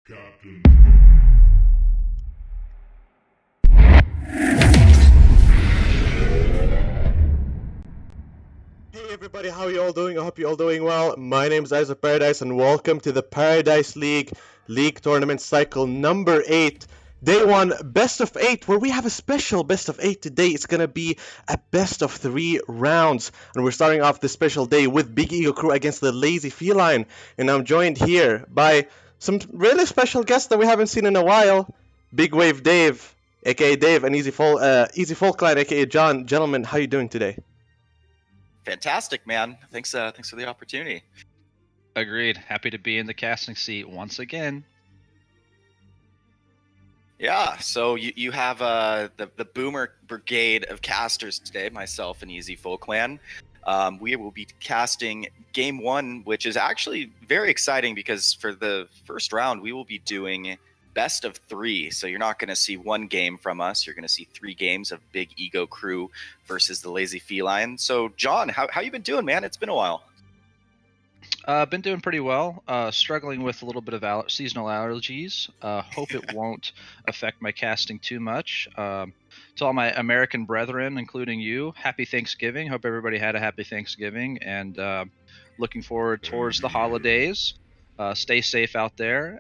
Captain. Hey everybody, how you all doing? I hope you all doing well. My name is Isaac Paradise and welcome to the Paradise League Tournament Cycle number 8. Day 1, best of 8, where we have a special best of 8 today. It's going to be a best of 3 rounds. And we're starting off this special day with Big Ego Crew against the Lazy Feline. And I'm joined here by some really special guests that we haven't seen in a while. Big Wave Dave, aka Dave, and Easy Folk Line, aka John. Gentlemen, how you doing today? Fantastic, man. Thanks for the opportunity. Agreed. Happy to be in the casting seat once again. Yeah, so you have the Boomer Brigade of casters today, myself and Easy Folkland. We will be casting Game 1, which is actually very exciting because for the first round, we will be doing best of 3. So you're not going to see one game from us. You're going to see 3 games of Big Ego Crew versus the Lazy Feline. So, John, how you been doing, man? It's been a while. Been doing pretty well. Struggling with a little bit of seasonal allergies. Hope it won't affect my casting too much. To all my American brethren, including you, happy Thanksgiving. Hope everybody had a happy Thanksgiving, and looking forward towards the holidays. Stay safe out there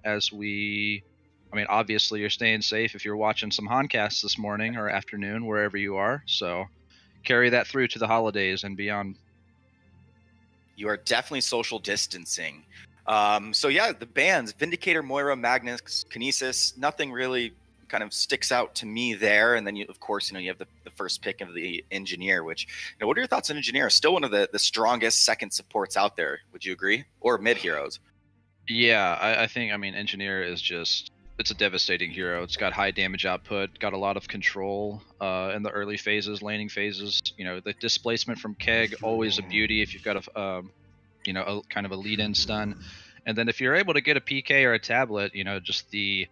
obviously you're staying safe if you're watching some Honcasts this morning or afternoon, wherever you are. So carry that through to the holidays and beyond. You are definitely social distancing. So yeah, the bands, Vindicator, Moira, Magnus, Kinesis, nothing really kind of sticks out to me there. And then you, of course, you have the first pick of the Engineer, which, what are your thoughts on Engineer? Still one of the strongest second supports out there. Would you agree? Or mid heroes? Yeah, I think, Engineer is it's a devastating hero. It's got high damage output, got a lot of control in the early phases, laning phases. The displacement from Keg, always a beauty if you've got a kind of a lead-in stun. And then if you're able to get a PK or a tablet, just the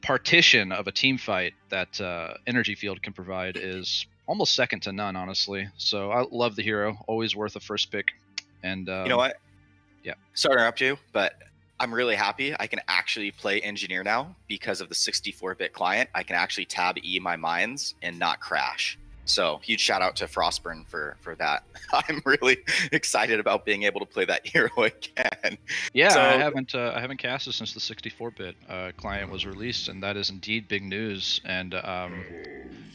partition of a team fight that Energy Field can provide is almost second to none, honestly. So I love the hero, always worth a first pick. And you know what? Yeah. Sorry to interrupt you, but I'm really happy I can actually play Engineer now because of the 64-bit client. I can actually tab E my mines and not crash. So huge shout out to Frostburn for that. I'm really excited about being able to play that hero again. Yeah, so, I haven't casted since the 64-bit client was released, and that is indeed big news. And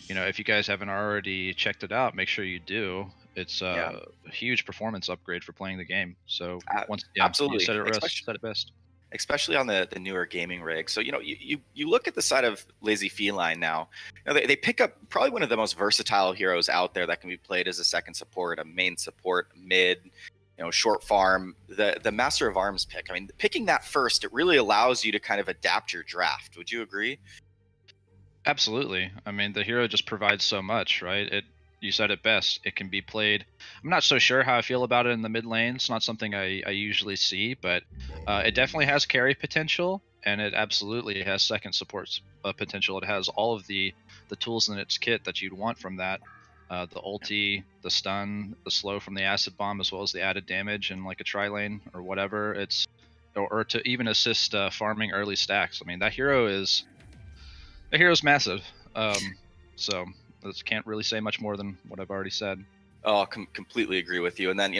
if you guys haven't already checked it out, make sure you do. It's a huge performance upgrade for playing the game. So absolutely, you said it best. Especially on the newer gaming rig. So you look at the side of Lazy Feline now. They pick up probably one of the most versatile heroes out there that can be played as a second support, a main support, mid, short farm. The Master of Arms pick. Picking that first, it really allows you to kind of adapt your draft. Would you agree? Absolutely. The hero just provides so much, right? You said it best. It can be played. I'm not so sure how I feel about it in the mid lane. It's not something I usually see, but it definitely has carry potential, and it absolutely has second support potential. It has all of the tools in its kit that you'd want from that. The ulti, the stun, the slow from the acid bomb, as well as the added damage in like a tri-lane or whatever. Or to even assist farming early stacks. That hero's massive. So can't really say much more than what I've already said. Oh, completely agree with you. And then,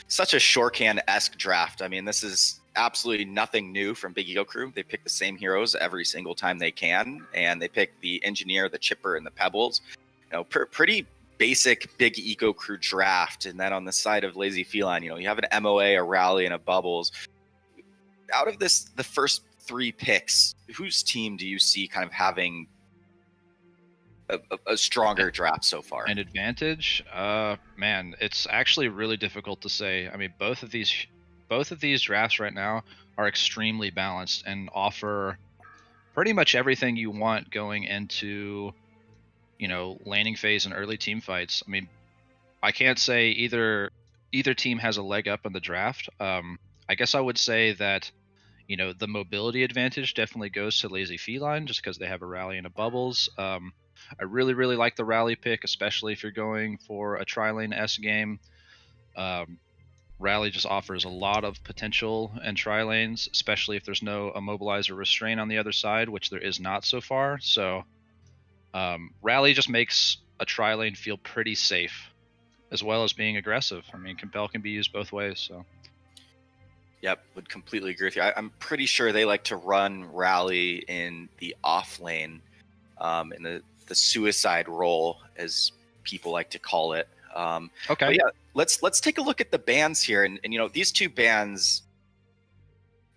such a Shorcan-esque draft. This is absolutely nothing new from Big Ego Crew. They pick the same heroes every single time they can, and they pick the Engineer, the Chipper, and the Pebbles. Pretty basic Big Ego Crew draft. And then on the side of Lazy Feline, you have an MOA, a Rally, and a Bubbles. Out of the first 3 picks, whose team do you see kind of having a stronger draft so far? An advantage? Man, it's actually really difficult to say. Both of these drafts right now are extremely balanced and offer pretty much everything you want going into, laning phase and early team fights. I can't say either team has a leg up in the draft. I guess I would say that, the mobility advantage definitely goes to Lazy Feline just because they have a Rally and a Bubbles. I really, really like the Rally pick, especially if you're going for a tri-lane S game. Rally just offers a lot of potential and tri lanes, especially if there's no immobilize or restrain on the other side, which there is not so far. So Rally just makes a tri lane feel pretty safe, as well as being aggressive. I mean, Compel can be used both ways. So. Yep, would completely agree with you. I'm pretty sure they like to run Rally in the off lane, in the suicide role, as people like to call it. Okay. But yeah, let's take a look at the bans here, and these two bans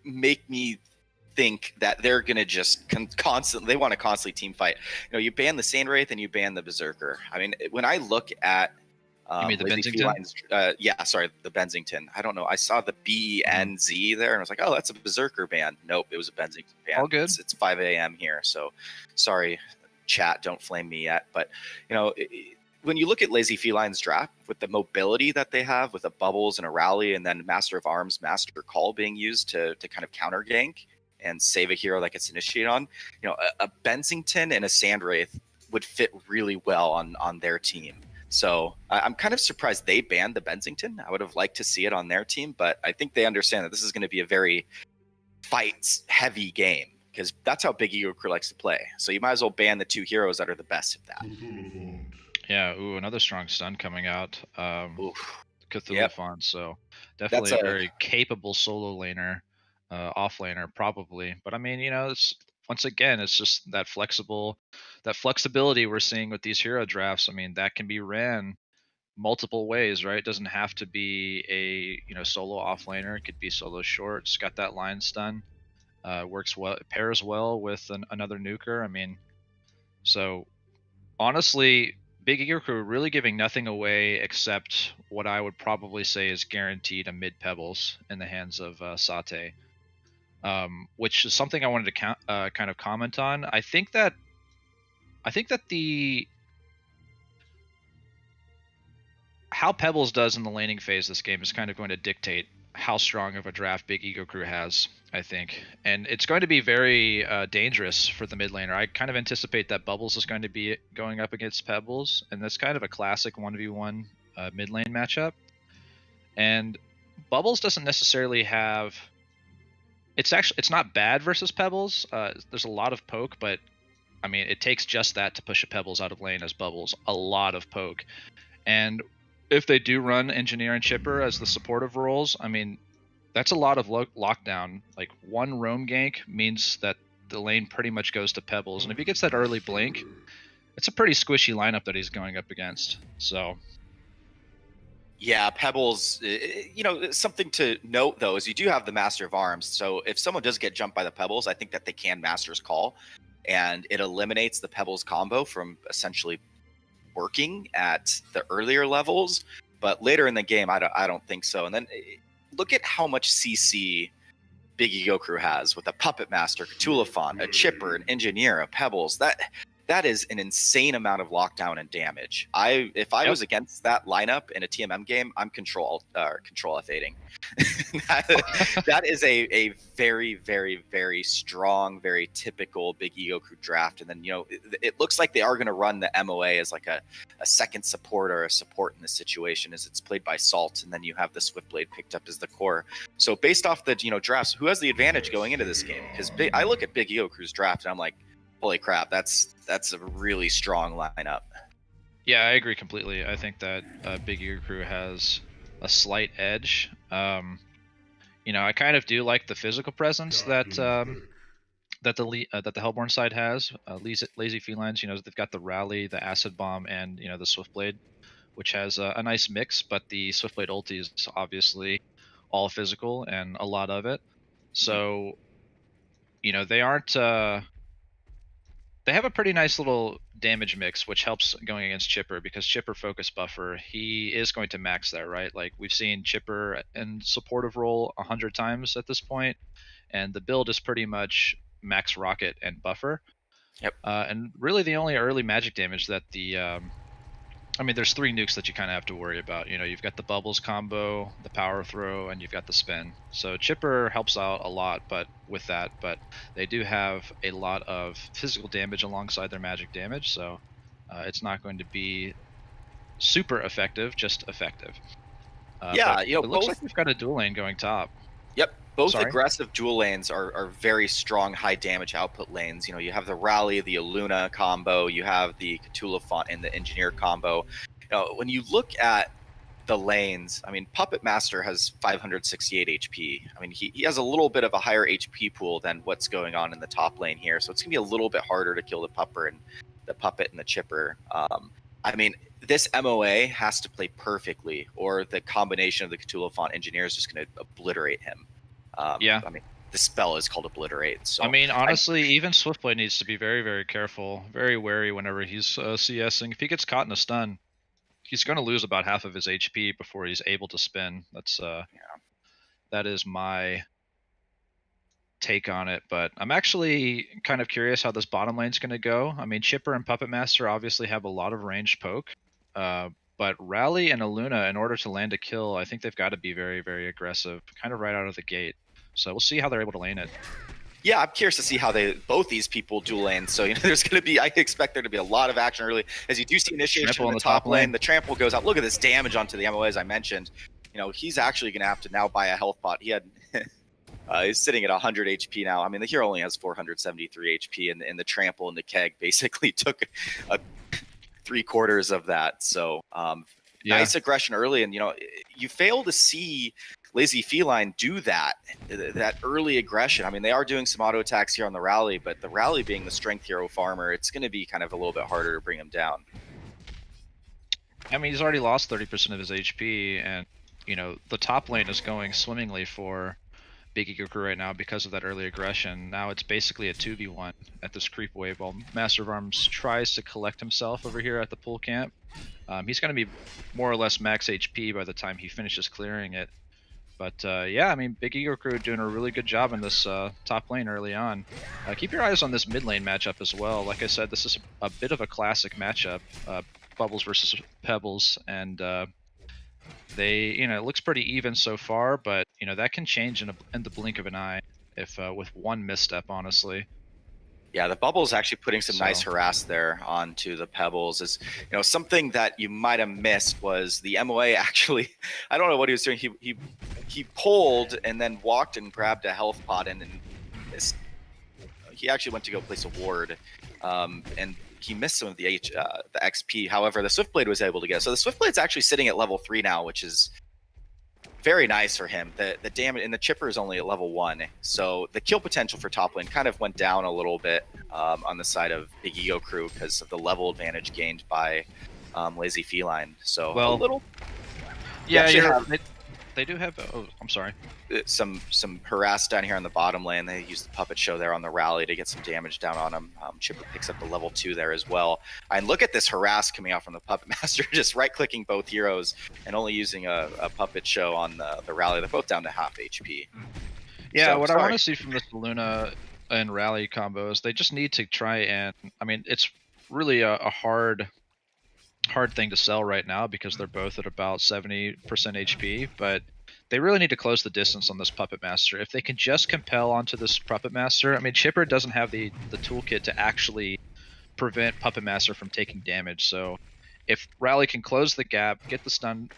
make me think that they're gonna just constantly. They want to constantly team fight. You ban the Sandwraith and you ban the Berserker. I mean, when I look at you mean the Lazy Benzington? Felines, yeah, sorry, the Benzington. I don't know. I saw the BNZ there, and I was like, oh, that's a Berserker ban. Nope, it was a Benzington ban. All good. It's 5 a.m. here, so sorry, chat, don't flame me yet. But when you look at Lazy Felines draft, with the mobility that they have, with a Bubbles and a Rally, and then Master of Arms, Master Call being used to kind of counter gank and save a hero that gets initiated on, a Benzington and a Sandwraith would fit really well on their team. So I'm kind of surprised they banned the Benzington. I would have liked to see it on their team, but I think they understand that this is going to be a very fights-heavy game, because that's how Big Ego Crew likes to play. So you might as well ban the two heroes that are the best at that. Yeah, another strong stun coming out. Cthulhu Yep. Font, so definitely a very capable solo laner, off laner probably. But I mean, it's once again, it's just that flexibility we're seeing with these hero drafts. I mean, that can be ran multiple ways, right? It doesn't have to be a solo off laner. It could be solo short. It's got that line stun. Works well, pairs well with another nuker. I mean, so honestly, Big Ego Crew really giving nothing away except what I would probably say is guaranteed a mid Pebbles in the hands of Sate, which is something I wanted to kind of comment on. I think that how Pebbles does in the laning phase this game is kind of going to dictate how strong of a draft Big Ego Crew has, I think. And it's going to be very dangerous for the mid laner. I kind of anticipate that Bubbles is going to be going up against Pebbles, and that's kind of a classic 1v1 mid lane matchup. And Bubbles doesn't necessarily have... It's not bad versus Pebbles. There's a lot of poke, but I mean, it takes just that to push a Pebbles out of lane as Bubbles. A lot of poke. And if they do run Engineer and Chipper as the supportive roles, I mean, that's a lot of lockdown. Like, one roam gank means that the lane pretty much goes to Pebbles. And if he gets that early blink, it's a pretty squishy lineup that he's going up against. So... yeah, Pebbles, something to note, though, is you do have the Master of Arms. So if someone does get jumped by the Pebbles, I think that they can Master's Call, and it eliminates the Pebbles combo from essentially working at the earlier levels. But later in the game, I don't think so. And then look at how much CC Big Ego Crew has with a Puppet Master, Cthulhu Font, a Chipper, an Engineer, a Pebbles. That is an insane amount of lockdown and damage. If I was against that lineup in a TMM game, I'm control F8ing. that is a very, very, very strong, very typical Big Ego Crew draft. And then it looks like they are going to run the MOA as like a second support or a support in this situation, as it's played by Salt, and then you have the Swiftblade picked up as the core. So based off the drafts, who has the advantage going into this game? Because I look at Big Ego Crew's draft and I'm like, holy crap, that's a really strong lineup. Yeah, I agree completely. I think that Big Ego Crew has a slight edge. I kind of do like the physical presence that the Hellborn side has. Lazy Felines, they've got the Rally, the Acid Bomb, and the Swiftblade, which has a nice mix. But the Swiftblade ulti is obviously all physical and a lot of it. So, they aren't. They have a pretty nice little damage mix, which helps going against Chipper, because Chipper focus buffer, he is going to max that, right? Like, we've seen Chipper in supportive role 100 times at this point, and the build is pretty much max rocket and buffer. Yep. And really the only early magic damage that there's 3 nukes that you kind of have to worry about. You've got the Bubbles combo, the Power Throw, and you've got the Spin. So Chipper helps out a lot, but they do have a lot of physical damage alongside their magic damage, so it's not going to be super effective, just effective. Yeah, But you know, it looks like both. we've got a dual lane going top. Yep, both Sorry. aggressive dual lanes are very strong, high damage output lanes. You know, you have the Rally, the Aluna combo, you have the Cthulhu Font and the Engineer combo. You know, when you look at the lanes, I mean, Puppet Master has 568 HP. I mean, he has a little bit of a higher HP pool than what's going on in the top lane here, so it's gonna be a little bit harder to kill the Puppet and the Chipper. I mean, this MOA has to play perfectly, or the combination of the Cthulhu Font Engineer is just going to obliterate him. Yeah. I mean, the spell is called Obliterate. So I mean, honestly, even Swiftblade needs to be very, very careful, very wary whenever he's CSing. If he gets caught in a stun, he's going to lose about half of his HP before he's able to spin. That is my take on it. But I'm actually kind of curious how this bottom lane's going to go. I mean, Chipper and Puppet Master obviously have a lot of ranged poke. But Rally and Aluna, in order to land a kill, I think they've got to be very, very aggressive, kind of right out of the gate. So we'll see how they're able to lane it. yeah, I'm curious to see how both these people dual lane. So, you know, there's going to be, I expect there to be a lot of action early. As you do see initiation Trample in on the the top top lane, lane. the trample goes out. Look at this damage onto the MOA, as I mentioned. You know, he's actually going to have to now buy a health bot. He had, he's sitting at 100 HP now. I mean, the hero only has 473 HP, and the trample and the keg basically took a 3/4 of that. So, nice aggression early. And, you know, you fail to see Lazy Feline do that early aggression. I mean, they are doing some auto attacks here on the Rally, but the Rally being the strength hero farmer, it's going to be kind of a little bit harder to bring him down. I mean, he's already lost 30% of his HP, and, you know, the top lane is going swimmingly for Big Ego Crew right now because of that early aggression. Now it's basically a 2v1 at this creep wave while Master of Arms tries to collect himself over here at the pool camp. He's going to be more or less max HP by the time he finishes clearing it. But yeah, I mean, Big Ego Crew doing a really good job in this top lane early on. Keep your eyes on this mid lane matchup as well. Like I said, this is a bit of a classic matchup, Bubbles versus Pebbles, and they, you know, it looks pretty even so far, but you know that can change in the blink of an eye if with one misstep, honestly. Yeah, the Bubble's actually putting some nice harass there onto the Pebbles. Is, you know, something that you might have missed was the MOA actually, I don't know what he was doing. He pulled and then walked and grabbed a health pot, and he actually went to go place a ward, and he missed some of the XP. However, the Swiftblade was able to get it. So the Swiftblade's actually sitting at level 3 now, which is very nice for him. The damage, and the Chipper is only at level 1, so the kill potential for top lane kind of went down a little bit on the side of Big Ego Crew because of the level advantage gained by Lazy Feline. So a little, yeah, they do have. Oh, I'm sorry. Some harass down here on the bottom lane. They use the puppet show there on the Rally to get some damage down on him. Chipper picks up the level 2 there as well. And look at this harass coming out from the Puppet Master, just right-clicking both heroes and only using a puppet show on the Rally. They're both down to half HP. Yeah, so, what I want to see from this Luna and Rally combo is they just need to try and, I mean, it's really a hard thing to sell right now because they're both at about 70% HP, but they really need to close the distance on this Puppet Master. If they can just compel onto this Puppet Master, I mean, Chipper doesn't have the toolkit to actually prevent Puppet Master from taking damage. So if Rally can close the gap, get the stun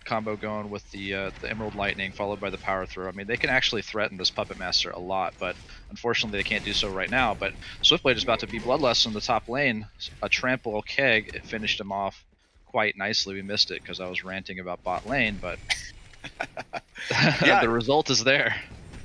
combo going with the Emerald Lightning followed by the Power Throw, I mean, they can actually threaten this Puppet Master a lot, but unfortunately they can't do so right now. But Swiftblade is about to be Bloodlust in the top lane. A Trample Keg, it finished him off quite nicely. We missed it because I was ranting about bot lane, but yeah. The result is there.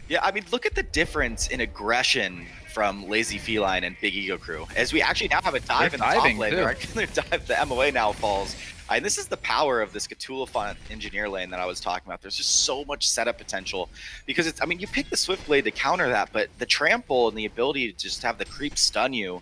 Yeah, I mean, look at the difference in aggression from Lazy Feline and Big Ego Crew. As we actually now have a dive in the top lane. They're going to dive. The MOA now falls. And this is the power of this Cthulhu Font Engineer lane that I was talking about. There's just so much setup potential because it's, I mean, you pick the Swiftblade to counter that, but the trample and the ability to just have the creep stun you,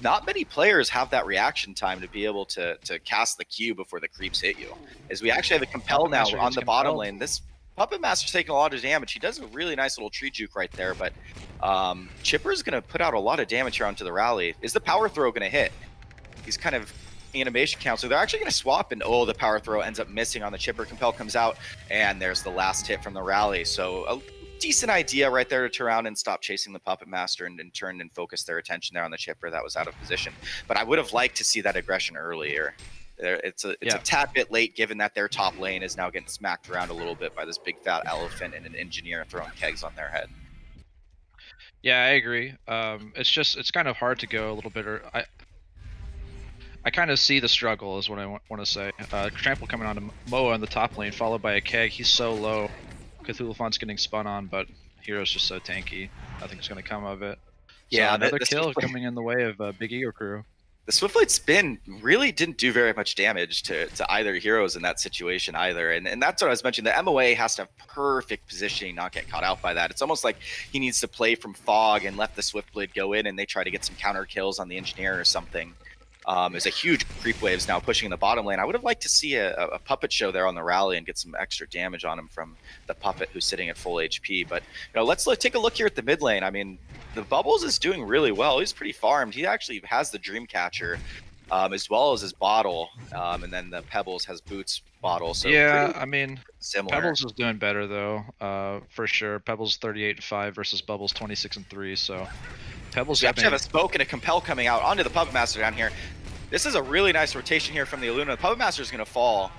not many players have that reaction time to be able to cast the Q before the creeps hit you. As we actually have a compel now on the bottom lane. This Puppet Master's taking a lot of damage. He does a really nice little tree juke right there, but Chipper's going to put out a lot of damage here onto the Rally. Is the Power Throw going to hit? He's kind of animation counselor. They're actually going to swap, and the Power Throw ends up missing on the Chipper. Compel comes out, and there's the last hit from the Rally. So a decent idea right there to turn around and stop chasing the Puppet Master and turn and focus their attention there on the Chipper that was out of position. But I would have liked to see that aggression earlier. It's a tad bit late, given that their top lane is now getting smacked around a little bit by this big fat elephant and an engineer throwing kegs on their head. Yeah, I agree. It's kind of hard to go a little bit. I kind of see the struggle, is what I want to say. Trample coming on to Moa in the top lane, followed by a keg. He's so low. Cthulhufon's getting spun on, but Hero's just so tanky. Nothing's going to come of it. Yeah, so another kill coming in the way of Big Ego Crew. The Swiftblade spin really didn't do very much damage to either heroes in that situation either. And that's what I was mentioning. The MOA has to have perfect positioning, not get caught out by that. It's almost like he needs to play from fog and let the Swiftblade go in and they try to get some counter kills on the engineer or something. There's a huge creep waves now pushing in the bottom lane. I would have liked to see a puppet show there on the rally and get some extra damage on him from the puppet who's sitting at full HP. But let's take a look here at the mid lane. I mean, the Bubbles is doing really well. He's pretty farmed. He actually has the Dreamcatcher as well as his bottle, and then the Pebbles has Boots bottle. So yeah, I mean, similar. Pebbles is doing better though, for sure. Pebbles 38-5 versus Bubbles 26-3. So Pebbles. We actually have a Smoke and a Compel coming out onto the Puppet Master down here. This is a really nice rotation here from the Illuna. The Puppet Master is going to fall.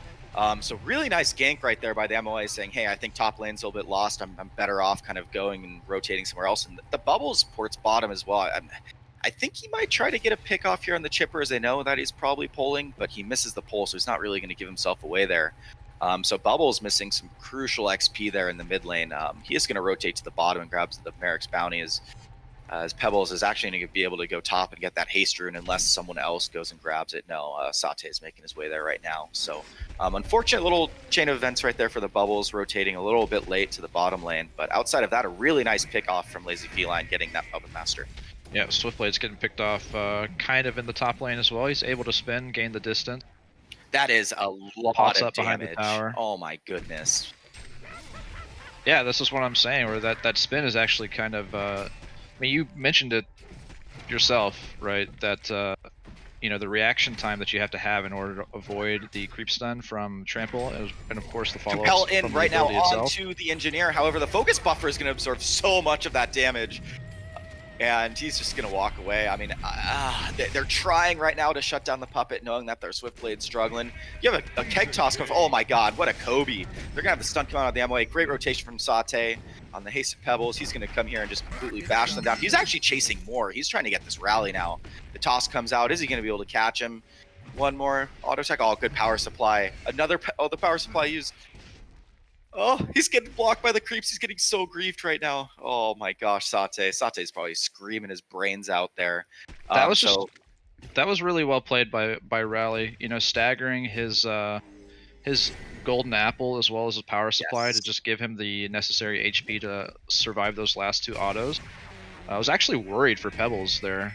So really nice gank right there by the MOA saying, hey, I think top lane's a little bit lost. I'm better off kind of going and rotating somewhere else. And the Bubbles ports bottom as well. I think he might try to get a pick off here on the chipper, as they know that he's probably pulling, but he misses the pull, so he's not really going to give himself away there. So Bubbles missing some crucial XP there in the mid lane. He is going to rotate to the bottom and grabs the Merrick's bounty as Pebbles is actually going to be able to go top and get that haste rune unless someone else goes and grabs it. No, Sate is making his way there right now. So unfortunate little chain of events right there for the Bubbles, rotating a little bit late to the bottom lane. But outside of that, a really nice pick off from Lazy Feline getting that Puppet Master. Yeah, Swiftblade's getting picked off kind of in the top lane as well. He's able to spin, gain the distance. That is a lot Pops of up behind the damage. tower. Oh my goodness. Yeah, this is what I'm saying, where that spin is actually kind of... I mean, you mentioned it yourself, right? That the reaction time that you have to have in order to avoid the creep stun from Trample, and of course the follow-up. Compel in right now onto the engineer. However, the focus buffer is going to absorb so much of that damage, and he's just going to walk away. I mean, they're trying right now to shut down the puppet, knowing that their Swiftblade's struggling. You have a keg toss. Oh my God, what a Kobe! They're going to have the stun come out of the MOA. Great rotation from Sate. On the haste of Pebbles, he's going to come here and just completely bash them down. He's actually chasing more. He's trying to get this rally now. The toss comes out. Is he going to be able to catch him? One more auto attack. Oh, good power supply. Another. The power supply used. Oh, he's getting blocked by the creeps. He's getting so griefed right now. Oh my gosh, Sate. Sate's probably screaming his brains out there. That was really well played by Rally. Staggering his golden apple as well as his power supply to just give him the necessary HP to survive those last two autos. I was actually worried for Pebbles there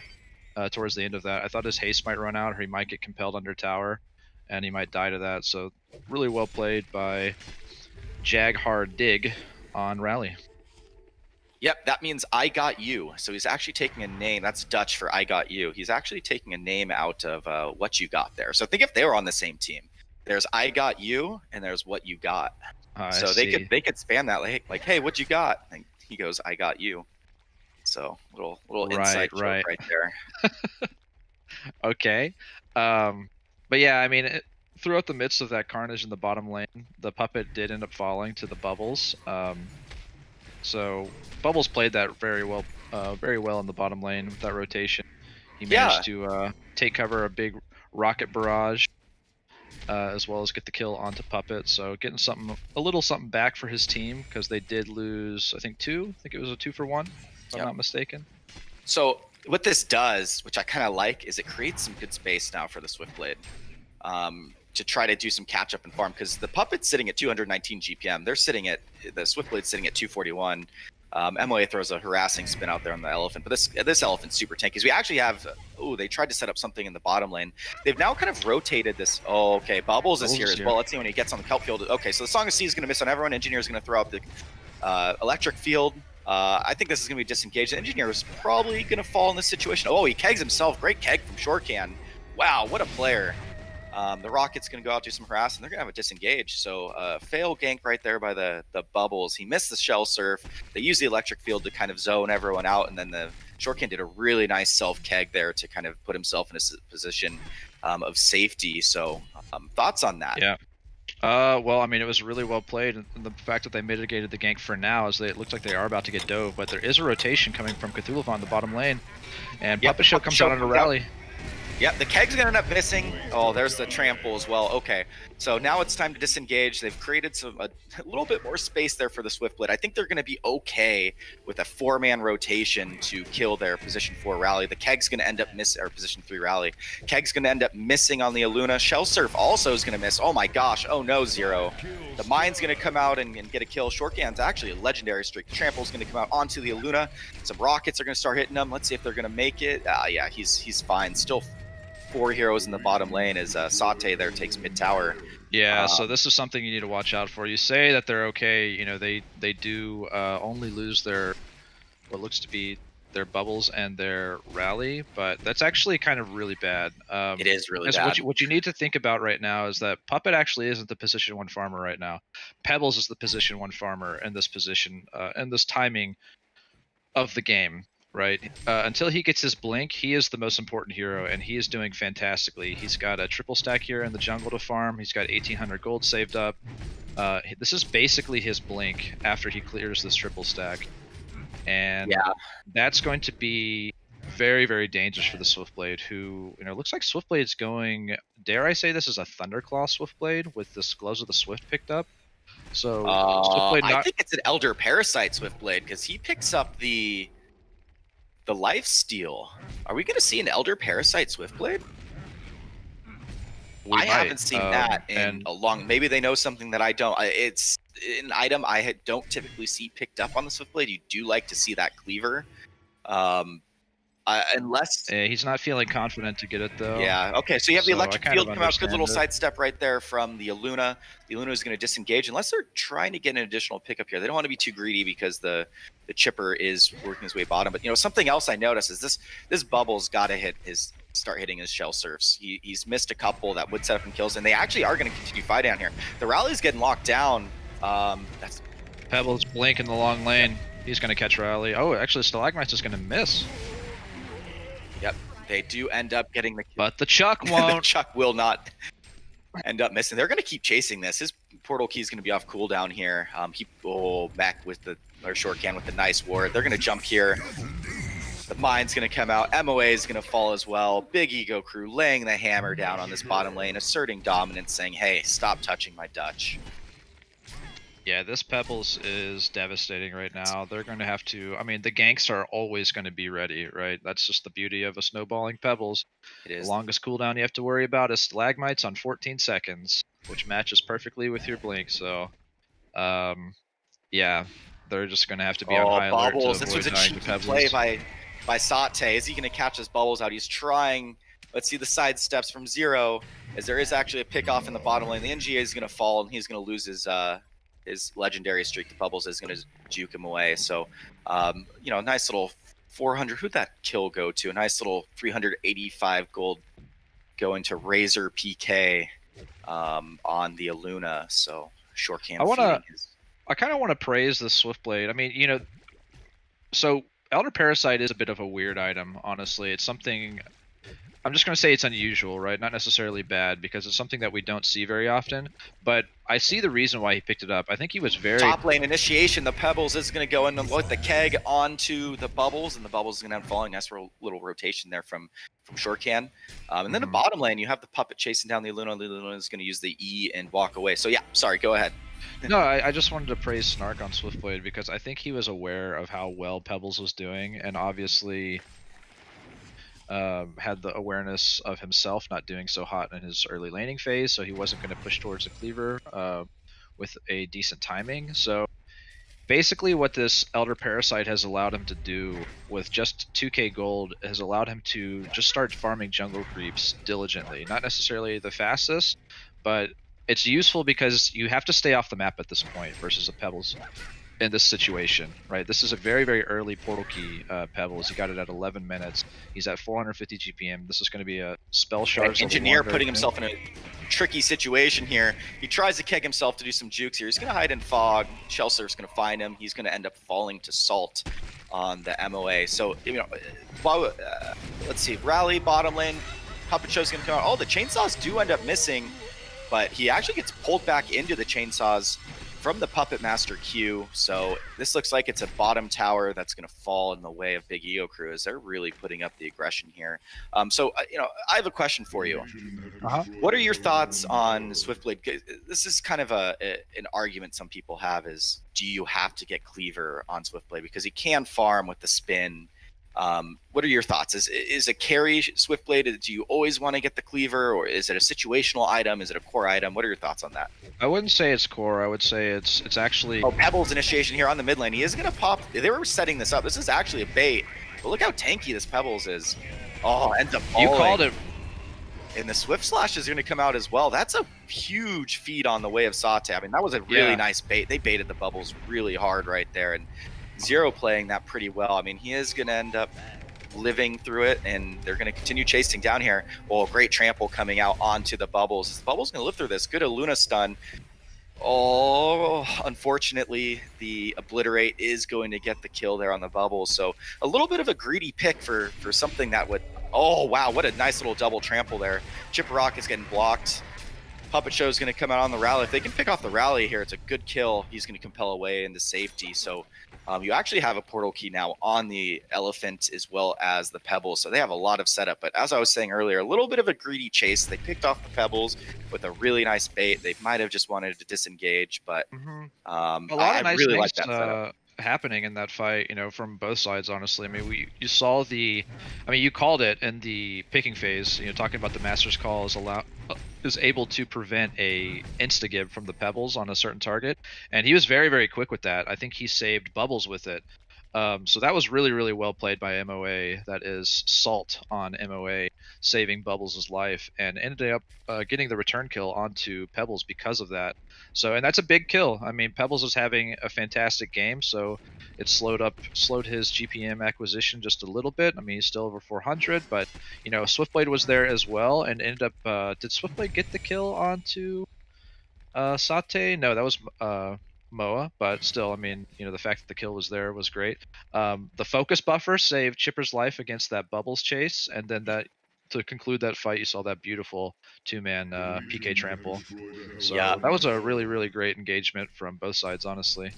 towards the end of that. I thought his haste might run out, or he might get compelled under tower and he might die to that. So really well played by Jaghar Dig on Rally. Yep, that means I got you. So he's actually taking a name. That's Dutch for I got you. He's actually taking a name out of what you got there. So think if they were on the same team. There's I got you, and there's what you got. So they could span that like, hey, what you got? And he goes, I got you. So little inside joke right there. Okay, but yeah, I mean, throughout the midst of that carnage in the bottom lane, the puppet did end up falling to the Bubbles. So Bubbles played that very well in the bottom lane with that rotation. He managed to take cover a big rocket barrage. As well as get the kill onto Puppet, so getting a little something back for his team, because they did lose, I think it was a 2-for-1, if I'm not mistaken. So what this does, which I kind of like, is it creates some good space now for the Swiftblade to try to do some catch up and farm, because the Puppet's sitting at 219 GPM. The Swiftblade's sitting at 241. MOA throws a harassing spin out there on the elephant, but this elephant's super tanky. We actually have, they tried to set up something in the bottom lane. They've now kind of rotated this. Oh, okay, Bubbles is here as well. Let's see when he gets on the kelp field. Okay, so the Song of Sea is going to miss on everyone. Engineer is going to throw out the electric field. I think this is going to be disengaged. The Engineer is probably going to fall in this situation. Oh, he kegs himself. Great keg from Shorecan. Wow, what a player. The Rocket's going to go out, do some harass, and they're going to have a disengage. So fail gank right there by the Bubbles. He missed the Shell Surf. They used the electric field to kind of zone everyone out, and then the Shorecan did a really nice self-keg there to kind of put himself in a position of safety. So Thoughts on that? Yeah. Well, I mean, it was really well played, and the fact that they mitigated the gank for now is it looks like they are about to get dove, but there is a rotation coming from Cthulhu on the bottom lane, and Yep, Puppet Show Puppet comes Show out on a comes out. rally. Yep, the keg's gonna end up missing. Oh, there's the trample as well. Okay, so now it's time to disengage. They've created a little bit more space there for the Swiftblade. I think they're gonna be okay with a 4-man rotation to kill their position 4 rally. The keg's gonna end up missing, or position 3 rally. Keg's gonna end up missing on the Aluna. Shell Surf also is gonna miss. Oh my gosh, oh no, Zero. The Mine's gonna come out and get a kill. Shortcan's actually a legendary streak. The Trample's gonna come out onto the Aluna. Some rockets are gonna start hitting them. Let's see if they're gonna make it. Yeah, he's fine. Still 4 heroes in the bottom lane as Sate there takes mid tower. Yeah, so this is something you need to watch out for. You say that they're okay, you know, they do only lose their what looks to be their bubbles and their rally, but that's actually kind of really bad. It is really bad. What you need to think about right now is that Puppet actually isn't the position 1 farmer right now. Pebbles is the position 1 farmer in this position, and this timing of the game. Right, until he gets his blink, he is the most important hero, and he is doing fantastically. He's got a triple stack here in the jungle to farm. He's got 1,800 gold saved up. This is basically his blink after he clears this triple stack, and yeah, that's going to be very, very dangerous for the Swiftblade. Who, you know, looks like Swiftblade's going. Dare I say this is a Thunderclaw Swiftblade with the Gloves of the Swift picked up? So Swiftblade I think it's an Elder Parasite Swiftblade because he picks up the life steal. Are we going to see an Elder Parasite Swiftblade? I haven't seen that in a long. Maybe they know something that I don't. It's an item I don't typically see picked up on the Swiftblade. You do like to see that cleaver, unless he's not feeling confident to get it though. Yeah. Okay. So you have the electric field come out. Good little it. sidestep right there from the Aluna. The Aluna is going to disengage unless they're trying to get an additional pickup here. They don't want to be too greedy because the chipper is working his way bottom. But you know something else I noticed is this bubble's got to start hitting his shell surfs. He's missed a couple that would set up and kills, and they actually are going to continue fighting down here. The rally's getting locked down. That's Pebbles blink in the long lane. He's going to catch rally. Oh, actually, Stalagmite's just going to miss. Yep, they do end up getting the kill. But the Chuck won't. The Chuck will not end up missing. They're going to keep chasing this. His portal key is going to be off cooldown here. He back with short can with the nice ward. They're going to jump here. The Mine's going to come out. MOA is going to fall as well. Big Ego Crew laying the hammer down on this bottom lane, asserting dominance, saying, hey, stop touching my Dutch. Yeah, this Pebbles is devastating right now. They're going to have to. I mean, the ganks are always going to be ready, right? That's just the beauty of a snowballing Pebbles. It is. The longest cooldown you have to worry about is Stalagmites on 14 seconds, which matches perfectly with your blink. So, yeah, they're just going to have to be on high alert to Bubbles. This avoid was a dying to cheeky Pebbles. play by Sate. Is he going to catch his bubbles out? He's trying. Let's see the side steps from Zero, as there is actually a pick off in the bottom lane. The NGA is going to fall, and he's going to lose his legendary streak. The Bubbles is going to juke him away. So, you know, nice little 400. Who'd that kill go to? A nice little 385 gold going to Razor PK on the Aluna. So, short can. I kind of want to praise the Swiftblade. I mean, you know, so Elder Parasite is a bit of a weird item, honestly. It's something. I'm just going to say it's unusual, right? Not necessarily bad, because it's something that we don't see very often. But I see the reason why he picked it up. I think he was very... Top lane initiation. The Pebbles is going to go in and let the keg onto the Bubbles, and the Bubbles is going to end up falling. Nice little rotation there from Shortcan. And then the bottom lane, you have the Puppet chasing down the Aluna. The Aluna is going to use the E and walk away. So yeah, sorry, go ahead. No, I just wanted to praise Snark on Swiftblade, because I think he was aware of how well Pebbles was doing, and obviously... had the awareness of himself not doing so hot in his early laning phase, so he wasn't going to push towards a cleaver with a decent timing. So basically what this Elder Parasite has allowed him to do with just 2k gold has allowed him to just start farming jungle creeps diligently. Not necessarily the fastest, but it's useful because you have to stay off the map at this point versus the Pebbles in this situation, right? This is a very, very early portal key Pebbles. He got it at 11 minutes. He's at 450 GPM. This is going to be a spell shards. Engineer putting himself in a tricky situation here. He tries to keg himself to do some jukes here. He's going to hide in fog. Shell Surf's going to find him. He's going to end up falling to salt on the MOA. So, you know, let's see. Rally, bottom lane. Puppet Show's going to come out. Oh, the chainsaws do end up missing. but he actually gets pulled back into the chainsaws from the Puppet Master Q. So this looks like it's a bottom tower that's going to fall in the way of Big Ego Crew as they're really putting up the aggression here. I have a question for you. What are your thoughts on Swiftblade? This is kind of an argument some people have is, do you have to get Cleaver on Swiftblade? Because he can farm with the spin. What are your thoughts? Is a carry Swiftblade? Do you always want to get the Cleaver, or is it a situational item? Is it a core item? What are your thoughts on that? I wouldn't say it's core. I would say it's actually. Oh, Pebbles initiation here on the mid lane. He is going to pop. They were setting this up. This is actually a bait. But look how tanky this Pebbles is. Oh, ends up falling. You called it. And the Swift Slash is going to come out as well. That's a huge feed on the way of Satay. I mean, that was a really nice bait. They baited the bubbles really hard right there. And Zero playing that pretty well. I mean, he is going to end up living through it, and they're going to continue chasing down here. Oh, great trample coming out onto the bubbles. The bubbles going to live through this. Good Luna stun. Oh, unfortunately, the Obliterate is going to get the kill there on the bubbles. So a little bit of a greedy pick for something that would... Oh, wow, what a nice little double trample there. Chipper Rock is getting blocked. Puppet Show is going to come out on the rally. If they can pick off the rally here, it's a good kill. He's going to compel away into safety. So you actually have a portal key now on the Elephant as well as the Pebbles. So they have a lot of setup. But as I was saying earlier, a little bit of a greedy chase. They picked off the Pebbles with a really nice bait. They might have just wanted to disengage, but a lot of nice really things like that setup. Happening in that fight, from both sides, honestly. I mean, you saw you called it in the picking phase, talking about the Master's Call is able to prevent a insta-give from the Pebbles on a certain target, and he was very, very quick with that. I think he saved Bubbles with it. So that was really, really well played by MOA. That is Salt on MOA, saving Bubbles' life, and ended up getting the return kill onto Pebbles because of that. So, and that's a big kill. I mean, Pebbles is having a fantastic game, so it slowed his GPM acquisition just a little bit. I mean, he's still over 400, but Swiftblade was there as well, and ended up. Did Swiftblade get the kill onto Satay? No, that was Moa, but still, I mean, the fact that the kill was there was great. The focus buffer saved Chipper's life against that Bubbles chase, and then to conclude that fight, you saw that beautiful two-man PK trample. So that was a really, really great engagement from both sides, honestly.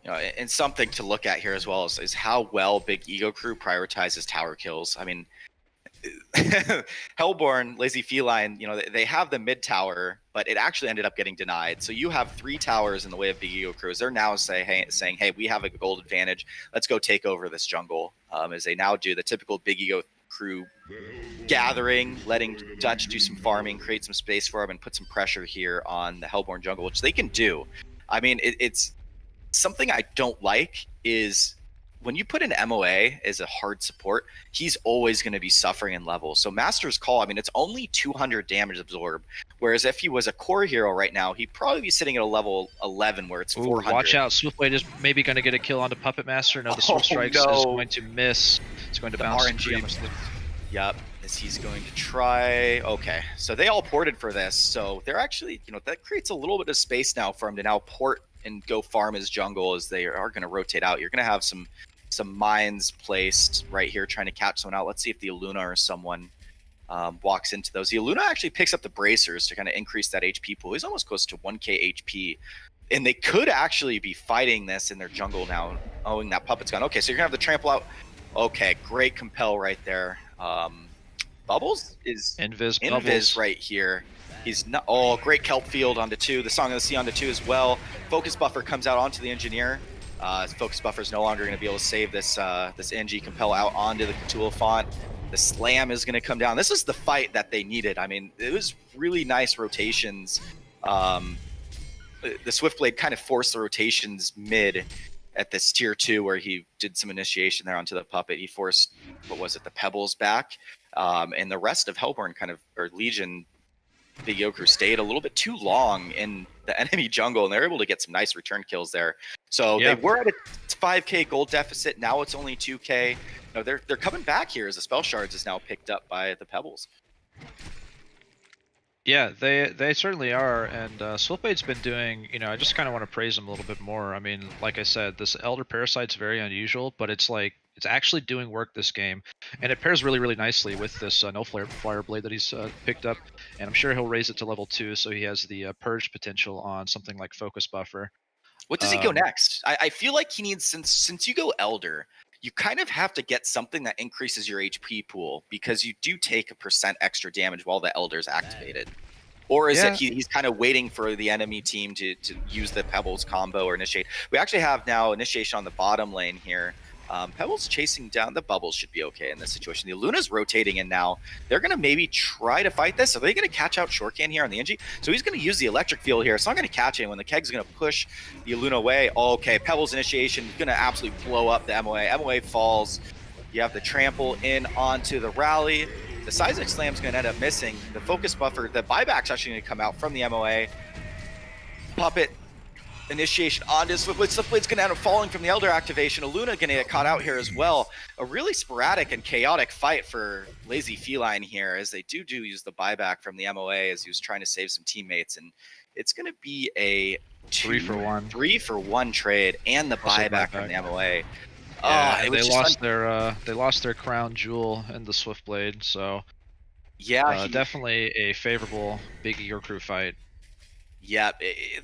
And something to look at here as well is how well Big Ego Crew prioritizes tower kills. I mean, Hellborn, Lazy Feline, they have the mid tower, but it actually ended up getting denied. So you have 3 towers in the way of Big Ego Crew. They're now saying, hey, we have a gold advantage. Let's go take over this jungle. As they now do the typical Big Ego Crew gathering, letting Dutch do some farming, create some space for him, and put some pressure here on the Hellborn jungle, which they can do. I mean, it's something I don't like is when you put an MOA as a hard support, he's always going to be suffering in levels. So Master's Call, I mean, it's only 200 damage absorb. Whereas if he was a core hero right now, he'd probably be sitting at a level 11 where it's 400. Watch out. Swiftblade is maybe going to get a kill onto Puppet Master. No, the Sword Strikes is going to miss. It's going to bounce. RNG. Yep. He's going to try. Okay. So they all ported for this. So they're actually, that creates a little bit of space now for him to now port and go farm his jungle as they are going to rotate out. You're going to have some mines placed right here trying to catch someone out. Let's see if the Aluna or someone walks into those. The Aluna actually picks up the bracers to kind of increase that HP pool. He's almost close to 1k HP. And they could actually be fighting this in their jungle now, knowing that Puppet's gone. Okay, so you're going to have the trample out. Okay, great compel right there. Bubbles is Invis right here. He's not. Oh, great kelp field onto 2. The Song of the Sea onto 2 as well. Focus buffer comes out onto the engineer. Focus buffer is no longer going to be able to save this NG compel out onto the Cthulhu font. The slam is going to come down. This is the fight that they needed. I mean, it was really nice rotations. The Swiftblade kind of forced the rotations mid at this tier 2 where he did some initiation there onto the Puppet. He forced, the Pebbles back. And the rest of Hellborn or Legion, Big Ego Crew stayed a little bit too long in the enemy jungle, and they're able to get some nice return kills there. So they were at a 5k gold deficit. Now it's only 2k. They're coming back here as the Spell Shards is now picked up by the Pebbles. Yeah, they certainly are, and Swiftblade's been doing, I just kind of want to praise him a little bit more. I mean, like I said, this Elder Parasite's very unusual, but it's like It's actually doing work this game, and it pairs really, really nicely with this no flare blade that he's picked up, and I'm sure he'll raise it to level 2, so he has the purge potential on something like focus buffer. What does he go next? I feel like he needs, since you go Elder, you kind of have to get something that increases your HP pool, because you do take a % extra damage while the Elder's activated. Or is Yeah. it he's kind of waiting for the enemy team to use the Pebbles combo or initiate? We actually have now initiation on the bottom lane here. Pebbles chasing down the Bubbles should be okay in this situation. The Luna's rotating in now. They're going to maybe try to fight this. Are they going to catch out Shortcan here on the NG? So he's going to use the electric field here. It's not going to catch him when the Keg's going to push the Luna away. Okay, Pebbles initiation going to absolutely blow up the MOA. MOA falls. You have the trample in onto the rally. The Seismic Slam's going to end up missing. The focus buffer, the buyback's actually going to come out from the MOA. Puppet initiation onto Swiftblade. Swiftblade's going to end up falling from the Elder activation. Aluna going to get caught out here as well. A really sporadic and chaotic fight for Lazy Feline here, as they do use the buyback from the MOA as he was trying to save some teammates. And it's going to be a 3-for-1 trade and the buyback from the MOA. Yeah, they lost their crown jewel in the Swiftblade, so yeah, definitely a favorable Big Ego Crew fight. Yeah,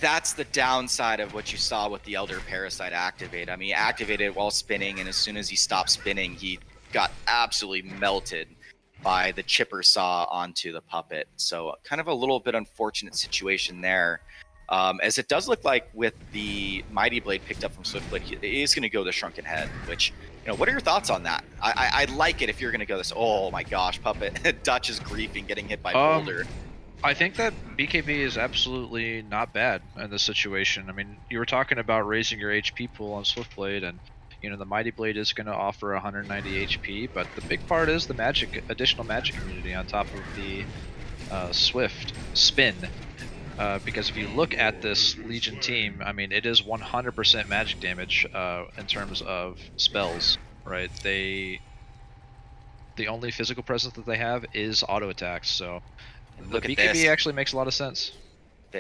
that's the downside of what you saw with the Elder Parasite activate. I mean, he activated it while spinning, and as soon as he stopped spinning, he got absolutely melted by the chipper saw onto the puppet. So kind of a little bit unfortunate situation there. As it does look like with the Mighty Blade picked up from Swiftblade, he is going to go the Shrunken Head, which, what are your thoughts on that? I like it if you're going to go this. Oh my gosh, Puppet. Dutch is griefing, getting hit by Boulder. I think that BKB is absolutely not bad in this situation. I mean, you were talking about raising your HP pool on Swiftblade, and the Mighty Blade is going to offer 190 HP, but the big part is the additional magic immunity on top of the Swift spin. Because if you look at this Legion team, I mean, it is 100% magic damage in terms of spells, right? The only physical presence that they have is auto attacks, so the BKB actually makes a lot of sense.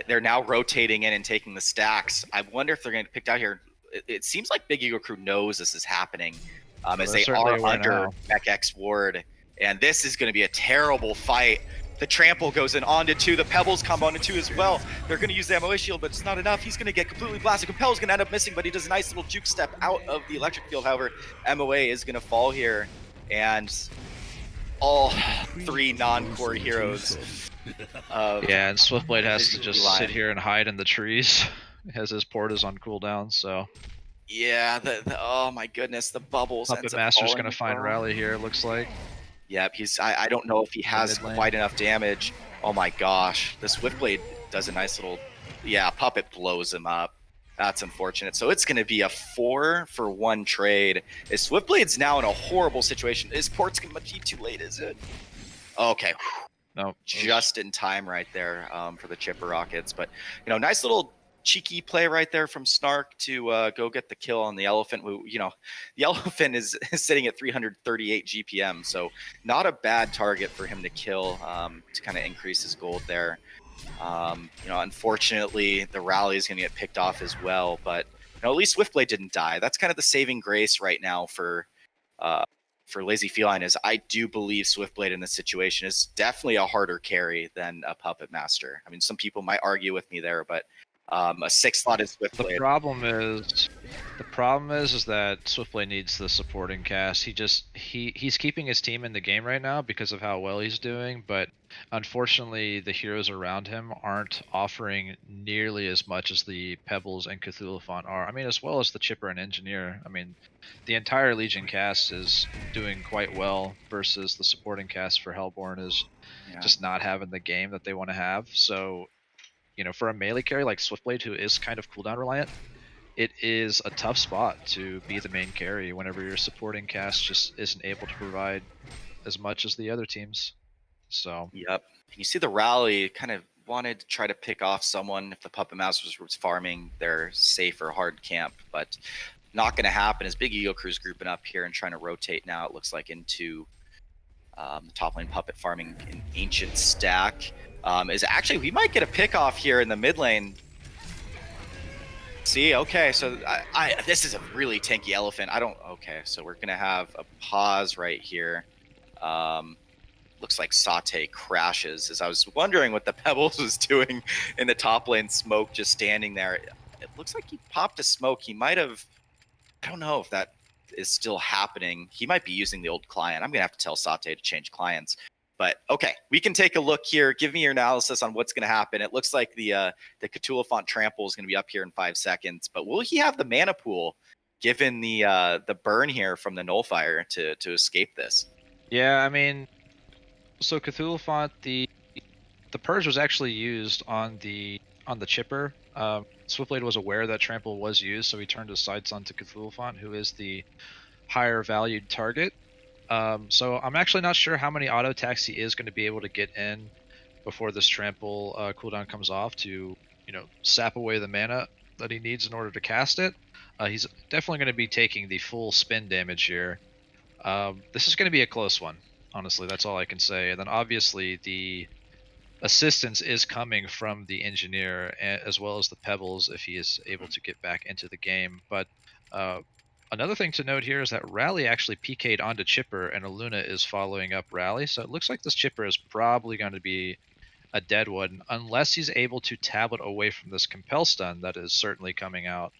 They're now rotating in and taking the stacks. I wonder if they're going to get picked out here. It seems like Big Ego Crew knows this is happening, as they are under Mech X Ward, and this is going to be a terrible fight. The trample goes in onto 2. The Pebbles combo onto 2 as well. They're going to use the MOA shield, but it's not enough. He's going to get completely blasted. Compel's going to end up missing, but he does a nice little juke step out of the electric field. However, MOA is going to fall here, and all 3 non-core heroes. Yeah, and Swiftblade has to just sit here and hide in the trees as his port is on cooldown, so... Yeah, oh my goodness, the Bubbles. Puppet Master's going to find Rally here, it looks like. Yep, I don't know if he has quite enough damage. Oh my gosh, the Swiftblade does a nice little... Yeah, Puppet blows him up. That's unfortunate. So it's going to be a 4-for-1 trade. As Swiftblade's now in a horrible situation. His port's going to be too late, is it? Okay. No. Just in time right there for the Chipper Rockets. But, nice little cheeky play right there from Snark to go get the kill on the Elephant. The Elephant is sitting at 338 GPM, so not a bad target for him to kill to kind of increase his gold there. Unfortunately, the rally is going to get picked off as well, but at least Swiftblade didn't die. That's kind of the saving grace right now for Lazy Feline. Is I do believe Swiftblade in this situation is definitely a harder carry than a Puppet Master. I mean, some people might argue with me there, but a 6-slotted Swiftblade. The problem is that Swiftblade needs the supporting cast. He's keeping his team in the game right now because of how well he's doing, but unfortunately the heroes around him aren't offering nearly as much as the Pebbles and Cthulhuphant are. I mean, as well as the Chipper and Engineer. I mean, the entire Legion cast is doing quite well versus the supporting cast for Hellborn is just not having the game that they want to have. So for a melee carry like Swiftblade, who is kind of cooldown reliant, it is a tough spot to be the main carry whenever your supporting cast just isn't able to provide as much as the other teams. So yep, you see the rally kind of wanted to try to pick off someone if the Puppet Masters was farming their safe or hard camp, but not going to happen as Big Ego Crew's grouping up here and trying to rotate now, it looks like, into the top lane Puppet farming an Ancient Stack. Is actually, we might get a pick off here in the mid lane. See, okay, so this is a really tanky elephant. Okay, so we're gonna have a pause right here. Looks like Saute crashes. As I was wondering what the Pebbles was doing in the top lane, Smoke just standing there. It looks like he popped a smoke. He might have, I don't know if that is still happening. He might be using the old client. I'm gonna have to tell Saute to change clients. But okay, we can take a look here. Give me your analysis on what's going to happen. It looks like the Cthulhu Font Trample is going to be up here in 5 seconds. But will he have the mana pool, given the burn here from the Nullfire to escape this? Yeah, I mean, so Cthulhu Font, the purge was actually used on the chipper. Swiftblade was aware that trample was used, so he turned his sights onto Cthulhu Font, who is the higher valued target. So I'm actually not sure how many auto attacks he is going to be able to get in before this trample cooldown comes off to, sap away the mana that he needs in order to cast it. He's definitely going to be taking the full spin damage here. This is going to be a close one, honestly. That's all I can say. And then obviously the assistance is coming from the engineer as well as the pebbles if he is able to get back into the game. But another thing to note here is that Rally actually PK'd onto Chipper, and Aluna is following up Rally. So it looks like this Chipper is probably going to be a dead one, unless he's able to tablet away from this Compel Stun that is certainly coming out,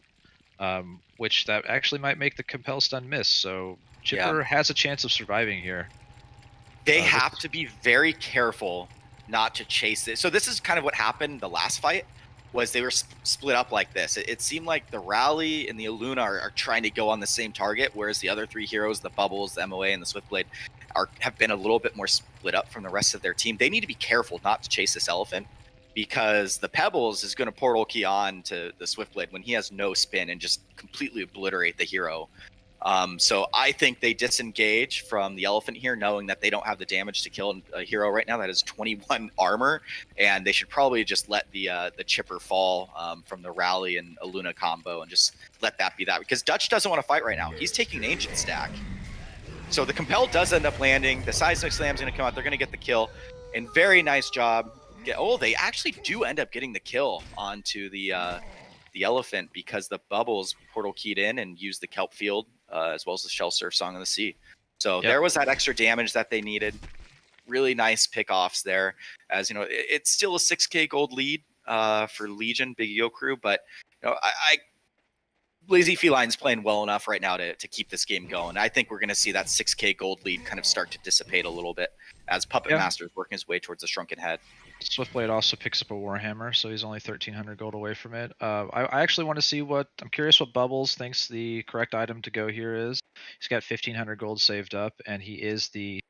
which that actually might make the Compel Stun miss. So Chipper has a chance of surviving here. They have to be very careful not to chase it. So this is kind of what happened the last fight, was they were split up like this. It seemed like the Rally and the Aluna are trying to go on the same target, whereas the other 3 heroes, the Bubbles, the MOA, and the Swiftblade, have been a little bit more split up from the rest of their team. They need to be careful not to chase this elephant, because the Pebbles is going to portal key on to the Swiftblade when he has no spin and just completely obliterate the hero. So I think they disengage from the elephant here, knowing that they don't have the damage to kill a hero right now that has 21 armor, and they should probably just let the chipper fall from the Rally and Aluna combo and just let that be that, because Dutch doesn't want to fight right now. He's taking an ancient stack. So the Compel does end up landing. The Seismic Slam's going to come out. They're going to get the kill, and very nice job. They actually do end up getting the kill onto the elephant, because the Bubbles portal keyed in and used the Kelp Field, as well as the Shell Surf Song of the Sea. So there was that extra damage that they needed. Really nice pickoffs there. As you know, it's still a 6K gold lead for Legion Big Ego crew, but Lazy Feline's playing well enough right now to keep this game going. I think we're going to see that 6K gold lead kind of start to dissipate a little bit as Puppet Master is working his way towards the Shrunken Head. Swiftblade also picks up a Warhammer, so he's only 1,300 gold away from it. I actually want to see I'm curious what Bubbles thinks the correct item to go here is. He's got 1,500 gold saved up, and he is the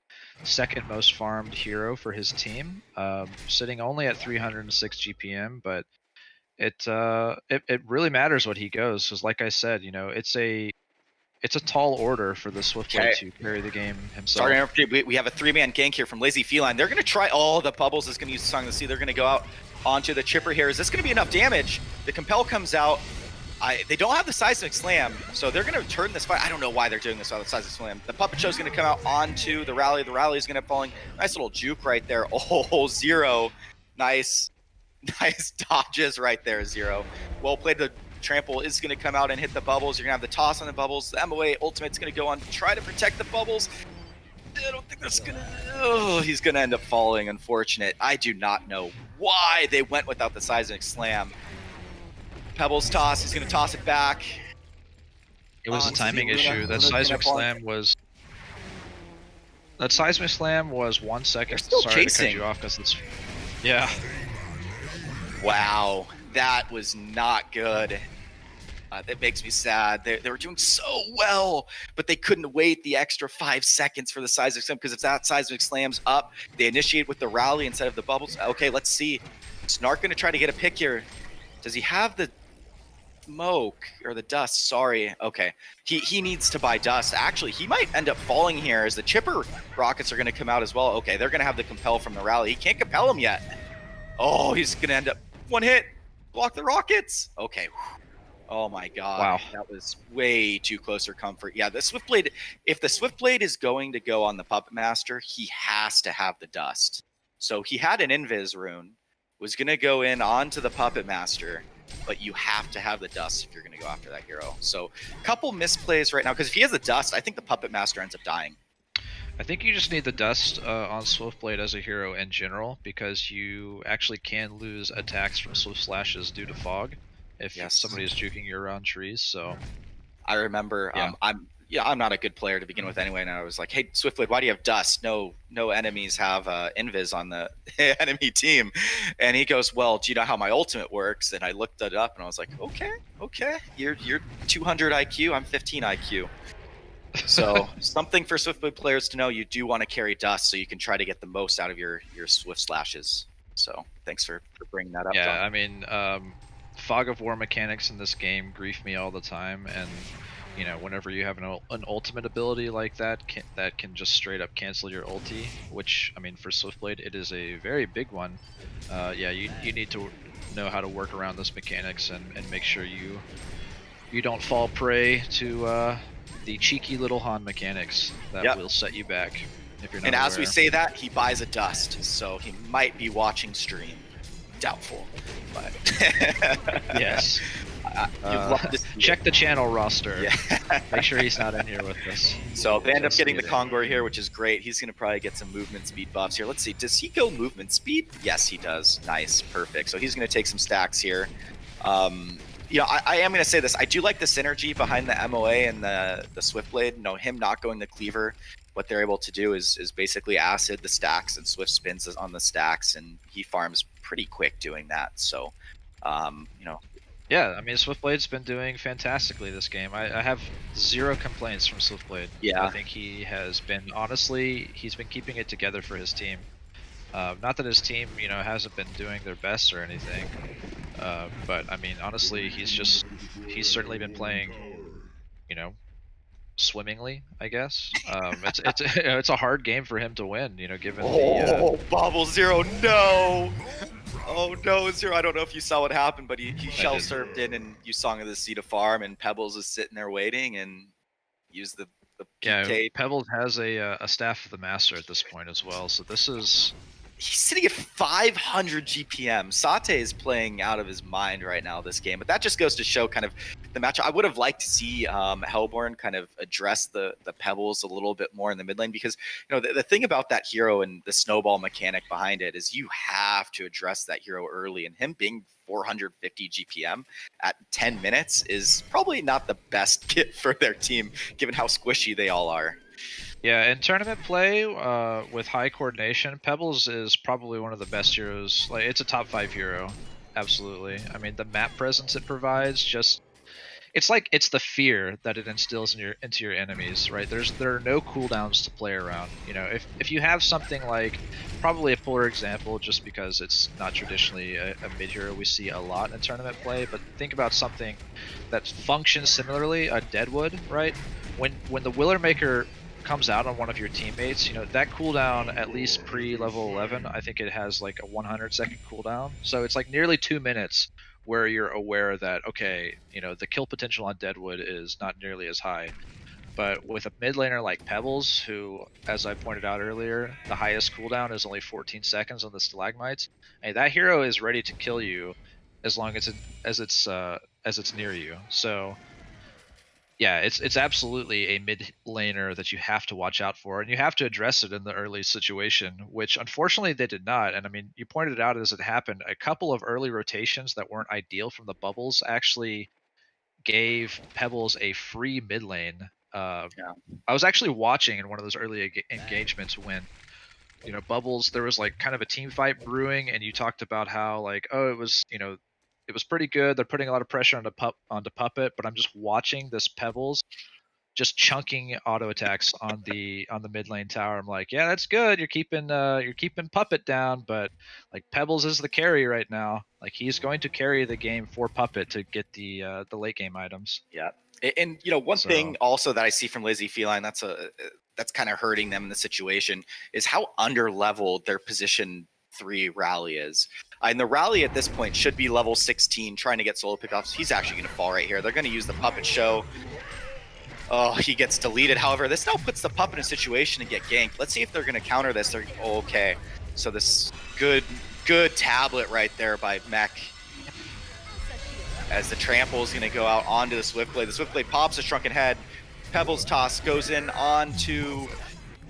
second most farmed hero for his team, sitting only at 306 GPM, but it really matters what he goes, because like I said, it's a tall order for the Swiftblade to carry the game himself. Sorry, we have a 3-man gank here from Lazy Feline. They're going to try. The Bubbles is going to use the Song of the Sea. They're going to go out onto the chipper here. Is this going to be enough damage? The Compel comes out. They don't have the Seismic Slam, so they're going to turn this fight. I don't know why they're doing this without the Seismic Slam. The Puppet Show is going to come out onto the Rally. The Rally is going to falling. Nice little juke right there. Oh, Zero. Nice dodges right there, Zero. Well played. The Trample is going to come out and hit the Bubbles. You're going to have the toss on the Bubbles. The MOA Ultimate's going to go on to try to protect the Bubbles. I don't think that's going to... he's going to end up falling. Unfortunate. I do not know why they went without the Seismic Slam. Pebbles toss. He's going to toss it back. It was a timing issue. That Seismic Slam was... That Seismic Slam was 1 second. Sorry to cut you off, because it's... Yeah. Wow. That was not good. That makes me sad. They were doing so well, but they couldn't wait the extra 5 seconds for the Seismic Slam, because if that Seismic Slam's up, they initiate with the Rally instead of the Bubbles. Okay, let's see. Snark going to try to get a pick here. Does he have the smoke or the dust? Sorry. Okay. He needs to buy dust. Actually, he might end up falling here as the chipper rockets are going to come out as well. Okay, they're going to have the Compel from the Rally. He can't compel him yet. Oh, he's going to end up one hit. Block the rockets. Okay. Oh my god. Wow. That was way too close for comfort. Yeah, the Swiftblade, if the Swiftblade is going to go on the Puppet Master, he has to have the dust. So he had an Invis rune, was going to go in onto the Puppet Master, but you have to have the dust if you're going to go after that hero. So a couple misplays right now, because if he has the dust, I think the Puppet Master ends up dying. I think you just need the dust on Swiftblade as a hero in general, because you actually can lose attacks from Swift Slashes due to fog if somebody is juking you around trees. So I remember I'm not a good player to begin with anyway, and I was like, hey, Swiftblade, why do you have dust? No enemies have invis on the enemy team. And he goes, well, do you know how my ultimate works? And I looked it up, and I was like, okay, you're 200 IQ, I'm 15 IQ. So something for Swiftblade players to know: you do want to carry dust so you can try to get the most out of your Swift Slashes. So thanks for bringing that up. Yeah, John. I mean, Fog of War mechanics in this game grief me all the time, and you know, whenever you have an ultimate ability like that can just straight up cancel your ulti, which, I mean, for Swiftblade it is a very big one. Yeah, you need to know how to work around those mechanics and make sure you don't fall prey to the cheeky little Han mechanics that will set you back if you're not And aware. as we say that, he buys a dust, so he might be watching stream. Doubtful, but yes. You'd love to see check the channel roster. Yeah. Make sure he's not in here with us. So they end up getting the Kongor here, which is great. He's going to probably get some movement speed buffs here. Let's see. Does he go movement speed? Yes, he does. Nice. Perfect. So he's going to take some stacks here. You know, I am going to say this. I do like the synergy behind the MOA and the Swiftblade. You know, him not going the cleaver. What they're able to do is basically acid the stacks and Swift spins on the stacks, and he farms pretty quick doing that. So, you know. Yeah, I mean, Swiftblade's been doing fantastically this game. I have zero complaints from Swiftblade. Yeah. I think he has been, honestly, he's been keeping it together for his team. Not that his team, you know, hasn't been doing their best or anything. But, I mean, honestly, he's certainly been playing, you know, swimmingly, I guess. It's a hard game for him to win, you know, given the Bobble Zero, no! Oh no, Zero, I don't know if you saw what happened, but he shell served in, and you Song of the Sea to farm, and Pebbles is sitting there waiting and use the PK. Yeah, Pebbles has a Staff of the Master at this point as well, so this is... He's sitting at 500 GPM. Sate is playing out of his mind right now this game, but that just goes to show kind of the match. I would have liked to see Hellborn kind of address the Pebbles a little bit more in the mid lane, because, you know, the thing about that hero and the snowball mechanic behind it is you have to address that hero early, and him being 450 GPM at 10 minutes is probably not the best kit for their team, given how squishy they all are. Yeah, in tournament play with high coordination, Pebbles is probably one of the best heroes. Like, it's a top 5 hero, absolutely. I mean, the map presence it provides, it's the fear that it instills into your enemies, right? There are no cooldowns to play around. You know, if you have something like, probably a poor example, just because it's not traditionally a mid hero we see a lot in tournament play, but think about something that functions similarly, a Deadwood, right? When the Willermaker comes out on one of your teammates, you know, that cooldown, at least pre-level 11, I think it has like a 100-second cooldown. So it's like nearly 2 minutes where you're aware that, okay, you know, the kill potential on Deadwood is not nearly as high. But with a mid laner like Pebbles, who, as I pointed out earlier, the highest cooldown is only 14 seconds on the Stalagmites, hey, that hero is ready to kill you as long as it's near you. So yeah, it's absolutely a mid laner that you have to watch out for, and you have to address it in the early situation, which unfortunately they did not. And I mean, you pointed it out as it happened. A couple of early rotations that weren't ideal from the bubbles actually gave Pebbles a free mid lane. I was actually watching in one of those early engagements when, you know, Bubbles, there was like kind of a team fight brewing, and you talked about how like, oh, it was, you know, it was pretty good. They're putting a lot of pressure onto Puppet, but I'm just watching this Pebbles just chunking auto attacks on the mid lane tower. I'm like, yeah, that's good. You're keeping Puppet down, but like Pebbles is the carry right now. Like, he's going to carry the game for Puppet to get the late game items. Yeah. And you know, one thing also that I see from Lizzie Feline that's kind of hurting them in the situation is how under-leveled their position 3 rally is. And the rally at this point should be level 16, trying to get solo pickoffs. He's actually going to fall right here. They're going to use the Puppet show. Oh, he gets deleted. However, this now puts the Puppet in a situation to get ganked. Let's see if they're going to counter this. Okay. So this good Good tablet right there by Mech. As the trample is going to go out onto the Swiftblade. The Swiftblade pops a Shrunken Head. Pebbles toss goes in onto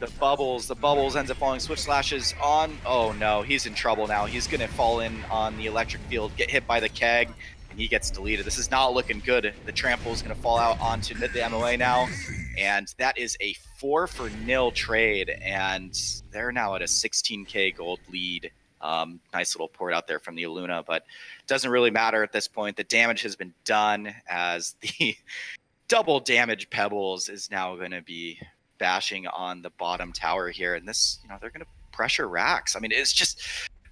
the Bubbles. The Bubbles ends up falling. Swift slashes on. Oh no, he's in trouble now. He's going to fall in on the electric field, get hit by the keg, and he gets deleted. This is not looking good. The trample is going to fall out onto the MOA now, and that is a 4-for-0 trade, and they're now at a 16k gold lead. Nice little port out there from the Aluna, but it doesn't really matter at this point. The damage has been done as the double damage Pebbles is now going to be bashing on the bottom tower here. And this, they're going to pressure racks. I mean, it's just,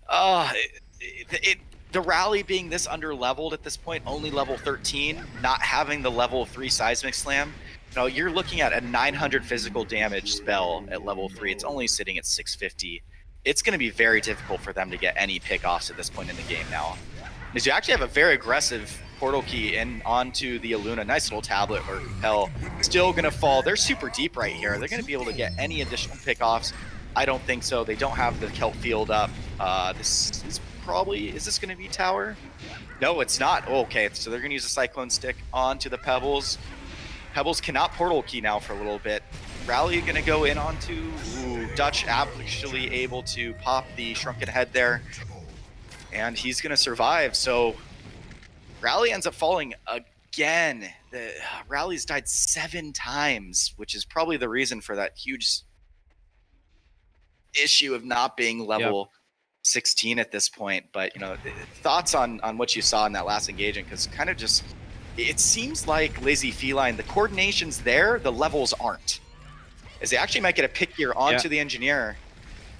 the rally being this under leveled at this point, only level 13, not having the level 3 seismic slam. You're looking at a 900 physical damage spell at level 3. It's only sitting at 650. It's going to be very difficult for them to get any pickoffs at this point in the game now. Because you actually have a very aggressive portal key in onto the Aluna. Nice little tablet or compel. Still going to fall. They're super deep right here. They're going to be able to get any additional pickoffs. I don't think so. They don't have the kelp field up. This is probably... Is this going to be tower? No, it's not. Oh, okay, so they're going to use a Cyclone Stick onto the Pebbles. Pebbles cannot portal key now for a little bit. Rally going to go in onto Dutch, actually able to pop the Shrunken Head there, and he's going to survive. So Rally ends up falling again. The Rally's died 7 times, which is probably the reason for that huge issue of not being level 16 at this point. But thoughts on what you saw in that last engagement, because kind of just it seems like Lazy Feline, the coordination's there, the levels aren't. As they actually might get a pick here onto the engineer.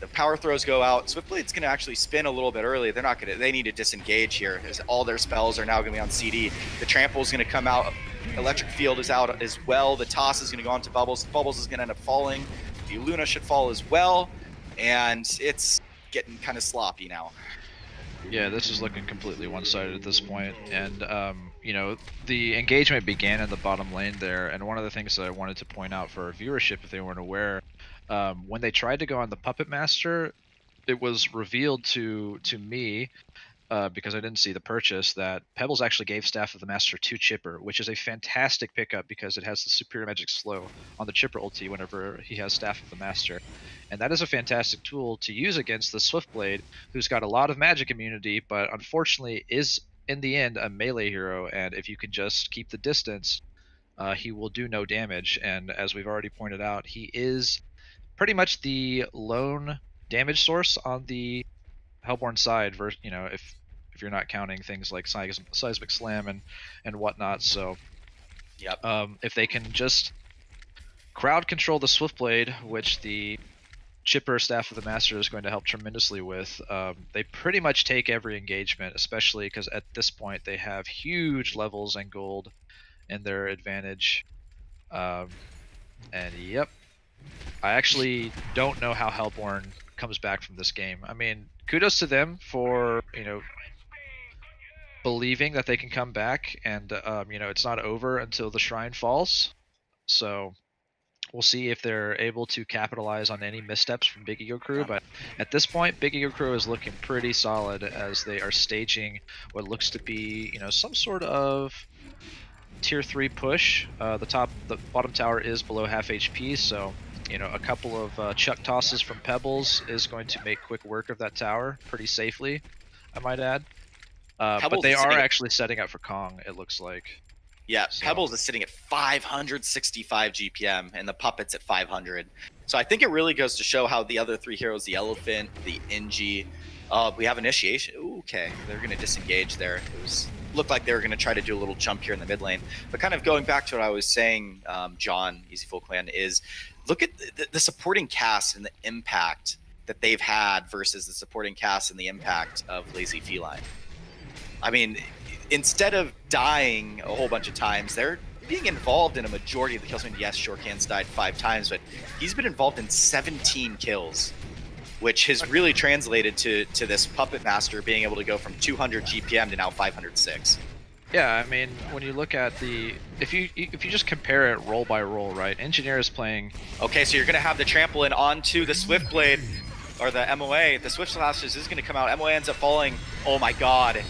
The power throws go out. Swiftblade's going to actually spin a little bit early. They're not going to. They need to disengage here, as all their spells are now going to be on CD. The trample is going to come out. Electric field is out as well. The toss is going to go on to Bubbles. Bubbles is going to end up falling. The Luna should fall as well, and it's getting kind of sloppy now. Yeah, this is looking completely one-sided at this point, and the engagement began in the bottom lane there, and one of the things that I wanted to point out for our viewership, if they weren't aware, when they tried to go on the Puppet Master, it was revealed to me, because I didn't see the purchase, that Pebbles actually gave Staff of the Master to Chipper, which is a fantastic pickup because it has the superior magic slow on the Chipper ulti whenever he has Staff of the Master. And that is a fantastic tool to use against the Swiftblade, who's got a lot of magic immunity, but unfortunately is, in the end, a melee hero, and if you can just keep the distance, he will do no damage. And as we've already pointed out, he is pretty much the lone damage source on the Hellborn side, if you're not counting things like Seismic Slam and whatnot. So if they can just crowd control the Swiftblade, which the Chipper Staff of the Master is going to help tremendously with, they pretty much take every engagement, especially because at this point they have huge levels and gold in their advantage. And I actually don't know how Hellborn comes back from this game. I mean, kudos to them for believing that they can come back, and it's not over until the shrine falls. So we'll see if they're able to capitalize on any missteps from Big Ego Crew, but at this point, Big Ego Crew is looking pretty solid as they are staging what looks to be, some sort of tier 3 push. The bottom tower is below half HP, so a couple of chuck tosses from Pebbles is going to make quick work of that tower pretty safely, I might add. But they are actually setting up for Kong, it looks like. Yeah, so Pebbles is sitting at 565 GPM, and the Puppet's at 500. So I think it really goes to show how the other 3 heroes, the Elephant, the NG, we have Initiation. Ooh, okay, they're going to disengage there. It looked like they were going to try to do a little jump here in the mid lane. But kind of going back to what I was saying, John, Easy Full Clan, is look at the supporting cast and the impact that they've had versus the supporting cast and the impact of Lazy Feline. I mean, instead of dying a whole bunch of times, they're being involved in a majority of the kills. I mean, yes, Shortcan's died 5 times, but he's been involved in 17 kills, which has really translated to this Puppet Master being able to go from 200 GPM to now 506. Yeah, I mean, when you look at if you just compare it roll by roll, right? Engineer is playing. Okay, so you're going to have the trampoline onto the Swiftblade. or the MOA, the Swift Slashes is going to come out. MOA ends up falling. Oh my god.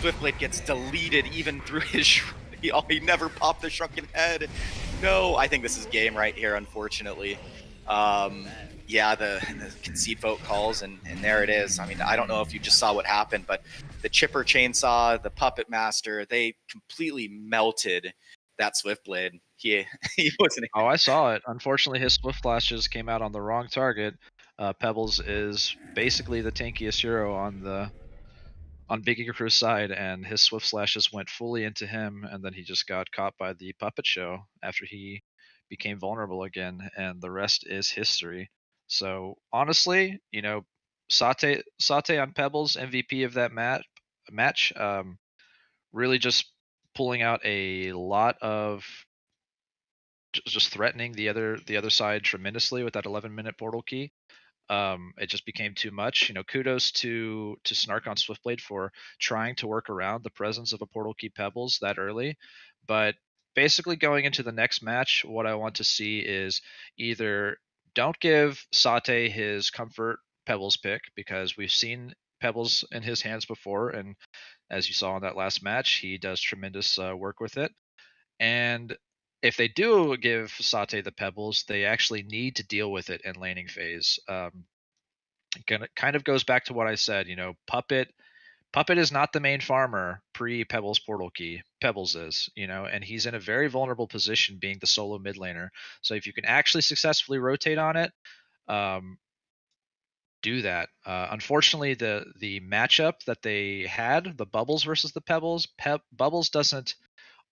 Swiftblade gets deleted even through his he never popped the shrunken head. No, I think this is game right here, unfortunately. Yeah, the concede vote calls, and there it is. I mean, I don't know if you just saw what happened, but the Chipper Chainsaw, the Puppet Master, they completely melted that Swiftblade. He wasn't. Oh, I saw it. Unfortunately, his Swift Flashes came out on the wrong target. Pebbles is basically the tankiest hero on Big Eager Crew's side, and his Swift Slashes went fully into him, and then he just got caught by the puppet show after he became vulnerable again, and the rest is history. So honestly, Sate on Pebbles, MVP of that match, really just pulling out a lot of just threatening the other side tremendously with that 11-minute portal key. It just became too much. Kudos to Snark on Swiftblade for trying to work around the presence of a portal key Pebbles that early. But basically, going into the next match, what I want to see is either don't give Sate his comfort Pebbles pick, because we've seen Pebbles in his hands before, and as you saw in that last match, he does tremendous work with it. And if they do give Sate the Pebbles, they actually need to deal with it in laning phase. Kind of goes back to what I said. Puppet is not the main farmer pre Pebbles portal key. Pebbles is, and he's in a very vulnerable position being the solo mid laner. So if you can actually successfully rotate on it, do that. Unfortunately, the matchup that they had, the Bubbles versus the Pebbles, Bubbles doesn't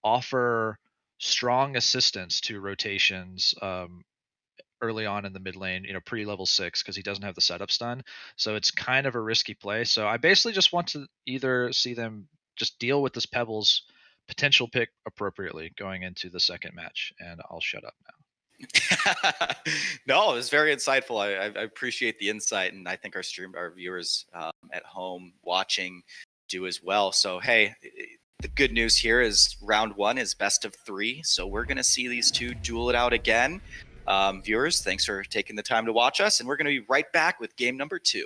offer strong assistance to rotations early on in the mid lane, pre-level 6, because he doesn't have the setup stun. So it's kind of a risky play. So I basically just want to either see them just deal with this Pebbles potential pick appropriately going into the second match, and I'll shut up now. No, it was very insightful. I appreciate the insight, and I think our viewers at home watching do as well. So hey, the good news here is round 1 is best of 3, so we're going to see these two duel it out again. Viewers, thanks for taking the time to watch us, and we're going to be right back with game number 2.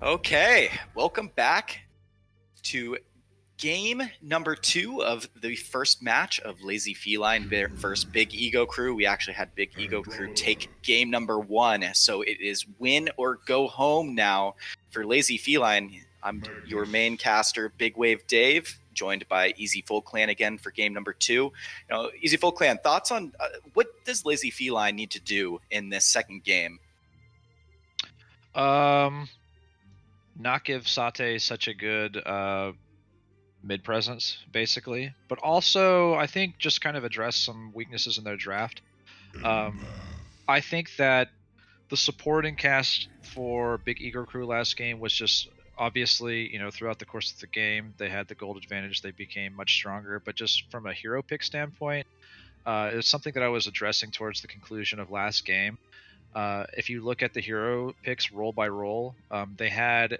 Okay, welcome back to game number 2 of the first match of Lazy Feline versus Big Ego Crew. We actually had Big Ego Crew take game number 1, so it is win or go home now for Lazy Feline. I'm your main caster, Big Wave Dave, joined by Easy Full Clan again for game number 2. You know, Easy Full Clan, thoughts on what does Lazy Feline need to do in this second game? Not give Sate such a good mid presence, basically, but also I think just kind of address some weaknesses in their draft. I think that the supporting cast for Big Ego Crew last game was just obviously, throughout the course of the game, they had the gold advantage. They became much stronger, but just from a hero pick standpoint, it's something that I was addressing towards the conclusion of last game. If you look at the hero picks roll by roll, they had.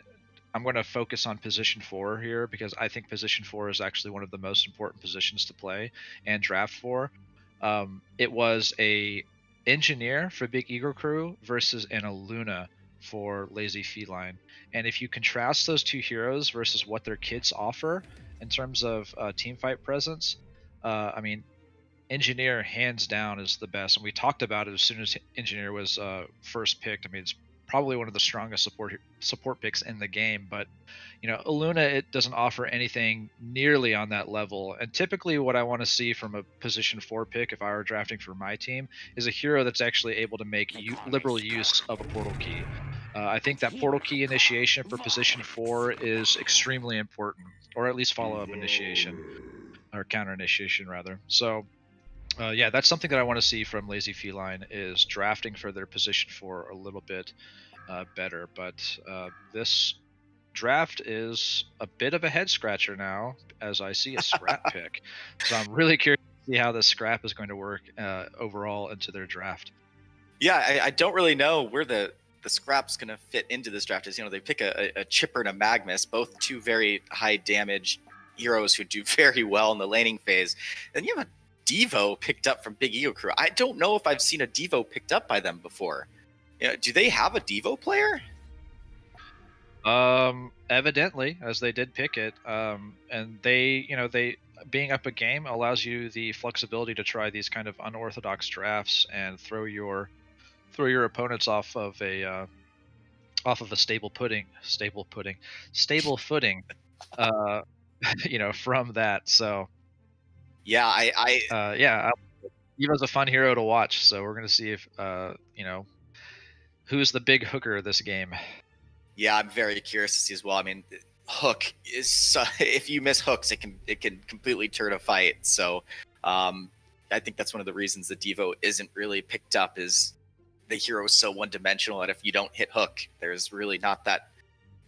I'm going to focus on position 4 here because I think position 4 is actually one of the most important positions to play and draft for. It was a engineer for Big Ego Crew versus an Aluna for Lazy Feline. And if you contrast those two heroes versus what their kits offer in terms of team fight presence, I mean, Engineer hands down is the best, and we talked about it as soon as Engineer was first picked. I mean, it's probably one of the strongest support picks in the game, but Aluna, it doesn't offer anything nearly on that level. And typically what I want to see from a position 4 pick, if I were drafting for my team, is a hero that's actually able to make liberal use of a portal key. I think that portal key initiation for position 4 is extremely important, or at least follow-up initiation, or counter initiation rather. So yeah, that's something that I want to see from Lazy Feline is drafting for their position 4 a little bit better. But this draft is a bit of a head scratcher now, as I see a scrap pick. So I'm really curious to see how this scrap is going to work overall into their draft. Yeah, I don't really know where the scrap's going to fit into this draft. Is they pick a Chipper and a Magnus, both two very high damage heroes who do very well in the laning phase. Then you have a Devo picked up from Big Ego Crew. I don't know if I've seen a Devo picked up by them before. Do they have a Devo player? Evidently, as they did pick it, and they being up a game allows you the flexibility to try these kind of unorthodox drafts and throw your opponents off of a stable footing, from that. So Yeah, yeah, Evo's a fun hero to watch. So we're gonna see if who's the big hooker this game. Yeah, I'm very curious to see as well. I mean, Hook is if you miss hooks, it can completely turn a fight. So I think that's one of the reasons the Devo isn't really picked up is the hero is so one-dimensional that if you don't hit hook, there's really not that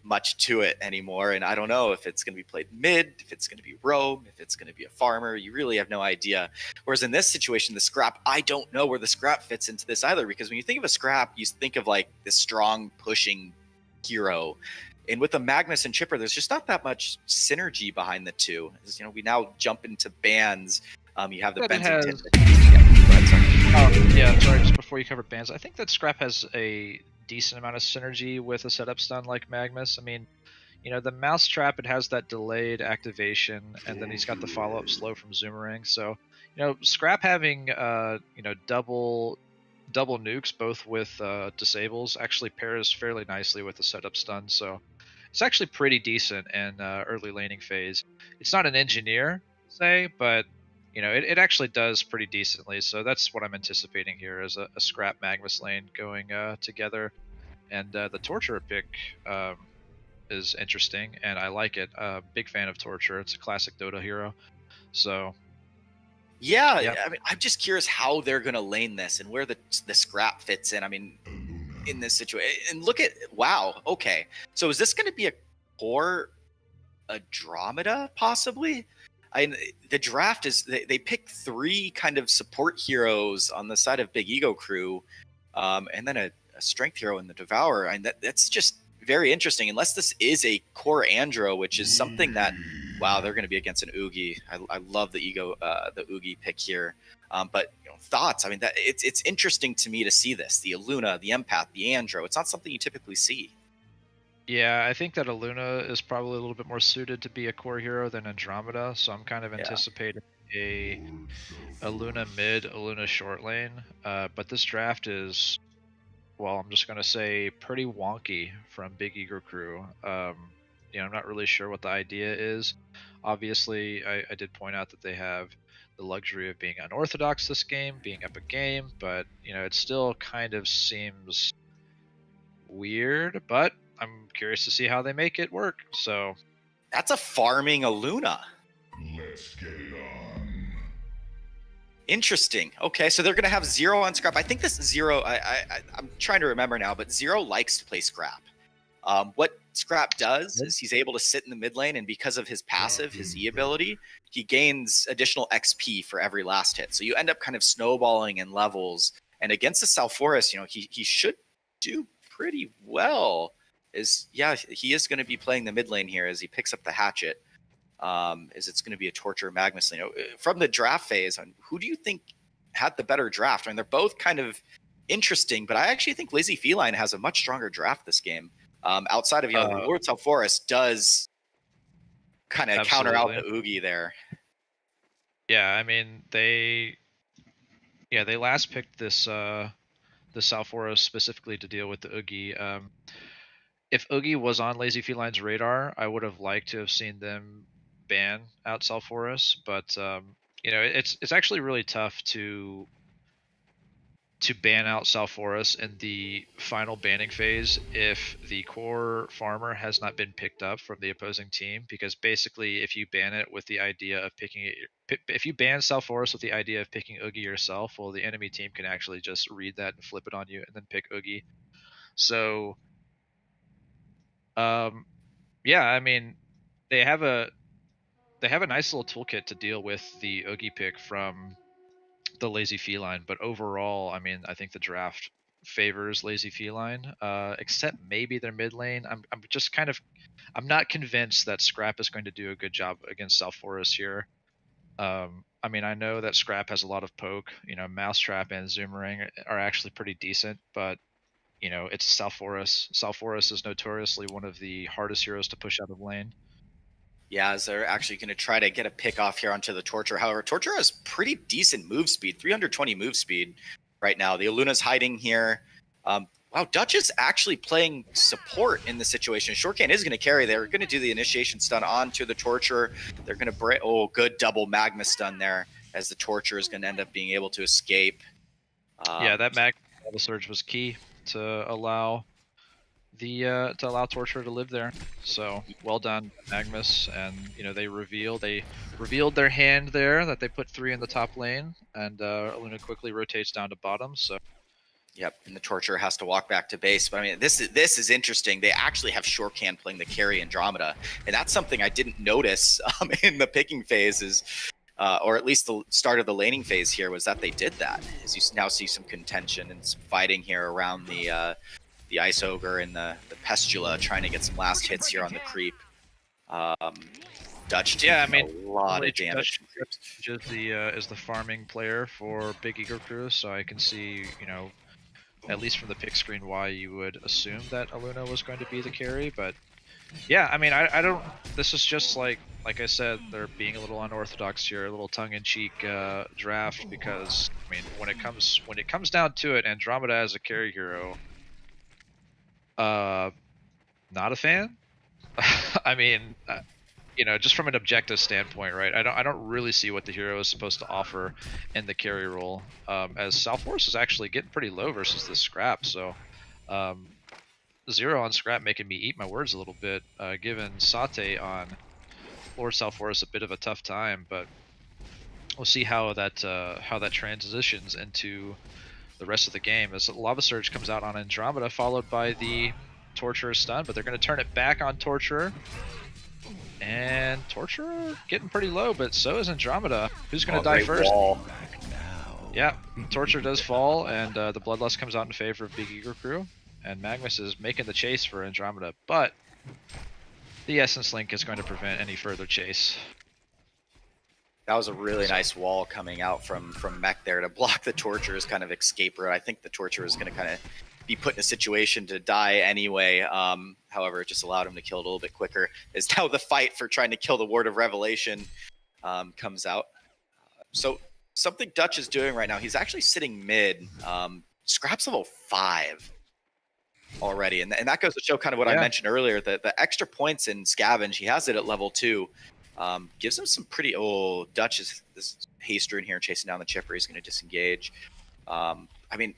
much to it anymore. And I don't know if it's going to be played mid, if it's going to be roam, if it's going to be a farmer. You really have no idea. Whereas in this situation, the scrap, I don't know where the scrap fits into this either, because when you think of a scrap, you think of like this strong pushing hero. And with the Magnus and Chipper, there's just not that much synergy behind the two. As, we now jump into bands. You have the Bensington. Sorry, just before you cover bands, I think that Scrap has a decent amount of synergy with a setup stun like Magnus. I mean, the Mousetrap, it has that delayed activation, and then he's got the follow-up slow from Zoomerang. So, Scrap having, double nukes, both with disables, actually pairs fairly nicely with the setup stun. So it's actually pretty decent in early laning phase. It's not an engineer, say, but it actually does pretty decently. So that's what I'm anticipating here is a scrap Magnus lane going together. And the Torture pick is interesting, and I like it. Big fan of Torture. It's a classic Dota hero. So yeah. I mean, I'm just curious how they're going to lane this and where the scrap fits in. I mean, in this situation, and look at okay. So is this going to be a core Andromeda possibly? The draft is they pick 3 kind of support heroes on the side of Big Ego Crew, and then a strength hero in the Devourer, and that's just very interesting. Unless this is a core Andro, which is something that they're going to be against an Oogie. I love the Oogie pick here. But thoughts? I mean, that it's interesting to me to see this, the Aluna, the Empath, the Andro. It's not something you typically see. Yeah, I think that Aluna is probably a little bit more suited to be a core hero than Andromeda, so I'm kind of Yeah. anticipating a Luna mid, a Luna short lane. But this draft is, well, I'm just gonna say pretty wonky from Big Eagle Crew. I'm not really sure what the idea is. Obviously, I did point out that they have the luxury of being unorthodox this game, being up a game, but it still kind of seems weird. But I'm curious to see how they make it work. So That's a farming Aluna. Let's get it on. Interesting. Okay, so they're going to have Zero on Scrap. I think this Zero, I'm trying to remember now, but Zero likes to play Scrap. What Scrap does is he's able to sit in the mid lane, and because of his passive, his E ability, he gains additional XP for every last hit. So you end up kind of snowballing in levels. And against the Salforus, he should do pretty well. He is going to be playing the mid lane here as he picks up the hatchet. Is it's going to be a Torture Magnus lane. From the draft phase, who do you think had the better draft? I mean, they're both kind of interesting, but I actually think Lazy Feline has a much stronger draft this game. Outside of Lord Salforus does kind of counter out the Oogie there. Yeah, I mean they last picked this the Salforus specifically to deal with the Oogie. If Oogie was on Lazy Feline's radar, I would have liked to have seen them ban out Salforus, but it's actually really tough to ban out Salforus in the final banning phase if the core farmer has not been picked up from the opposing team, because basically if you ban it with the idea of picking it, if you ban Salforus with the idea of picking Oogie yourself, well, the enemy team can actually just read that and flip it on you and then pick Oogie. So yeah, I mean they have a nice little toolkit to deal with the Oogie pick from the Lazy Feline, but overall, I mean, I think the draft favors Lazy Feline, except maybe their mid lane. I'm just kind of, I'm not convinced that Scrap is going to do a good job against Salforus here. I mean, I know that Scrap has a lot of poke. Mousetrap and Zoomerang are actually pretty decent, but it's Salforus. Salforus is notoriously one of the hardest heroes to push out of lane. Yeah, as they're actually going to try to get a pick off here onto the Torture. However, Torture has pretty decent move speed, 320 move speed right now. The Aluna's hiding here. Wow, Dutch is actually playing support in the situation. Shortcan is going to carry. They're going to do the initiation stun onto the Torture. They're going to break. Oh, good double Magma stun there, as the Torture is going to end up being able to escape. Yeah, that Magma surge was key to allow Torture to live there. So well done, Magnus. And they revealed their hand there that they put 3 in the top lane, and Luna quickly rotates down to bottom. So yep, and the Torture has to walk back to base. But I mean, this is interesting. They actually have Shortcan playing the carry Andromeda, and that's something I didn't notice in the picking phases. Or at least the start of the laning phase here, was that they did that. As you now see some contention and some fighting here around the Ice Ogre and the Pestula, trying to get some last hits here on the creep. Dutch taking a lot of damage. Dutch is the farming player for Big Eagle Crew, so I can see, at least from the pick screen, why you would assume that Aluna was going to be the carry. But yeah, I mean, I don't. This is just like I said, they're being a little unorthodox here, a little tongue-in-cheek draft, because I mean, when it comes down to it, Andromeda as a carry hero, not a fan. I mean, just from an objective standpoint, right? I don't really see what the hero is supposed to offer in the carry role, as Salforus is actually getting pretty low versus the Scrap. So 0 on Scrap making me eat my words a little bit, giving Sate on Lord Salforus a bit of a tough time, but we'll see how that transitions into the rest of the game, as Lava Surge comes out on Andromeda, followed by the Torturer stun, but they're going to turn it back on Torturer. And Torturer getting pretty low, but so is Andromeda. Who's going to die first? Wall. Yeah, Torturer does fall, and the Bloodlust comes out in favor of Big Eagle Crew. And Magnus is making the chase for Andromeda, but the Essence Link is going to prevent any further chase. That was a really nice wall coming out from Mech there to block the Torturer's kind of escape route. I think the Torturer is going to kind of be put in a situation to die anyway. However, it just allowed him to kill it a little bit quicker. Is now the fight for trying to kill the Ward of Revelation comes out. So something Dutch is doing right now, he's actually sitting mid. Scrap's level 5 already. And that goes to show kind of what I mentioned earlier, that the extra points in Scavenge, he has it at level 2. Gives him some pretty... Oh, Dutch is this haster in here chasing down the chipper. He's going to disengage. I mean,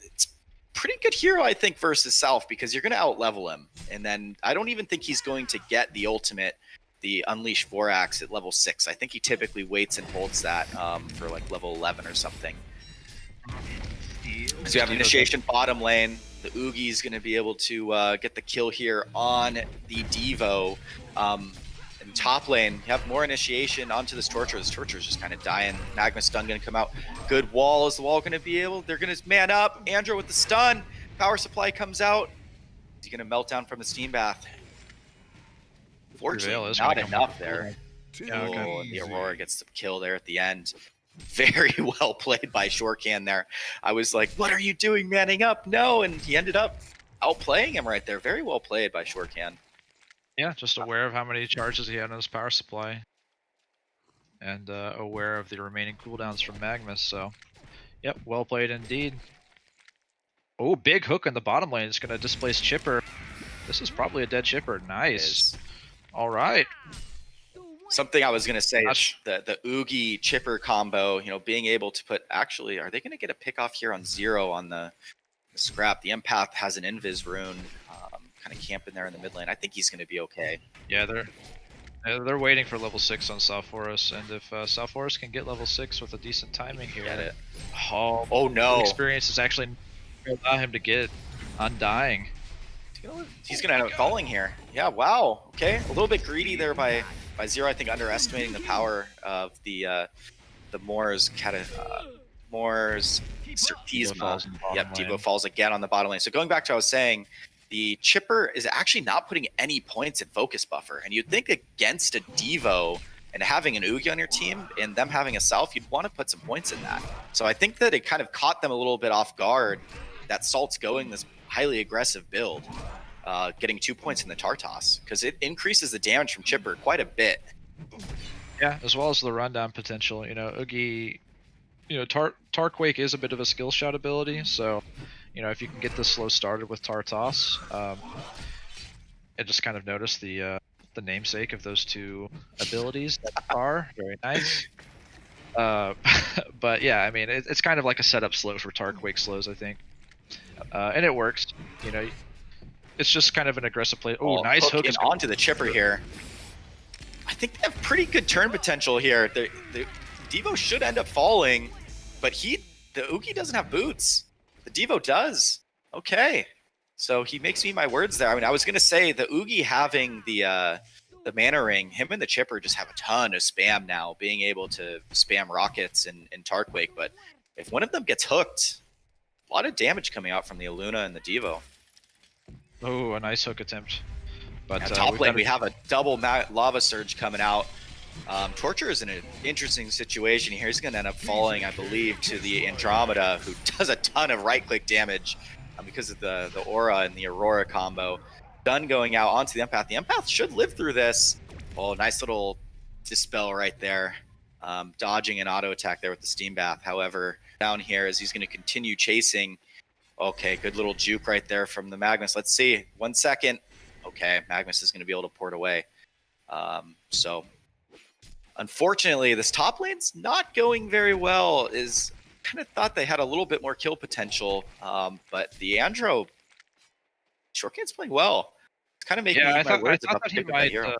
it's pretty good hero, I think, versus Self, because you're going to out-level him. And then I don't even think he's going to get the ultimate, the Unleash Vorax at level 6. I think he typically waits and holds that for like level 11 or something. So you have Initiation bottom lane. The Oogie is going to be able to get the kill here on the Devo. In top lane, you have more Initiation onto this Torture. This Torture is just kind of dying. Magma stun going to come out. Good wall. Is the wall going to be able? They're going to man up. Andrew with the stun. Power supply comes out. Is he going to melt down from the steam bath? Fortunately, not enough there. Oh, and the Aurora gets the kill there at the end. Very well played by Shortcan there. I was like, what are you doing manning up? No, and he ended up outplaying him right there. Very well played by Shortcan. Yeah, just aware of how many charges he had on his power supply. And aware of the remaining cooldowns from Magnus, so... Yep, well played indeed. Oh, big hook in the bottom lane. It's going to displace Chipper. This is probably a dead Chipper. Nice. All right. Something I was going to say is the Oogie Chipper combo, you know, being able to put... Actually, are they going to get a pick off here on 0 on the Scrap? The Empath has an Invis rune. Kind of camping there in the mid lane. I think he's going to be okay. Yeah, they're waiting for level 6 on South Forest, and if South Forest can get level 6 with a decent timing here, get it. Oh no! Experience is actually allow him to get Undying. He's going to end up falling here. Yeah, wow. Okay, a little bit greedy there by 0. I think underestimating the power of the Moors Moors Sertisma. Yep, Devo falls again on the bottom lane. So going back to what I was saying, the Chipper is actually not putting any points in focus buffer. And you'd think against a Devo and having an Oogie on your team and them having a Self, you'd want to put some points in that. So I think that it kind of caught them a little bit off guard that Salt's going this highly aggressive build, getting 2 points in the Tartos, because it increases the damage from Chipper quite a bit. Yeah, as well as the rundown potential. You know, Oogie, you know, Tarquake is a bit of a skill shot ability, so... You know, if you can get this slow started with Tartos, and just kind of notice the namesake of those two abilities that are very nice. But yeah, I mean, it's kind of like a setup slow for Tarquake slows, I think, and it works. You know, it's just kind of an aggressive play. Oh, nice hook onto the Chipper here. I think they have pretty good turn potential here. The Devo should end up falling, but the Oogie doesn't have boots. The Devo does. Okay. So he makes me my words there. I mean, I was going to say the Oogie having the mana ring, him and the Chipper just have a ton of spam now, being able to spam rockets and Tarquake. But if one of them gets hooked, a lot of damage coming out from the Aluna and the Devo. Oh, a nice hook attempt. But top lane, we have a double lava surge coming out. Torture is in an interesting situation here. He's going to end up falling, I believe, to the Andromeda, who does a ton of right-click damage because of the Aura and the Aurora combo. Stun going out onto the Empath. The Empath should live through this. Oh, nice little dispel right there. Dodging an auto attack there with the Steam Bath. However, down here as he's going to continue chasing. Okay, good little juke right there from the Magnus. Let's see. 1 second. Okay, Magnus is going to be able to port away. So... Unfortunately, this top lane's not going very well. Is kind of thought they had a little bit more kill potential, but the Andro Shortcan's playing well. It's kind of making me my words about the pick of that hero.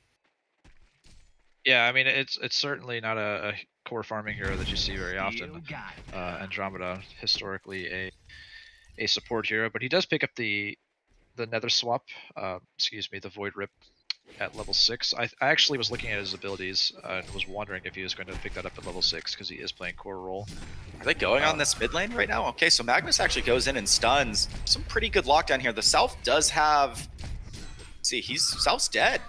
Yeah, I mean it's certainly not a core farming hero that you see very often. Andromeda historically a support hero, but he does pick up the Nether Swap. Excuse me, the Void Rip. At level 6. I actually was looking at his abilities and was wondering if he was going to pick that up at level 6 because he is playing core role. Are they going on this mid lane right now? Okay, so Magnus actually goes in and stuns. Some pretty good lockdown here. The Self does have... See, Self's dead.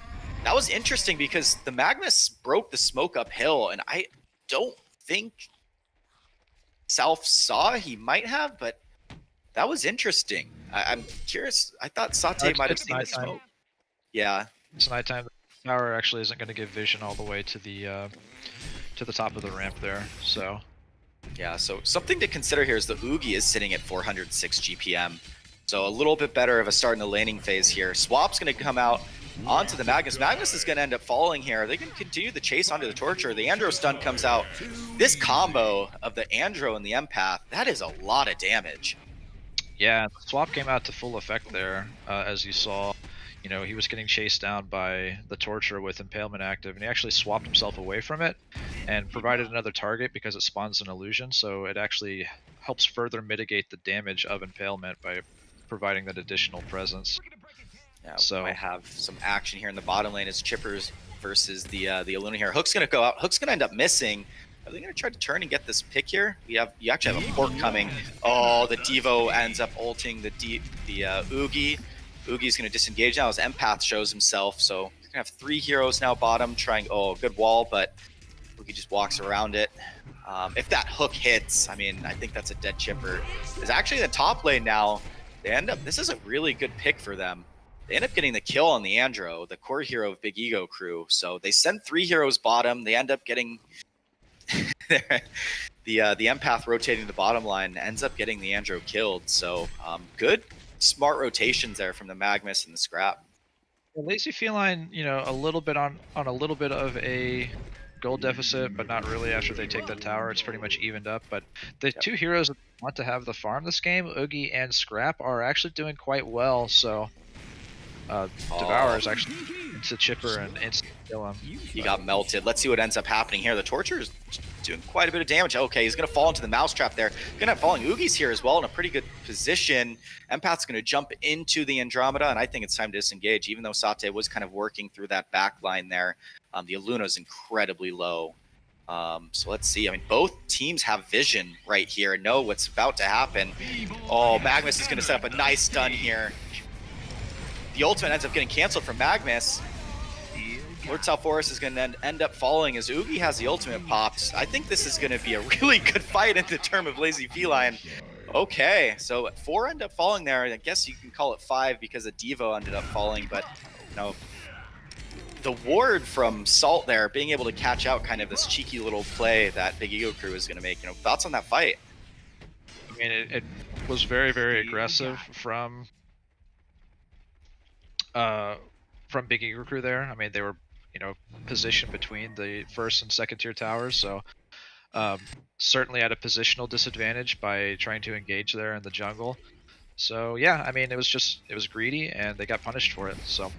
That was interesting because the Magnus broke the smoke uphill, and I don't think Self saw he might have, but That was interesting. I'm curious. I thought Sate might have It's seen the nighttime. smoke. Yeah. It's nighttime. The tower actually isn't going to give vision all the way to the top of the ramp there. So Yeah, so something to consider here is the Oogie is sitting at 406 GPM. So a little bit better of a start in the laning phase here. Swap's going to come out onto the Magnus. Magnus is going to end up falling here. They can continue the chase onto the Torture. The Andro stun comes out. This combo of the Andro and the Empath, that is a lot of damage. yeah, the swap came out to full effect there, as you saw. You know, he was getting chased down by the Torture with Impalement active, and he actually swapped himself away from it and provided another target because it spawns an illusion, so it actually helps further mitigate the damage of Impalement by providing that additional presence. Yeah, So- we might have some action here in the bottom lane as Chippers versus the Illuna here. Hook's going to go out. Hook's going to end up missing. Are they going to try to turn and get this pick here? You actually have a port coming. Oh, the Devo ends up ulting the Oogie. Oogie's going to disengage now as Empath shows himself. So you're going to have 3 heroes now bottom trying. Oh, good wall, but Oogie just walks around it. If that hook hits, I mean, I think that's a dead Chipper. Is actually in the top lane now. They end up. This is a really good pick for them. They end up getting the kill on the Andro, the core hero of Big Ego crew. So they send 3 heroes bottom. They end up getting the Empath rotating the bottom line, ends up getting the Andro killed. So good, smart rotations there from the Magnus and the Scrap. Lazy Feline, you know, a little bit on a little bit of a gold deficit, but not really after they take that tower. It's pretty much evened up. But the two heroes that want to have the farm this game, Oogie and Scrap, are actually doing quite well. So Devour is actually into Chipper and instant kill him. He got melted. Let's see what ends up happening here. The Torture is doing quite a bit of damage. Okay, he's going to fall into the mousetrap there. Going to have falling Oogies here as well in a pretty good position. Empath's going to jump into the Andromeda, and I think it's time to disengage, even though Sate was kind of working through that back line there. The Illuna is incredibly low. So let's see. I mean, both teams have vision right here and know what's about to happen. Oh, Magnus is going to set up a nice stun here. The ultimate ends up getting canceled from Magnus. Lord Salforus is going to end up falling as Oogie has the ultimate popped. I think this is going to be a really good fight in the term of Lazy Feline. Okay, so 4 end up falling there. I guess you can call it 5 because a Devo ended up falling, but you know, the ward from Salt there being able to catch out kind of this cheeky little play that Big Ego crew is going to make. You know, thoughts on that fight? I mean, it was very, very aggressive from Big Ego crew there. I mean, they were, you know, positioned between the first and second tier towers, so certainly at a positional disadvantage by trying to engage there in the jungle. So yeah, I mean, it was greedy and they got punished for it. So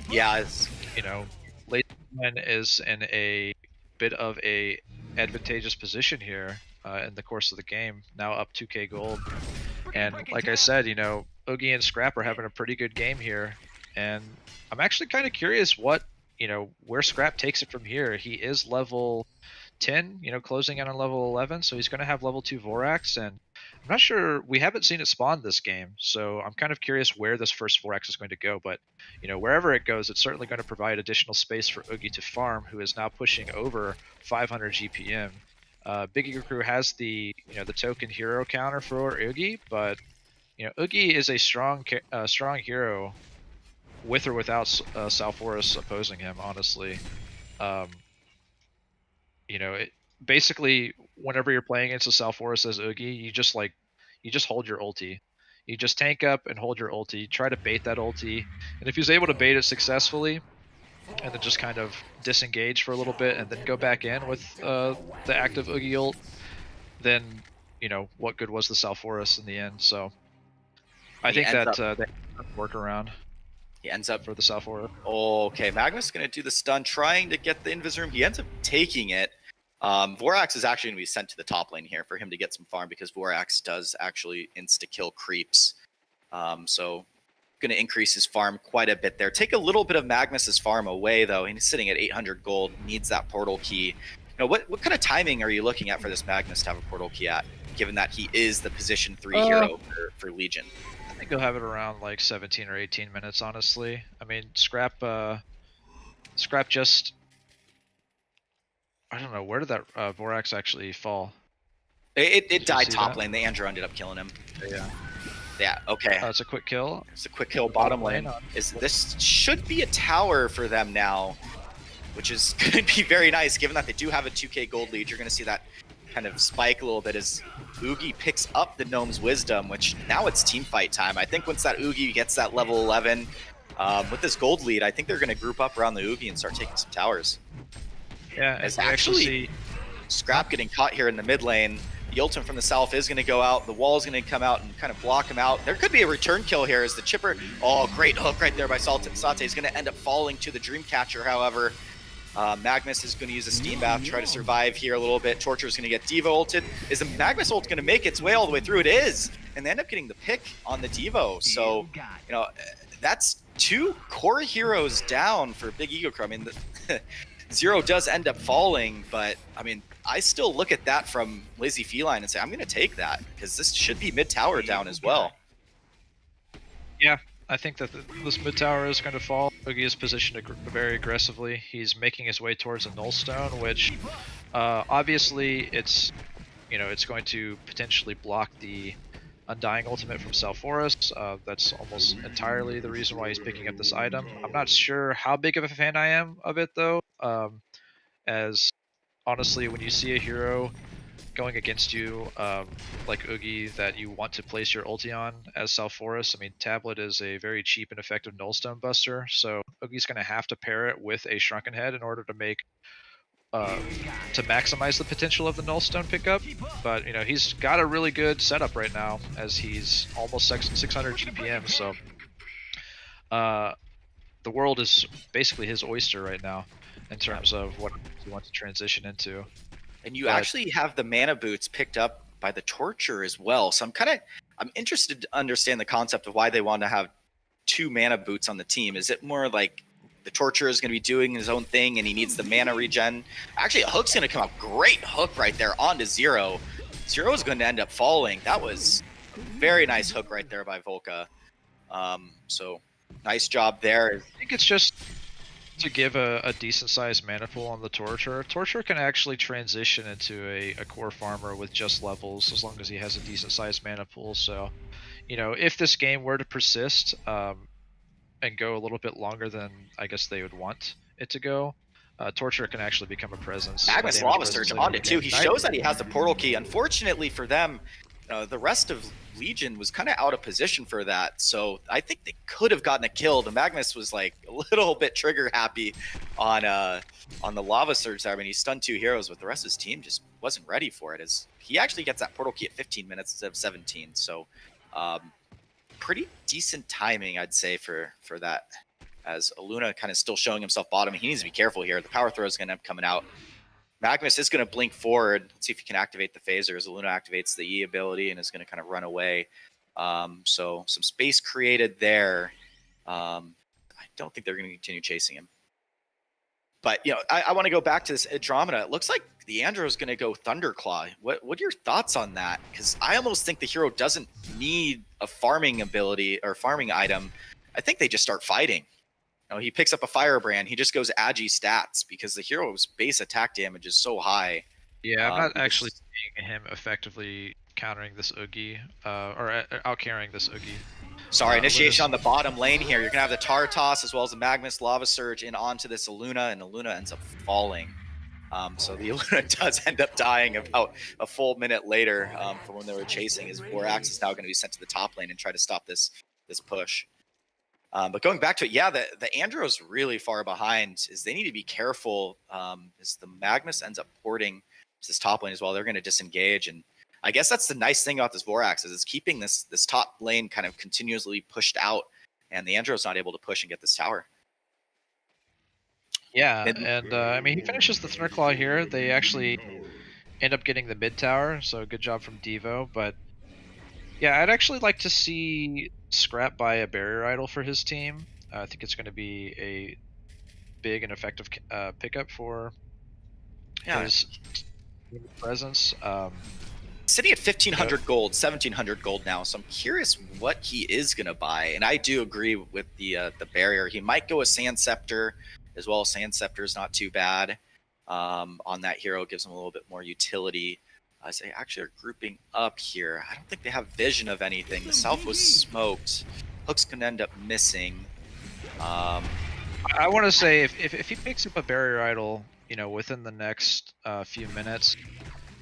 Yeah, it's, you know, Lazyman is in a bit of a advantageous position here in the course of the game, now up 2k gold. And like I said, you know, Oogie and Scrap are having a pretty good game here, and I'm actually kind of curious what, you know, where Scrap takes it from here. He is level 10, you know, closing in on level 11, so he's going to have level 2 Vorax, and I'm not sure, we haven't seen it spawn this game, so I'm kind of curious where this first Vorax is going to go, but, you know, wherever it goes, it's certainly going to provide additional space for Oogie to farm, who is now pushing over 500 GPM. Big Ego Crew has the, you know, the token hero counter for Oogie, but, you know, Oogie is a strong hero with or without Salforus opposing him, honestly. You know, basically, whenever you're playing against a Salforus as Oogie, you just hold your ulti. You just tank up and hold your ulti, try to bait that ulti, and if he's able to bait it successfully, and then just kind of disengage for a little bit and then go back in with the active Oogie ult, then, you know, what good was the Salforus in the end? So I think that they work around. he ends up for the Salforus. Okay, Magnus is going to do the stun, trying to get the Invis Room. He ends up taking it. Vorax is actually going to be sent to the top lane here for him to get some farm, because Vorax does actually insta-kill creeps. So going to increase his farm quite a bit there. Take a little bit of Magnus's farm away, though. He's sitting at 800 gold, needs that portal key. You know, what kind of timing are you looking at for this Magnus to have a portal key at, given that he is the position 3 hero for Legion? I think he'll have it around like 17 or 18 minutes, honestly. I mean, Scrap just... I don't know, where did that Vorax actually fall? It died top lane. The Andrew ended up killing him. Yeah. Yeah, okay. It's a quick kill. It's a quick kill bottom lane. This should be a tower for them now, which is going to be very nice, given that they do have a 2k gold lead. You're going to see that kind of spike a little bit as Oogie picks up the Gnome's Wisdom, which now it's team fight time. I think once that Oogie gets that level 11, with this gold lead, I think they're going to group up around the Oogie and start taking some towers. Yeah, as we actually see Scrap getting caught here in the mid lane. The ultimate from the south is going to go out. The wall is going to come out and kind of block him out. There could be a return kill here as the chipper. Oh, great hook right there by Sate. Is going to end up falling to the Dreamcatcher, however. Magnus is going to use a Steam Bath, try to survive here a little bit. Torture is going to get Devo ulted. Is the Magnus ult going to make its way all the way through? It is. And they end up getting the pick on the Devo. So, you know, that's 2 core heroes down for Big Ego Crew. I mean, Zero does end up falling, but, I mean, I still look at that from Lazy Feline and say, I'm going to take that, because this should be mid-tower down as well. Yeah, I think that this mid tower is going to fall. Oogie is positioned very aggressively. He's making his way towards a Nullstone, which obviously it's going to potentially block the Undying ultimate from Salforus. That's almost entirely the reason why he's picking up this item. I'm not sure how big of a fan I am of it though, as honestly, when you see a hero going against you, like Oogie, that you want to place your ulti on as Salforus, I mean, Tablet is a very cheap and effective Nullstone buster, so Oogie's going to have to pair it with a Shrunken Head in order to make to maximize the potential of the Nullstone pickup. But you know, he's got a really good setup right now, as he's almost 600 GPM. So the world is basically his oyster right now in terms of what he wants to transition into. And you actually have the mana boots picked up by the Torture as well. So I'm interested to understand the concept of why they want to have 2 mana boots on the team. Is it more like the Torture is going to be doing his own thing and he needs the mana regen? Actually, a hook's going to come out. Great hook right there onto Zero. Zero is going to end up falling. That was a very nice hook right there by Volca. So nice job there. I think it's just to give a decent sized mana pool on the Torture. Torture can actually transition into a core farmer with just levels as long as he has a decent sized mana pool. So, you know, if this game were to persist, and go a little bit longer than I guess they would want it to go, Torture can actually become a presence. Magnus Lava Surge on it too. He shows that he has the portal key. Unfortunately for them, the rest of Legion was kind of out of position for that. So I think they could have gotten a kill. The Magnus was like a little bit trigger happy on the Lava Surge there. I mean, he stunned 2 heroes, but the rest of his team just wasn't ready for it, as he actually gets that portal key at 15 minutes instead of 17. So pretty decent timing, I'd say, for that, as Aluna kind of still showing himself bottom. He needs to be careful here. The power throw is going to end up coming out. Magnus is going to blink forward. Let's see if he can activate the phaser, as Aluna activates the E ability and is going to kind of run away. So some space created there. I don't think they're going to continue chasing him. But, you know, I want to go back to this Andromeda. It looks like the Andro is going to go Thunderclaw. What are your thoughts on that? Because I almost think the hero doesn't need a farming ability or farming item. I think they just start fighting. You know, he picks up a Firebrand. He just goes Agi stats because the hero's base attack damage is so high. Yeah, I'm not actually seeing him effectively countering this Oogie, or out-carrying this Oogie. Sorry, initiation on the bottom lane here. You're going to have the Tartos as well as the Magnus Lava Surge in onto this Aluna, and Aluna ends up falling. So the Aluna does end up dying about a full minute later from when they were chasing. His Vorax is now going to be sent to the top lane and try to stop this push. But going back to it, yeah, the Andro's really far behind. Is they need to be careful as the Magnus ends up porting to this top lane as well. They're going to disengage, and I guess that's the nice thing about this Vorax, is it's keeping this top lane kind of continuously pushed out, and the Andro's not able to push and get this tower. Yeah, and I mean, he finishes the Thunderclaw here. They actually end up getting the mid tower, so good job from Devo. But yeah, I'd actually like to see Scrap buy a barrier idol for his team. I think it's going to be a big and effective pickup for his team presence. Sitting at 1,500 gold, 1,700 gold now, so I'm curious what he is going to buy. And I do agree with the barrier. He might go a Sand Scepter as well. Sand Scepter is not too bad on that hero. It gives him a little bit more utility. As they actually are grouping up here. I don't think they have vision of anything. The south was smoked. Hook's gonna end up missing. I want to say if he picks up a barrier idol, within the next few minutes,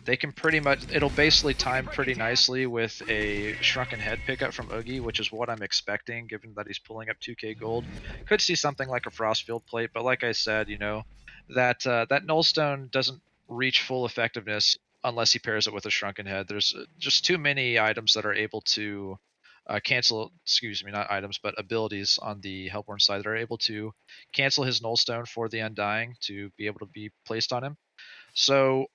they can pretty much, it'll basically time pretty nicely with a Shrunken Head pickup from Oogie, which is what I'm expecting, given that he's pulling up 2k gold. Could see something like a Frostfield plate, but like I said, that Nullstone doesn't reach full effectiveness unless he pairs it with a Shrunken Head. There's just too many items that are able to cancel, excuse me, not items, but abilities on the Hellborn side that are able to cancel his Nullstone for the Undying to be able to be placed on him. So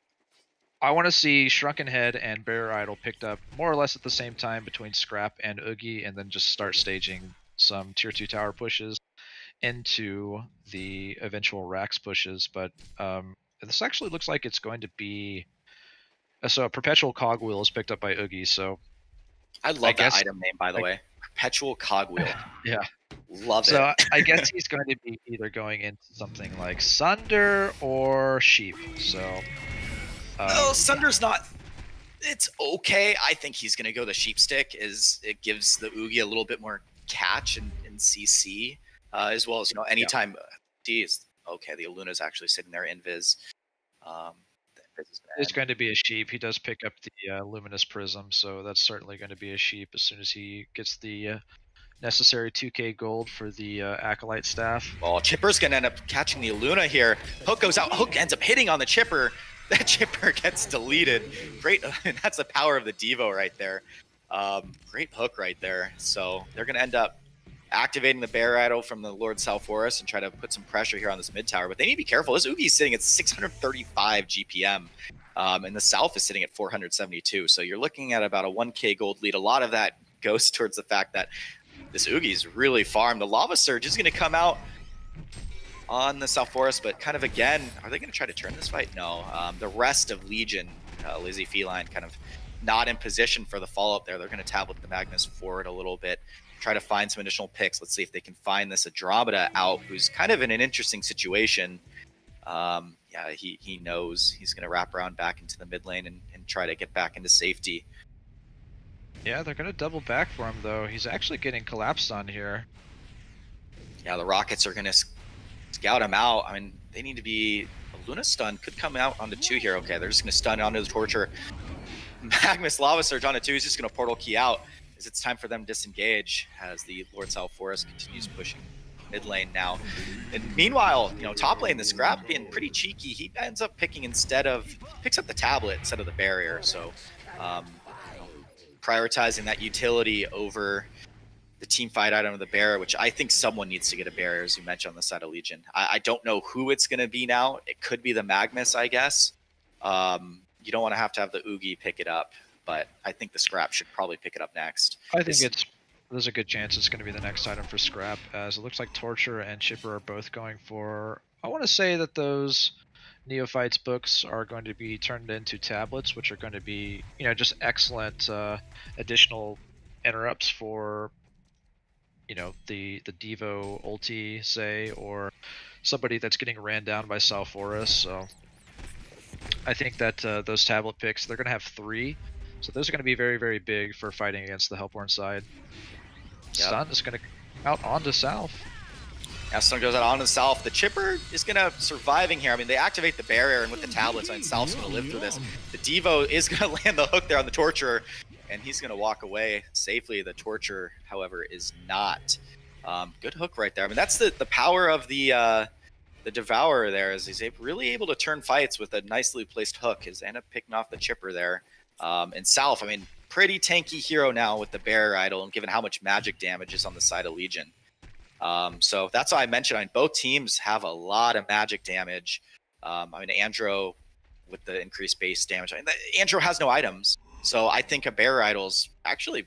I want to see Shrunken Head and Bear Idol picked up more or less at the same time between Scrap and Oogie, and then just start staging some tier 2 tower pushes into the eventual Rax pushes. But this actually looks like it's going to be so a Perpetual Cogwheel is picked up by Oogie. So I love that item name, by the way. Perpetual Cogwheel. Yeah. Love it. So I guess he's going to be either going into something like Sunder or Sheep. So Sunder's not. It's okay. I think he's going to go the Sheep Stick. It gives the Oogie a little bit more catch and CC, as well as anytime D is okay. The Aluna's actually sitting there in Viz. It's going to be a Sheep. He does pick up the Luminous Prism, so that's certainly going to be a Sheep as soon as he gets the necessary 2k gold for the Acolyte staff. Well, Chipper's going to end up catching the Aluna here. Hook goes out. Hook ends up hitting on the Chipper. That Chipper gets deleted. Great. That's the power of the Devo right there. Great hook right there. So they're going to end up activating the Bear Idol from the Lord South Forest and try to put some pressure here on this mid tower. But they need to be careful. This Oogie's sitting at 635 GPM. And the South is sitting at 472. So you're looking at about a 1k gold lead. A lot of that goes towards the fact that this Oogie's really farmed. The Lava Surge is going to come out on the South Forest, but kind of again, are they going to try to turn this fight? No. The rest of Legion, Lizzie Feline, kind of not in position for the follow-up there. They're going to tablet the Magnus forward a little bit, try to find some additional picks. Let's see if they can find this Andromeda out, who's kind of in an interesting situation. Yeah, he knows he's going to wrap around back into the mid lane and try to get back into safety. Yeah, they're going to double back for him, though. He's actually getting collapsed on here. Yeah, the Rockets are going to scout him out. I mean, they need to be... Luna stun could come out onto 2 here. Okay, they're just going to stun onto the Torture. Magnus Lava Surge onto 2. He's just going to portal key out as it's time for them to disengage as the Lord South Forest continues pushing mid lane now. And meanwhile, top lane, the Scrap being pretty cheeky. He ends up picks up the tablet instead of the barrier. So prioritizing that utility over the team fight item of the barrier, which I think someone needs to get a barrier, as you mentioned, on the side of Legion. I don't know who it's going to be now. It could be the Magnus, I guess. You don't want to have the Oogie pick it up, but I think the Scrap should probably pick it up next. I think there's a good chance it's going to be the next item for Scrap, as it looks like Torture and Chipper are both going for... I want to say that those Neophytes books are going to be turned into tablets, which are going to be, just excellent additional interrupts for, the Devo ulti, say, or somebody that's getting ran down by South Forest. So I think that those tablet picks, they're going to have 3. So those are going to be very, very big for fighting against the Hellborn side. Yep. Stun is going to come out onto South. Yeah, Stun goes out onto the South. The Chipper is going to surviving here. I mean, they activate the barrier, and with the tablets, South's going to live through this. The Devo is going to land the hook there on the Torturer, and he's going to walk away safely. The Torturer, however, is not. Good hook right there. I mean, that's the power of the Devourer there, is he's really able to turn fights with a nicely placed hook. He's end up picking off the Chipper there. And South, I mean, pretty tanky hero now with the Bear Idol, and given how much magic damage is on the side of Legion. So that's why I mentioned, both teams have a lot of magic damage. Andro with the increased base damage. Andro has no items, so I think a Bear Idol's actually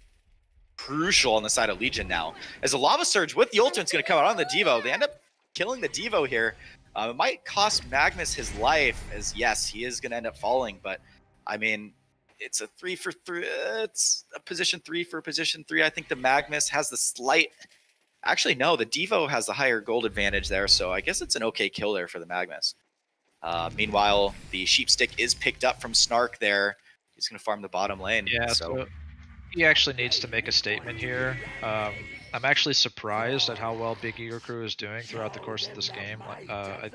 crucial on the side of Legion now. As a Lava Surge with the ultimate's going to come out on the Devo, they end up killing the Devo here. It might cost Magnus his life, as yes, he is going to end up falling, but I mean, it's a 3 for 3. It's a position 3 for position 3. I think the Magnus has the slight... Actually, no, the Devo has the higher gold advantage there, so I guess it's an okay kill there for the Magnus. Meanwhile, the Sheep Stick is picked up from Snark there. He's going to farm the bottom lane. Yeah, So so he actually needs to make a statement here. I'm actually surprised at how well Big Eagle Crew is doing throughout the course of this game. I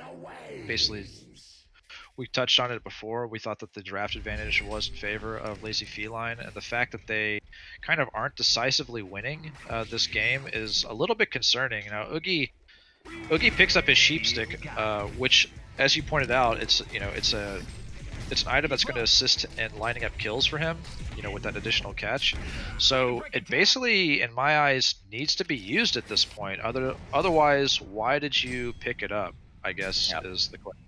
basically we touched on it before. We thought that the draft advantage was in favor of Lazy Feline, and the fact that they kind of aren't decisively winning this game is a little bit concerning. Now, Oogie picks up his sheep stick, which, as you pointed out, it's an item that's going to assist in lining up kills for him, with that additional catch. So it basically, in my eyes, needs to be used at this point. Otherwise, why did you pick it up? I guess is the question.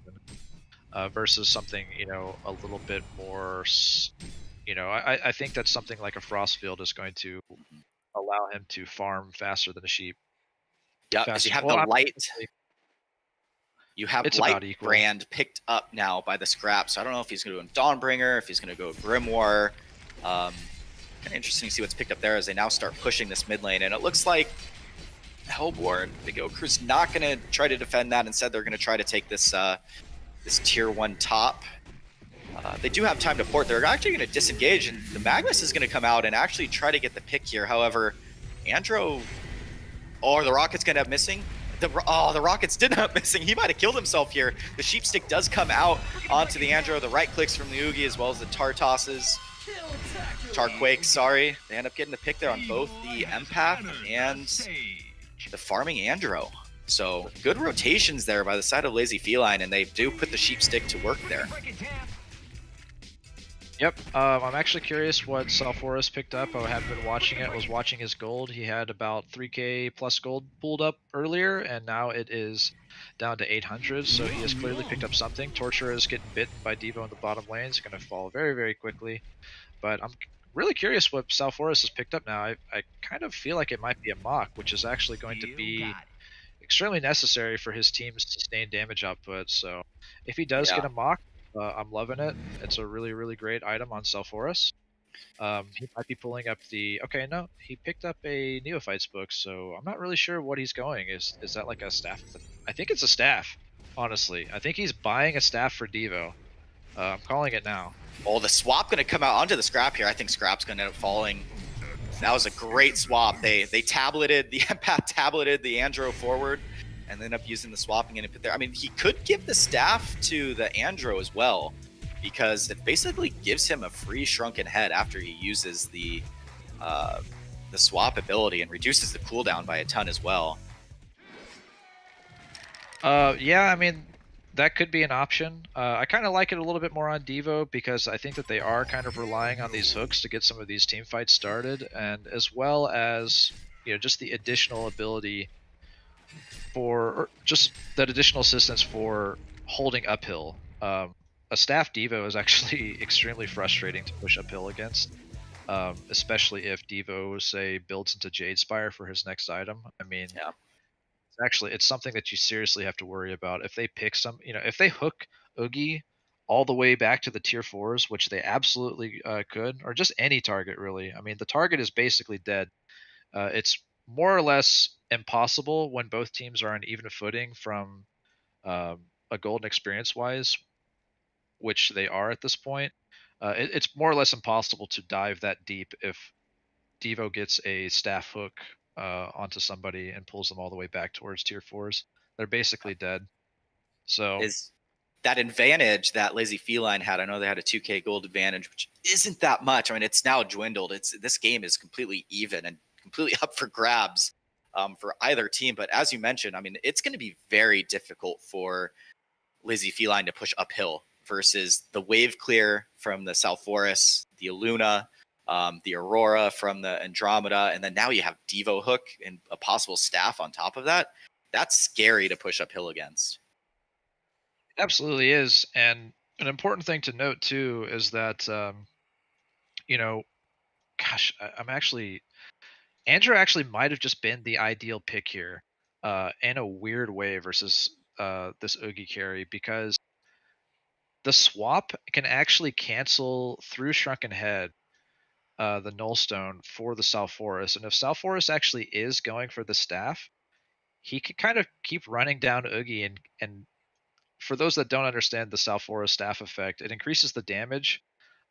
Versus something, a little bit more. I think that something like a frost field is going to allow him to farm faster than a sheep. yeah, because Faster. you have Well, the I'm light. honestly, You have it's light about equal. brand picked up now by the scrap. So I don't know if he's going to go Dawnbringer, if he's going to go Grimoire. Kind of interesting to see what's picked up there as they now start pushing this mid lane. And it looks like Hellborn, Big O Crew's not going to try to defend that. Instead, they're going to try to take this this tier 1 top. They do have time to port. They're actually going to disengage, and the Magnus is going to come out and actually try to get the pick here. However, Andro, or the Rocket's going to have missing. The Rocket's did not missing. He might have killed himself here. The Sheepstick does come out onto the Andro. The right clicks from the Oogie as well as the Tarquake, sorry. They end up getting the pick there on both the Empath and the farming Andro. So good rotations there by the side of Lazy Feline, and they do put the Sheepstick to work there. Yep. I'm actually curious what Salforus picked up. I haven't been watching it. I was watching his gold. He had about 3k plus gold pulled up earlier, and now it is down to 800. So he has clearly picked up something. Torture is getting bitten by Devo in the bottom lane. It's going to fall very, very quickly. But I'm really curious what Salforus has picked up now. I kind of feel like it might be a mock, which is actually going to be extremely necessary for his team's sustained damage output. So if he does get a mock, I'm loving it. It's a really, really great item on Salforus. He might be pulling up the... Okay, no, he picked up a Neophytes book, so I'm not really sure what he's going. Is that like a staff? I think it's a staff, honestly. I think he's buying a staff for Devo. I'm calling it now. Oh, the swap going to come out onto the scrap here. I think scrap's going to end up falling. That was a great swap. They tableted, the Empath tableted the Andro forward and ended up using the swapping and put there. I mean, he could give the staff to the Andro as well, because it basically gives him a free shrunken head after he uses the swap ability and reduces the cooldown by a ton as well. Yeah, I mean, that could be an option. I kind of like it a little bit more on Devo because I think that they are kind of relying on these hooks to get some of these team fights started, and as well as just the additional ability or just that additional assistance for holding uphill. A staff Devo is actually extremely frustrating to push uphill against, especially if Devo, say, builds into Jade Spire for his next item. I mean, it's something that you seriously have to worry about. If they pick if they hook Oogie all the way back to the tier 4s, which they absolutely could, or just any target really. I mean, the target is basically dead. It's more or less impossible when both teams are on even footing from a golden experience wise, which they are at this point. It's more or less impossible to dive that deep if Devo gets a staff hook onto somebody and pulls them all the way back towards tier 4s. They're basically dead. So is that advantage that Lazy Feline had. I know they had a 2k gold advantage, which isn't that much. I mean, it's now dwindled. This game is completely even and completely up for grabs for either team. But as you mentioned, I mean, it's going to be very difficult for Lazy Feline to push uphill versus the wave clear from the South Forest, the Aluna, the Aurora from the Andromeda, and then now you have Devo Hook and a possible staff on top of that. That's scary to push uphill against. Absolutely is. And an important thing to note too is that I'm actually Andrew actually might have just been the ideal pick here in a weird way versus this Oogie carry, because the swap can actually cancel through Shrunken Head the Nullstone for the South Forest. And if South Forest actually is going for the staff, he could kind of keep running down Oogie. And for those that don't understand the South Forest staff effect, it increases the damage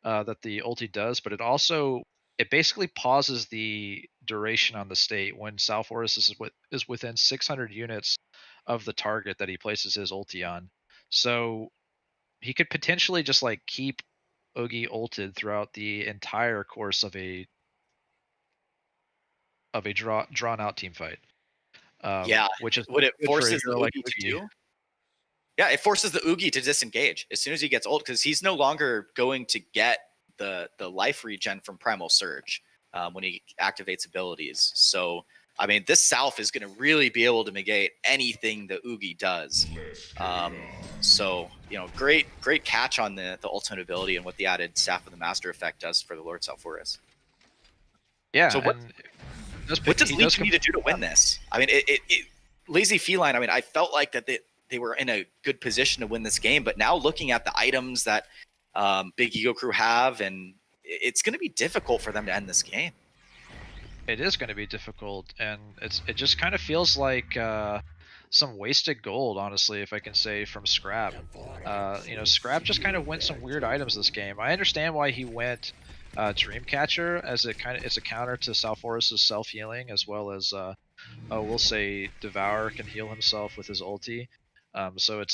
that the ulti does, but it basically pauses the duration on the state when Salforus is within 600 units of the target that he places his ulti on. So he could potentially just like keep Oogie ulted throughout the entire course of a drawn out team fight. Yeah, Which is what it good for a forces the hero like Oogie to Oogie. do. Yeah, it forces the Oogie to disengage as soon as he gets ult, because he's no longer going to get the life regen from Primal Surge when he activates abilities. So, I mean, this Salve is going to really be able to negate anything the Oogie does. So, you know, great catch on the ultimate ability and what the added Staff of the Master effect does for the Lord Salforus. Yeah, So what does Leech need to do to win this? I mean, Lazy Feline, I mean, I felt like that they were in a good position to win this game, but now looking at the items that Big Ego Crew have, and it's going to be difficult for them to end this game. It is going to be difficult, and it just kind of feels like some wasted gold, honestly, if I can say, from Scrap. You know, Scrap just kind of went some weird items this game. I understand why he went Dreamcatcher, as it's a counter to Salforus's self healing, as well as we'll say Devour can heal himself with his ulti. So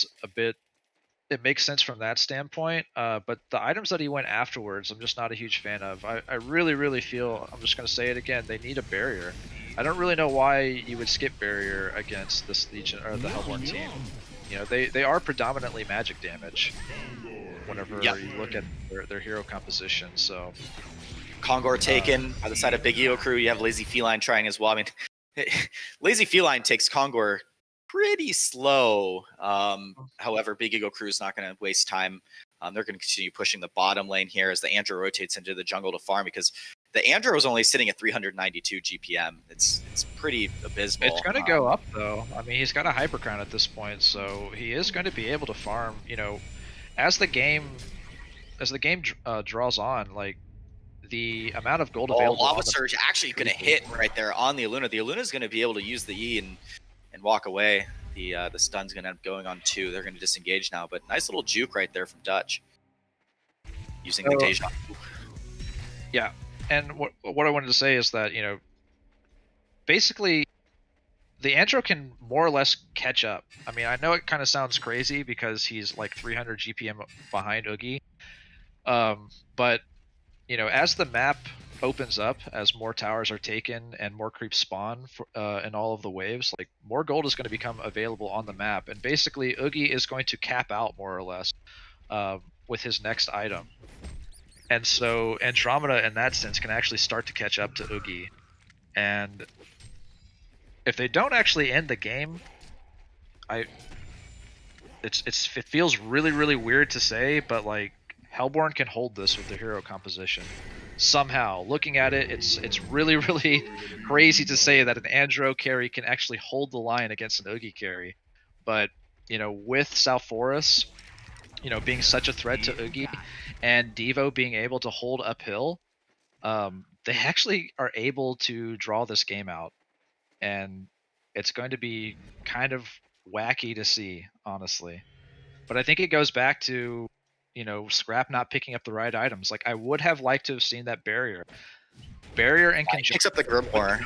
it makes sense from that standpoint. But the items that he went afterwards, I'm just not a huge fan of. I really, really feel, I'm just going to say it again, they need a barrier. I don't really know why you would skip barrier against this Legion or the Hellborn team. You know, they are predominantly magic damage whenever you look at their hero composition. So Kongor taken by the side of Big Ego Crew. You have Lazy Feline trying as well. I mean, Lazy Feline takes Kongor pretty slow. However, Big Ego Crew is not going to waste time. They're going to continue pushing the bottom lane here as the Andro rotates into the jungle to farm, because the Andro is only sitting at 392 GPM. It's pretty abysmal. It's going to go up though. I mean, he's got a hyper crown at this point, so he is going to be able to farm. You know, as the game draws on, like the amount of gold available. Lava Surge actually going to hit right there on the Illuna. The Illuna is going to be able to use the E and walk away. The stun's going to end up going on 2. They're going to disengage now, but nice little juke right there from Dutch using the Deja. Yeah, and what I wanted to say is that, you know, basically the Andro can more or less catch up. I mean, I know it kind of sounds crazy because he's like 300 GPM behind Oogie, but you know, as the map opens up, as more towers are taken and more creeps spawn in all of the waves, like more gold is going to become available on the map, and basically Oogie is going to cap out more or less with his next item, and so Andromeda in that sense can actually start to catch up to Oogie, and if they don't actually end the game, it feels really weird to say, but like Hellborn can hold this with the hero composition. Somehow, looking at it, it's really crazy to say that an Andro carry can actually hold the line against an Oogie carry. But, you know, with Salforus, you know, being such a threat to Oogie, and Devo being able to hold uphill, they actually are able to draw this game out. And it's going to be kind of wacky to see, honestly. But I think it goes back to, you know, Scrap not picking up the right items. Like, I would have liked to have seen that barrier and conjunction. Picks up the Grimoire.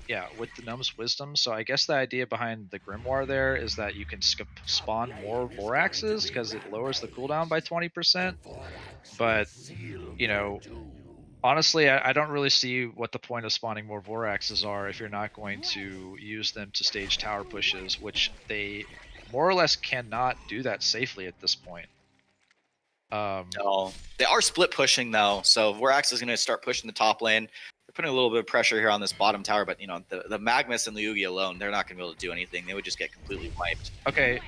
Yeah, with the Gnome's Wisdom. So I guess the idea behind the Grimoire there is that you can spawn more Voraxes because it lowers the cooldown by 20%. But, you know, honestly, I don't really see what the point of spawning more Voraxes are if you're not going to use them to stage tower pushes, which they more or less cannot do that safely at this point. No, they are split pushing though, so Vorax is going to start pushing the top lane. They're putting a little bit of pressure here on this bottom tower, but you know, the Magnus and the Yugi alone, they're not going to be able to do anything. They would just get completely wiped. Okay,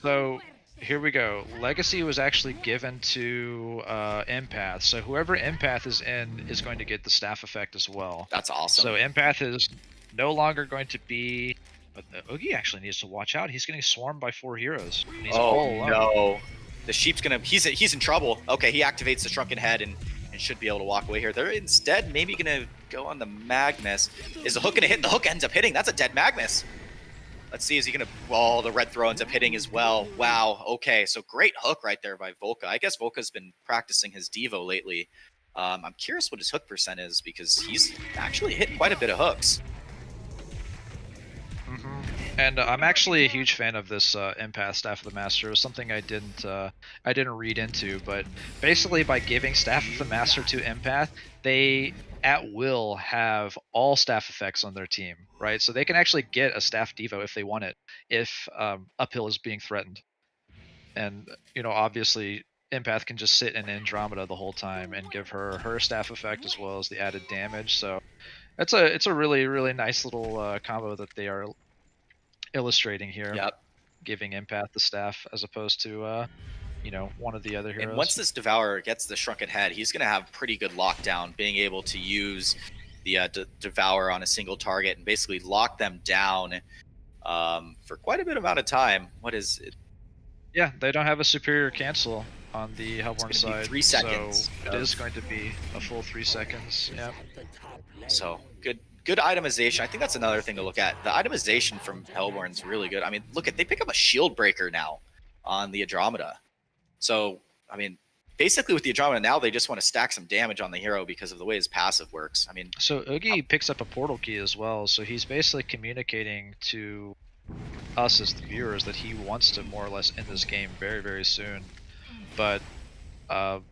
so here we go. Legacy was actually given to Empath, so whoever Empath is in is going to get the staff effect as well. That's awesome. So Empath is no longer going to be. But Oogie actually needs to watch out. He's getting swarmed by 4 heroes. And he's all alone. No. The sheep's gonna. He's in trouble. Okay, he activates the Shrunken Head and should be able to walk away here. They're instead maybe gonna go on the Magnus. Is the hook gonna hit? The hook ends up hitting. That's a dead Magnus. Let's see, is he gonna? Oh, the red throw ends up hitting as well. Wow. Okay, so great hook right there by Volca. I guess Volca's been practicing his Devo lately. I'm curious what his hook percent is because he's actually hit quite a bit of hooks. And I'm actually a huge fan of this empath Staff of the Master. It was something I didn't read into, but basically by giving Staff of the Master to empath, they at will have all staff effects on their team, right? So they can actually get a staff Devo if they want it, if uphill is being threatened. And obviously empath can just sit in Andromeda the whole time and give her staff effect as well as the added damage. So it's a really, really nice little combo that they are illustrating here. Yep. Giving empath the staff as opposed to one of the other heroes. And once this Devourer gets the Shrunken Head, he's going to have pretty good lockdown, being able to use the Devourer on a single target and basically lock them down for quite a bit amount of time. What is it? Yeah, they don't have a superior cancel on the Hellborn side. 3 seconds. So it is going to be a full 3 seconds. Yeah. So good itemization. I think that's another thing to look at. The itemization from Hellborn's really good. I mean, look at, they pick up a shield breaker now on the Andromeda. So, I mean, basically with the Andromeda now, they just want to stack some damage on the hero because of the way his passive works. I mean, so Oogie picks up a portal key as well. So he's basically communicating to us as the viewers that he wants to more or less end this game very, very soon. But not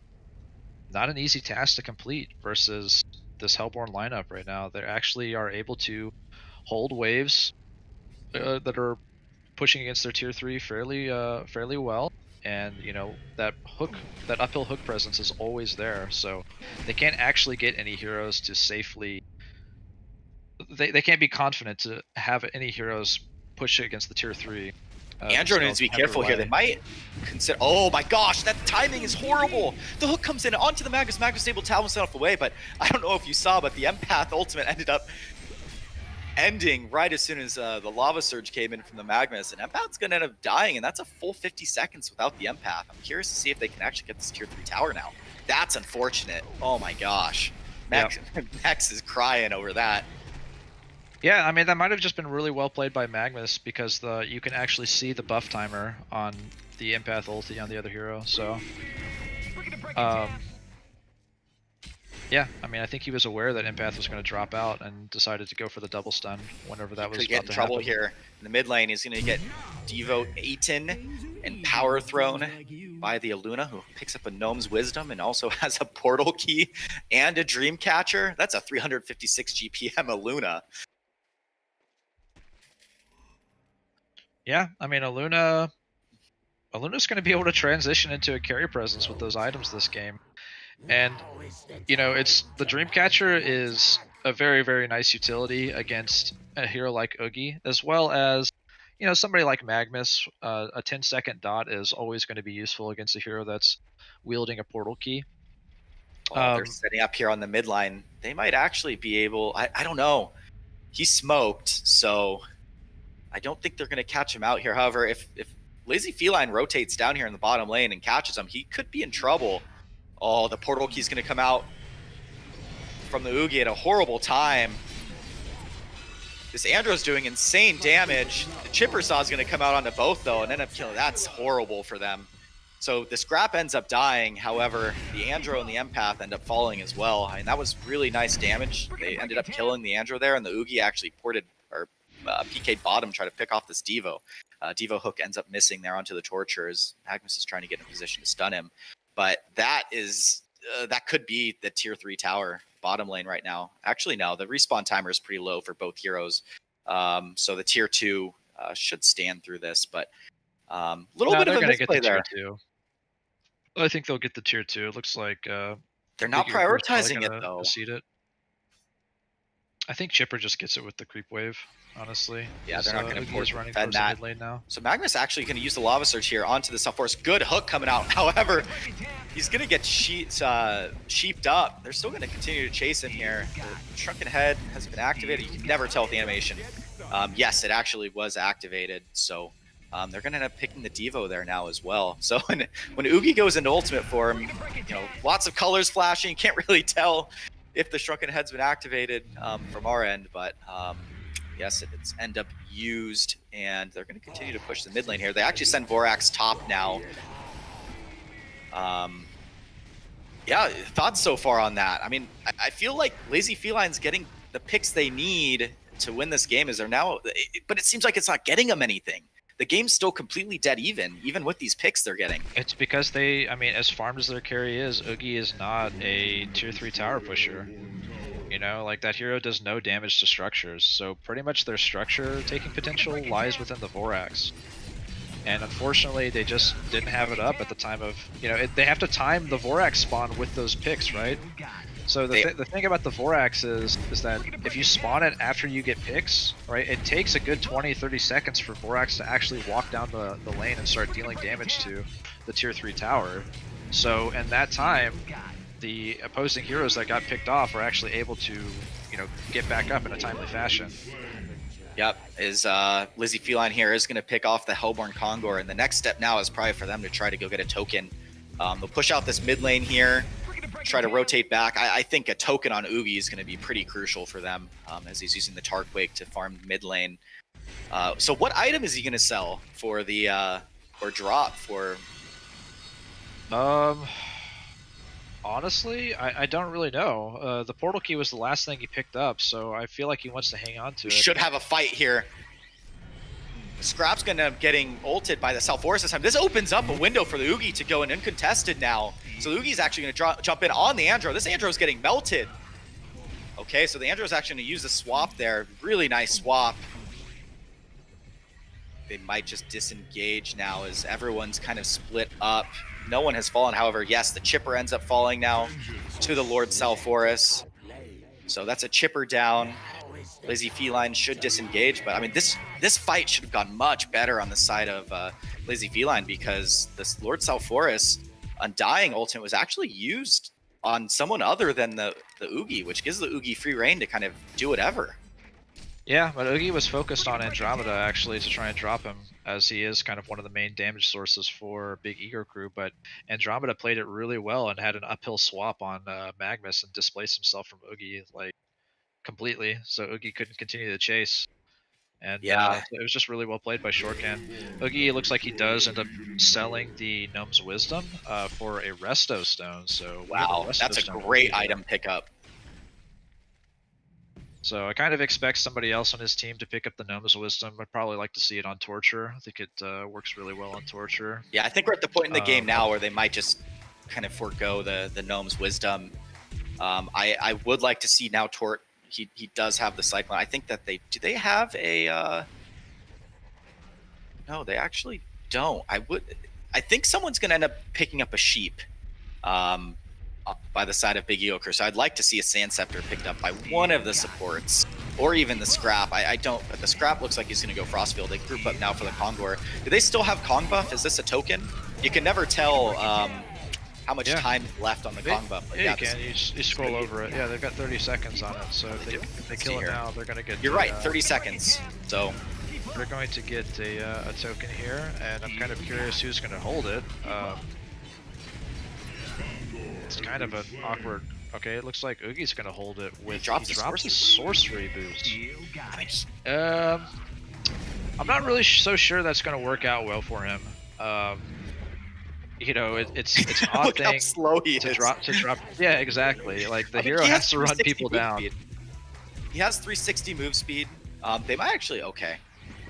an easy task to complete versus this Hellborn lineup right now. They actually are able to hold waves that are pushing against their tier 3 fairly well, and that uphill hook presence is always there, so they can't actually get any heroes to safely, they can't be confident to have any heroes push against the tier 3. Andrew needs to be careful here. They might consider. Oh my gosh, that timing is horrible. The hook comes in onto the Magus. Magus is able to towel himself away, but I don't know if you saw, but the Empath ultimate ended up ending right as soon as the Lava Surge came in from the Magnus, and Empath's going to end up dying, and that's a full 50 seconds without the Empath. I'm curious to see if they can actually get this tier 3 tower now. That's unfortunate. Oh my gosh. Max, yep. Max is crying over that. Yeah, I mean, that might have just been really well played by Magnus because you can actually see the buff timer on the Empath ulti on the other hero. So, yeah, I mean, I think he was aware that Empath was going to drop out and decided to go for the double stun whenever that was about to happen. Could get in trouble here in the mid lane. He's going to get Devo Aten and Power Thrown by the Aluna, who picks up a Gnome's Wisdom and also has a Portal Key and a Dream Catcher. That's a 356 GPM Aluna. Yeah, I mean, Aluna's going to be able to transition into a carry presence with those items this game. And, it's the Dreamcatcher is a very, very nice utility against a hero like Oogie, as well as, somebody like Magnus. A 10-second dot is always going to be useful against a hero that's wielding a portal key. They're setting up here on the mid line. They might actually be able, I don't know. He smoked, so I don't think they're going to catch him out here. However, if Lazy Feline rotates down here in the bottom lane and catches him, he could be in trouble. Oh, the portal key's going to come out from the Oogie at a horrible time. This Andro's doing insane damage. The Chipper Saw is going to come out onto both, though, and end up killing. That's horrible for them. So the Scrap ends up dying. However, the Andro and the Empath end up falling as well. I mean, that was really nice damage. They ended up killing the Andro there, and the Oogie actually PK bottom, try to pick off this Devo. Devo hook ends up missing there onto the Torture as Magnus is trying to get in a position to stun him. But that could be the tier 3 tower bottom lane right now. Actually, no, the respawn timer is pretty low for both heroes. So the tier 2 should stand through this, but little bit of a misplay there. I think they'll get the tier 2. It looks like they're not prioritizing it though. I think Chipper just gets it with the creep wave, honestly. Yeah, they're not going to force running defend that. Mid lane now. So Magnus actually going to use the Lava Surge here onto the Self Force. Good hook coming out. However, he's going to get sheeped up. They're still going to continue to chase him here. The Shrunken Head has been activated. You can never tell with the animation. Yes, it actually was activated. So they're going to end up picking the Devo there now as well. So when Oogie goes into ultimate form, lots of colors flashing. You can't really tell if the Shrunken Head's been activated from our end, but Yes, it's end up used, and they're going to continue to push the mid lane here. They actually send Vorax top now. Yeah, thoughts so far on that? I mean, I feel like Lazy Feline's getting the picks they need to win this game. Is there now? But it seems like it's not getting them anything. The game's still completely dead even with these picks they're getting. It's because they, I mean, as farmed as their carry is, Oogie is not a tier 3 tower pusher. You know, like that hero does no damage to structures, so pretty much their structure taking potential lies within the Vorax. And unfortunately, they just didn't have it up at the time of, you know, they have to time the Vorax spawn with those picks, right? So the thing about the Vorax is that if you spawn it after you get picks, right, it takes a good 20-30 seconds for Vorax to actually walk down the lane and start dealing damage to the tier 3 tower. So in that time, the opposing heroes that got picked off are actually able to, you know, get back up in a timely fashion. Yep, is Lizzie Feline here is going to pick off the Hellborn Kongor, and the next step now is probably for them to try to go get a token. They'll push out this mid lane here, try to rotate back. I think a token on Oogie is going to be pretty crucial for them as he's using the Tarquake to farm mid lane. So what item is he going to sell for the, or drop for? Honestly, I don't really know. The portal key was the last thing he picked up, so I feel like he wants to hang on to it. Should have a fight here. Scrap's gonna end up getting ulted by the Salforus this time. This opens up a window for the Oogie to go in uncontested now. So the Oogie's actually gonna jump in on the Andro. This Andro's getting melted. Okay, so the Andro's actually gonna use the swap there. Really nice swap. They might just disengage now as everyone's kind of split up. No one has fallen, however. Yes, the chipper ends up falling now to the Lord Salforus. So that's a chipper down. Lazy Feline should disengage, but I mean, this fight should have gone much better on the side of Lazy Feline because this Lord Salforus Undying ultimate was actually used on someone other than the Oogie, which gives the Oogie free reign to kind of do whatever. Yeah, but Oogie was focused on Andromeda actually to try and drop him, as he is kind of one of the main damage sources for Big Ego Crew, but Andromeda played it really well and had an uphill swap on Magnus and displaced himself from Oogie like completely, so Oogie couldn't continue the chase. And yeah, it was just really well played by Shortcan. Oogie looks like he does end up selling the Gnome's Wisdom for a Resto Stone, so wow, that's a great item pickup. So I kind of expect somebody else on his team to pick up the Gnome's Wisdom. I'd probably like to see it on Torture. I think it works really well on Torture. Yeah, I think we're at the point in the game now where they might just kind of forego the Gnome's Wisdom. I would like to see now Tort. He does have the Cyclone. I think that do they have a no, they actually don't. I think someone's gonna end up picking up a sheep by the side of Big Ego Crew. So I'd like to see a Sand Scepter picked up by one of the supports, or even the Scrap. I don't, but the Scrap looks like he's gonna go Frostfield. They group up now for the Kongor. Do they still have Kong buff? Is this a token? You can never tell how much time is left on the Kong buff. Yeah, you can. You scroll over it. Yeah, they've got 30 seconds on it. So if they kill it now, they're going to get... You're right, 30 seconds. So they're going to get a token here, and I'm kind of curious who's going to hold it. It's kind of an awkward... Okay, it looks like Oogie's going to hold it with... He drops the sorcery boost. I'm not really so sure that's going to work out well for him. You know, it's an odd Look thing how slow he to is. drop. Yeah, exactly. Like the hero has to run people down. Speed. He has 360 move speed. They might actually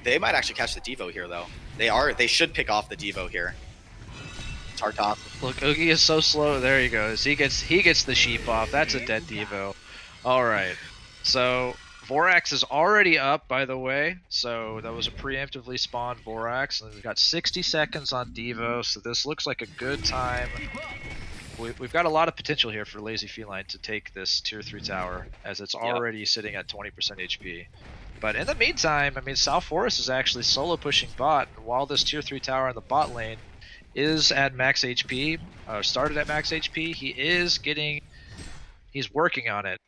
They might actually catch the Devo here though. They should pick off the Devo here. Tartoth. Look, Oogie is so slow. There he goes. He gets the sheep off. That's a dead Devo. All right. So Vorax is already up, by the way. So that was a preemptively spawned Vorax, and we've got 60 seconds on Devo. So this looks like a good time. We've got a lot of potential here for Lazy Feline to take this tier 3 tower, as it's already sitting at 20% HP. But in the meantime, I mean, Salforus is actually solo pushing bot, while this tier 3 tower in the bot lane is at max HP, started at max HP. He's working on it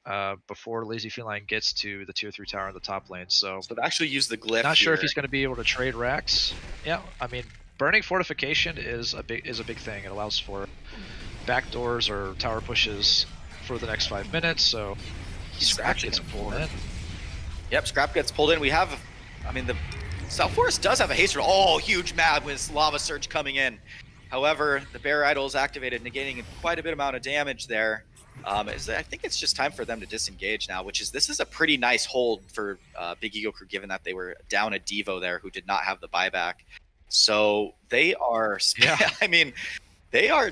before Lazy Feline gets to the tier 3 tower in the top lane. So they actually use the glyph. Not sure if he's going to be able to trade racks. Yeah, I mean, burning fortification is a big thing. It allows for backdoors or tower pushes for the next 5 minutes. So he's actually gets pulled in. Yep, Scrap gets pulled in. We have, I mean, the South Forest does have a haste. Oh, huge mad with Lava Surge coming in. However, the Bear Idol is activated, negating quite a bit amount of damage there. I think it's just time for them to disengage now, this is a pretty nice hold for Big Ego Crew, given that they were down a Devo there who did not have the buyback. So they are, I mean, they are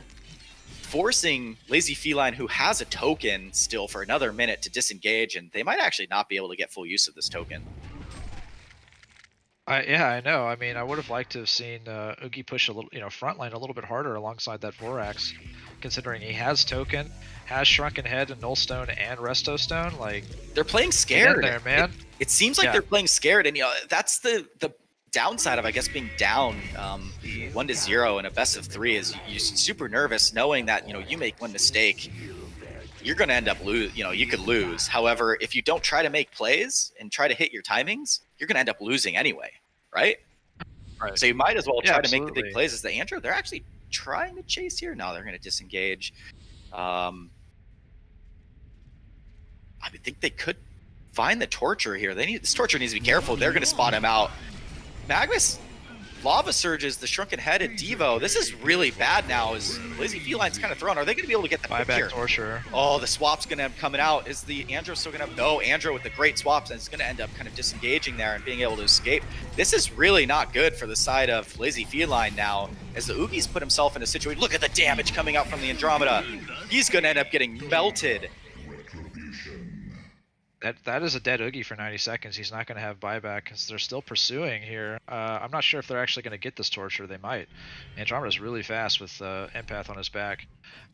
forcing Lazy Feline, who has a token still, for another minute to disengage, and they might actually not be able to get full use of this token. Yeah, I know. I mean, I would have liked to have seen Oogie push a little, frontline a little bit harder alongside that Vorax, considering he has token, has Shrunken Head and Nullstone and Resto Stone. Like, they're playing scared, there, man. It seems like they're playing scared, and that's the downside of, I guess, being down 1-0 in a best of 3 is you're super nervous knowing that you make one mistake, you're going to end up you could lose. However, if you don't try to make plays and try to hit your timings, you're going to end up losing anyway, right? So you might as well try to make the big plays. As the Andrew, they're actually trying to chase here. No, they're going to disengage. I think they could find the Torture here. This Torture needs to be careful. They're going to spot him out. Magnus Lava Surges the Shrunken Head at Devo. This is really bad now as Lazy Feline's kind of thrown. Are they going to be able to get the pick here? Torture. Oh, the swap's going to end up coming out. Is the Andro still going to have... No, Andro with the great swaps, and it's going to end up kind of disengaging there and being able to escape. This is really not good for the side of Lazy Feline now, as the Oogie's put himself in a situation... Look at the damage coming out from the Andromeda. He's going to end up getting melted. That is a dead Oogie for 90 seconds. He's not going to have buyback because they're still pursuing here. I'm not sure if they're actually going to get this Torture. They might. Andromeda's really fast with Empath on his back.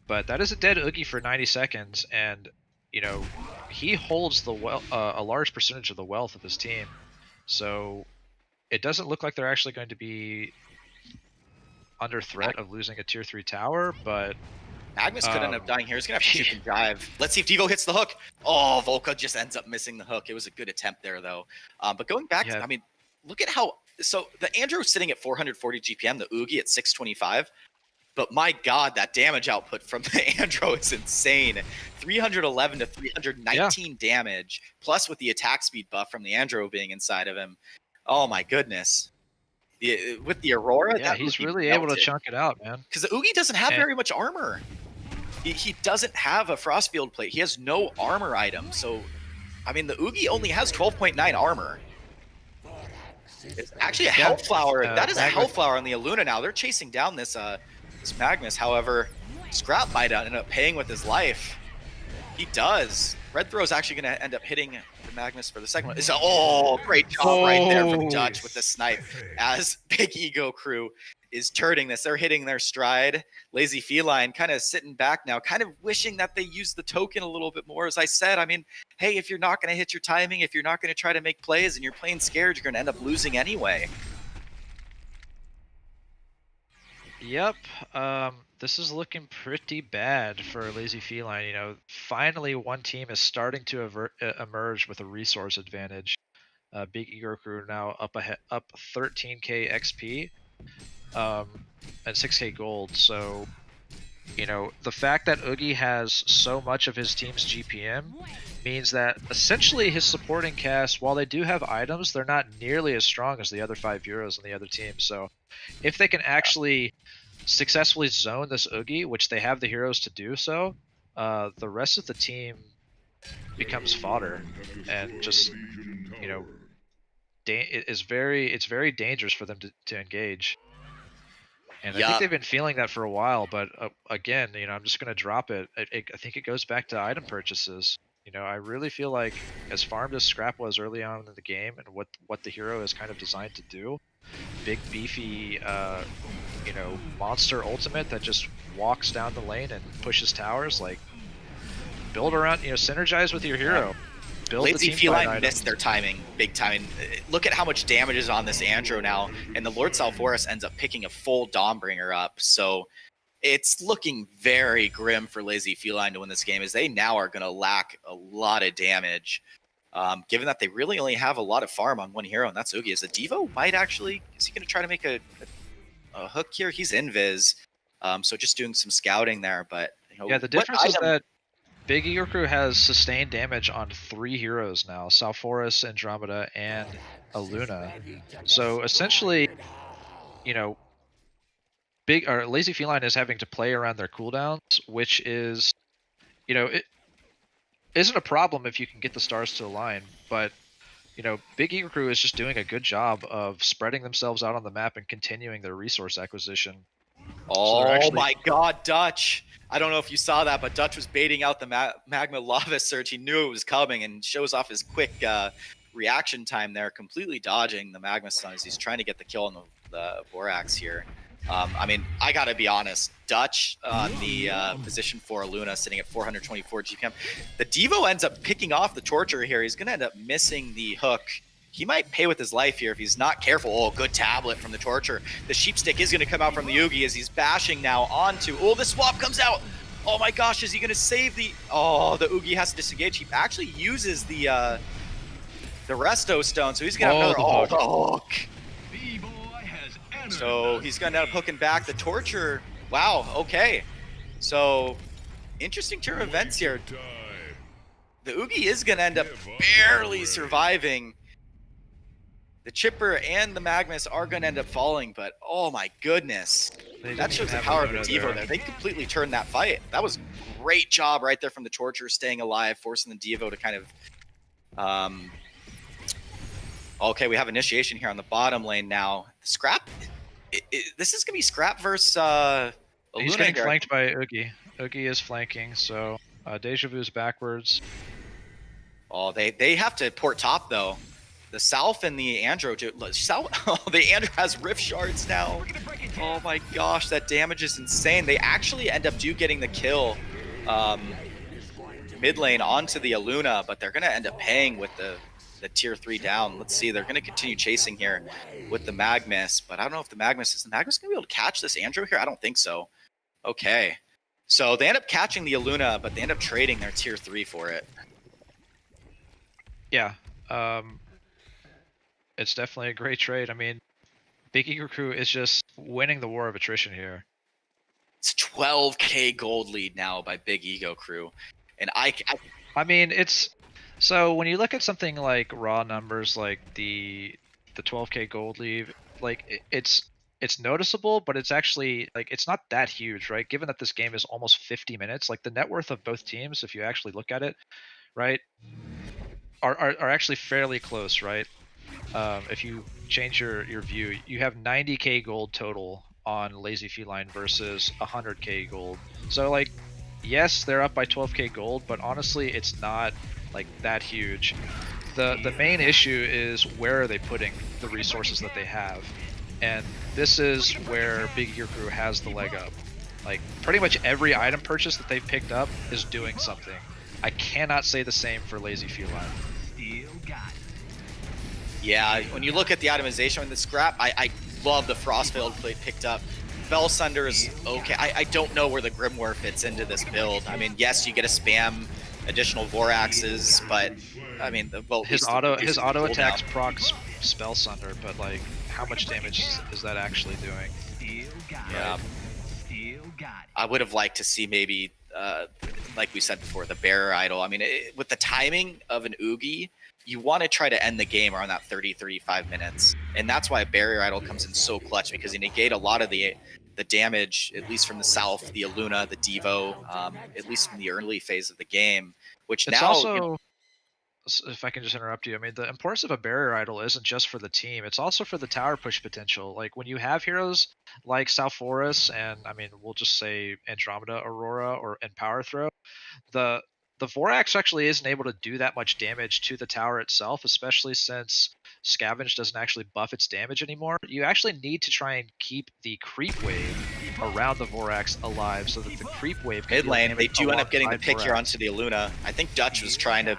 But that is a dead Oogie for 90 seconds, and he holds the a large percentage of the wealth of his team. So it doesn't look like they're actually going to be under threat of losing a tier 3 tower, but Magnus could end up dying here. He's going to have to shoot and dive. Let's see if Devo hits the hook. Oh, Volca just ends up missing the hook. It was a good attempt there, though. But going back, I mean, look at how... So the Andrew sitting at 440 GPM, the Oogie at 625. But my God, that damage output from the Andro is insane. 311 to 319 damage, plus with the attack speed buff from the Andro being inside of him. Oh, my goodness. With the Aurora, he's really able to chunk it out, man. Because the Oogie doesn't have very much armor. He doesn't have a Frostfield plate. He has no armor item. So, I mean, the Oogie only has 12.9 armor. It's actually a Hellflower. That is a Hellflower on the Aluna now. They're chasing down this Magnus. However, Scrap might end up paying with his life. He does. Red Throw's actually going to end up hitting the Magnus for the second one. Great job right there from Dutch with the snipe as Big Ego Crew is turning this. They're hitting their stride. Lazy Feline kind of sitting back now, kind of wishing that they used the token a little bit more. As I said, I mean, hey, if you're not going to hit your timing, if you're not going to try to make plays and you're playing scared, you're going to end up losing anyway. Yep. This is looking pretty bad for Lazy Feline. Finally one team is starting to emerge with a resource advantage. Big Ego Crew now up 13k XP and 6k gold. So, the fact that Oogie has so much of his team's GPM means that essentially his supporting cast, while they do have items, they're not nearly as strong as the other 5 heroes on the other team. So if they can actually successfully zone this Oogie, which they have the heroes to do so, the rest of the team becomes fodder and just, it's very dangerous for them to engage. And I think they've been feeling that for a while, but again, I'm just going to drop it. I think it goes back to item purchases. I really feel like as farmed as Scrap was early on in the game and what the hero is kind of designed to do, big beefy monster ultimate that just walks down the lane and pushes towers, like build around, synergize with your hero. Lazy Feline missed their timing big time. Look at how much damage is on this Andro now, and the Lord Salforus ends up picking a full Dawnbringer up. So it's looking very grim for Lazy Feline to win this game, as they now are going to lack a lot of damage, given that they really only have a lot of farm on one hero, and that's Oogie. As the Devo might actually... Is he going to try to make a hook here? He's invis, so just doing some scouting there. But the difference is that Big Eagle Crew has sustained damage on 3 heroes now: Salforus, Andromeda, and Aluna. So essentially, you know, Lazy Feline is having to play around their cooldowns, which is, it isn't a problem if you can get the stars to align, but Big Eagle Crew is just doing a good job of spreading themselves out on the map and continuing their resource acquisition. So they're Oh actually, my God, Dutch! I don't know if you saw that, but Dutch was baiting out the magma lava surge. He knew it was coming and shows off his quick reaction time there, completely dodging the magma stun as he's trying to get the kill on the Borax here. I mean, I gotta be honest. Dutch on the position 4 Luna sitting at 424 GPM. The Devo ends up picking off the Torture here. He's gonna end up missing the hook. He might pay with his life here if he's not careful. Oh, good tablet from the Torture. The Sheepstick is going to come out from the Oogie as he's bashing now onto... Oh, the swap comes out. Oh my gosh, is he going to save the... Oh, the Oogie has to disengage. He actually uses the Resto Stone, so he's going to have another... the hook. So he's going to end up hooking back the Torture. Wow, okay. So, interesting turn of events here. The Oogie is going to end up barely surviving. The Chipper and the Magnus are going to end up falling, but oh my goodness. That shows the power of the Devo there. They completely turned that fight. That was great job right there from the Torture, staying alive, forcing the Devo to kind of... Okay, we have initiation here on the bottom lane now. Scrap? This is going to be Scrap versus he's getting flanked by Oogie. Oogie is flanking, so Deja Vu's backwards. Oh, they have to port top, though. The South and the Andro, the Andro has Rift Shards now. Oh my gosh, that damage is insane. They actually end up getting the kill mid lane onto the Aluna, but they're going to end up paying with the tier 3 down. Let's see, they're going to continue chasing here with the Magnus, but I don't know if the Magnus going to be able to catch this Andro here? I don't think so. Okay. So they end up catching the Aluna, but they end up trading their tier 3 for it. Yeah. It's definitely a great trade. I mean, Big Eagle Crew is just winning the war of attrition here. It's 12k gold lead now by Big Ego Crew. And I mean, it's... So when you look at something like raw numbers, like the 12k gold lead, like it's noticeable, but it's actually, like, it's not that huge, right? Given that this game is almost 50 minutes, like the net worth of both teams, if you actually look at it, right, are actually fairly close, right? If you change your view, you have 90k gold total on Lazy Feline versus 100k gold. So, like, yes, they're up by 12k gold, but honestly, it's not like that huge. The main issue is where are they putting the resources that they have, and this is where Big Eagle Crew has the leg up. Like, pretty much every item purchase that they've picked up is doing something. I cannot say the same for Lazy Feline. Yeah, when you look at the itemization in the Scrap, I love the Frostveiled plate picked up. Felsunder is okay. I don't know where the Grimoire fits into this build. I mean, yes, you get a spam additional Voraxes, but I mean, his auto attacks procs Spellsunder, but like, how much damage is that actually doing? Yeah. I would have liked to see maybe, like we said before, the Bearer Idol. I mean, with the timing of an Oogie, you want to try to end the game around that 30-35 minutes. And that's why a Barrier Idol comes in so clutch, because you negate a lot of the damage, at least from the South, the Aluna, the Devo, at least in the early phase of the game, which it's now... Also, if I can just interrupt you, I mean, the importance of a Barrier Idol isn't just for the team, it's also for the tower push potential. Like, when you have heroes like Salforus and, I mean, we'll just say Andromeda, Aurora, and Power Throw, the Vorax actually isn't able to do that much damage to the tower itself, especially since Scavenge doesn't actually buff its damage anymore. You actually need to try and keep the creep wave around the Vorax alive so that the creep wave can mid lane, they do end up getting the pick here onto the Aluna. I think Dutch was trying to...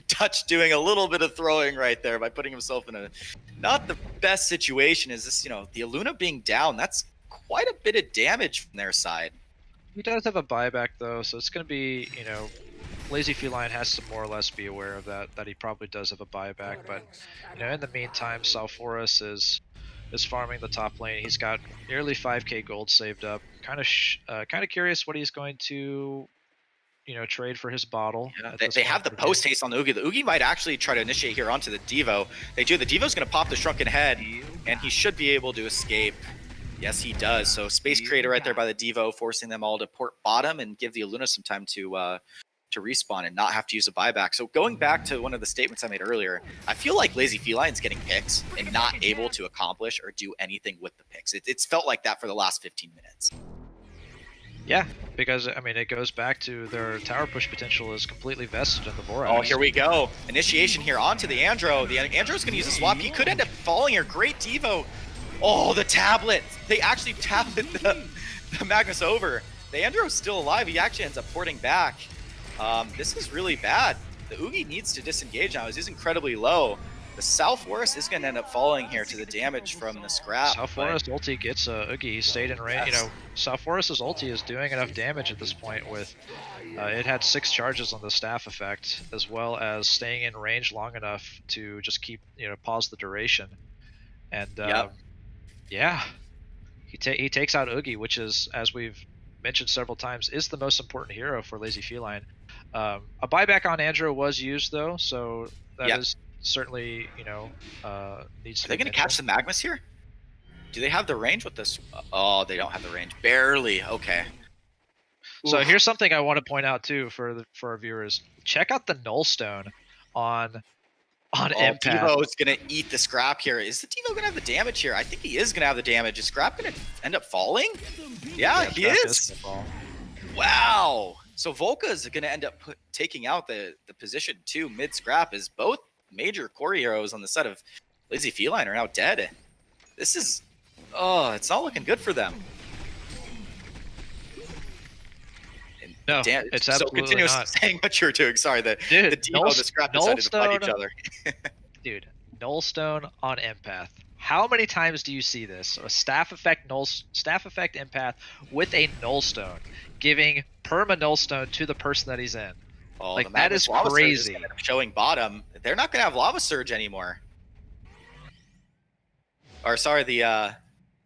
Dutch doing a little bit of throwing right there by putting himself in a not the best situation. Is this, the Aluna being down, that's quite a bit of damage from their side. He does have a buyback though, so it's going to be, Lazy Feline has to more or less be aware of that he probably does have a buyback. But, in the meantime, Salforus is farming the top lane. He's got nearly 5k gold saved up. Kind of curious what he's going to trade for his bottle. Yeah, at they, this they point have the in game. post haste on the Oogie. The Oogie might actually try to initiate here onto the Devo. They do. The Devo's going to pop the Shrunken Head, and he should be able to escape. Yes, he does. So Space Creator right there by the Devo, forcing them all to port bottom and give the Aluna some time to respawn and not have to use a buyback. So going back to one of the statements I made earlier, I feel like Lazy Feline's getting picks and not able to accomplish or do anything with the picks. It's felt like that for the last 15 minutes. Yeah, because I mean, it goes back to their tower push potential is completely vested in the Vorax. Oh, here we go. Initiation here onto the Andro. The Andro's going to use a swap. He could end up falling here. Great Devo. Oh, the tablet. They actually tablet the Magnus over. The Andro's still alive. He actually ends up porting back. This is really bad. The Oogie needs to disengage now. He's incredibly low. The South Forest is going to end up falling here to the damage from the scrap. South Forest ulti gets a Oogie. He stayed in range. Yes. South Forest's ulti is doing enough damage at this point with it had 6 charges on the staff effect, as well as staying in range long enough to just keep, pause the duration. And yeah, he takes out Oogie, which is, as we've mentioned several times, is the most important hero for Lazy Feline. A buyback on Andro was used though, so that is certainly needs to. Are be they going to catch the mentioned. Magnus here? Do they have the range with this? Oh, they don't have the range. Barely. Okay. So Oof. here's something I want to point out too for our viewers. Check out the Nullstone on Empath. Devo's going to eat the scrap here. Is the Devo going to have the damage here? I think he is going to have the damage. Is scrap going to end up falling? Yeah, he Scrap is. gonna fall. Wow. So Volca is going to end up taking out the position 2 mid scrap, as both major core heroes on the set of Lazy Feline are now dead. This is, it's not looking good for them. And No, it's absolutely continuous not. saying what you're doing. Sorry, the Dude, Devo and the scrap decided to fight each other. Dude, Nullstone on Empath. How many times do you see this? A staff effect Empath with a Nullstone, giving perma Nullstone to the person that he's in. Oh, Like, the that Magnus is Lava Surge crazy. gonna end up showing bottom. They're not going to have Lava Surge anymore. Or sorry, the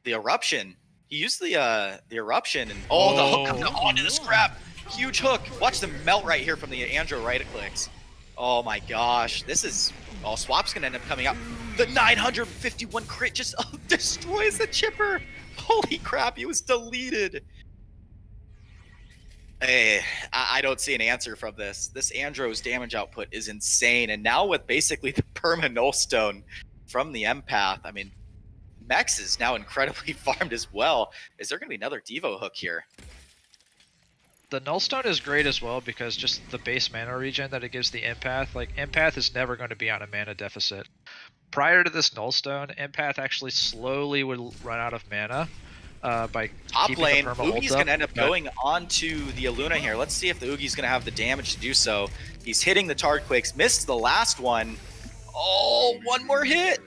Eruption. He used the Eruption, and the hook comes onto the scrap. Huge hook. Watch them melt right here from the Andro right clicks. Oh my gosh, this is. Oh, Swap's gonna end up coming out. The 951 crit just destroys the chipper. Holy crap, he was deleted. Hey, I don't see an answer from this. This Andro's damage output is insane, and now with basically the perma Nullstone from the Empath, I mean, Mex is now incredibly farmed as well. Is there going to be another Devo hook here? The Nullstone is great as well because just the base mana regen that it gives the Empath. Like, Empath is never going to be on a mana deficit. Prior to this Nullstone, Empath actually slowly would run out of mana by Top keeping lane, the perma Oogie's ult going to end up but- going onto the Aluna here. Let's see if the Oogie's going to have the damage to do so. He's hitting the Tardquakes, missed the last one. Oh, one more hit.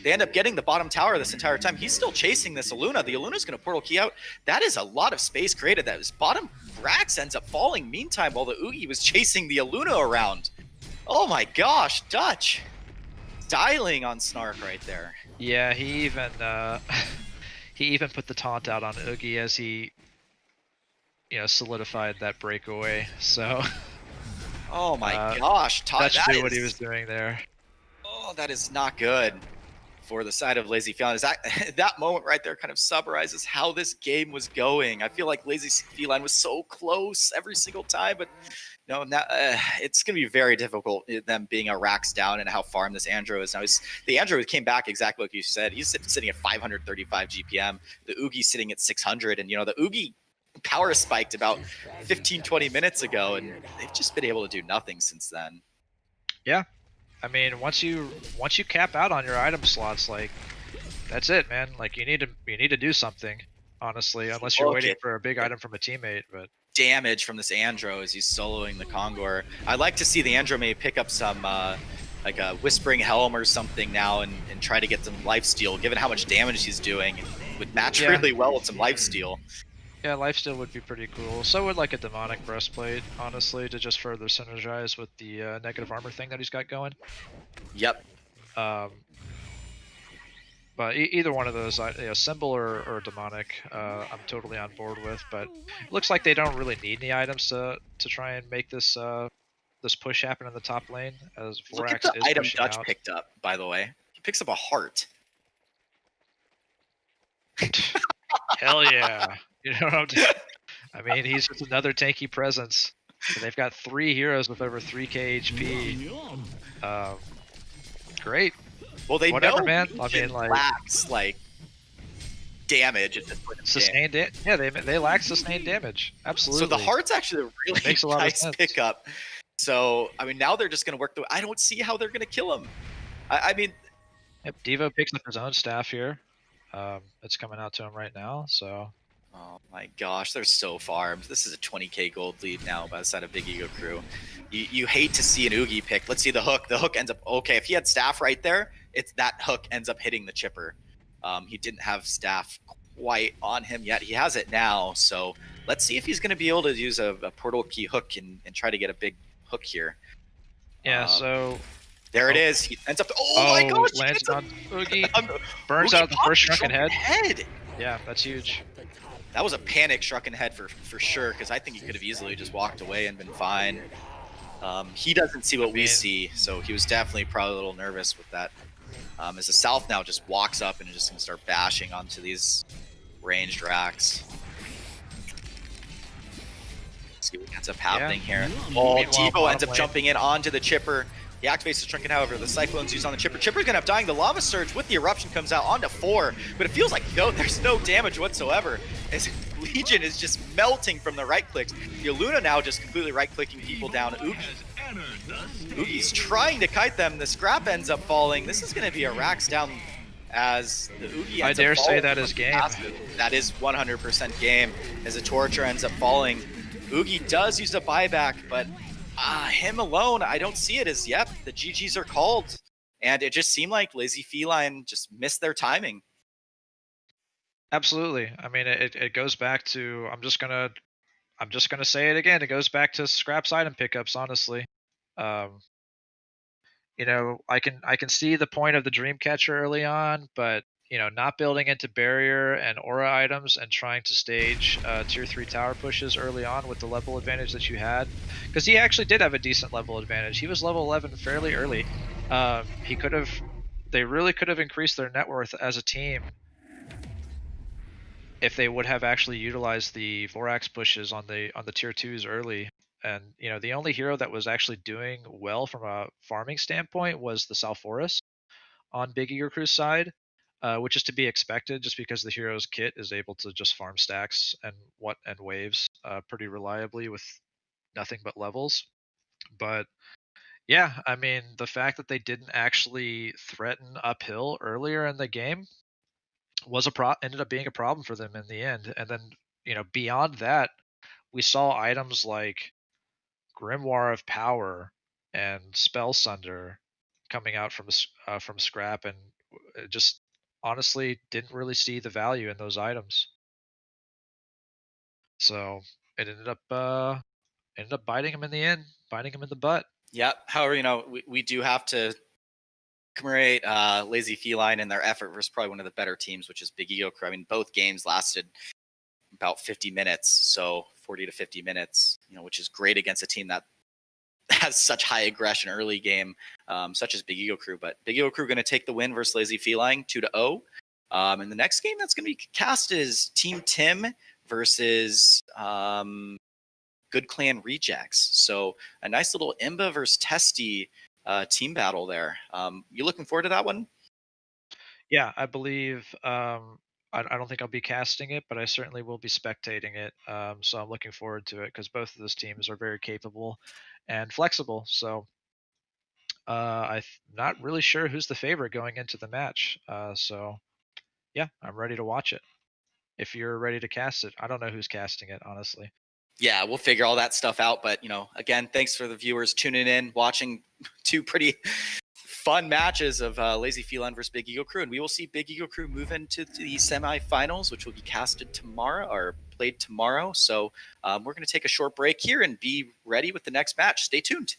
They end up getting the bottom tower this entire time. He's still chasing this Aluna. The Aluna's going to portal key out. That is a lot of space created. That his bottom Brax ends up falling meantime while the Oogie was chasing the Aluna around. Oh my gosh, Dutch. Dialing on Snark right there. Yeah, he even he even put the taunt out on Oogie as he solidified that breakaway. So Oh my gosh, Dutch that knew what he is- was doing there. Oh, that is not good for the side of Lazy Feline. That moment right there kind of summarizes how this game was going. I feel like Lazy Feline was so close every single time, but no, now it's going to be very difficult, them being a racks down and how farm this Andro is. Now, the Andro came back exactly like you said. He's sitting at 535 GPM. The Oogie's sitting at 600, and the Oogie power spiked about 15, 20 minutes ago, and they've just been able to do nothing since then. Yeah, I mean, once you cap out on your item slots, like, that's it, man. Like, you need to do something, honestly, unless you're waiting for a big item from a teammate. But damage from this Andro as he's soloing the Kongor. I'd like to see the Andro maybe pick up some like a Whispering Helm or something now and try to get some lifesteal, given how much damage he's doing. It would match really well with some lifesteal. yeah, lifesteal would be pretty cool. So would like a demonic breastplate, honestly, to just further synergize with the negative armor thing that he's got going. Yep. But either one of those, symbol or demonic, I'm totally on board with. But it looks like they don't really need any items to try and make this push happen in the top lane, as Look at Vorax the is item pushing Dutch out. picked up, by the way. He picks up a heart. Hell yeah! You know, I mean, he's just another tanky presence. And they've got 3 heroes with over 3k HP. Great. Well, they Whatever, know man. I Legion mean, like, lacks damage at this point. sustained it. Yeah, they lack sustained damage. Absolutely. So the heart's actually a really Makes a lot of nice sense. pickup. So I mean, now they're just going to work the. I don't see how they're going to kill him. I mean, Yep, Devo picks up his own staff here. It's coming out to him right now. So oh my gosh, they're so farmed. This is a 20k gold lead now by the side of Big Ego Crew. You hate to see an Oogie pick. Let's see the hook. The hook ends up okay. If he had staff right there, it's that hook ends up hitting the chipper. He didn't have staff quite on him yet. He has it now. So let's see if he's going to be able to use a portal key hook and try to get a big hook here. yeah, so there it is. He ends up. Oh my gosh! he lands gets on Oogie. Burns Oogie out the popped first shrunken head. head. Yeah, that's huge. That was a panic shrunken head for sure, because I think he could have easily just walked away and been fine. He doesn't see what we see, so he was definitely probably a little nervous with that. As the South now just walks up and is just going to start bashing onto these ranged racks. See what ends up happening here. Oh, Meanwhile, Devo ends up bottom lane. jumping in onto the chipper. He activates the Trinket, however, the Cyclone's used on the chipper. Chipper's gonna have dying. The Lava Surge with the Eruption comes out onto 4, but it feels like there's no damage whatsoever, as Legion is just melting from the right clicks. The Luna now just completely right clicking people down. Oogie's trying to kite them. The scrap ends up falling. This is gonna be a racks down as the Oogie ends I dare up say falling that from is game. passive. That is 100% game, as the Torture ends up falling. Oogie does use a buyback, but him alone, I don't see it as, yep, the GGs are called. And it just seemed like Lazy Feline just missed their timing. Absolutely. I mean, it goes back to I'm just gonna say it again. It goes back to scraps item pickups. Honestly, I can see the point of the Dreamcatcher early on, but not building into barrier and aura items and trying to stage tier 3 tower pushes early on with the level advantage that you had, because he actually did have a decent level advantage. He was level 11 fairly early. They really could have increased their net worth as a team if they would have actually utilized the Vorax pushes on the tier 2s early. And the only hero that was actually doing well from a farming standpoint was the Salforus on Big Eager Crew's side, which is to be expected just because the hero's kit is able to just farm stacks and waves pretty reliably with nothing but levels. But yeah, I mean, the fact that they didn't actually threaten uphill earlier in the game ended up being a problem for them in the end. And then beyond that, we saw items like Grimoire of Power and Spell Sunder coming out from scrap, and just honestly didn't really see the value in those items. So it ended up biting him in the end, biting him in the butt. Yep. However, we do have to commemorate Lazy Feline and their effort versus probably one of the better teams, which is Big Ego Crew. I mean, both games lasted about 50 minutes, so 40 to 50 minutes, which is great against a team that has such high aggression early game, such as Big Ego Crew. But Big Ego Crew going to take the win versus Lazy Feline 2-0. And the next game that's going to be cast is Team Tim versus Good Clan Rejects. So a nice little Imba versus Testy team battle there. You looking forward to that one? Yeah, I believe. I don't think I'll be casting it, but I certainly will be spectating it. So I'm looking forward to it because both of those teams are very capable and flexible. So I'm not really sure who's the favorite going into the match. So yeah, I'm ready to watch it. If you're ready to cast it, I don't know who's casting it, honestly. Yeah, we'll figure all that stuff out. But, again, thanks for the viewers tuning in, watching two pretty fun matches of Lazy Feline versus Big Ego Crew. And we will see Big Ego Crew move into the semifinals, which will be casted tomorrow or played tomorrow. So we're going to take a short break here and be ready with the next match. Stay tuned.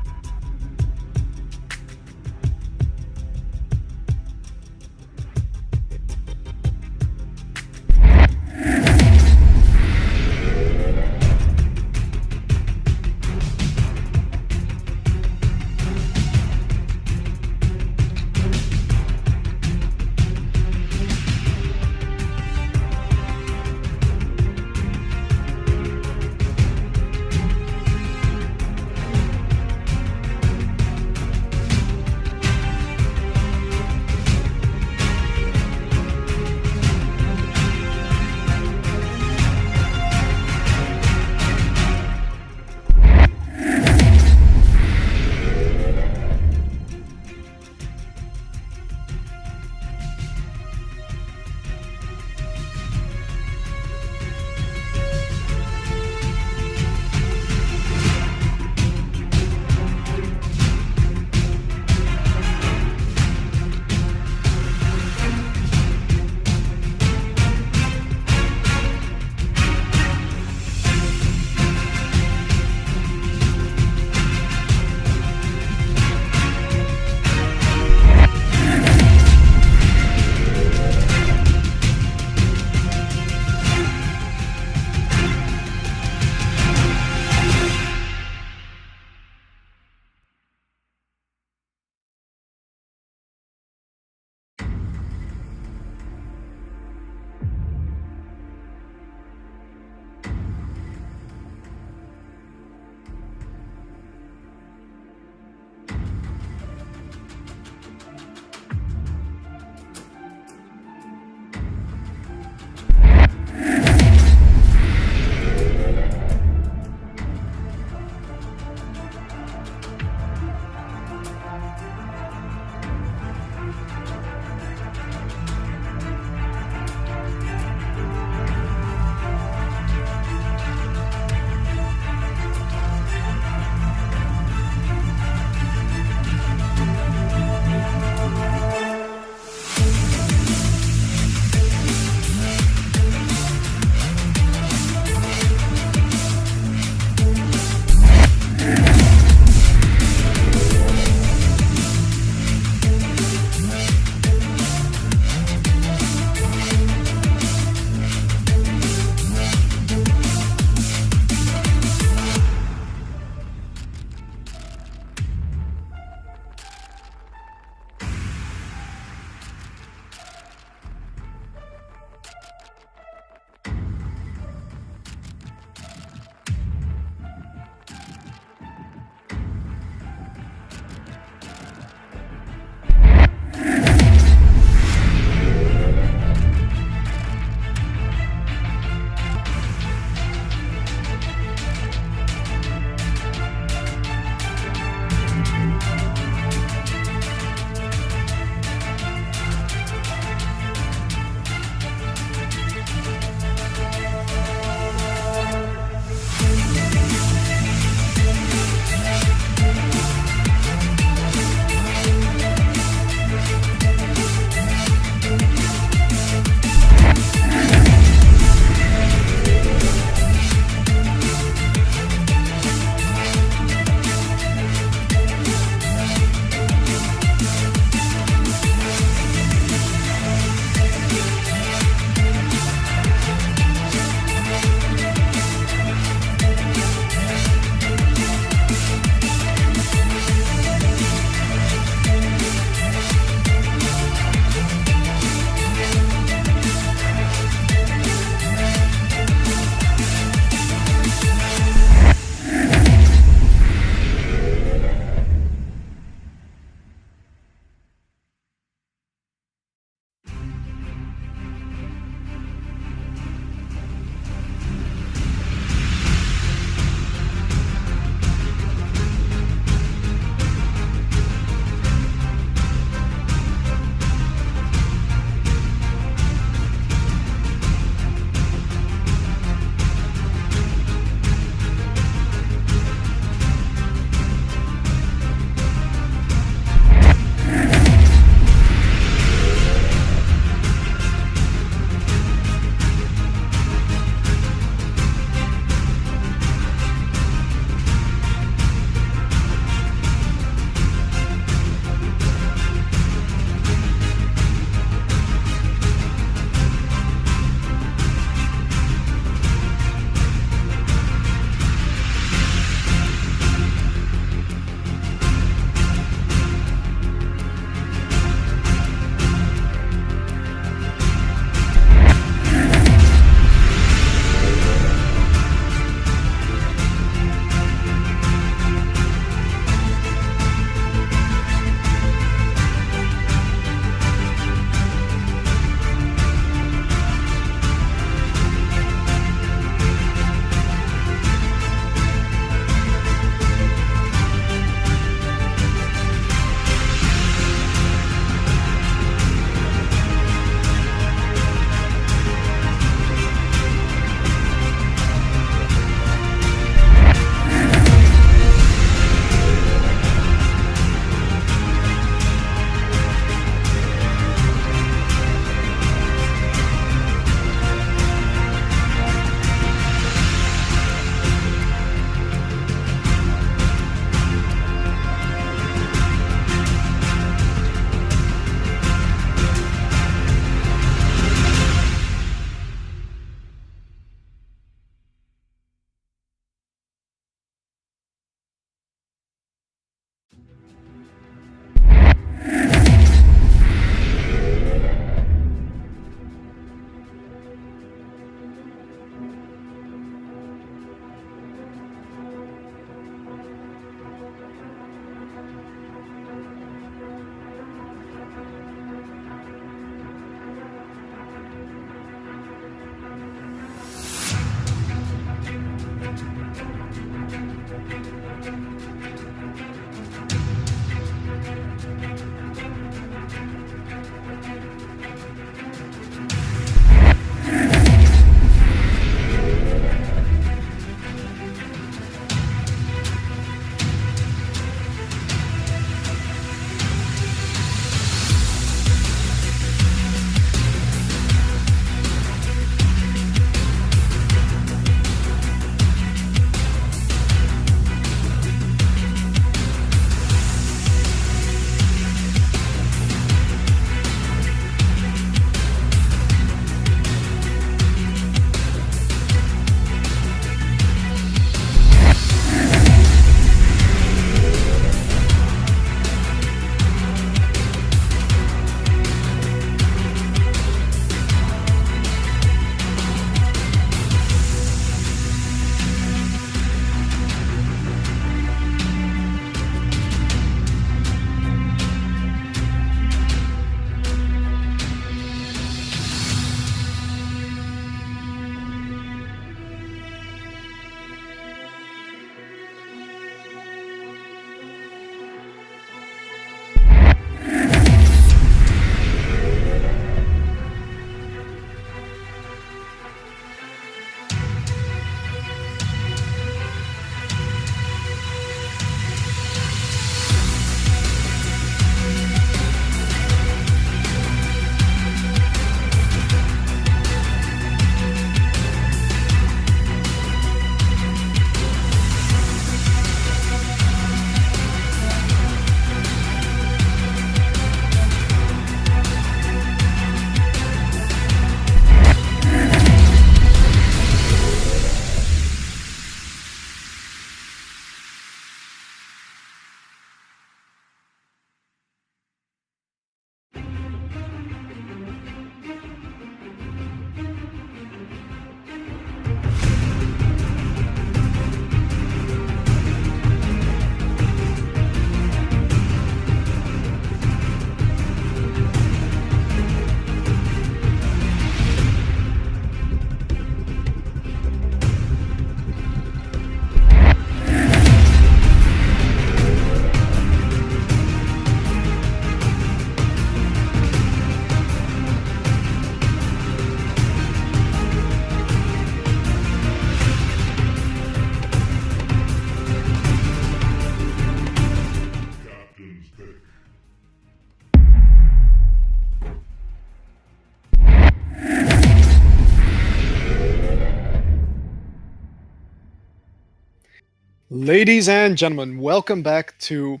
Ladies and gentlemen, welcome back to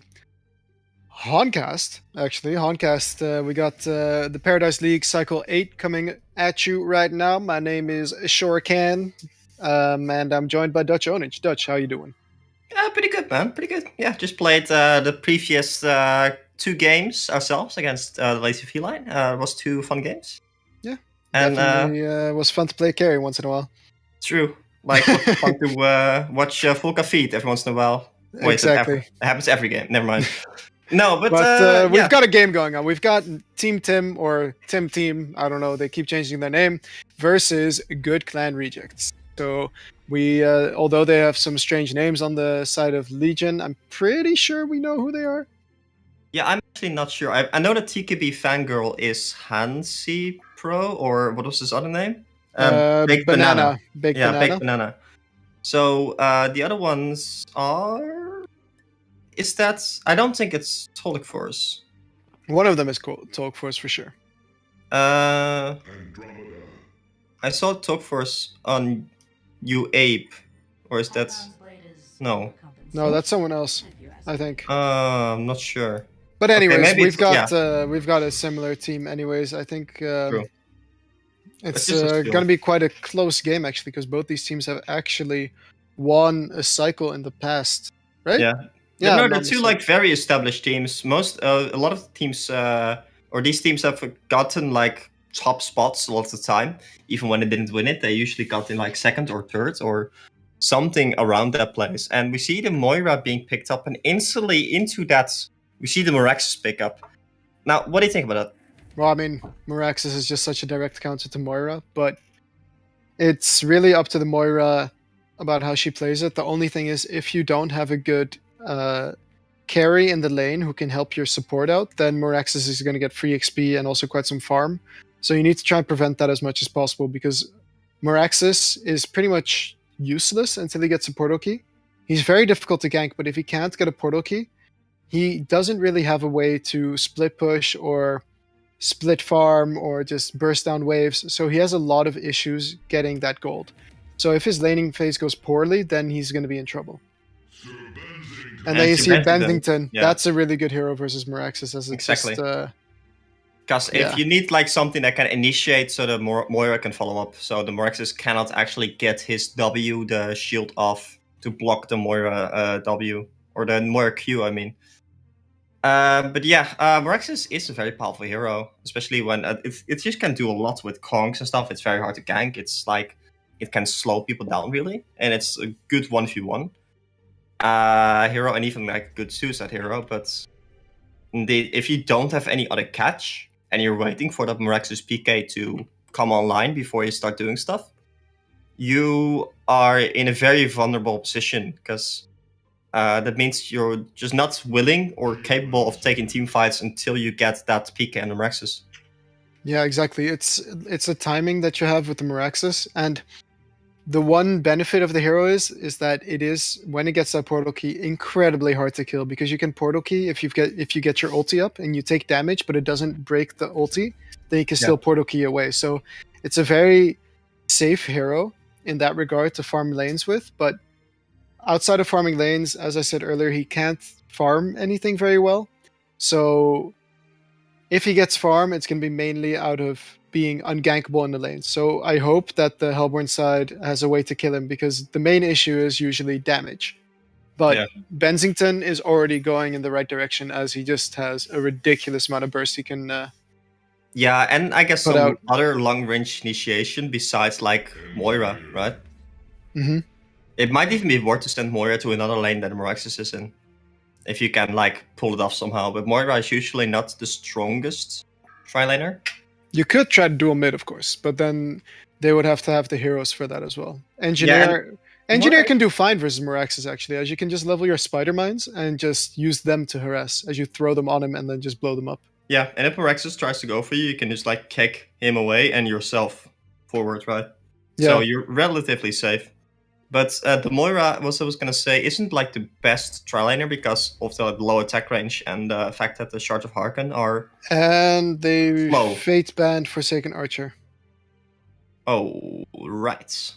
Honcast. Actually, Honcast, we got the Paradise League Cycle 8 coming at you right now. My name is Shorakan, and I'm joined by Dutch Onage. Dutch, how you doing? Pretty good, man. Pretty good. Yeah, just played the previous 2 games ourselves against the Lazy Feline. It was 2 fun games. Yeah, and definitely was fun to play carry once in a while. true. Like, what's fun to watch Volka feed every once in a while. Wait, Exactly. It happens every game. Never mind. No, but But we've yeah. got a game going on. We've got Team Tim or Tim Team, I don't know, they keep changing their name, versus Good Clan Rejects. So we, although they have some strange names on the side of Legion, I'm pretty sure we know who they are. Yeah, I'm actually not sure. I know that TKB Fangirl is Hansi Pro, or what was his other name? Baked Banana. Baked Yeah, Banana. Baked Banana. So the other ones are... Is that... I don't think it's Tolic Force. One of them is called Talk Force for sure. Andromeda. I saw Talk Force on UApe. Or is that... No. No, that's someone else, I think. I'm not sure. But okay, anyways, maybe we've it's- got a similar team. Anyways, I think True. it's just a going to be quite a close game actually, because both these teams have actually won a cycle in the past, right? Yeah. Yeah. No, I'm they're not 2 mistaken. like very established teams. A lot of teams, or these teams have gotten like top spots a lot of the time. Even when they didn't win it, they usually got in like 2nd or 3rd or something around that place. And we see the Moira being picked up, and instantly into that, we see the Moraxis pick up. Now, what do you think about that? Well, I mean, Meraxis is just such a direct counter to Moira, but it's really up to the Moira about how she plays it. The only thing is, if you don't have a good carry in the lane who can help your support out, then Meraxis is going to get free XP and also quite some farm. So you need to try and prevent that as much as possible, because Meraxis is pretty much useless until he gets a portal key. He's very difficult to gank, but if he can't get a portal key, he doesn't really have a way to split push or split farm or just burst down waves. So he has a lot of issues getting that gold. So if his laning phase goes poorly, then he's going to be in trouble. And then you see Bennington. yeah. That's a really good hero versus Meraxis, as it's Exactly. just Because Yeah. if you need like something that can initiate so the Moira can follow up, so the Moraxis cannot actually get his W, the shield off, to block the Moira W, or the Moira Q, I mean. But yeah, Moraxis is a very powerful hero, especially when it just can do a lot with Kongs and stuff. It's very hard to gank. It's like, it can slow people down really, and it's a good 1v1 hero, and even like a good suicide hero. But indeed, if you don't have any other catch, and you're waiting for that Moraxis PK to come online before you start doing stuff, you are in a very vulnerable position, because that means you're just not willing or capable of taking team fights until you get that PK and the Moraxis. Yeah, exactly. It's a timing that you have with the Meraxis, and the one benefit of the hero is that it is, when it gets that portal key, incredibly hard to kill, because you can portal key if you get your ulti up and you take damage, but it doesn't break the ulti, then you can still portal key away. So it's a very safe hero in that regard to farm lanes with, but outside of farming lanes, as I said earlier, he can't farm anything very well. So if he gets farm, it's going to be mainly out of being ungankable in the lane. So I hope that the Hellborn side has a way to kill him, because the main issue is usually damage. But Bensington is already going in the right direction, as he just has a ridiculous amount of burst he can... Yeah, and I guess Put some out. other long-range initiation besides like Moira, right? Mhm. It might even be worth to send Moira to another lane that Moraxis is in, if you can like pull it off somehow. But Moira is usually not the strongest tri-laner. You could try to dual mid, of course, but then they would have to have the heroes for that as well. Engineer can do fine versus Meraxis, actually, as you can just level your spider mines and just use them to harass as you throw them on him and then just blow them up. Yeah, and if Moraxis tries to go for you, you can just like kick him away and yourself forward, right? Yeah. So you're relatively safe. But the Moira, what I was going to say, isn't like the best tri-laner because of the low attack range and the fact that the Shards of Harken are... And they Slow. fate banned Forsaken Archer. Oh, right.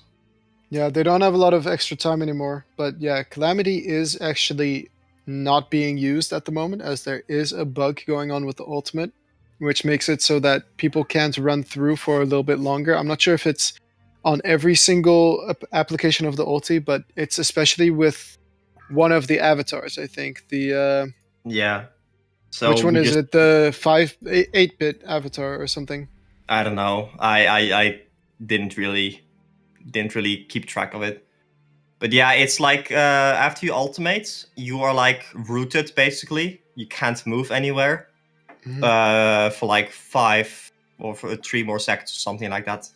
Yeah, they don't have a lot of extra time anymore. But yeah, Calamity is actually not being used at the moment, as there is a bug going on with the ultimate, which makes it so that people can't run through for a little bit longer. I'm not sure if it's on every single application of the ulti, but it's especially with one of the avatars, I think. The Yeah. So which one we is just it? The 8-bit avatar or something? I don't know. I didn't really keep track of it. But yeah, it's like after you ultimate, you are like rooted basically. You can't move anywhere Mhm. for like 5 or for 3 more seconds or something like that.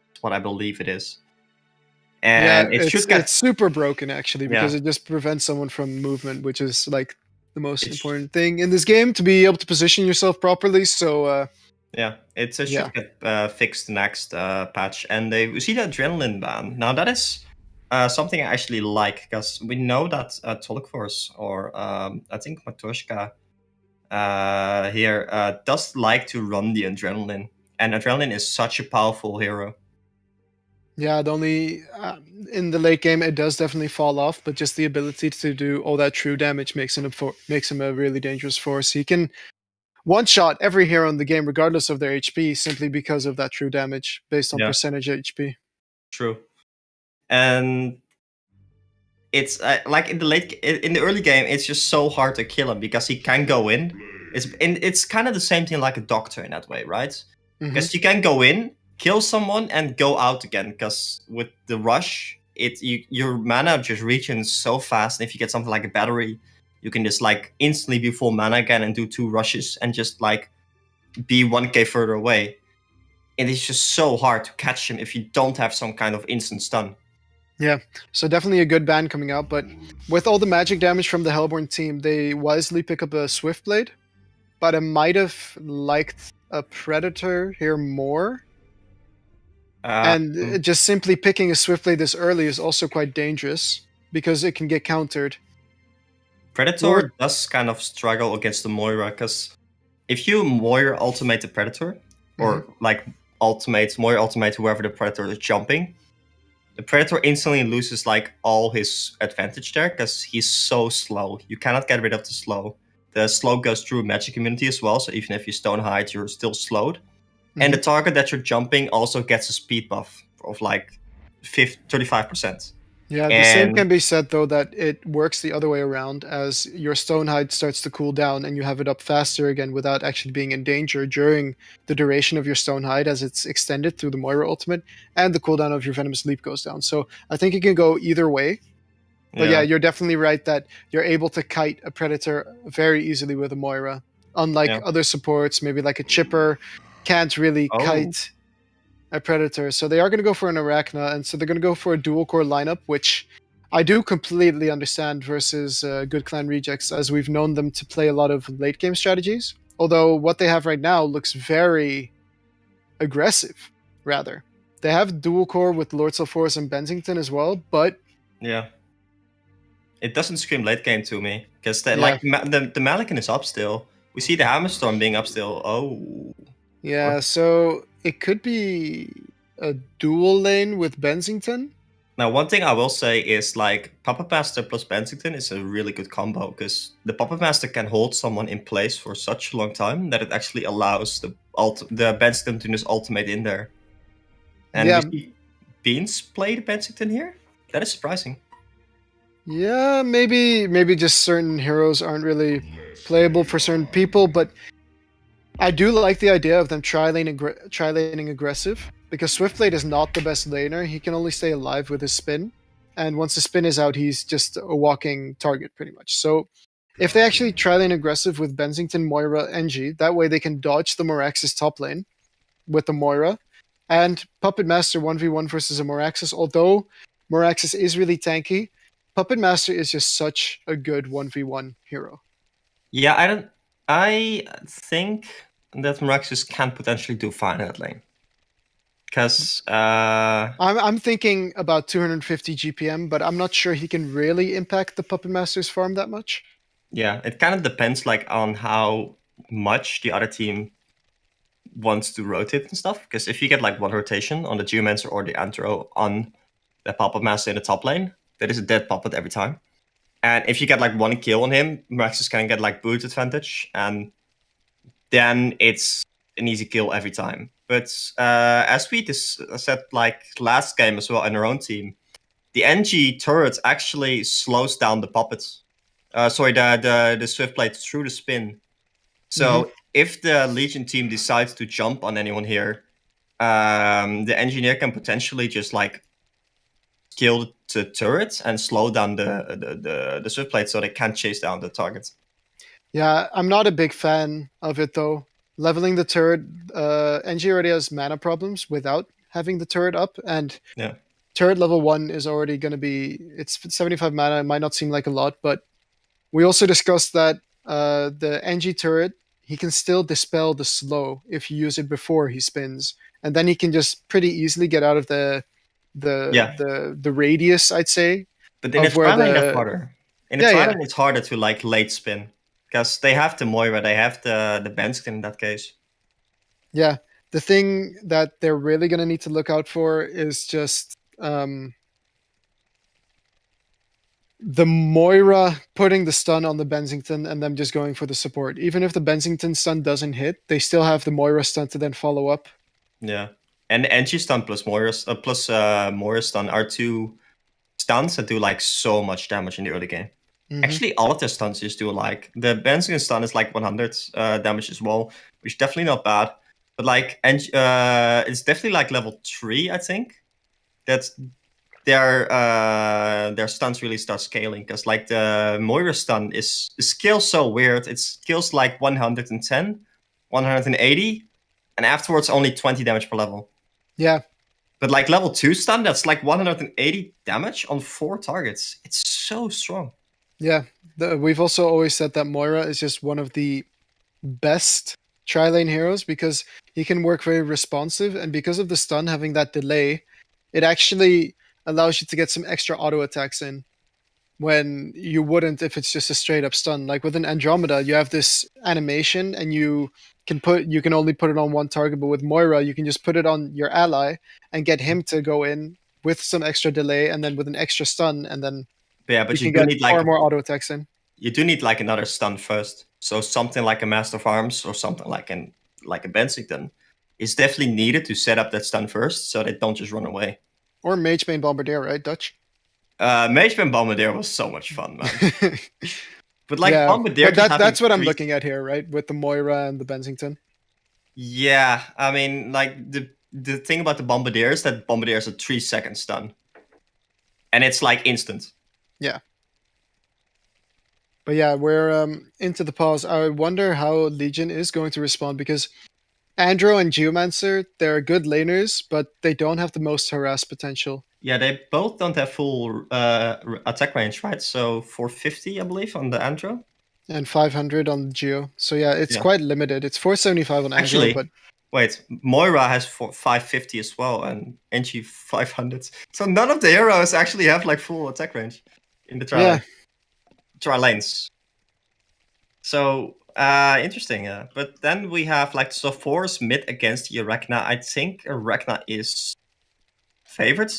That's what I believe it is. Yeah, And it should it's get super broken actually because yeah. it just prevents someone from movement, which is like the most It sh- important thing in this game to be able to position yourself properly. So yeah, it yeah, should get fixed next patch. And we see the adrenaline ban. Now that is something I actually like because we know that Tolkforce or I think Matoshka here does like to run the adrenaline, and adrenaline is such a powerful hero. yeah. The only in the late game it does definitely fall off, but just the ability to do all that true damage makes him a really dangerous force. He can one shot every hero in the game regardless of their HP simply because of that true damage based on Yeah, percentage HP. true. And it's like in the early game, it's just so hard to kill him because he can go in. It's kind of the same thing like a doctor in that way, right? Hmm. Because you can go in, kill someone, and go out again. Because with the rush, your mana just reaches so fast. And if you get something like a battery, you can just like instantly be full mana again and do 2 rushes and just like be 1k further away. It is just so hard to catch him if you don't have some kind of instant stun. Yeah, so definitely a good ban coming out, but with all the magic damage from the Hellborn team, they wisely pick up a Swift Blade, but I might have liked a Predator here more. And just simply picking a Swift Blade this early is also quite dangerous because it can get countered. Predator does kind of struggle against the Moira because if you Moira ultimate the Predator, or like Moira ultimate whoever the Predator is jumping, the Predator instantly loses like all his advantage there because he's so slow. You cannot get rid of the slow. The slow goes through magic immunity as well, so even if you stone hide, you're still slowed. And the target that you're jumping also gets a speed buff of like 35%. Yeah, the same And can be said though that it works the other way around as your Stonehide starts to cool down and you have it up faster again without actually being in danger during the duration of your Stonehide as it's extended through the Moira ultimate, and the cooldown of your Venomous Leap goes down. So I think it can go either way. But yeah, you're definitely right that you're able to kite a Predator very easily with a Moira. Unlike other supports, maybe like a Chipper, can't really kite a Predator. So they are going to go for an Arachna, and so they're going to go for a dual core lineup, which I do completely understand versus Good Clan Rejects, as we've known them to play a lot of late game strategies. Although what they have right now looks very aggressive, rather. They have dual core with Lord Sulfuras and Bensington as well, but yeah, it doesn't scream late game to me because Yeah. like the Malikan is up still. We see the Hammerstorm being up still. Oh, yeah, so it could be a dual lane with Bensington. now one thing I will say is like Puppet Master plus Bensington is a really good combo because the Puppet Master can hold someone in place for such a long time that it actually allows the Bensington to just ultimate in there. And Yeah. we see Beans play the Bensington here. That is surprising. Yeah, maybe just certain heroes aren't really playable for certain people, but I do like the idea of them tri-laning aggressive because Swiftblade is not the best laner. He can only stay alive with his spin, and once the spin is out, he's just a walking target pretty much. So if they actually tri-lane aggressive with Bensington, Moira, Engie, that way they can dodge the Morax's top lane with the Moira, and Puppet Master 1v1 versus a Moraxis. Although Moraxis is really tanky, Puppet Master is just such a good 1v1 hero. Yeah, I think that Meraxis can potentially do fine in that lane. Because I'm thinking about 250 GPM, but I'm not sure he can really impact the Puppet Master's farm that much. yeah, it kind of depends like on how much the other team wants to rotate and stuff. Because if you get like one rotation on the Geomancer or the Antro on the puppet master in the top lane. That is a dead puppet every time. And if you get like one kill on him, Meraxes can get like boot advantage, and then it's an easy kill every time. But as we said like last game as well in our own team, the NG turret actually slows down the puppets. The Swift Blade through the spin. So if the Legion team decides to jump on anyone here, the engineer can potentially just like kill the turret and slow down the Swift Blade so they can't chase down the target. Yeah, I'm not a big fan of it though. Leveling the turret, NG already has mana problems without having the turret up, and Yeah. turret level 1 is already going to be, it's 75 mana. It might not seem like a lot, but we also discussed that the NG turret, he can still dispel the slow if you use it before he spins, and then he can just pretty easily get out of the radius, I'd say. But in the of where Twilight, the- that's harder. In the Yeah, Twilight, yeah. it's harder to like late spin because they have the Moira, they have the Benskin in that case. Yeah, the thing that they're really going to need to look out for is just the Moira putting the stun on the Bensington and them just going for the support. Even if the Bensington stun doesn't hit, they still have the Moira stun to then follow up. Yeah, and the NG stun plus Moira stun are two stuns that do like so much damage in the early game. Mhm. Actually, all of their stuns just do like the Benskin stun is like 100 damage as well, which is definitely not bad. But like, it's definitely like level 3, I think. That's their stuns really start scaling because like the Moira stun is scales so weird. It scales like 110, 180, and afterwards only 20 damage per level. Yeah. But like level 2 stun, that's like 180 damage on 4 targets. It's so strong. Yeah. We've also always said that Moira is just one of the best tri-lane heroes because he can work very responsive, and because of the stun having that delay, it actually allows you to get some extra auto attacks in when you wouldn't if it's just a straight up stun. Like with an Andromeda, you have this animation and you can only put it on one target, but with Moira, you can just put it on your ally and get him to go in with some extra delay and then with an extra stun, and then Yeah, but you you can do get need far like more auto attacks in. you do need like another stun first. So something like a Master of Arms or something like a Bensington is definitely needed to set up that stun first, so they don't just run away. Or Magebane Bombardier, right, Dutch? Magebane Bombardier was so much fun, man. But like yeah, Bombardier, but just that's what I'm having looking at here, right? With the Moira and the Bensington. Yeah, I mean, like the thing about the Bombardier is that Bombardier is a 3-second stun, and it's like instant. Yeah. But yeah, we're into the pause. I wonder how Legion is going to respond because Andro and Geomancer, they're good laners, but they don't have the most harass potential. Yeah, they both don't have full attack range, right? So 450, I believe, on the Andro. And 500 on Geo. So yeah, it's Yeah. quite limited. It's 475 on Actually, Andro, but wait, Moira has 550 as well, and NG 500. So none of the heroes actually have like full attack range in the tri lanes. So interesting, yeah. But then we have like Sophore's mid against Arachna. I think Arachna is favored.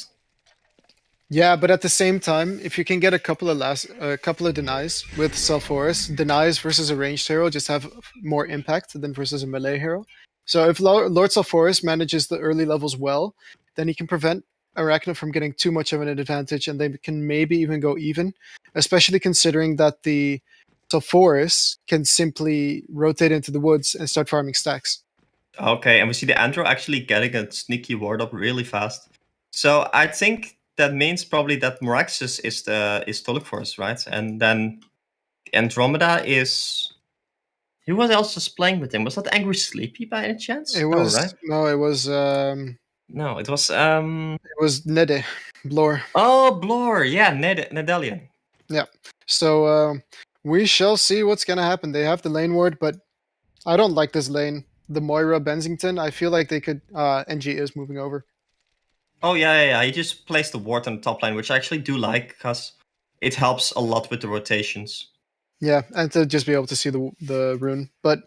yeah, but at the same time, if you can get a couple of denies with Sulfuris, denies versus a ranged hero just have more impact than versus a melee hero. So if Lord Sulfuris manages the early levels well, then he can prevent Arachna from getting too much of an advantage, and they can maybe even go even, especially considering that the Sulfuris can simply rotate into the woods and start farming stacks. Okay, and we see the Andro actually getting a sneaky ward up really fast. So I think that means probably that Meraxes is to look for us, right? And then Andromeda is. Who was else was playing with him? Was that Angry Sleepy by any chance? It was right? no, it was No, it was Nede Blor. Oh, Blor, yeah, Nedelian. Yeah. So we shall see what's gonna happen. They have the lane ward, but I don't like this lane. The Moira Bensington. I feel like they could. NG is moving over. Oh yeah. He just placed the ward on the top line, which I actually do like because it helps a lot with the rotations. Yeah, and to just be able to see the rune. But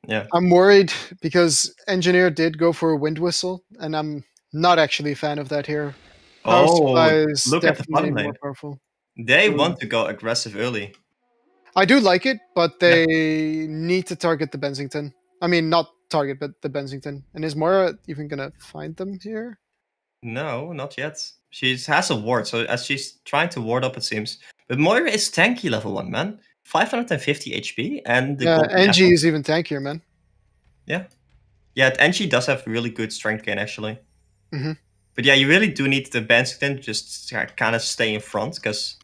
Yeah. I'm worried because Engineer did go for a wind whistle, and I'm not actually a fan of that here. Power Oh, supply is look at the definitely bottom more lane. powerful. They Ooh. want to go aggressive early. I do like it, but they need to target the Bensington. I mean, not target, but the Bensington. And is Moira even gonna find them here? No, not yet. She has a ward, so as she's trying to ward up, it seems. But Moira is tanky level 1, man. 550 HP, and the Yeah, golden NG apple. is even tankier, man. Yeah, and she does have really good strength gain, actually. Mhm. But yeah, you really do need the Benskin to just kind of stay in front, because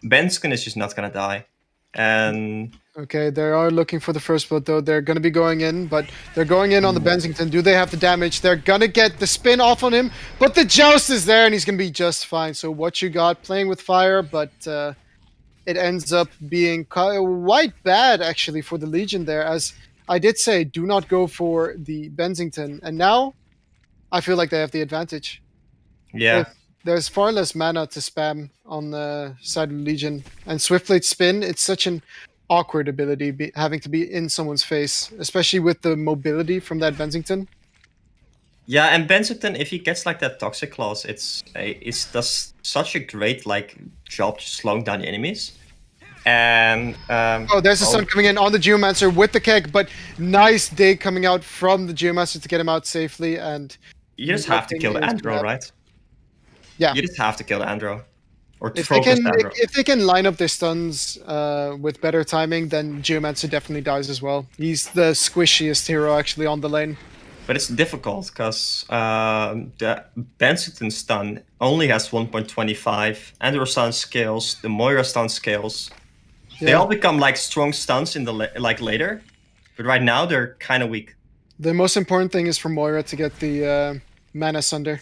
Benskin is just not going to die. And Okay, they are looking for the first blood, though. They're going to be going in, but they're going in on the Bensington. Do they have the damage? They're going to get the spin off on him, but the joust is there, and he's going to be just fine. So what you got, playing with fire, but it ends up being quite bad, actually, for the Legion there. As I did say, do not go for the Bensington. And now, I feel like they have the advantage. yeah. There's far less mana to spam on the side of Legion. And Swiftblade Spin, it's such an awkward ability, having to be in someone's face, especially with the mobility from that Bensington. Yeah, and Bensington, if he gets like that toxic clause, it does such a great like job slowing down the enemies. And There's the sun coming in on the Geomancer with the keg, but nice dig coming out from the Geomancer to get him out safely. And you just have to kill the Andro, right? Yeah, you just have to kill the Andro, or if they focus can, the Andro. if they can line up their stuns with better timing, then Geomancer definitely dies as well. He's the squishiest hero actually on the lane. But it's difficult because the Bensington stun only has 1.25. Andro stun scales, the Moira stun scales. They all become like strong stuns in the later, but right now they're kind of weak. The most important thing is for Moira to get the mana sunder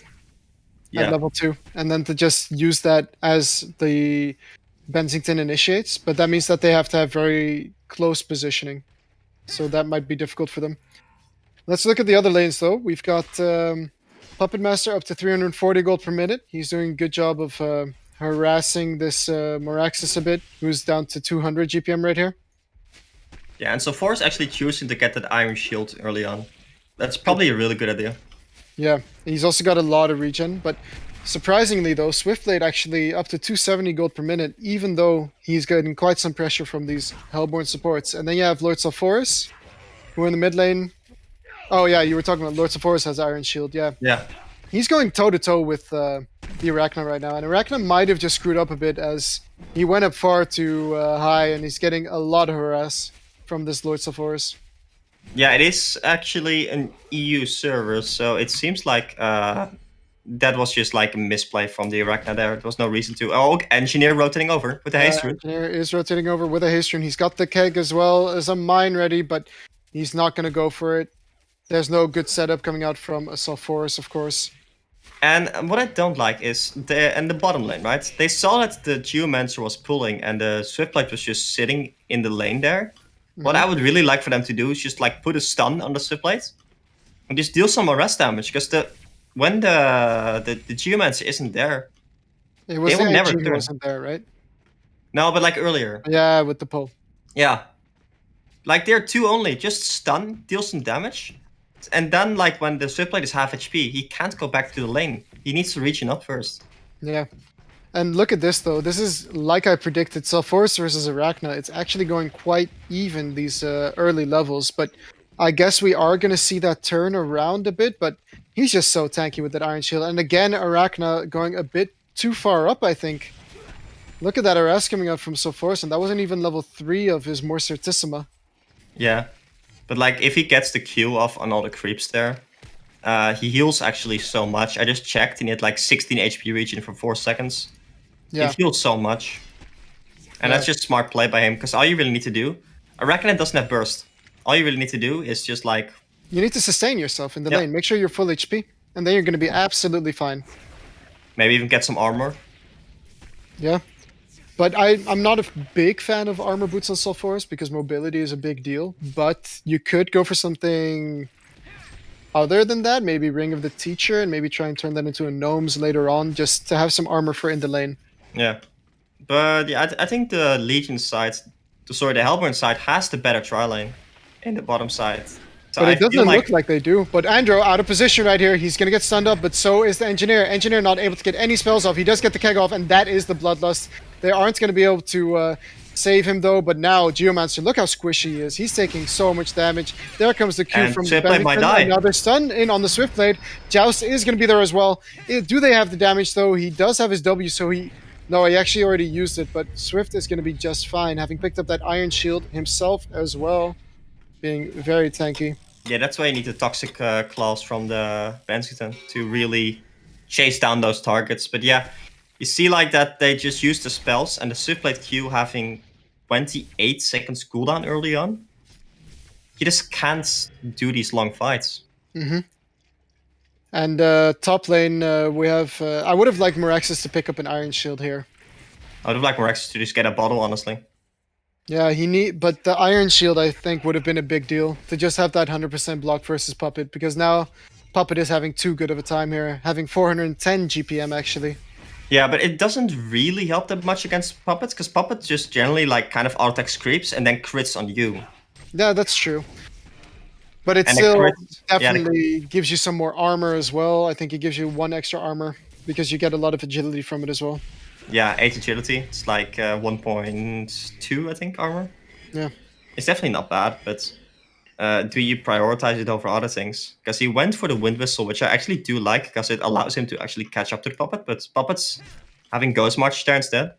at level 2, and then to just use that as the Bensington initiates. But that means that they have to have very close positioning, so that might be difficult for them. Let's look at the other lanes, though. We've got Puppet Master up to 340 gold per minute. He's doing a good job of harassing this Moraxis a bit, who's down to 200 GPM right here. Yeah, and so Force actually choosing to get that Iron Shield early on. That's probably a really good idea. Yeah, he's also got a lot of regen, but surprisingly though, Swiftblade actually up to 270 gold per minute, even though he's getting quite some pressure from these Hellborn supports. And then you have Lord Sulfuras, who in the mid lane... Oh yeah, you were talking about Lord Sulfuras has Iron Shield, yeah. Yeah. He's going toe-to-toe with the Arachna right now, and Arachna might have just screwed up a bit as he went up far too high, and he's getting a lot of harass from this Lord Sulfuras. Yeah, it is actually an EU server, so it seems like that was just like a misplay from the Arachna there. There was no reason to... Oh, Engineer rotating over with a haste rune. Engineer is rotating over with a haste rune. He's got the keg as well as a mine ready, but he's not going to go for it. There's no good setup coming out from a Sulfuras, of course. And what I don't like is in the bottom lane, right? They saw that the Geomancer was pulling and the Swiftblade was just sitting in the lane there. What I would really like for them to do is just like put a stun on the Swiftblade and just deal some arrest damage, because when the Geomancer isn't there, It was they will the never engine who turn. wasn't there, right? No, but like earlier. Yeah, with the pull. Yeah. Like they're two only. Just stun, deal some damage. And then like when the Swiftblade is half HP, he can't go back to the lane. He needs to regen up first. Yeah. And look at this, though. This is, like I predicted, Sulfuras versus Arachna. It's actually going quite even, these early levels. But I guess we are going to see that turn around a bit. But he's just so tanky with that Iron Shield. And again, Arachna going a bit too far up, I think. Look at that RS coming out from Sulfuras, and that wasn't even level 3 of his more Certissima. Yeah. But like if he gets the Q off on all the creeps there, he heals actually so much. I just checked and he had like 16 HP regen for 4 seconds. Yeah. He heals so much. And that's just smart play by him, because all you really need to do... Arachna doesn't have burst. All you really need to do is just like... You need to sustain yourself in the lane. Make sure you're full HP, and then you're going to be absolutely fine. Maybe even get some armor. Yeah. But I'm not a big fan of armor boots on Sulfuras because mobility is a big deal. But you could go for something other than that. Maybe Ring of the Teacher and maybe try and turn that into a Gnomes later on just to have some armor for in the lane. Yeah. But yeah, I think the Legion side, the Hellborn side has the better tri lane in the bottom side. So But I it feel doesn't like look like they do. But Andro out of position right here. He's going to get stunned up, but so is the Engineer. Engineer not able to get any spells off. He does get the keg off, and that is the Bloodlust. They aren't going to be able to save him, though. But now, Geomancer, look how squishy he is. He's taking so much damage. There comes the Q And from Swiftblade might Bennington. die. Another stun in on the Swiftblade. Joust is going to be there as well. Do they have the damage, though? He does have his W, so he... No, he actually already used it, but Swift is going to be just fine, having picked up that Iron Shield himself as well, being very tanky. yeah, that's why you need the Toxic claws from the Bensington to really chase down those targets. But yeah, you see like that they just use the spells and the Swiftblade Q having 28 seconds cooldown early on. You just can't do these long fights. Mm-hmm. And top lane, we have... I would have liked Meraxis to pick up an Iron Shield here. I would have liked Morex to just get a bottle, honestly. Yeah, but the Iron Shield, I think, would have been a big deal to just have that 100% block versus Puppet, because now Puppet is having too good of a time here, having 410 GPM actually. Yeah, but it doesn't really help that much against Puppets, because Puppet just generally like kind of auto-attacks creeps and then crits on you. Yeah, that's true. But it And the still crits- yeah, the- definitely gives you some more armor as well. I think it gives you 1 extra armor, because you get a lot of agility from it as well. Yeah, 8 agility. It's like 1.2, I think, armor. Yeah. It's definitely not bad, but do you prioritize it over other things? Because he went for the Wind Whistle, which I actually do like, because it allows him to actually catch up to the Puppet, but Puppet's having Ghost March there instead.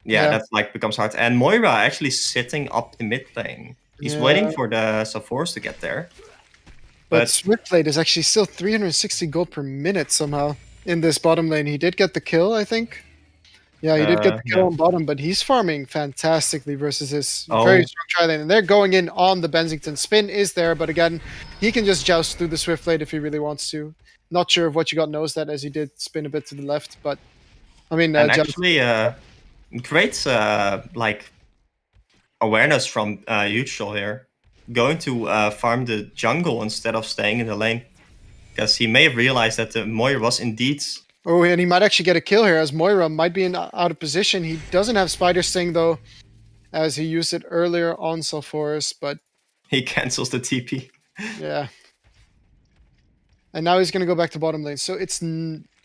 Yeah, that's like becomes hard. And Moira actually sitting up the mid lane. He's waiting for the Sapphires to get there. But But Swiftblade is actually still 360 gold per minute somehow in this bottom lane. He did get the kill, I think. Yeah, he did get the kill yeah. on bottom, but he's farming fantastically versus his Oh. very strong tri lane. And they're going in on the Bensington. Spin is there, but again, he can just joust through the Swiftblade if he really wants to. Not sure if what you got knows that, as he did spin a bit to the left, but I mean, and joust. actually, great like awareness from Yuchel here, going to farm the jungle instead of staying in the lane, because he may have realized that the Moira was indeed. Oh, and he might actually get a kill here, as Moira might be out of position. He doesn't have Spider Sting, though, as he used it earlier on Sulfuris, but He cancels the TP. yeah. And now he's going to go back to bottom lane. So it's...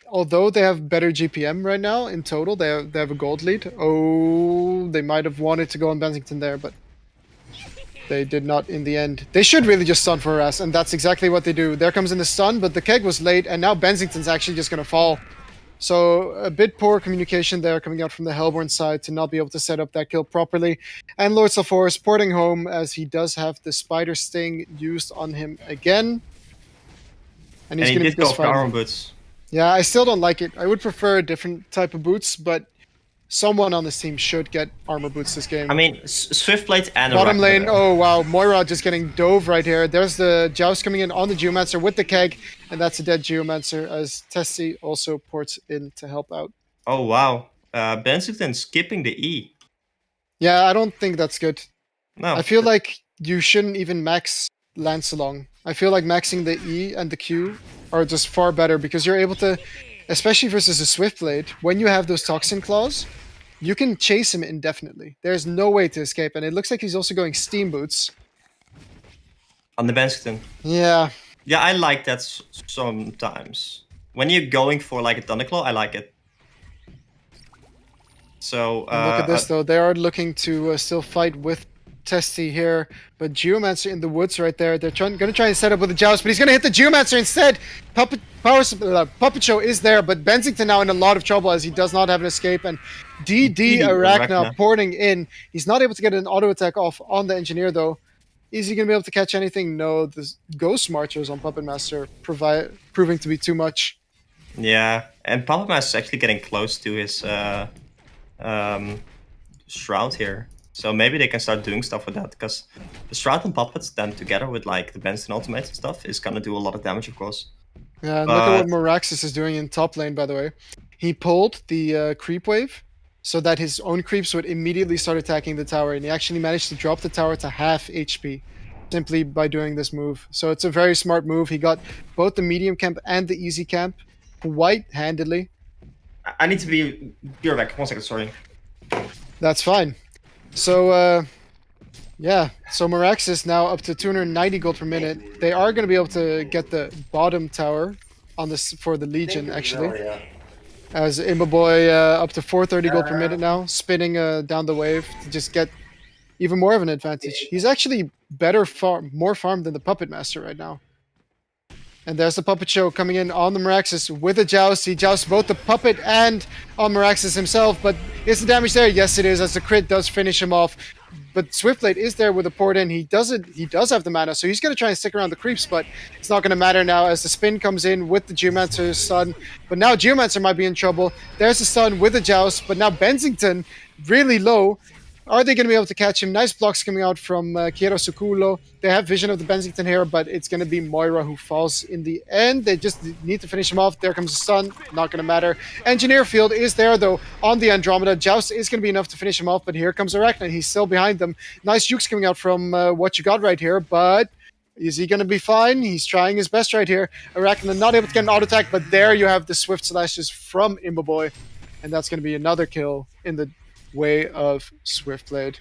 Although they have better GPM right now, in total, they have a gold lead. Oh, they might have wanted to go on Bensington there, but they did not in the end. They should really just stun for harass, and that's exactly what they do. There comes in the stun, but the keg was late, and now Bensington's actually just going to fall. So a bit poor communication there coming out from the Hellborn side to not be able to set up that kill properly. And Lord Sulfuris porting home, as he does have the Spider Sting used on him again. And he's And he going to did be go just for fine. armor boots. Yeah, I still don't like it. I would prefer a different type of boots, but someone on this team should get armor boots this game. I mean, Swiftblade and Bottom lane, Arachne. oh wow, Moira just getting dove right here. There's the Joust coming in on the Geomancer with the keg, and that's a dead Geomancer, as Tessie also ports in to help out. Oh wow, Bensington skipping the E. Yeah, I don't think that's good. No, I feel like you shouldn't even max Lance along. I feel like maxing the E and the Q are just far better, because you're able to, especially versus a Swiftblade, when you have those Toxin Claws, you can chase him indefinitely. There's no way to escape, and it looks like he's also going Steam Boots. on the Bensington. Yeah, Yeah, I like that sometimes. When you're going for like a Thunderclaw, I like it. So and look at this though. They are looking to still fight with Testy here, but Geomancer in the woods right there. They're going to try and set up with the Joust, but he's going to hit the Geomancer instead. Puppet Show is there, but Bensington now in a lot of trouble, as he does not have an escape, and DD Arachne Arachne. porting in. He's not able to get an auto attack off on the Engineer though. Is he going to be able to catch anything? No, the Ghost Marchers on Puppet Master proving to be too much. yeah, and Puppet Master is actually getting close to his Shroud here. So maybe they can start doing stuff with that, because the Shroud and Puppets then together with like the Benson Ultimate and stuff is gonna do a lot of damage, of course. Yeah, and look at what Moraxis is doing in top lane, by the way. He pulled the creep wave so that his own creeps would immediately start attacking the tower, and he actually managed to drop the tower to half HP simply by doing this move. So it's a very smart move. He got both the medium camp and the easy camp quite handily. I need to be right back. 1 second, sorry. That's fine. So Yeah, so Meraxis now up to 290 gold per minute. They are going to be able to get the bottom tower on this for the Legion, actually. As Imbaboy up to 430 gold per minute now, spinning down the wave to just get even more of an advantage. He's actually more farmed than the Puppet Master right now. And there's the Puppet Show coming in on the Meraxis with a joust. He jousts both the Puppet and on Meraxis himself, but is the damage there? Yes, it is, as the crit does finish him off. But Swiftblade is there with a port in. He does have the mana, so he's going to try and stick around the creeps, but it's not going to matter now as the spin comes in with the Geomancer's stun. But now Geomancer might be in trouble. There's the stun with the joust, but now Bensington really low. Are they going to be able to catch him? Nice blocks coming out from Kiero Sukulo. They have vision of the Bensington here, but it's going to be Moira who falls in the end. They just need to finish him off. There comes the stun. Not going to matter. Engineer Field is there, though, on the Andromeda. Joust is going to be enough to finish him off, but here comes Arachna. He's still behind them. Nice jukes coming out from What You Got right here, but is he going to be fine? He's trying his best right here. Arachna not able to get an auto attack, but there you have the Swift Slashes from Imbaboy, and that's going to be another kill in the way of Swiftblade.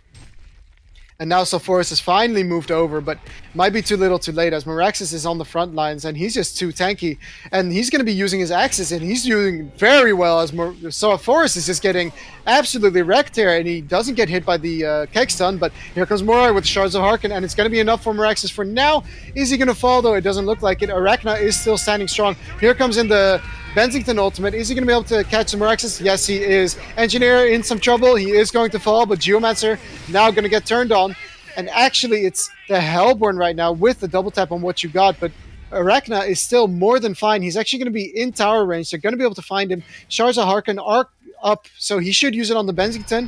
And now Sulfuras has finally moved over, but might be too little too late as Meraxis is on the front lines and he's just too tanky. And he's going to be using his axes and he's doing very well as Sulfuras is just getting absolutely wrecked here and he doesn't get hit by the keg stun, but here comes Morai with Shards of Harkin and it's going to be enough for Meraxis for now. Is he going to fall though? It doesn't look like it. Arachna is still standing strong. Here comes in the Bensington ultimate. Is he going to be able to catch the Meraxis? Yes, he is. Engineer in some trouble. He is going to fall, but Geomancer now going to get turned on. And actually, it's the Hellborn right now with the double tap on What You Got, but Arachna is still more than fine. He's actually going to be in tower range. They're going to be able to find him. Shards of Harkin are up, so he should use it on the Bensington.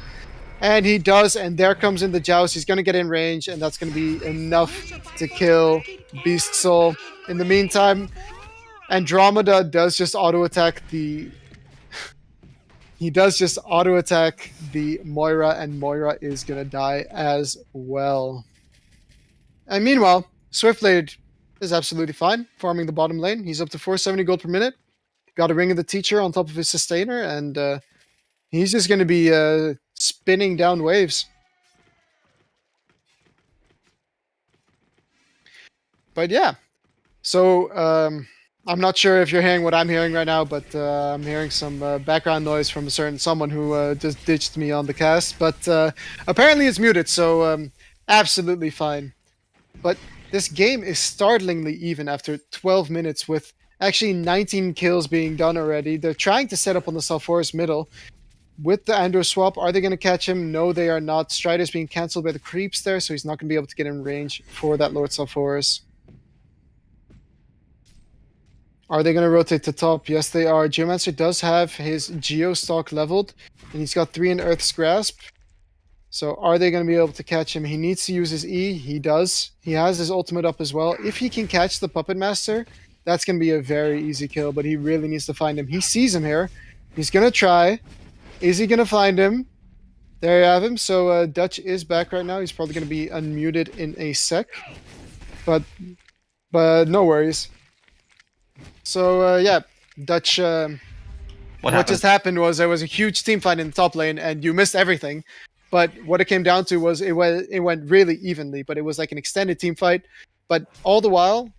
And he does, and there comes in the Joust. He's going to get in range, and that's going to be enough to kill Beast Soul. In the meantime, Andromeda does just auto-attack the... He does just auto-attack the Moira, and Moira is going to die as well. And meanwhile, Swiftblade is absolutely fine, farming the bottom lane. He's up to 470 gold per minute. Got a Ring of the Teacher on top of his Sustainer, and he's just going to be spinning down waves. But yeah, so I'm not sure if you're hearing what I'm hearing right now, but I'm hearing some background noise from someone who just ditched me on the cast. But apparently it's muted, so absolutely fine. But this game is startlingly even after 12 minutes with actually 19 kills being done already. They're trying to set up on the Sulfuras middle. With the Andro swap, are they going to catch him? No, they are not. Strider's being cancelled by the creeps there, so he's not going to be able to get in range for that Lord Sulfuras. Are they going to rotate to top? Yes, they are. Geomancer does have his Geostalk leveled, and he's got 3 in Earth's Grasp. So are they going to be able to catch him? He needs to use his E. He does. He has his ultimate up as well. If he can catch the Puppet Master, that's going to be a very easy kill, but he really needs to find him. He sees him here. He's going to try. Is he going to find him? There you have him. So Dutch is back right now. He's probably going to be unmuted in a sec. But no worries. So yeah, Dutch. What just happened was there was a huge team fight in the top lane, and you missed everything. But what it came down to was it went really evenly, but it was like an extended team fight. But all the while,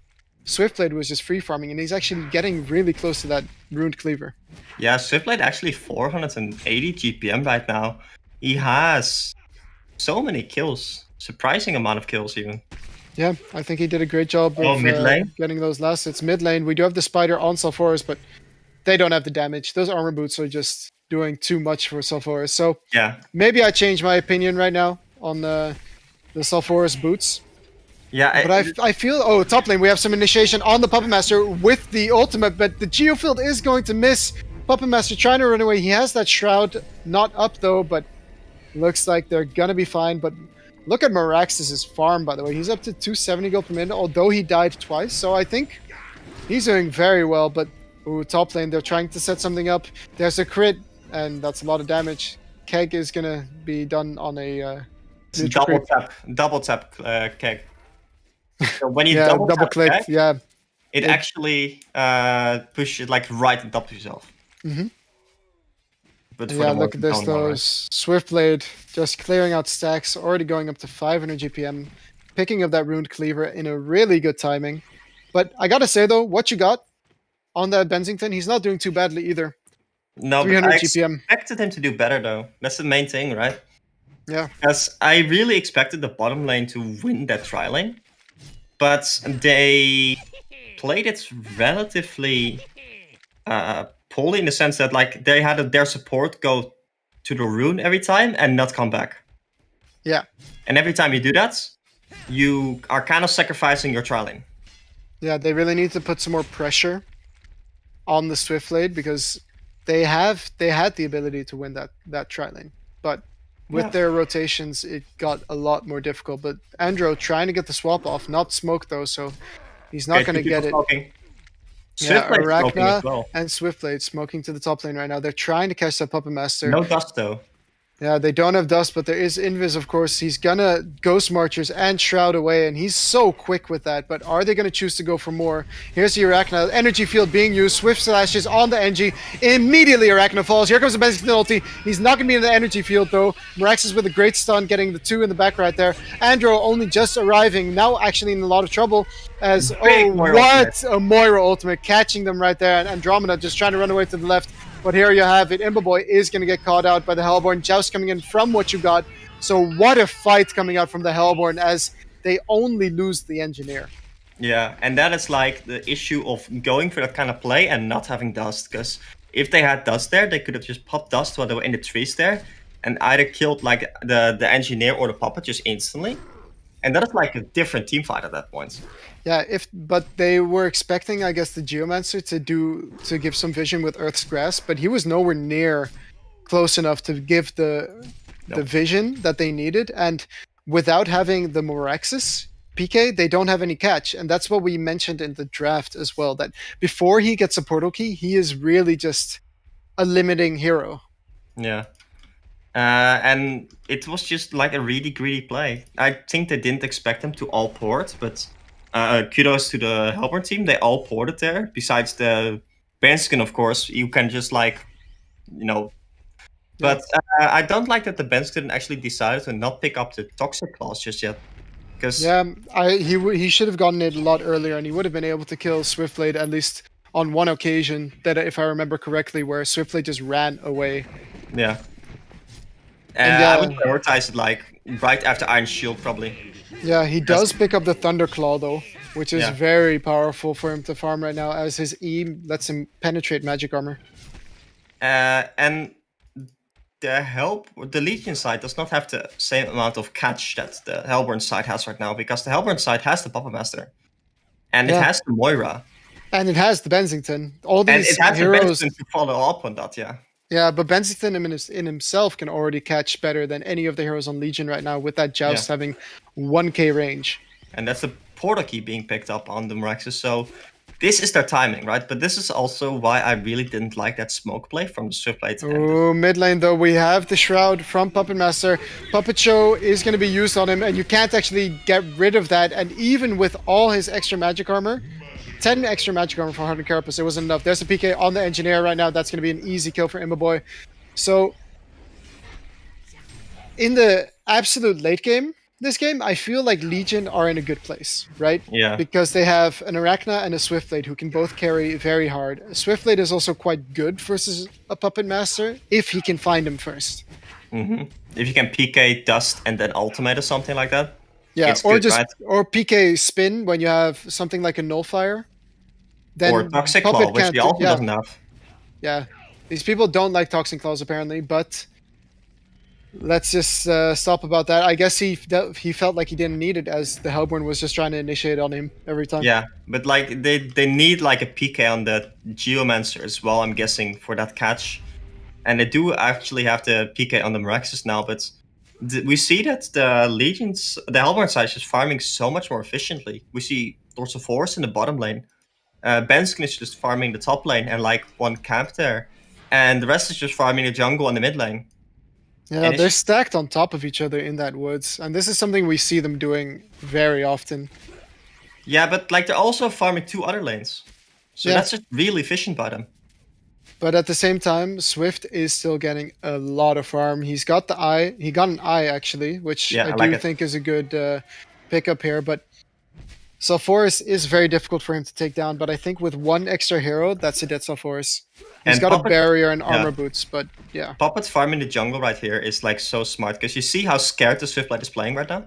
Swiftblade was just free farming, and he's actually getting really close to that Ruined Cleaver. Yeah, Swiftblade actually 480 GPM right now. He has so many kills, surprising amount of kills even. Yeah, I think he did a great job of mid lane? getting those last hits. Mid lane, we do have the Spider on Sulfuras, but they don't have the damage. Those armor boots are just doing too much for Sulfuras. So yeah, maybe I change my opinion right now on the Sulfuras boots. Yeah, but I feel top lane we have some initiation on the Puppet Master with the ultimate, but the Geofield is going to miss. Puppet Master trying to run away. He has that shroud not up though, but looks like they're gonna be fine. But look at Meraxis' farm, by the way. He's up to 270 gold per minute, although he died twice. So I think he's doing very well. But top lane, they're trying to set something up. There's a crit, and that's a lot of damage. Keg is gonna be done on a double tap Keg. So when you double click, Keg, it actually pushes like right on top of yourself. Mm-hmm. But for Yeah, the more look at this compelling one, though. right? Swiftblade just clearing out stacks, already going up to 500 GPM, picking up that Runed Cleaver in a really good timing. But I gotta say though, what you got on that Bensington, he's not doing too badly either. No, but 300 I GPM. expected him to do better though. That's the main thing, right? Yeah. Because I really expected the bottom lane to win that tri lane, but they played it relatively poorly in the sense that like they had their support go to the rune every time and not come back. Yeah. And every time you do that, you are kind of sacrificing your tri lane. Yeah, they really need to put some more pressure on the Swiftblade because they had the ability to win that tri lane, but with Yeah. their rotations, it got a lot more difficult. But Andro trying to get the swap off, not smoke though, so he's not Okay, going to two get people it. smoking. Yeah, Swiftblade smoking as Arachna well. and Swiftblade smoking to the top lane right now. They're trying to catch that Puppet Master. No dust though. Yeah, they don't have dust, but there is Invis, of course. He's gonna Ghost Marchers and Shroud away, and he's so quick with that. But are they gonna choose to go for more? Here's the Arachna. Energy field being used. Swift slashes on the NG. Immediately Arachna falls. Here comes the Bensington ulti. He's not gonna be in the energy field though. Miraxis with a great stun, getting the 2 in the back right there. Andro only just arriving, now actually in a lot of trouble. As Big Moira what a Moira ultimate, catching them right there, and Andromeda just trying to run away to the left. But here you have it. Imboboy is going to get caught out by the Hellborn. Joust coming in from what you got. So what a fight coming out from the Hellborn as they only lose the Engineer. Yeah, and that is like the issue of going for that kind of play and not having dust. Because if they had dust there, they could have just popped dust while they were in the trees there, and either killed like the engineer or the puppet just instantly. And that is like a different team fight at that point. Yeah, but they were expecting, I guess, the Geomancer to give some vision with Earth's Grasp, but he was nowhere near close enough to give the vision that they needed. And without having the Moraxis PK, they don't have any catch, and that's what we mentioned in the draft as well. That before he gets a portal key, he is really just a limiting hero. Yeah. And it was just like a really greedy play. I think they didn't expect them to all port, but kudos to the Hellborn team. They all ported there. Besides the Benskin, of course, you can just like, you know. But I don't like that the Benskin actually decided to not pick up the Toxic Claws just yet. Because he should have gotten it a lot earlier, and he would have been able to kill Swiftblade at least on one occasion. That, if I remember correctly, where Swiftblade just ran away. Yeah. And, I would prioritize it like right after Iron Shield, probably. Yeah, he does pick up the Thunderclaw though, which is very powerful for him to farm right now, as his E lets him penetrate magic armor. And the Legion side does not have the same amount of catch that the Hellborn side has right now, because the Hellborn side has the Puppet Master, and it has the Moira, and it has the Bensington. All these and it has heroes the Bensington to follow up on that. Yeah. Yeah, but Bensington in himself can already catch better than any of the heroes on Legion right now, with that Joust having 1k range. And that's the portal key being picked up on the Miraxis, so this is their timing, right? But this is also why I really didn't like that smoke play from the Swiftblade. Oh, mid lane though, we have the Shroud from Puppet Master. Puppet Show is going to be used on him, and you can't actually get rid of that. And even with all his extra magic armor, 10 extra magic armor for 100 Carapace, it wasn't enough. There's a PK on the Engineer right now. That's going to be an easy kill for Imboboy. So, in the absolute late game, this game, I feel like Legion are in a good place, right? Yeah. Because they have an Arachna and a Swiftblade who can both carry very hard. Swiftblade is also quite good versus a Puppet Master, if he can find him first. Mm-hmm. If you can PK Dust and then Ultimate or something like that. Yeah, it's or good, just right? or PK Spin when you have something like a Nullifier. Then Or Toxic Puppet Claw, which can't the do- Ultimate doesn't have. Yeah, these people don't like Toxin Claws apparently, but let's just stop about that. I guess he felt like he didn't need it, as the Hellborn was just trying to initiate on him every time. Yeah, but like they need like a PK on the Geomancer as well, I'm guessing, for that catch. And they do actually have the PK on the Miraxis now, but we see that the Legions, the Hellborn side is farming so much more efficiently. We see Lords of Force in the bottom lane. Benskin is just farming the top lane and like one camp there. And the rest is just farming the jungle and the mid lane. Yeah, they're stacked on top of each other in that woods, and this is something we see them doing very often. Yeah, but like they're also farming 2 other lanes. So that's just really efficient by them. But at the same time, Swift is still getting a lot of farm. He's got the eye. He got an eye actually, which Yeah, I I like do it. think is a good pickup here. But Sulfuras is very difficult for him to take down. But I think with one extra hero, that's a dead Sulfuras. He's And got a Puppet- barrier and armor yeah. boots, but yeah. Puppet farm in the jungle right here is like so smart because you see how scared the Swiftblade is playing right now.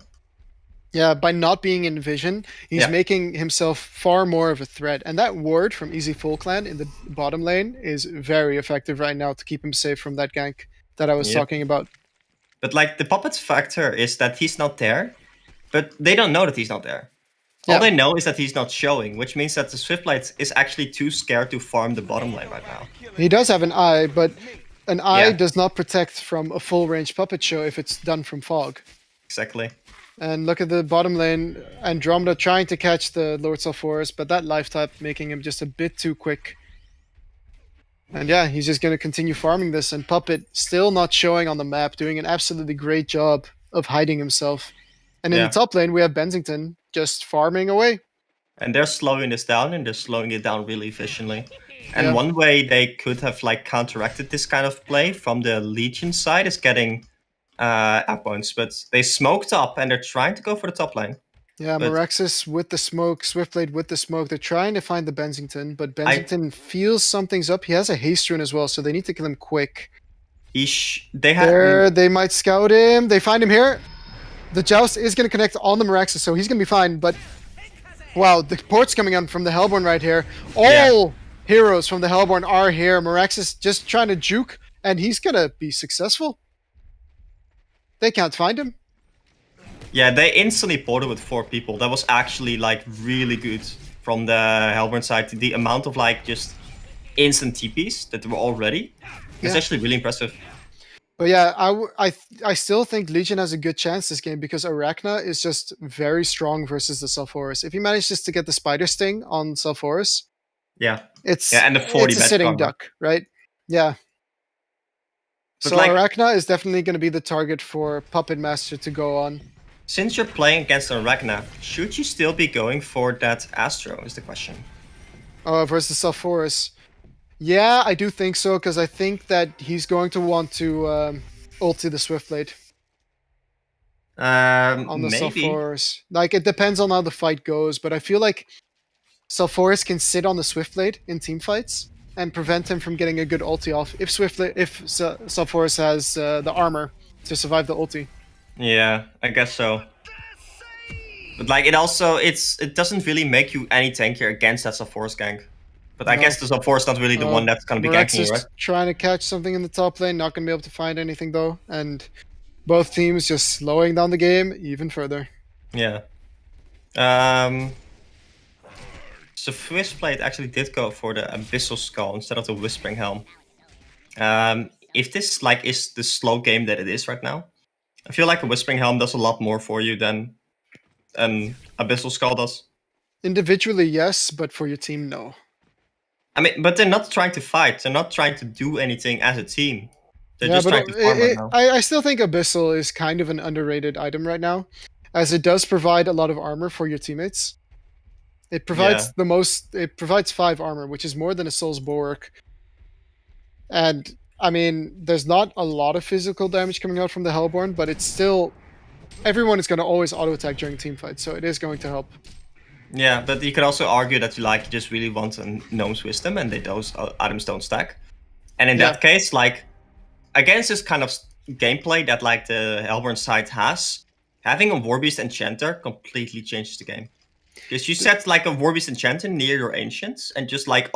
Yeah, by not being in vision, he's Yeah. making himself far more of a threat. And that ward from Easy Full Clan in the bottom lane is very effective right now to keep him safe from that gank that I was Yep. talking about. But like the Puppet's factor is that he's not there, but they don't know that he's not there. Yeah. All they know is that he's not showing, which means that the Swiftblade is actually too scared to farm the bottom lane right now. He does have an eye, but an eye Yeah. does not protect from a full range puppet show if it's done from fog. Exactly. And look at the bottom lane, Andromeda trying to catch the Lord Sulfuras, but that life type making him just a bit too quick. And yeah, he's just going to continue farming this, and Puppet still not showing on the map, doing an absolutely great job of hiding himself. And in Yeah. the top lane, we have Bensington just farming away. And they're slowing this down, and they're slowing it down really efficiently. And Yeah. one way they could have like counteracted this kind of play from the Legion side is getting app points, but they smoked up and they're trying to go for the top lane. Yeah, But- Meraxis with the smoke, Swiftblade with the smoke. They're trying to find the Bensington, but Bensington feels something's up. He has a haste rune as well, so they need to kill him quick. They have There, they might scout him. They find him here. The joust is going to connect on the Meraxis, so he's going to be fine. But wow, the port's coming on from the Hellborn right here. All heroes from the Hellborn are here. Meraxis just trying to juke, and he's going to be successful. They can't find him. Yeah, they instantly ported with 4 people. That was actually like really good from the Hellborn side. The amount of like just instant TPs that were all ready. It's Yeah. actually really impressive. But yeah, I still think Legion has a good chance this game because Arachna is just very strong versus the Sulfuras. If he manages to get the Spider Sting on Sulfuras, Yeah. it's Yeah, and the 40 it's a best sitting armor. duck, right? Yeah. But So like- Arachna is definitely going to be the target for Puppet Master to go on. Since you're playing against an Arachna, should you still be going for that Astro is the question. Versus Sulfuras. Yeah, I do think so, because I think that he's going to want to ulti the Swiftblade on the Maybe. Sulfuras. Like, it depends on how the fight goes, but I feel like Sulfuras can sit on the Swiftblade in team fights and prevent him from getting a good ulti off if Sulfuras has the armor to survive the ulti. Yeah, I guess so. But like it doesn't really make you any tankier against that Sulfuras gank. But I No. guess the Sulfuras not really the one that's gonna be ganking you, right? Trying to catch something in the top lane, not going to be able to find anything though, and both teams just slowing down the game even further. Yeah. So Swissblade actually did go for the Abyssal Skull instead of the Whispering Helm. If this like is the slow game that it is right now, I feel like a Whispering Helm does a lot more for you than an Abyssal Skull does. Individually, yes, but for your team, no. I mean, but they're not trying to fight. They're not trying to do anything as a team. They're Yeah, just but trying to farm right now. I still think Abyssal is kind of an underrated item right now, as it does provide a lot of armor for your teammates. It provides It provides 5 armor, which is more than a Soul's Bulwark. And I mean, there's not a lot of physical damage coming out from the Hellborn, but it's still everyone is going to always auto attack during team fights, so it is going to help. Yeah, but you could also argue that you just really want a Gnome's Wisdom and those items don't stack. And in that case, like against this kind of gameplay that like the Hellborn side has, having a Warbeast Enchanter completely changes the game. Because you set like a Warbeast Enchanter near your Ancients and just like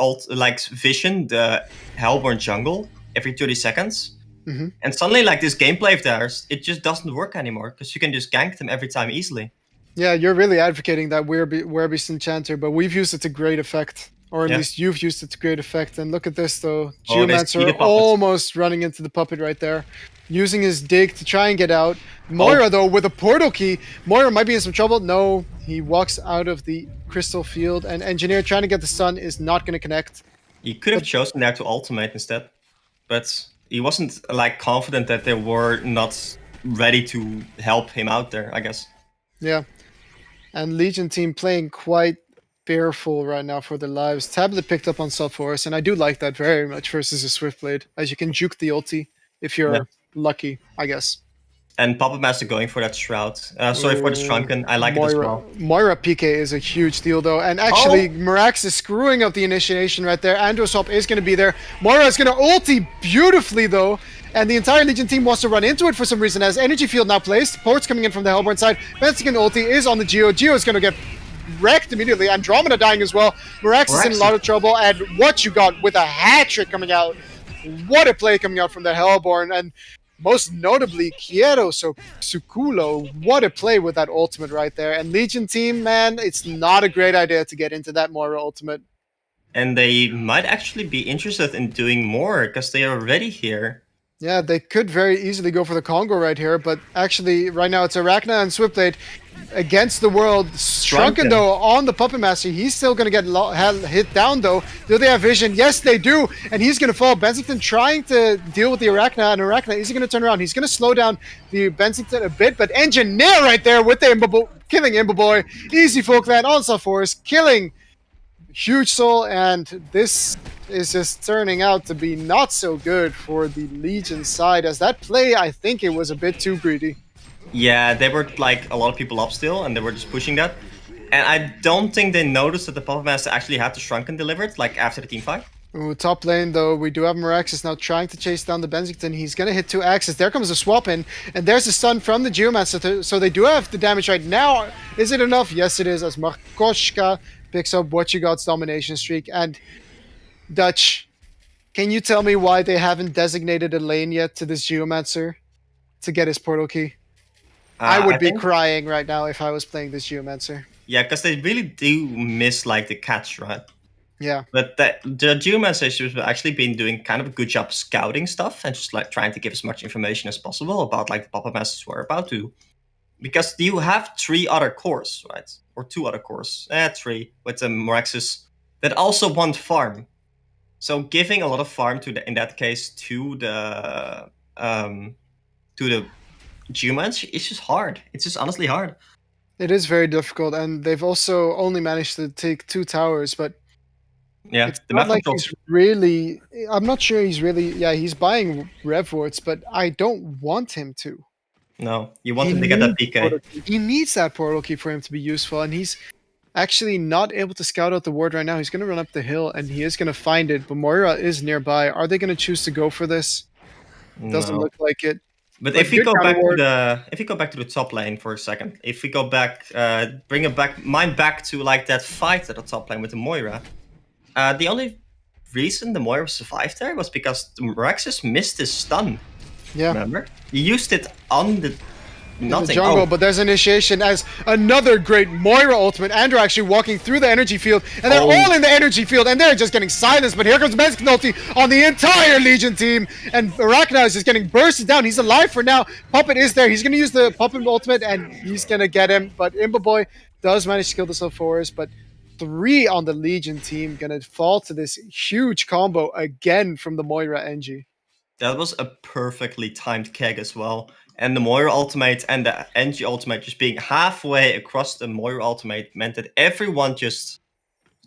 vision the Hellborn jungle every 30 seconds. Mhm. And suddenly like this gameplay of theirs, it just doesn't work anymore because you can just gank them every time easily. Yeah, you're really advocating that Werebeast Enchanter, but we've used it to great effect. Or at Yeah. least you've used it to great effect. And look at this, though. Oh, they see the Geomancer puppet. almost running into the puppet right there. Using his dig to try and get out. Moira, though, with a portal key. Moira might be in some trouble. No, he walks out of the crystal field. And Engineer trying to get the stun is not going to connect. He could have chosen there to ultimate instead. But he wasn't like confident that they were not ready to help him out there, I guess. Yeah. And Legion team playing quite fearful right now for their lives. Tablet picked up on Sulfuris, and I do like that very much versus a Swiftblade, as you can juke the ulti if you're lucky, I guess. And Puppet Master going for that Shroud. Sorry for the Shrunken. I like it as well. Moira PK is a huge deal, though. And actually, Mirax is screwing up the initiation right there. Androswap is going to be there. Moira is going to ulti beautifully, though. And the entire Legion team wants to run into it for some reason, as Energy Field now placed. Ports coming in from the Hellborn side. Bensigan ulti is on the Geo. Geo is going to get wrecked immediately. Andromeda dying as well. Mirax is in a lot of trouble. And what you got with a hat-trick coming out. What a play coming out from the Hellborn. And most notably, Quiero Sukulo. What a play with that ultimate right there. And Legion team, man, it's not a great idea to get into that Moira ultimate. And they might actually be interested in doing more, because they are already here. Yeah, they could very easily go for the Congo right here, but actually, right now it's Arachna and Swiftblade against the world. Shrunken, though, on the Puppet Master. He's still going to get hit down, though. Do they have vision? Yes, they do, and he's going to fall. Bensington trying to deal with the Arachna, and Arachna is he going to turn around. He's going to slow down the Bensington a bit, but Engineer right there with the killing Imboboy. Easy folk land on Sulfuris, killing Huge Soul, and this is just turning out to be not so good for the Legion side, as that play, I think it was a bit too greedy. Yeah, they were like a lot of people up still, and they were just pushing that. And I don't think they noticed that the Puppet Master actually had the Shrunken delivered, like after the team fight. Ooh, top lane, though, we do have Miraxis now trying to chase down the Bensington. He's going to hit 2 axes. There comes a swap in, and there's a stun from the Geomancer, so they do have the damage right now. Is it enough? Yes, it is, as Markoshka picks up What You Got's domination streak. And Dutch, can you tell me why they haven't designated a lane yet to this Geomancer to get his portal key? I would be crying right now if I was playing this Geomancer. Yeah, because they really do miss like the catch, right? Yeah. But the Geomancer has actually been doing kind of a good job scouting stuff and just like trying to give as much information as possible about like the Puppet Masters were about to. Because you have 3 other cores, right? Or 2 other cores. 3 with the Moraxis that also want farm. So giving a lot of farm to in that case to the Geomancer is just hard. It's just honestly hard. It is very difficult, and they've also only managed to take 2 towers, but yeah, it's not like he's really... I'm not sure he's really... Yeah, he's buying Rev Wards, but I don't want him to. No, you want him to get that PK. He needs that portal key for him to be useful, and he's actually not able to scout out the ward right now. He's going to run up the hill, and he is going to find it, but Moira is nearby. Are they going to choose to go for this? Doesn't look like it. But if we go back to the top lane for a second, if we go back, bring it back, mind back to like that fight at the top lane with the Moira. The only reason the Moira survived there was because the Miraxis missed his stun. Yeah. Remember? He used it on the the jungle, but there's initiation as another great Moira ultimate. Andrew actually walking through the energy field, and they're all in the energy field, and they're just getting silenced. But here comes Ben's ulti on the entire Legion team, and Arachna is just getting bursted down. He's alive for now. Puppet is there. He's going to use the Puppet ultimate, and he's going to get him. But Imboboy does manage to kill the Sulfuris, but 3 on the Legion team going to fall to this huge combo again from the Moira NG. That was a perfectly timed keg as well. And the Moira ultimate and the NG ultimate just being halfway across the Moira ultimate meant that everyone just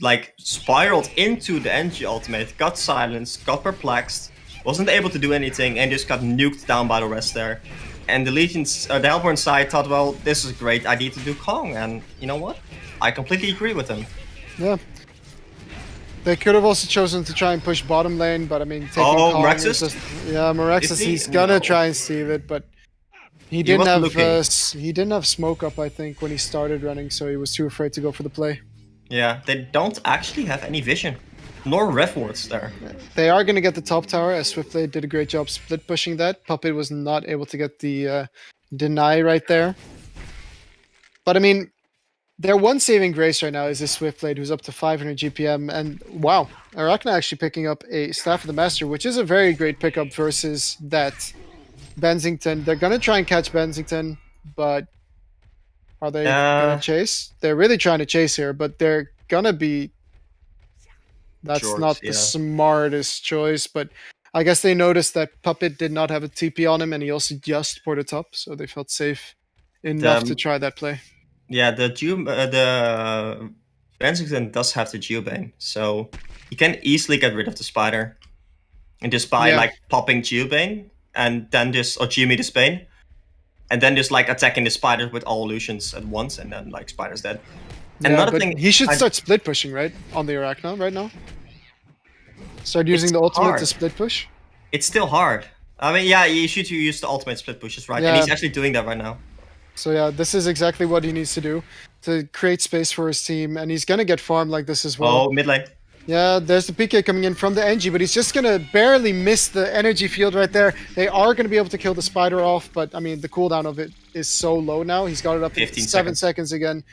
like spiraled into the NG ultimate, got silenced, got perplexed, wasn't able to do anything, and just got nuked down by the rest there. And the Legion's, the Hellborn side thought, well, this is great, I need to do Kong. And you know what? I completely agree with them. Yeah. They could have also chosen to try and push bottom lane, but I mean, taking Kong Miraxis? is just, yeah, Miraxis, he's gonna try and save it, but he didn't have smoke up, I think, when he started running, so he was too afraid to go for the play. Yeah, they don't actually have any vision, nor ref wards there. They are gonna get the top tower, as Swiftblade did a great job split pushing that. Puppet was not able to get the deny right there. But I mean, their one saving grace right now is this Swiftblade, who's up to 500 GPM, and wow, Arachna actually picking up a Staff of the Master, which is a very great pickup versus that Bensington. They're gonna try and catch Bensington, but are they gonna chase? They're really trying to chase here, but they're gonna be... That's short, not the smartest choice, but I guess they noticed that Puppet did not have a TP on him, and he also just ported top, so they felt safe enough to try that play. Yeah, the Bensington does have the Geobane, so he can easily get rid of the spider. And just by Yeah. like popping Geobane and then just or Geometer's Bane, and then just like attacking the spider with all illusions at once, and then like spider's dead. Yeah, Another but thing he should I- start split pushing, right? On the Arachna right now. Start using It's the ultimate hard. to split push. It's still hard. I mean, yeah, you should use the ultimate split pushes, right? And Yeah. he's actually doing that right now. So yeah, this is exactly what he needs to do to create space for his team, and he's gonna get farmed like this as well. Oh, mid lane. Yeah, there's the PK coming in from the NG, but he's just gonna barely miss the energy field right there. They are gonna be able to kill the spider off, but I mean the cooldown of it is so low now. He's got it up in 15 7 seconds. seconds again.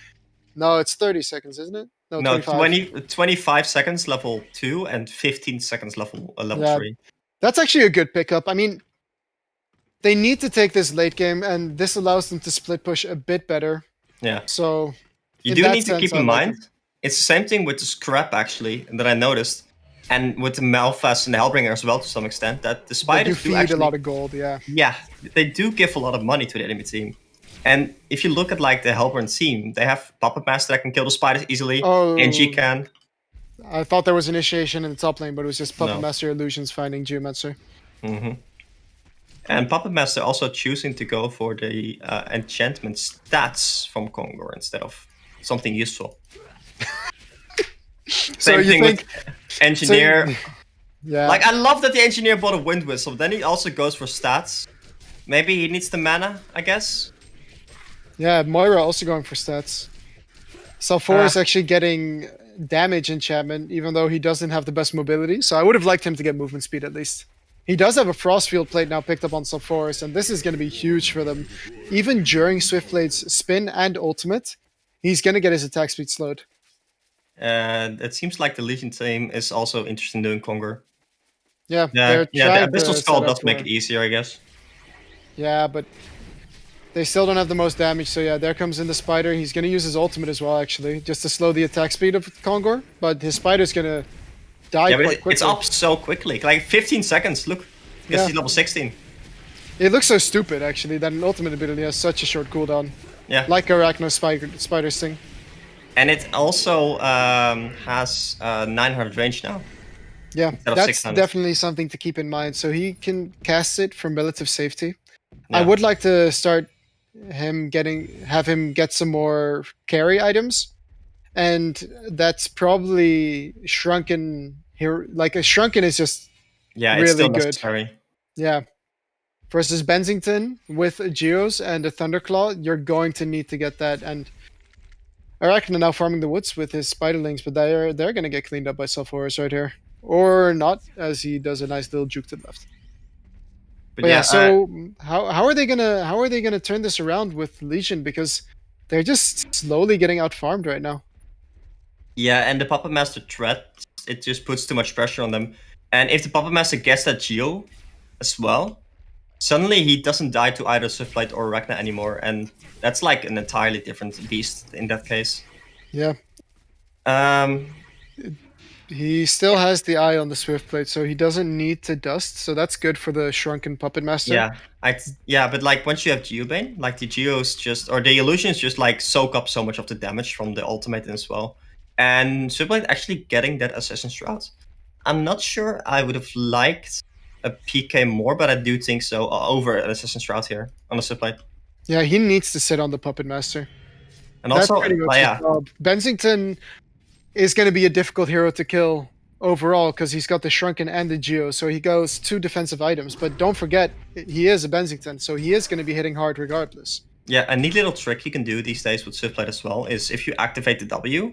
No, it's 30 seconds, isn't it? No, No, 25. 25 seconds level 2 and 15 seconds level Yeah. 3. That's actually a good pickup. I mean, they need to take this late game, and this allows them to split push a bit better. Yeah. So You in do that need to sense, keep I in like mind, it's the same thing with the scrap actually that I noticed, and with the Malphas and the Hellbringer as well to some extent, that the they do spiders do feed actually, a lot of gold. Yeah. yeah, they do give a lot of money to the enemy team. And if you look at like the Hellbringer team, they have Puppet Master that can kill the spiders easily, Oh, NG can. I thought there was initiation in the top lane, but it was just Puppet No. Master Illusions finding Geomancer. hmm And Puppet Master also choosing to go for the enchantment stats from Kongor instead of something useful. So Same you thing think? with Engineer. Yeah. Like, I love that the Engineer bought a Wind Whistle. Then he also goes for stats. Maybe he needs the mana, I guess. Yeah, Moira also going for stats. Salfor is actually getting damage enchantment, even though he doesn't have the best mobility. So I would have liked him to get movement speed at least. He does have a Frostfield plate now picked up on Salforus, and this is going to be huge for them. Even during Swiftblade's spin and ultimate, he's going to get his attack speed slowed. And it seems like the Legion team is also interested in doing Kongor. Yeah, Yeah, they're yeah, trying the Abyssal to Skull set does up make for- it easier, I guess. Yeah, but they still don't have the most damage. So yeah, there comes in the Spider. He's going to use his ultimate as well, actually, just to slow the attack speed of Kongor. But his Spider's going to die Yeah, but quite quickly. it's up so quickly. Like 15 seconds, look. Because Yeah. he's level 16. It looks so stupid, actually, that an ultimate ability has such a short cooldown. Yeah. Like Arachno Spider Sting. And it also has 900 range now. Yeah, Instead of that's 600. definitely something to keep in mind. So he can cast it from relative safety. I Yeah. would like to start have him get some more carry items, and that's probably Shrunken here. Like a Shrunken is just Yeah, it's really still good. necessary. yeah. Versus Bensington with Geos and a Thunderclaw, you're going to need to get that. And Arachna now farming the woods with his spiderlings, but they're going to get cleaned up by Sulfuris right here, or not, as he does a nice little juke to the left. But yeah, so how are they gonna turn this around with Legion, because they're just slowly getting out farmed right now. yeah, and the Puppet Master threat, it just puts too much pressure on them. And if the Puppet Master gets that Geo as well, suddenly he doesn't die to either Swiftblade or Ragnar anymore, and that's like an entirely different beast in that case. Yeah, Um, he still has the eye on the Swiftblade, so he doesn't need to dust. So that's good for the Shrunken Puppet Master. yeah, but like once you have Geobane, like the Geos just or the illusions just like soak up so much of the damage from the ultimate as well. And Swiftblade actually getting that Assassin's Shroud. I'm not sure I would have liked a PK more, but I do think so over an Assassin's Shroud here on the Swiftblade. Yeah, he needs to sit on the Puppet Master. And That's also, pretty much yeah, his job. Bensington is going to be a difficult hero to kill overall because he's got the Shrunken and the Geo, so he goes 2 defensive items. But don't forget, he is a Bensington, so he is going to be hitting hard regardless. yeah, a neat little trick you can do these days with Swiftblade as well is if you activate the W,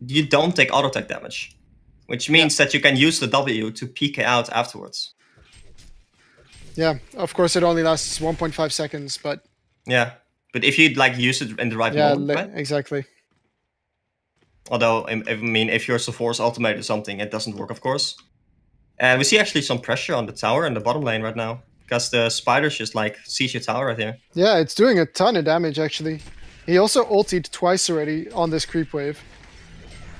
you don't take auto attack damage, which means that you can use the W to PK out afterwards. Yeah, of course it only lasts 1.5 seconds, but Yeah, but if you like use it in the right yeah, moment, right? exactly. Although I mean, if you're Force ultimate or something, it doesn't work, of course. And we see actually some pressure on the tower in the bottom lane right now because the spiders just like siege your tower right here. Yeah, it's doing a ton of damage actually. He also ultied twice already on this creep wave.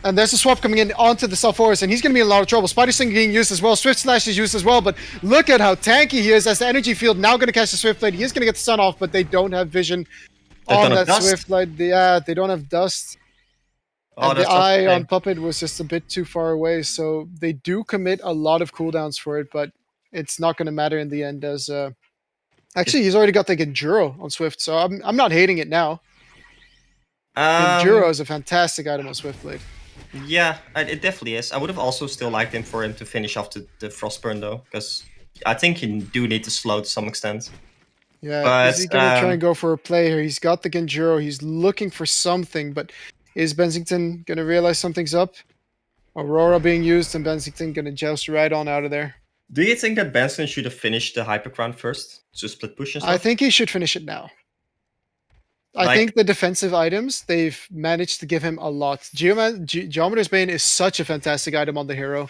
And there's a swap coming in onto the Sulfuris, and he's going to be in a lot of trouble. Spider Sting being used as well. Swift Slash is used as well, but look at how tanky he is as the energy field now going to catch the Swift Blade. He is going to get the stun off, but they don't have vision They on don't have that dust? Swift Blade. Yeah, they don't have dust. Oh, And the that's tough to eye say. on Puppet was just a bit too far away, so they do commit a lot of cooldowns for it, but it's not going to matter in the end. As actually, he's already got the Genduro on Swift, so I'm not hating it now. Genduro is a fantastic item on Swiftblade. Yeah, it definitely is. I would have also still liked him for him to finish off the Frostburn though, because I think you do need to slow to some extent. Yeah, But, is he going to try and go for a play here? He's got the Genduro. He's looking for something, but is Bensington going to realize something's up? Aurora being used, and Bensington going to joust right on out of there. Do you think that Benson should have finished the Hypercrown first to split push and stuff? I think he should finish it now. I Like- think the defensive items, they've managed to give him a lot. Geometer's Bane is such a fantastic item on the hero.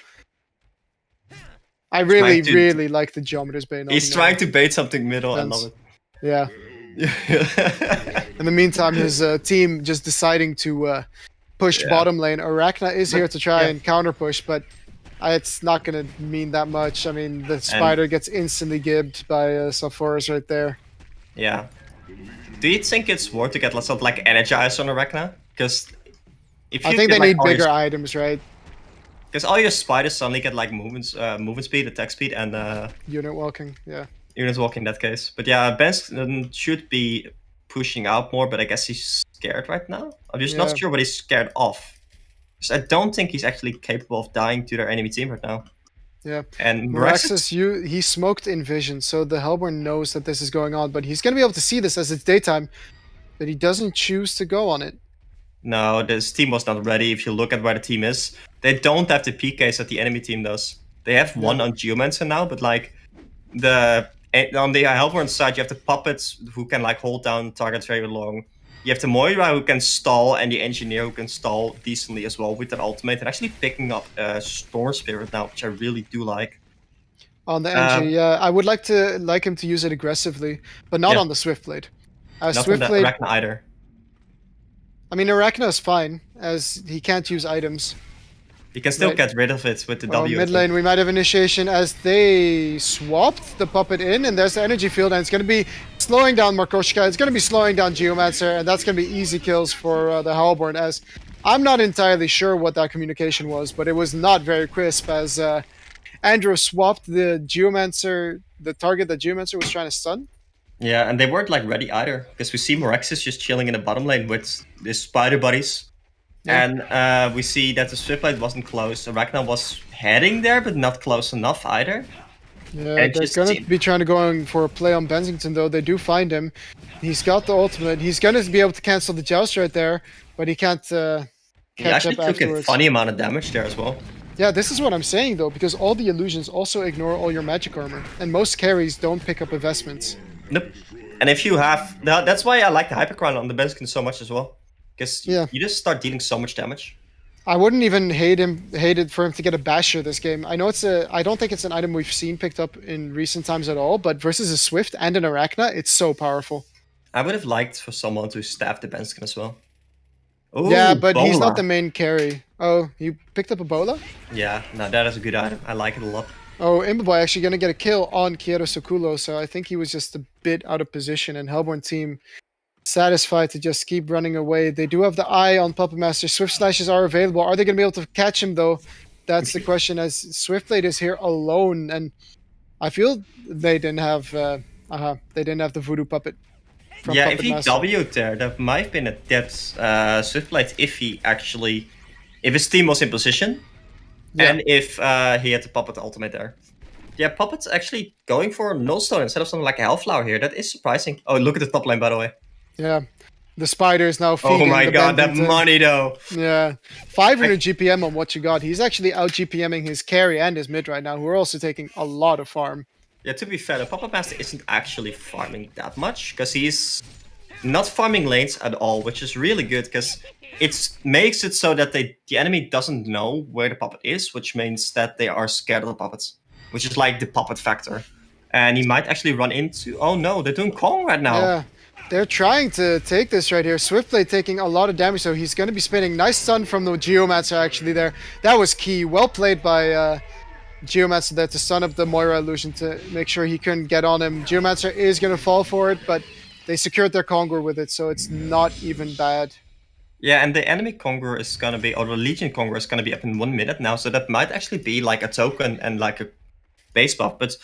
I really, trying to- really like the Geometer's Bane. He's trying to bait something middle. I love Yeah. it. In the meantime, his team just deciding to push Yeah. bottom lane. Arachna is here to try yeah. and counter push, but it's not going to mean that much. I mean, the spider gets instantly gibbed by Sulfuras right there. Yeah. Do you think it's worth to get lots of like energize on Arachna? Because if you I think get, they like, need all your- bigger items, right? Because all your spiders suddenly get like movement speed, attack speed, and Unit walking, yeah. unit walk in that case. But yeah, Benson should be pushing out more, but I guess he's scared right now. I'm just Yeah. not sure what he's scared of. Because I don't think he's actually capable of dying to their enemy team right now. Yeah. And Meraxus, he smoked in vision, so the Hellborn knows that this is going on, but he's going to be able to see this as it's daytime, but he doesn't choose to go on it. No, this team was not ready. If you look at where the team is, they don't have the PKs that the enemy team does. They have one on Geomancer now, but like on the Hellborn side, you have the puppets who can like hold down targets very long. You have the Moira who can stall, and the Engineer who can stall decently as well with their ultimate, and actually picking up Storm Spirit now, which I really do like. On the NG, yeah, I would like him to use it aggressively, but not Yeah. on the Swiftblade. Not on the Swiftblade, Arachna either. I mean, Arachna is fine, as he can't use items. You can still Right. get rid of it with the Well, W. mid lane, we might have initiation as they swapped the puppet in, and there's the energy field, and it's going to be slowing down Markoshka, it's going to be slowing down Geomancer, and that's going to be easy kills for the Hellborn, as I'm not entirely sure what that communication was, but it was not very crisp, as Andrew swapped the Geomancer, the target that Geomancer was trying to stun. Yeah, and they weren't like ready either, because we see Morexis just chilling in the bottom lane with his spider buddies. Yeah. And we see that the Swiftblade wasn't close. Arachna was heading there, but not close enough either. Yeah, And they're just going to seem- be trying to go for a play on Bensington, though. They do find him. He's got the ultimate. He's going to be able to cancel the joust right there, but he can't He catch actually up took a afterwards. funny amount of damage there as well. Yeah, this is what I'm saying, though, because all the illusions also ignore all your magic armor, and most carries don't pick up investments. Nope. And if you have... That's why I like the Hypercrown on the Benskin so much as well. Because Yeah. you just start dealing so much damage. I wouldn't even hate it for him to get a basher this game. I know I don't think it's an item we've seen picked up in recent times at all, but versus a Swift and an Arachna, it's so powerful. I would have liked for someone to staff the Benskin as well. Ooh, Yeah, but he's Bola. not the main carry. Oh, you picked up a Bola? Yeah, no, that is a good item. I like it a lot. Oh, Imbaboy actually going to get a kill on Kiero Sokulo, so I think he was just a bit out of position, and Hellborn team satisfied to just keep running away. They do have the eye on Puppet Master. Swift Slashes are available. Are they going to be able to catch him, though? That's the question, as Swiftblade is here alone, and I feel they didn't have the Voodoo Puppet from Yeah, Puppet if he Master. W'd there, that might have been a dead Swiftblade if his team was in position. Yeah. And if he had the Puppet ultimate there. Yeah, Puppet's actually going for Nullstone instead of something like a Hellflower here. That is surprising. Oh, look at the top lane, by the way. Yeah. The spider is now feeding Oh my the god, that Bennington. money though. Yeah. 500 GPM on what you got. He's actually out GPMing his carry and his mid right now, who are also taking a lot of farm. Yeah, to be fair, the Puppet Master isn't actually farming that much, because he's not farming lanes at all, which is really good, because it makes it so that the enemy doesn't know where the Puppet is, which means that they are scared of the Puppets, which is like the Puppet factor. And he might actually run into... Oh no, they're doing Kong right now. Yeah. They're trying to take this right here. Swiftblade taking a lot of damage, so he's going to be spinning. Nice stun from the Geomancer actually there. That was key. Well played by Geomancer there to stun up the Moira illusion to make sure he couldn't get on him. Geomancer is going to fall for it, but they secured their Conquer with it, so it's not even bad. Yeah, and the enemy Conqueror is gonna be, or the Legion Conqueror is gonna be up in 1 minute now, so that might actually be like a token and like a base buff. But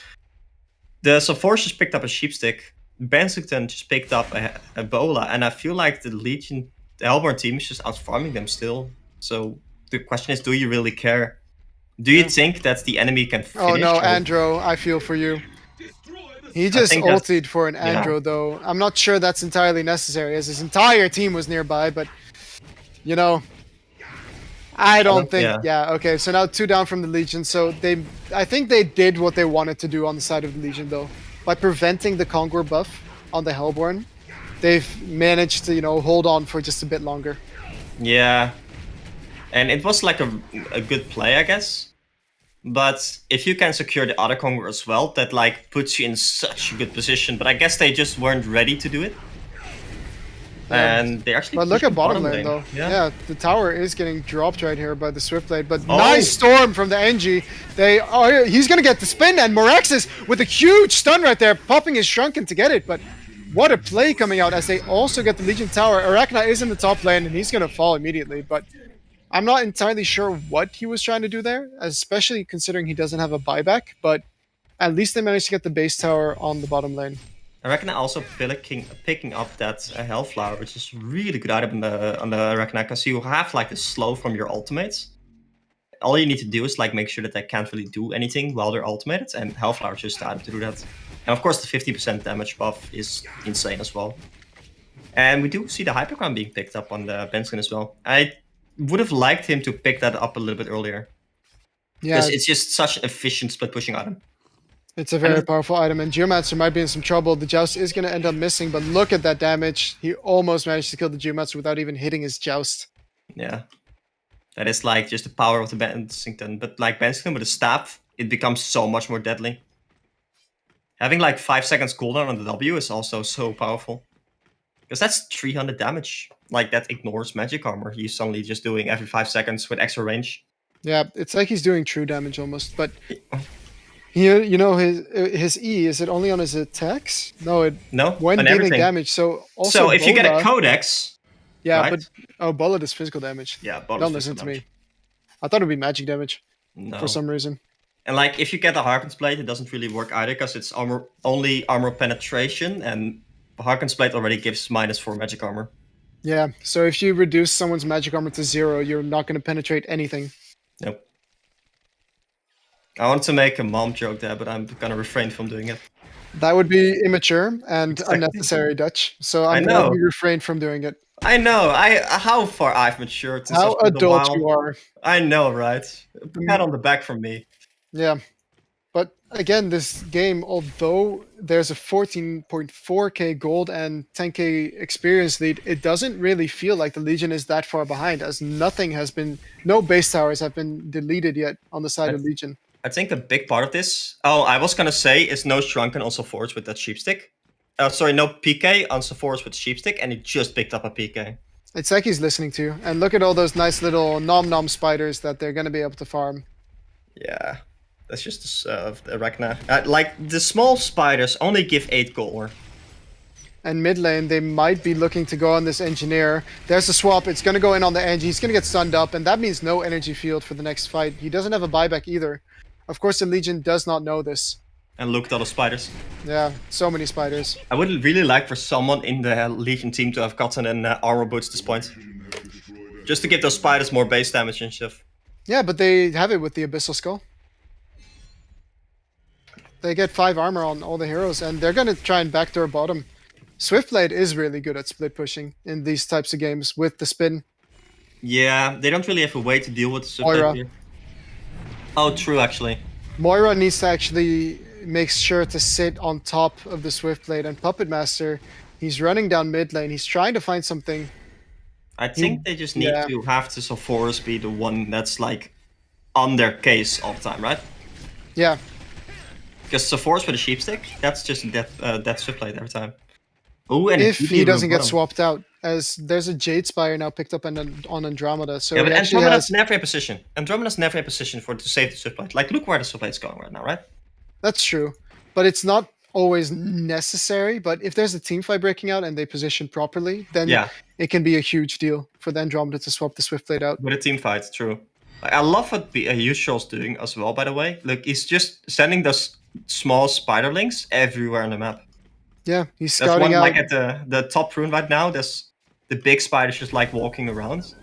the Saforge just picked up a Sheepstick, Bensington just picked up a Bola, and I feel like the Legion, the Hellborn team is just outfarming them still. So the question is, do you really care? Do you think that the enemy can finish? Oh no, or- Andro, I feel for you. He just think that's- ulted for an Andro, though. I'm not sure that's entirely necessary, as his entire team was nearby, but, you know, I don't think... Yeah, okay, so now 2 down from the Legion, so I think they did what they wanted to do on the side of the Legion, though. By preventing the Conqueror buff on the Hellborn, they've managed to, hold on for just a bit longer. Yeah. And it was like a good play, I guess. But if you can secure the other Conqueror as well, that like puts you in such a good position. But I guess they just weren't ready to do it. And they actually. But look pushed at bottom lane, though. Yeah. The tower is getting dropped right here by the Swiftblade. But Oh. nice storm from the NG. He's gonna get the spin, and Moraxis with a huge stun right there, popping his Shrunken to get it. But what a play coming out as they also get the Legion tower. Arachna is in the top lane, and he's gonna fall immediately. But I'm not entirely sure what he was trying to do there, especially considering he doesn't have a buyback. But at least they managed to get the base tower on the bottom lane. Arachna also picking up that Hellflower, which is really good item on the Arachna, because you have like the slow from your ultimates. All you need to do is like make sure that they can't really do anything while they're ultimated, and Hellflower is just the item to do that. And of course, the 50% damage buff is insane as well. And we do see the Hypercrown being picked up on the Benskin as well. I would have liked him to pick that up a little bit earlier. Yeah, Because it's just such an efficient split pushing item. it's a very powerful item, and Geomancer might be in some trouble. The Joust is going to end up missing, but look at that damage. He almost managed to kill the Geomancer without even hitting his Joust. Yeah. That is like just the power of the Bensington. But like Bensington with a staff, it becomes so much more deadly. Having like 5 seconds cooldown on the W is also so powerful. Because that's 300 damage. Like that ignores magic armor. He's suddenly just doing every 5 seconds with extra range. Yeah, it's like he's doing true damage almost, but here, his E, is it only on his attacks? No, when on dealing everything. damage. So also So if you get a Bola- Codex, yeah, right? but Bola does physical damage. yeah, bonus Don't listen to physical me. I thought it'd be magic damage No. for some reason. And like if you get the Harken's Blade, it doesn't really work either because it's only armor penetration, and Harken's Blade already gives -4 magic armor. Yeah, so if you reduce someone's magic armor to 0, you're not going to penetrate anything. Nope. I want to make a mom joke there, but I'm gonna refrain from doing it. That would be immature and Exactly. unnecessary, Dutch. So I'm know. going to refrain from doing it. I know. How far I've matured since How such a adult while. you are. I know, right? Pat on the back from me. Yeah. But again, this game, although there's a 14.4k gold and 10k experience lead, it doesn't really feel like the Legion is that far behind, as no base towers have been deleted yet on the side of Legion. I think a big part of this. Oh, I was gonna say is no Shrunken on Saforge with that Sheepstick. Sorry, no PK on Saforge with Sheepstick, and he just picked up a PK. It's like he's listening to you. And look at all those nice little nom-nom spiders that they're going to be able to farm. Yeah, that's just the Arachna. Like the small spiders only give 8 gold. And mid lane, they might be looking to go on this engineer. There's a swap. It's going to go in on the Engie. He's going to get stunned up, and that means no energy field for the next fight. He doesn't have a buyback either. Of course, the Legion does not know this. And look at all the spiders. Yeah, so many spiders. I would really like for someone in the Legion team to have gotten an armor boots at this point. Just to give those spiders more base damage and stuff. Yeah, but they have it with the Abyssal Skull. They get 5 armor on all the heroes, and they're going to try and backdoor bottom. Swiftblade is really good at split pushing in these types of games with the spin. Yeah, they don't really have a way to deal with the Moira. here. Oh, true, actually. Moira needs to actually make sure to sit on top of the Swiftblade, and Puppet Master, he's running down mid lane. He's trying to find something. I think they just need to have the Saforus be the one that's like on their case all the time, right? Yeah, Because Saforus with a Sheepstick, that's just that Swiftblade every time. Ooh, and if it's he doesn't get bottom. swapped out, as there's a Jade Spire now picked up on Andromeda. So Yeah, but he actually Andromeda's has... never in position. Andromeda's never in position to save the Swiftblade. Like, look where the Swiftblade's going right now, right? That's true, but it's not always necessary, but if there's a team fight breaking out and they position properly, then Yeah, it can be a huge deal for the Andromeda to swap the Swiftblade out. with a team fight, true. I love what Usual's doing as well, by the way. Look, he's just sending those small spiderlings everywhere on the map. Yeah, he's There's scouting one out. like at the top rune right now. There's the big spiders just like walking around.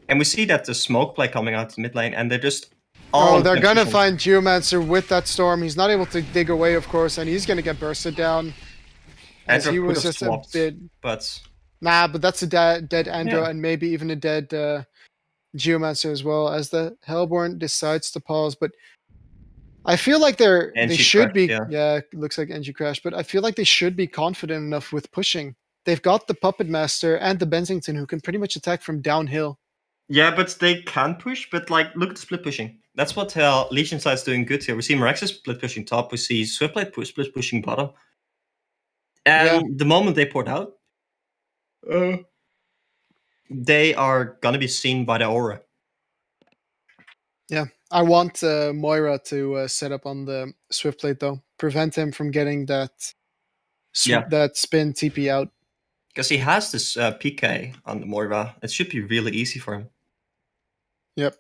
And we see that the smoke play coming out the mid lane, and they're just all Oh, they're gonna positions. find Geomancer with that storm. He's not able to dig away, of course, and he's gonna get bursted down. As Andro he could was have just a swapped, bit. but Nah, but that's a dead Andro Yeah. and maybe even a dead Geomancer as well, as the Hellborn decides to pause. But I feel like they NG should be. crashed, Yeah, it looks like NG crash, but I feel like they should be confident enough with pushing. They've got the Puppet Master and the Bensington who can pretty much attack from downhill. yeah, but they can push. But like, look at the split pushing. That's what Legion side's doing good here. We see Meraxes split pushing top. We see Swiftblade split pushing bottom. And the moment they port out, they are gonna be seen by the aura. Yeah, I want Moira to set up on the Swiftblade though. Prevent him from getting that Yeah. that spin TP out. Because he has this PK on the Moira. It should be really easy for him. Yep.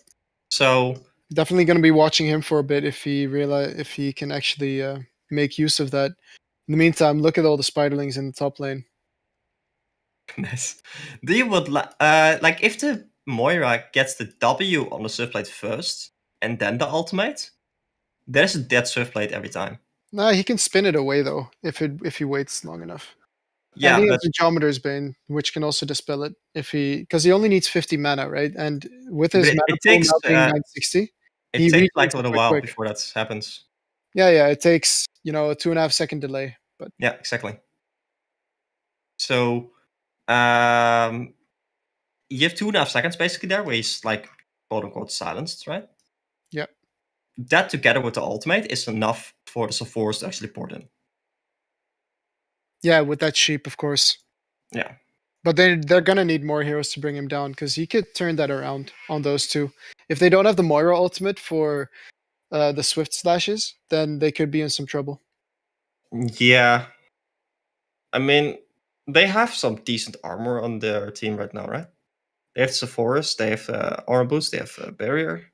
So Definitely going to be watching him for a bit if he can actually make use of that. In the meantime, look at all the spiderlings in the top lane. nice. Do you would like if the Moira gets the W on the Swiftblade first and then the ultimate? There's a dead Swiftblade every time. Nah, he can spin it away though if he waits long enough. Yeah, and he but has the Geometer's Bane, which can also dispel it because he only needs 50 mana, right? And with his But mana it pool takes, now being 960, it he takes reaches like a little quite while quick. before that happens. Yeah, it takes a 2.5 second delay, but Yeah, exactly. So you have 2.5 seconds basically there where he's like quote unquote silenced, right? Yeah. That together with the ultimate is enough for the Sephoros to actually port in. yeah, with that sheep, of course. Yeah. But they're gonna need more heroes to bring him down because he could turn that around on those two. If they don't have the Moira ultimate for the Swift slashes, then they could be in some trouble. Yeah. I mean, they have some decent armor on their team right now, right? They have Sephoros, they have armor boost, they have barrier.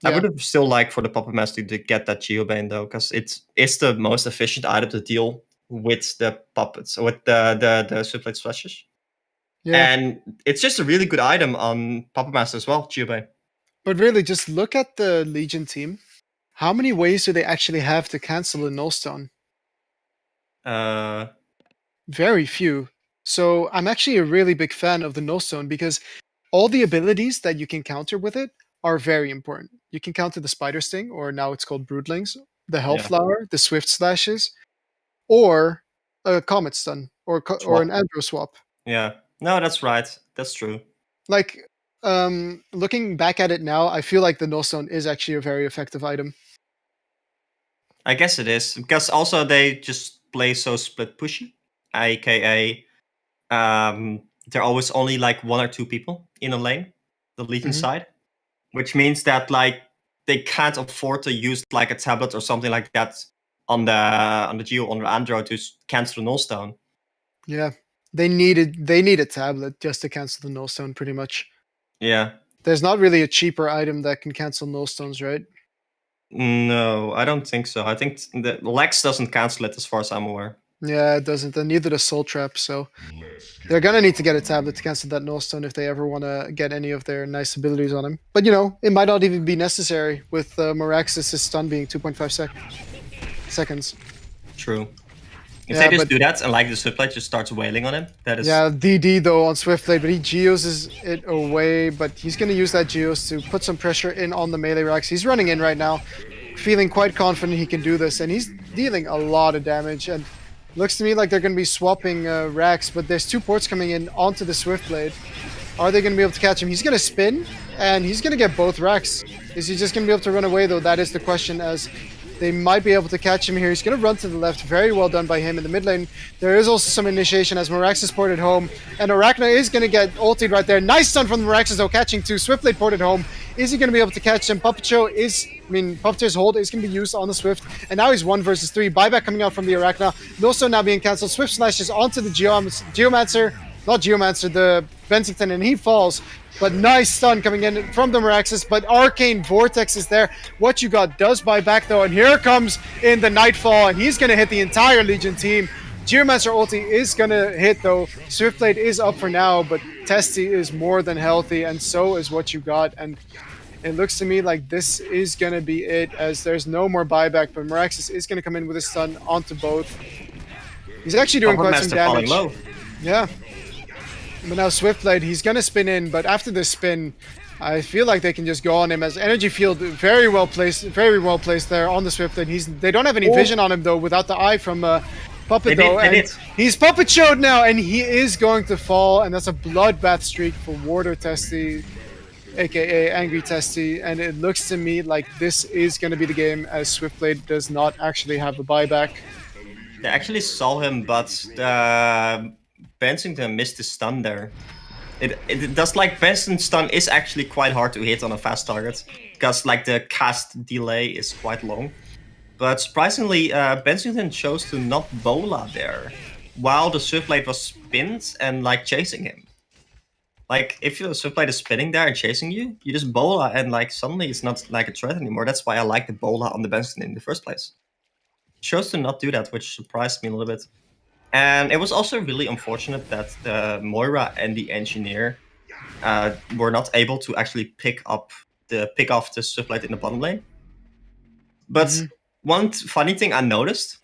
I Yeah. would have still liked for the Puppet Master to get that Geobane though, because it's the most efficient item to deal with the puppets, with the Swiftblade slashes. Yeah. And it's just a really good item on Puppet Master as well, Geobane. But really, just look at the Legion team. How many ways do they actually have to cancel a Nullstone? Very few. So I'm actually a really big fan of the Nullstone because all the abilities that you can counter with it are very important. You can counter the Spider Sting, or now it's called Broodlings, the Hellflower, the Swift Slashes, or a Comet Stun, or an Andro Swap. Yeah. No, that's right. That's true. Like, looking back at it now, I feel like the Nullstone is actually a very effective item. I guess it is. Because also they just play so split pushy. AKA there are always only like 1 or 2 people in a lane, the Legion side. Which means that like they can't afford to use like a tablet or something like that on the Geo on the Android to cancel the Nullstone. Yeah. They need a tablet just to cancel the Nullstone, pretty much. Yeah. There's not really a cheaper item that can cancel Nullstones, right? No, I don't think so. I think the Lex doesn't cancel it as far as I'm aware. Yeah, it doesn't. And neither does Soul Trap, so they're gonna need to get a tablet to cancel that Nullstone if they ever want to get any of their nice abilities on him. But it might not even be necessary with Meraxis' stun being 2.5 seconds. True. If Yeah, they just but- do that and like the Swiftblade just starts wailing on him, that is Yeah, DD though on Swiftblade, but he geoses it away, but he's gonna use that geos to put some pressure in on the melee racks. He's running in right now, feeling quite confident he can do this, and he's dealing a lot of damage, and looks to me like they're gonna be swapping racks, but there's 2 ports coming in onto the Swiftblade. Are they gonna be able to catch him? He's gonna spin, and he's gonna get both racks. Is he just gonna be able to run away though? That is the question, as they might be able to catch him here. He's going to run to the left. Very well done by him in the mid lane. There is also some initiation as Meraxis ported home. And Arachna is going to get ultied right there. Nice stun from Meraxis though, catching 2. Swiftblade ported home. Is he going to be able to catch him? Puppet's hold is going to be used on the Swift, and now he's 1 versus 3. Buyback coming out from the Arachna. Also now being cancelled. Swift slashes onto the the Bensington, and he falls. But nice stun coming in from the Meraxes, but Arcane Vortex is there. What you got does buy back though, and here comes in the Nightfall, and he's going to hit the entire Legion team. Geomancer ulti is going to hit though. Swiftblade is up for now, but Testy is more than healthy, and so is what you got. And it looks to me like this is going to be it, as there's no more buyback, but Meraxes is going to come in with a stun onto both. He's actually doing quite some damage. Low. Yeah. But now Swiftblade, he's going to spin in, but after this spin, I feel like they can just go on him as energy field very well placed there on the Swiftblade. They don't have any vision on him though without the eye from Puppet though. He's Puppet showed now, and he is going to fall, and that's a bloodbath streak for Warder Testy, aka Angry Testy, and it looks to me like this is going to be the game, as Swiftblade does not actually have a buyback. They actually saw him, but Bensington missed the stun there. It does, like, Bensington's stun is actually quite hard to hit on a fast target, because like the cast delay is quite long. But surprisingly, Bensington chose to not bola there, while the Swiftblade was spinned and like chasing him. Like, if your Swiftblade is spinning there and chasing you, you just bola, and like suddenly it's not like a threat anymore. That's why I like the bola on the Bensington in the first place. Chose to not do that, which surprised me a little bit. And it was also really unfortunate that the Moira and the Engineer were not able to actually pick off the Swiftblade in the bottom lane. But one funny thing I noticed,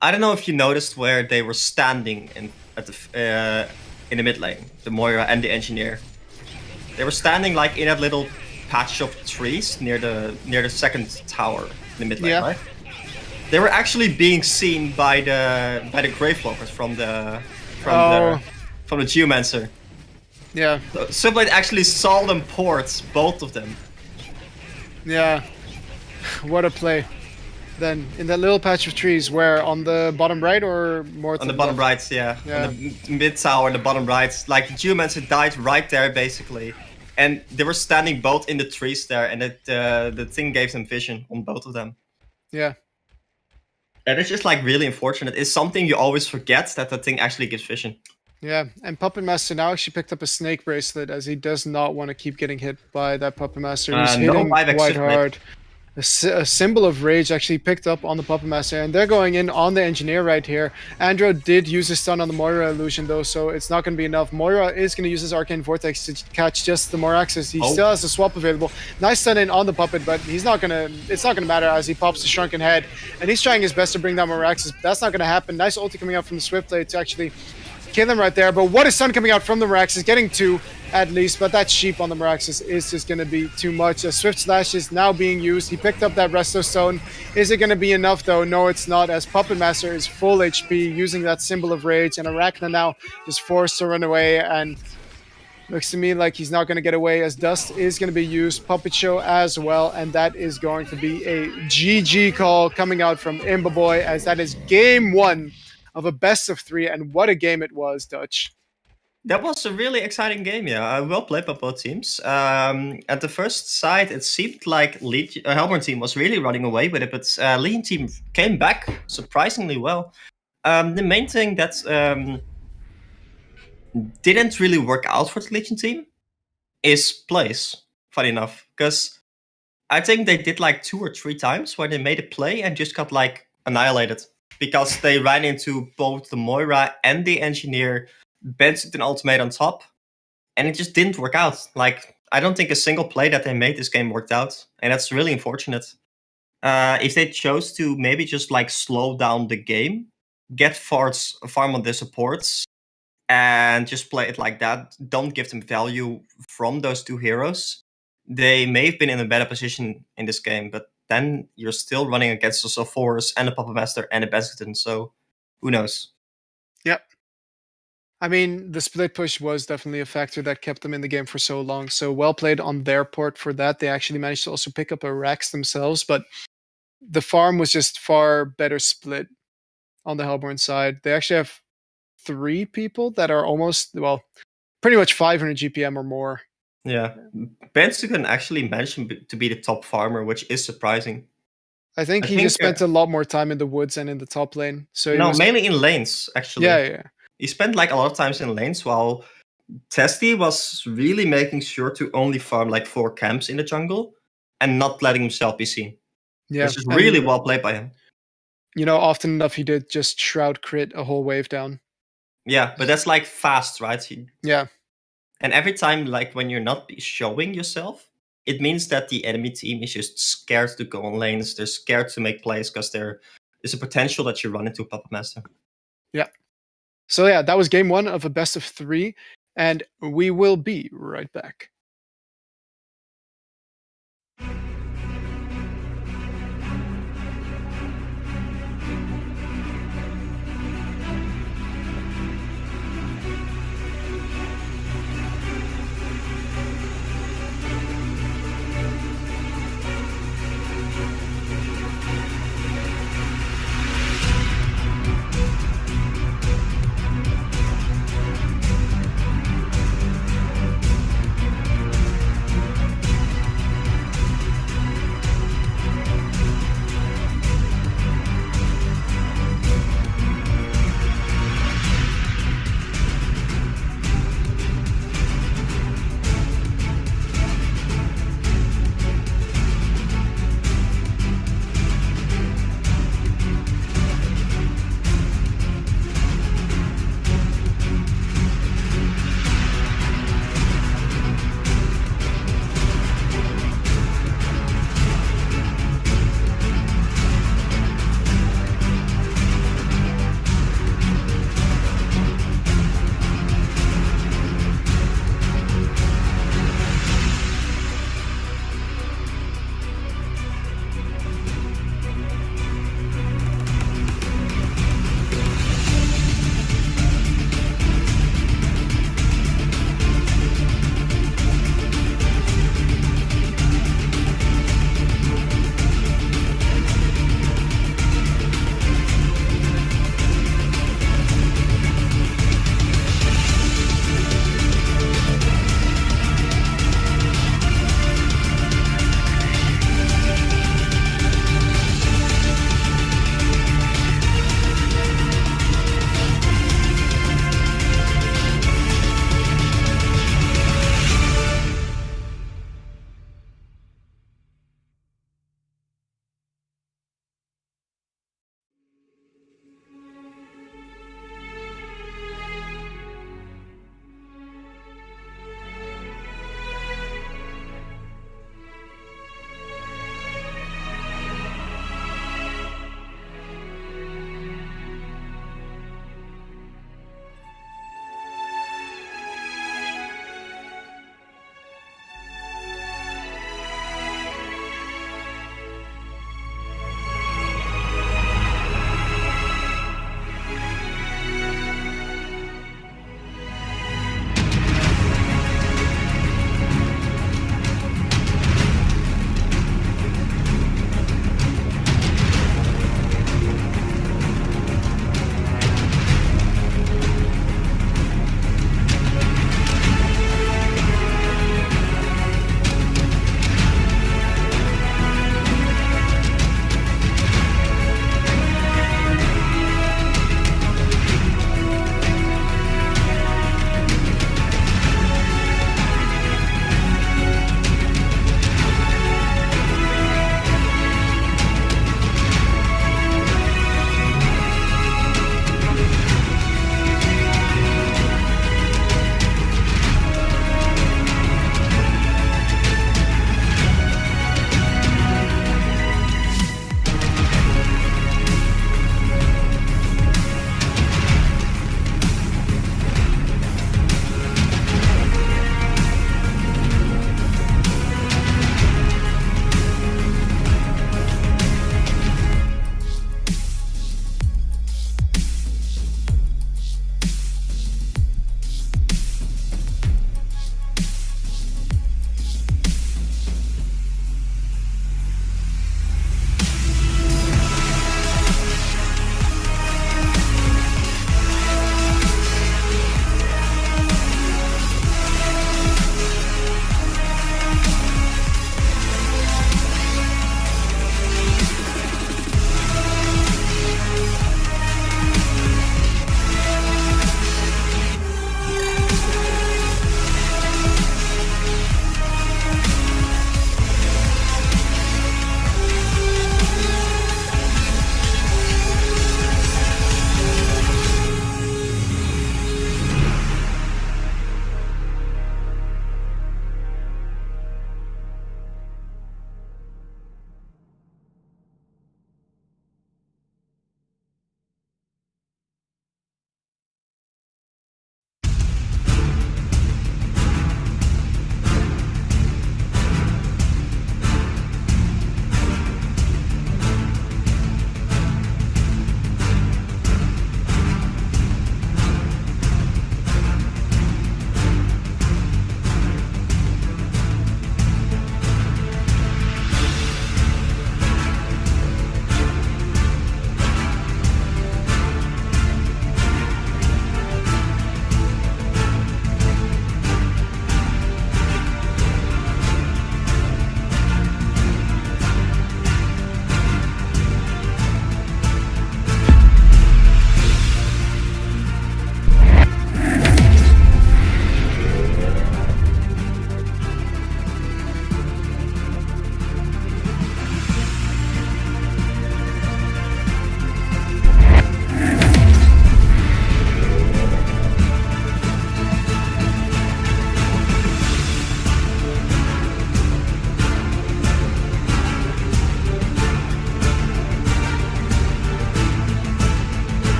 I don't know if you noticed where they were standing in the mid lane, the Moira and the Engineer. They were standing like in that little patch of trees near the second tower in the mid lane, right? They were actually being seen by the Gravelords from the Geomancer. Yeah. So Swiftblade actually saw them port, both of them. Yeah. What a play. Then in that little patch of trees, where on the bottom right or more? On the bottom right, yeah. On the mid tower, the bottom right. Like the Geomancer died right there, basically, and they were standing both in the trees there, and the thing gave them vision on both of them. Yeah. And it's just like really unfortunate. It's something you always forget, that the thing actually gives vision. Yeah, and Puppet Master now actually picked up a snake bracelet, as he does not want to keep getting hit by that Puppet Master. He's hitting quite hard. A symbol of rage actually picked up on the Puppet Master, and they're going in on the Engineer right here. Andro did use his stun on the Moira illusion though, so it's not going to be enough. Moira is going to use his Arcane Vortex to catch just the Moraxis. He still has the swap available. Nice stun in on the Puppet, but it's not going to matter, as he pops the Shrunken Head, and he's trying his best to bring down Moraxis, but that's not going to happen. Nice ulti coming out from the Swiftblade to actually kill him right there, but what a stun coming out from the Moraxis, getting 2 at least, but that sheep on the Moraxis is just going to be too much. A Swift Slash is now being used. He picked up that Resto Stone. Is it going to be enough though? No, it's not, as Puppet Master is full HP using that symbol of rage, and Arachna now just forced to run away, and looks to me like he's not going to get away, as Dust is going to be used, Puppet Show as well, and that is going to be a GG call coming out from Imbaboy, as that is game 1 of a best of 3, and what a game it was, Dutch. That was a really exciting game, yeah. Well played by both teams. At the first sight, it seemed like Hellborn team was really running away with it, but Legion team came back surprisingly well. The main thing that didn't really work out for the Legion team is plays, funny enough, because I think they did like 2 or 3 times where they made a play and just got like annihilated, because they ran into both the Moira and the Engineer, Bensington ultimate on top, and it just didn't work out. Like, I don't think a single play that they made this game worked out, and that's really unfortunate. If they chose to maybe just like slow down the game, get farm on their supports, and just play it like that, don't give them value from those 2 heroes, they may have been in a better position in this game, but then you're still running against the Sulfuras and the Puppet Master and the Bensington, so who knows? Yep. I mean, the split push was definitely a factor that kept them in the game for so long. So well played on their part for that. They actually managed to also pick up a Rax themselves, but the farm was just far better split on the Hellborn side. They actually have 3 people that are almost, well, pretty much 500 GPM or more. Yeah, Bensugan actually mentioned to be the top farmer, which is surprising. I think I he think, just spent a lot more time in the woods and in the top lane. So he No, was, mainly in lanes actually. yeah. He spent like a lot of times in lanes, while Testy was really making sure to only farm like 4 camps in the jungle and not letting himself be seen. Yeah, Which is and, really well played by him. You know, often enough he did just shroud crit a whole wave down. Yeah, but that's like fast, right? Yeah. And every time, like when you're not showing yourself, it means that the enemy team is just scared to go on lanes. They're scared to make plays because there's a potential that you run into a Puppet Master. Yeah. So yeah, that was game 1 of a best of 3, and we will be right back.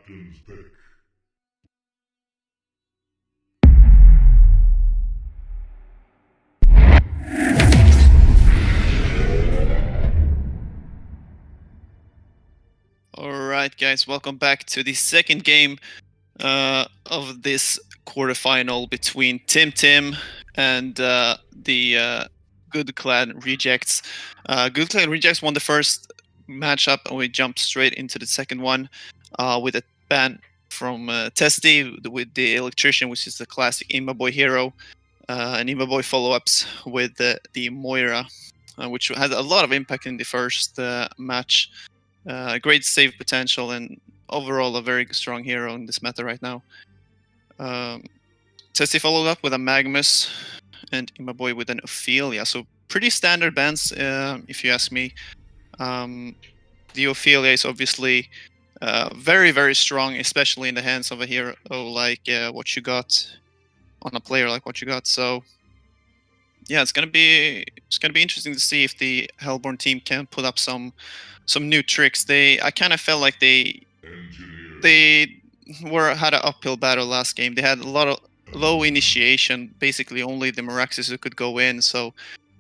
captain's pick. Alright guys, welcome back to the second game of this quarterfinal between Tim and the Good Clan Rejects. Good Clan Rejects won the first matchup and we jumped straight into the second one with a ban from Testy with the Electrician, which is the classic Imba hero, and Imba follow-ups with the Moira, which had a lot of impact in the first match. Great save potential and overall a very strong hero in this meta right now. Tessie followed up with a Magnus and Imaboy with an Ophelia, so pretty standard bans if you ask me. The Ophelia is obviously very, very strong, especially in the hands of a hero like what you got on a player like what you got. So yeah, it's gonna be interesting to see if the Hellborn team can put up some new tricks. I kind of felt like they had an uphill battle last game. They had a lot of low initiation, basically only the Meraxes who could go in, so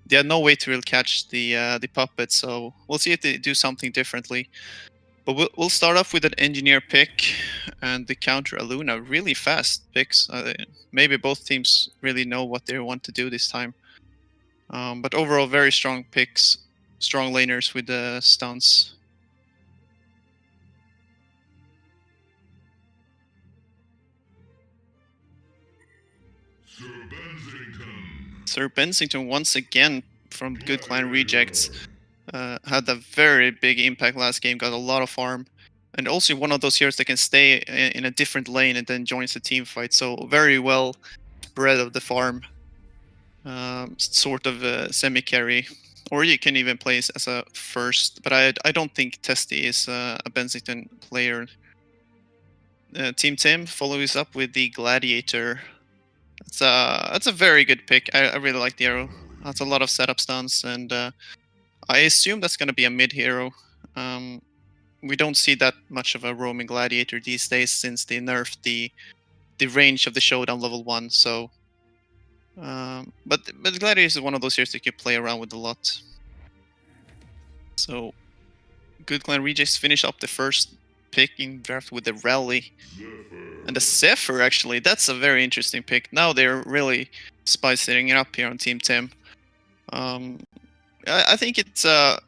they had no way to really catch the puppet. So we'll see if they do something differently. But we'll start off with an engineer pick and the counter Aluna. Really fast picks. Maybe both teams really know what they want to do this time. But overall, very strong picks. Strong laners with the stunts. Sir Bensington once again from Good Clan Rejects had a very big impact last game, got a lot of farm, and also one of those heroes that can stay in a different lane and then joins the team fight, so very well spread of the farm. Sort of a semi-carry, or you can even play as a first, but I don't think Testy is a Bensington player. Team Tim follows up with the Gladiator. That's a very good pick. I really like the arrow. That's a lot of setup stunts, and I assume that's going to be a mid hero. We don't see that much of a roaming Gladiator these days since they nerfed the range of the showdown level 1. So, but Gladiator is one of those heroes that you can play around with a lot. So, Good Clan Rejects finish up the first pick in draft with the Rally. And the Zephyr, actually, that's a very interesting pick. Now they're really spicing it up here on Team Tim. I think it's a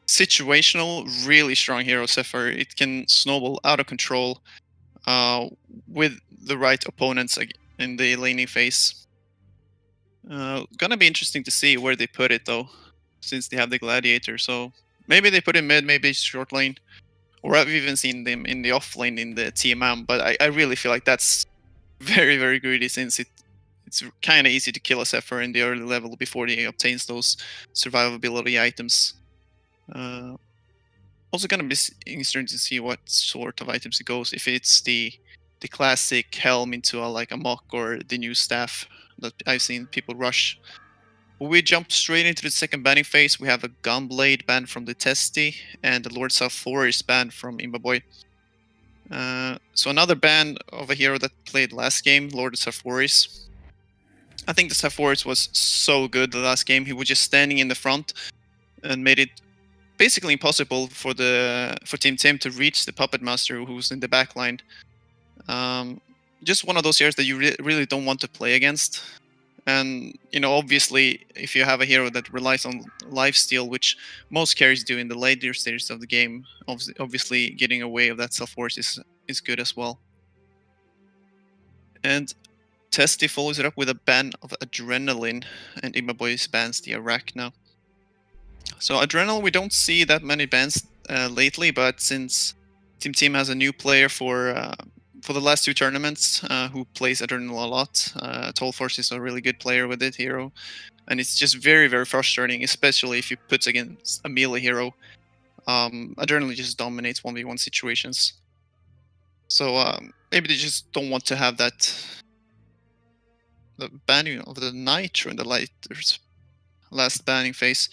situational, really strong hero, Zephyr. It can snowball out of control with the right opponents in the laning phase. Gonna be interesting to see where they put it, though, since they have the Gladiator. So maybe they put it mid, maybe short lane. Or I've even seen them in the off lane in the TMM, but I really feel like that's very, very greedy, since it's kind of easy to kill a Zephyr in the early level before he obtains those survivability items. Also gonna be interesting to see what sort of items it goes. If it's the classic helm into a mock, or the new staff that I've seen people rush. We jump straight into the second banning phase. We have a Gunblade ban from the Testy and the Lord Salforis ban from Imbaboy. So another ban of a hero that played last game, Lord Salforis. I think the Salforis was so good the last game. He was just standing in the front and made it basically impossible for Team Tim to reach the Puppet Master who's in the back line. Just one of those heroes that you really don't want to play against. And, obviously, if you have a hero that relies on lifesteal, which most carries do in the later stages of the game, obviously getting away of that self-force is good as well. And Testy follows it up with a ban of Adrenaline, and Imaboy bans the Arachna. So Adrenaline, we don't see that many bans lately, but since Team Team has a new player for the last 2 tournaments who plays Adrenaline a lot, Tollforce is a really good player with it hero, and it's just very, very frustrating, especially if you put against a melee hero. Adrenaline just dominates 1v1 situations. So maybe they just don't want to have the banning of the Nitro in the Lighters last banning phase.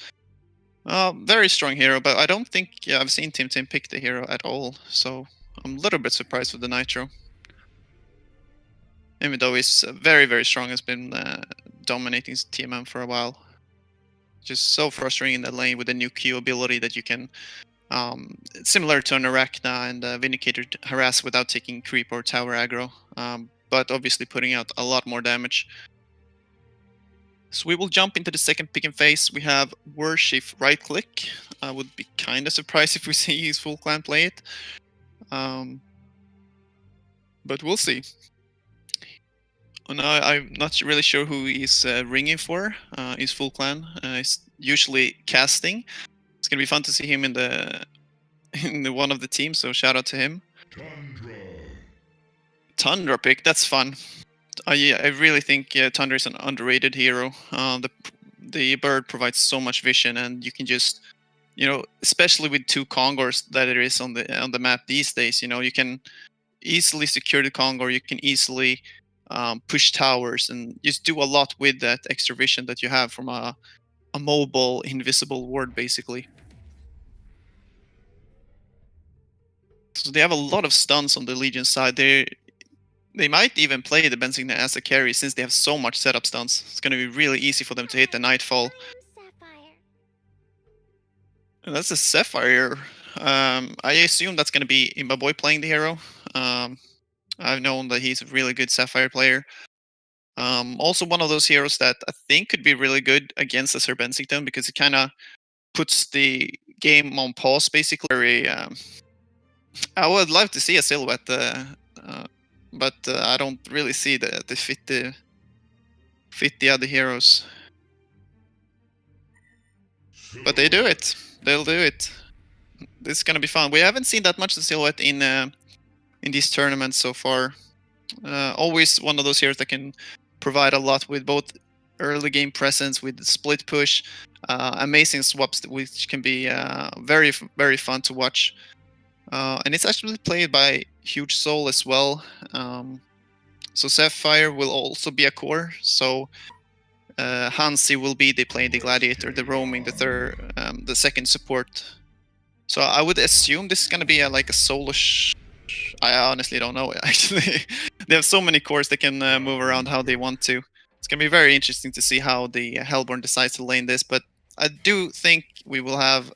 Very strong hero, but I don't think I've seen Team Tim pick the hero at all. So I'm a little bit surprised with the Nitro. Even though he's very, very strong, has been dominating TMM for a while. Just so frustrating in the lane with the new Q ability that you can, similar to an Arachna and Vindicator, harass without taking creep or tower aggro, but obviously putting out a lot more damage. So we will jump into the second pick and phase. We have Worship right click. I would be kind of surprised if we see his full clan play it. But we'll see. And I'm not really sure who he's ringing for. His full clan. He's usually casting. It's gonna be fun to see him in the one of the teams. So shout out to him. Tundra pick. That's fun. I really think Tundra is an underrated hero. The bird provides so much vision, and you can just, especially with 2 Kongors that there is on the map these days, you can easily secure the Kongor. You can easily push towers and just do a lot with that extra vision that you have from a mobile invisible ward, basically. So they have a lot of stuns on the Legion side. They might even play the Benzing as a carry since they have so much setup stuns. It's going to be really easy for them to hit the Nightfall. And that's a Sapphire. I assume that's going to be Imbaboy playing the hero. I've known that he's a really good Sapphire player. Also one of those heroes that I think could be really good against the Sir Bensington because it kind of puts the game on pause, basically. I would love to see a Silhouette, but I don't really see the fit the other heroes. But they do it. They'll do it. This is gonna be fun. We haven't seen that much of Silhouette in these tournaments so far. Always one of those heroes that can provide a lot with both early game presence, with split push, amazing swaps, which can be very, very fun to watch. And it's actually played by Huge Soul as well. So Sapphire will also be a core. So Hansi will be playing the Gladiator, the roaming, the second support. So I would assume this is gonna be like a solo. I honestly don't know. Actually, they have so many cores they can move around how they want to. It's gonna be very interesting to see how the Hellborn decides to lane this. But I do think we will have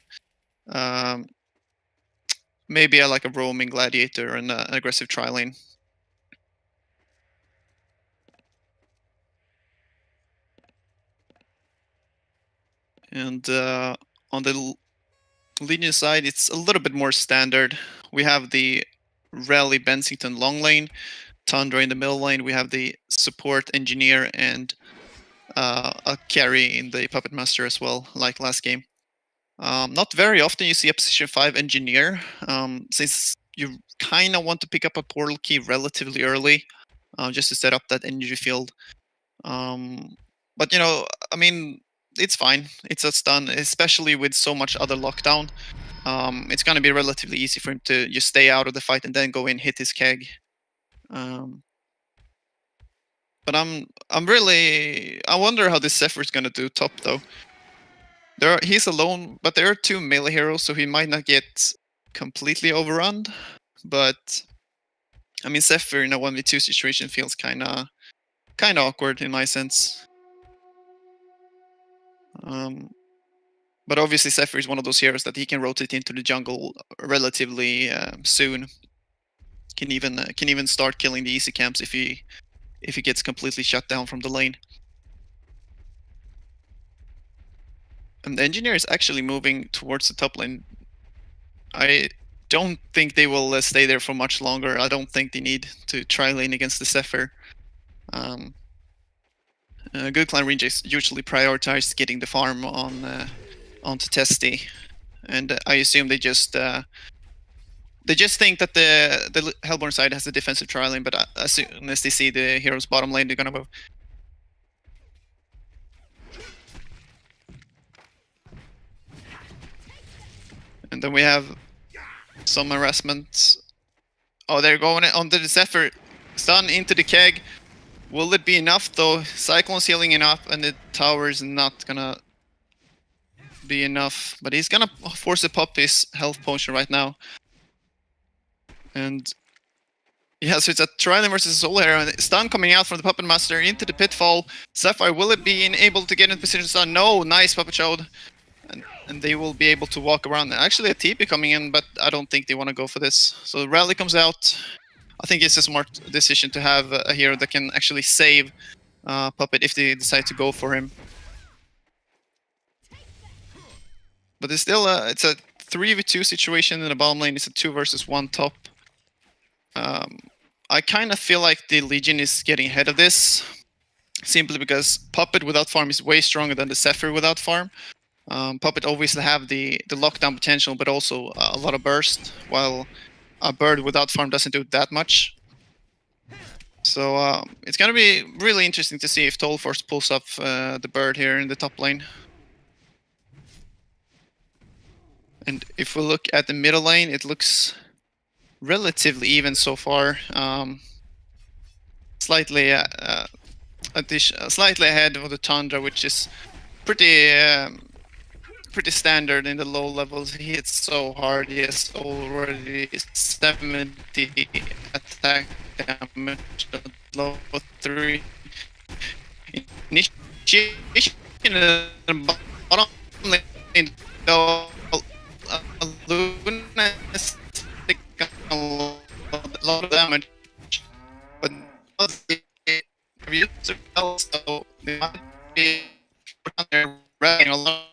maybe like a roaming Gladiator and an aggressive tri-lane. And on the Legion side, it's a little bit more standard. We have the Rally Bensington long lane, Tundra in the middle lane. We have the support engineer and a carry in the Puppet Master as well, like last game. Not very often you see a position 5 engineer, since you kind of want to pick up a portal key relatively early, just to set up that energy field. But I mean, it's fine. It's a stun, especially with so much other lockdown. It's going to be relatively easy for him to just stay out of the fight and then go in, hit his keg. But I wonder how this Zephyr is going to do top though. He's alone, but there are 2 melee heroes, so he might not get completely overrun. But I mean, Zephyr in a 1v2 situation feels kind of awkward in my sense. But obviously Zephyr is one of those heroes that he can rotate into the jungle relatively soon. Can even start killing the easy camps if he gets completely shut down from the lane. And the engineer is actually moving towards the top lane. I don't think they will stay there for much longer. I don't think they need to try lane against the Zephyr. Good clan Rangers usually prioritize getting the farm onto Testy, and I assume they just think that the Hellborn side has a defensive tri lane, but as soon as they see the heroes bottom lane, they're gonna move. And then we have some harassment. Oh, they're going onto the Zephyr. Stun into the keg. Will it be enough though? Cyclone's healing enough, and the tower is not gonna be enough. But he's gonna force to pop his health potion right now. And yeah, so it's a Trident versus Soul Hero, and stun coming out from the Puppet Master into the pitfall. Sapphire, will it be able to get in position to stun? No, nice Puppet Showed. And they will be able to walk around. Actually, a TP coming in, but I don't think they want to go for this. So Rally comes out. I think it's a smart decision to have a hero that can actually save Puppet if they decide to go for him. But it's still it's a 3v2 situation in the bottom lane. It's a 2 versus 1 top. I kind of feel like the Legion is getting ahead of this, simply because Puppet without farm is way stronger than the Zephyr without farm. Puppet obviously have the lockdown potential, but also a lot of burst, while a Bird without farm doesn't do that much. So it's going to be really interesting to see if Tollforce pulls up the Bird here in the top lane. And if we look at the middle lane, it looks relatively even so far. Slightly ahead of the Tundra, which is pretty standard in the low levels. He hits so hard. He has already 70 attack damage at low 3. Initiation in the bottom lane, though, Luna is taking a lot of damage, but so they might be on their running a lot.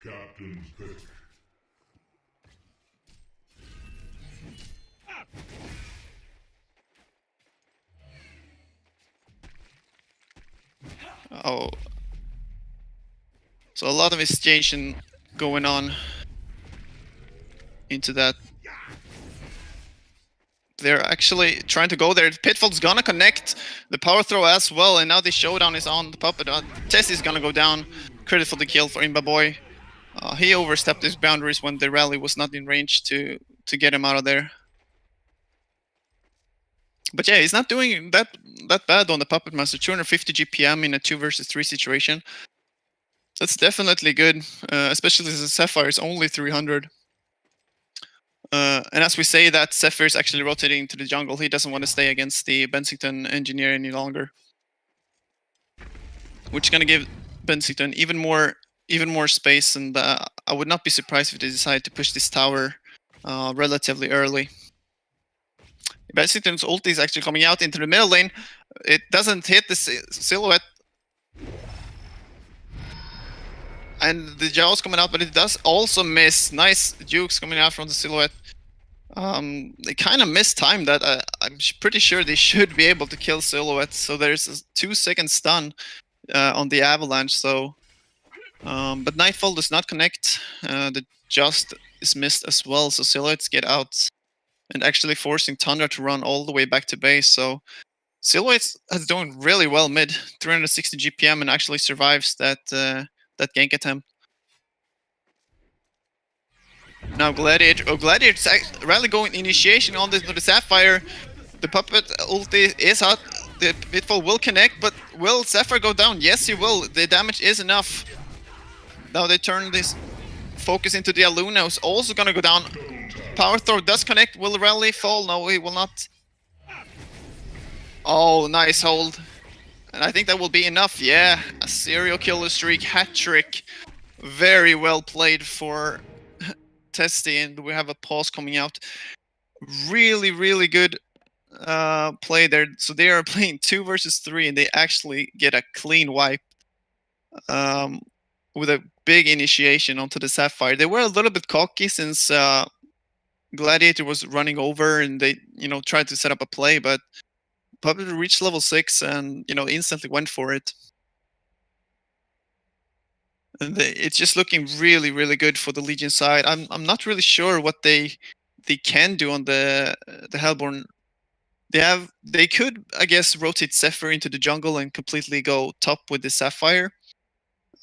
Captain's pick. Oh. So a lot of exchange going on into that. They're actually trying to go there. Pitfall's gonna connect the power throw as well, and now the showdown is on the Puppet. Tessie's gonna go down. Credit for the kill for Imba Boy. He overstepped his boundaries when the rally was not in range to get him out of there. But yeah, he's not doing that bad on the Puppet Master. 250 GPM in a 2 versus 3 situation. That's definitely good, especially as the Sapphire is only 300. And as we say that Zephyr is actually rotating to the jungle, he doesn't want to stay against the Bensington engineer any longer. Which is going to give Bensington even more space, and I would not be surprised if they decide to push this tower relatively early. Bensington's ulti is actually coming out into the middle lane. It doesn't hit the silhouette. And the Jaw's coming out, but it does also miss. Nice jukes coming out from the silhouette. They kind of mistimed that. I'm pretty sure they should be able to kill silhouette. So there's a 2-second stun on the avalanche. So, but Nightfall does not connect. The Just is missed as well. So silhouettes get out, and actually forcing Tundra to run all the way back to base. So silhouette is doing really well mid, 360 GPM, and actually survives that gank attempt. Now Gladiator's rally going initiation on the Sapphire. The Puppet ulti is hot. The Pitfall will connect, but will Sapphire go down? Yes, he will. The damage is enough. Now they turn this focus into the Aluna, who's also gonna go down. Power Throw does connect. Will Rally fall? No, he will not. Oh, nice hold. And I think that will be enough. Yeah, a serial killer streak, hat trick. Very well played for Testy, and we have a pause coming out. Really, really good play there. So they are playing 2 versus 3, and they actually get a clean wipe with a big initiation onto the Sapphire. They were a little bit cocky since Gladiator was running over, and they tried to set up a play, but Puppet reached level 6 and instantly went for it. And it's just looking really, really good for the Legion side. I'm not really sure what they can do on the Hellborn. They could, I guess, rotate Zephyr into the jungle and completely go top with the Sapphire.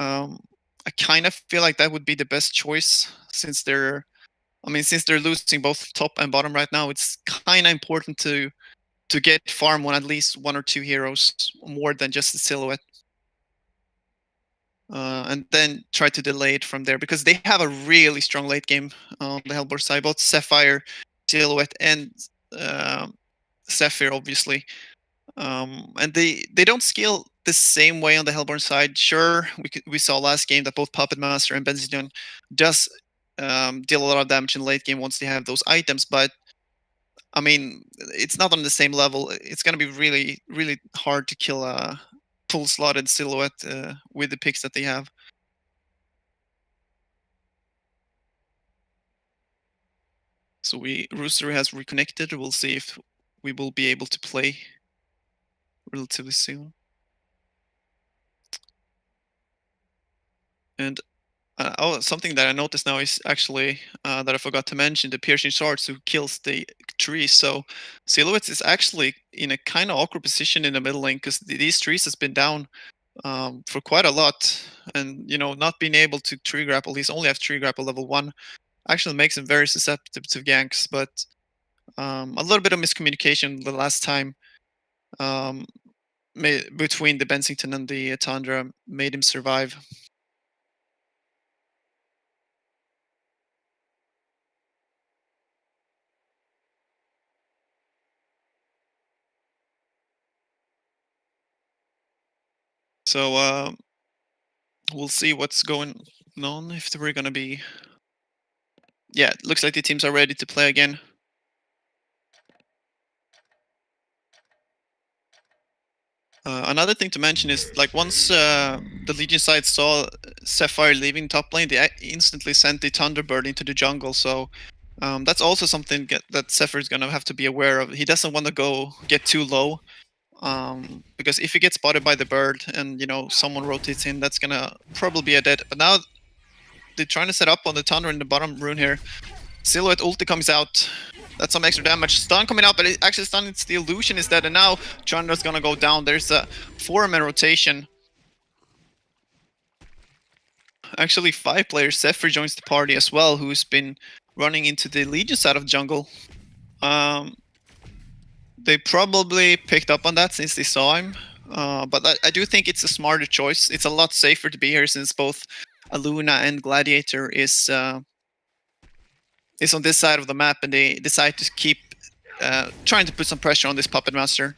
I kind of feel like that would be the best choice since they're losing both top and bottom right now. It's kind of important to get farm on at least 1 or 2 heroes more than just the silhouette. And then try to delay it from there, because they have a really strong late game on the Hellborn side, both Sapphire, Silhouette, and Sapphire, obviously. And they don't scale the same way on the Hellborn side. Sure, we saw last game that both Puppet Master and Benzidon does deal a lot of damage in late game once they have those items, but I mean, it's not on the same level. It's going to be really, really hard to kill a full slotted silhouette with the picks that they have. So Rooster has reconnected. We'll see if we will be able to play relatively soon. And something that I noticed now is actually that I forgot to mention, the piercing shards who kills the trees. So Silhouette is actually in a kind of awkward position in the middle lane, because these trees has been down for quite a lot, and not being able to tree grapple. He's only have tree grapple level 1, actually makes him very susceptible to ganks. But a little bit of miscommunication the last time between the Bensington and the Tundra made him survive. So we'll see what's going on, if we're going to be... Yeah, it looks like the teams are ready to play again. Another thing to mention is, like, once the Legion side saw Sapphire leaving top lane, they instantly sent the Thunderbird into the jungle. So that's also something that Sapphire is going to have to be aware of. He doesn't want to get too low. Because if he gets spotted by the bird and someone rotates in, that's gonna probably be a dead. But now they're trying to set up on the Thunder in the bottom rune here. Silhouette ulti comes out. That's some extra damage. Stun coming out, but it actually stuns the illusion is dead, and now Chandra's gonna go down. There's a 4-man rotation. Actually, 5 players. Zephyr joins the party as well, who's been running into the Legion side of jungle. They probably picked up on that since they saw him. But I do think it's a smarter choice. It's a lot safer to be here since both Aluna and Gladiator is on this side of the map, and they decide to keep trying to put some pressure on this Puppet Master.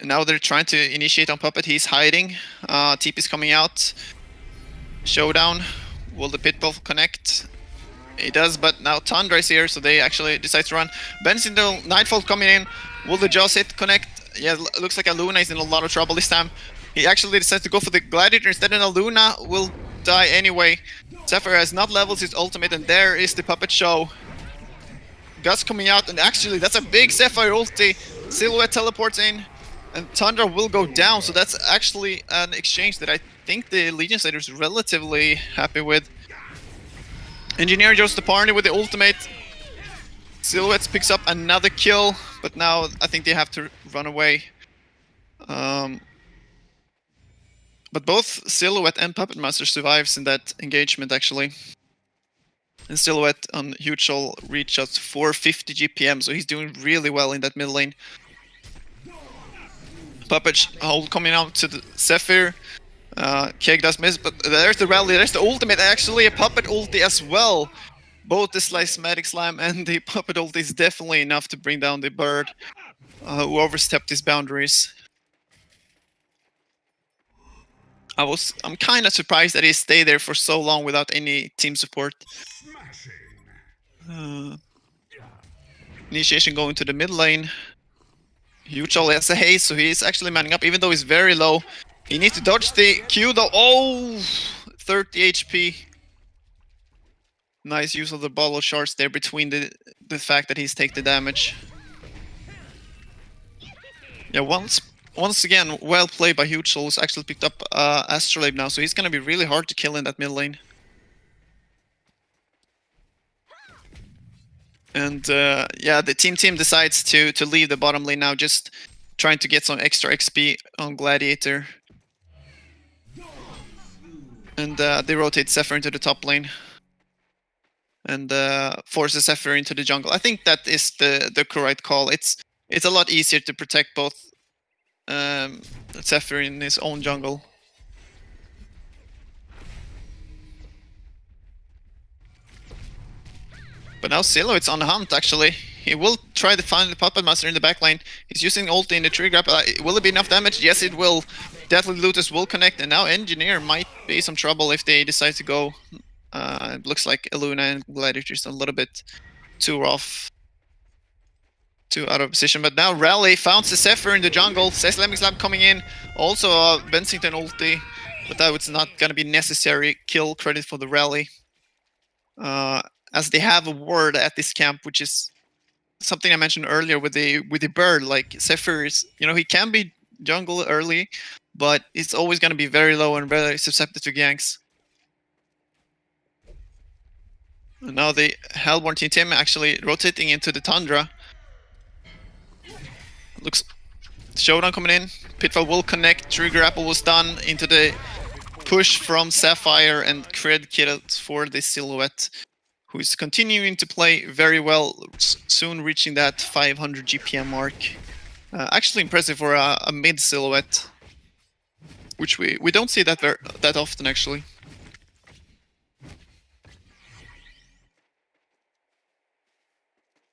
And now they're trying to initiate on Puppet. He's hiding. TP's coming out. Showdown. Will the Pitbull connect? It does, but now Tundra is here, so they actually decide to run. Benzinto, Nightfall coming in. Will the Jaws hit connect? Yeah, looks like Aluna is in a lot of trouble this time. He actually decides to go for the Gladiator instead, and Aluna will die anyway. Zephyr has not leveled his ultimate, and there is the Puppet Show. Gus coming out, and actually that's a big Zephyr ulti. Silhouette teleports in, and Tundra will go down, so that's actually an exchange that I think the Legion Slayer is relatively happy with. Engineer joins the party with the ultimate. Silhouette picks up another kill, but now I think they have to run away. But both Silhouette and Puppet Master survives in that engagement, actually. And Silhouette on Huge Soul reached out 450 GPM, so he's doing really well in that mid lane. Puppet hold coming out to the Zephyr. Keg does miss, but there's the rally, there's the ultimate, actually a Puppet ulti as well. Both the Slicematic Slam and the Puppet ulti is definitely enough to bring down the bird who overstepped his boundaries. I'm kind of surprised that he stayed there for so long without any team support. Initiation going to the mid lane. Huge has a haste, so he's actually manning up, even though he's very low. He needs to dodge the Q though. Oh, 30 HP. Nice use of the bottle of shards there between the fact that he's taken the damage. Yeah, once again, well played by Huge Soul. He's actually picked up Astrolabe now, so he's gonna be really hard to kill in that mid lane. And yeah, the team decides to leave the bottom lane now, just trying to get some extra XP on Gladiator. And they rotate Zephyr into the top lane. And forces Zephyr into the jungle. I think that is the correct call. It's a lot easier to protect both Zephyr in his own jungle. But now Silhouette's on the hunt, actually. He will try to find the Puppet Master in the back lane. He's using ulti in the tree grab. Will it be enough damage? Yes, it will. Deathly Lotus will connect, and now Engineer might be some trouble if they decide to go. It looks like Aluna and Gladiator is a little bit too off. Too out of position. But now Rally found the Zephyr in the jungle. Slamming Slam coming in. Also Bensington ulti. But that was not going to be necessary. Kill credit for the Rally. As they have a ward at this camp, which is something I mentioned earlier with the bird. Like Zephyr is, he can be jungle early, but it's always going to be very low and very susceptible to ganks. And now the Hellborn team actually rotating into the Tundra. Looks Showdown coming in. Pitfall will connect. True Grapple was done into the push from Sapphire, and cred kit for the Silhouette, who is continuing to play very well, soon reaching that 500 GPM mark. Actually impressive for a mid Silhouette, which we don't see that often, actually.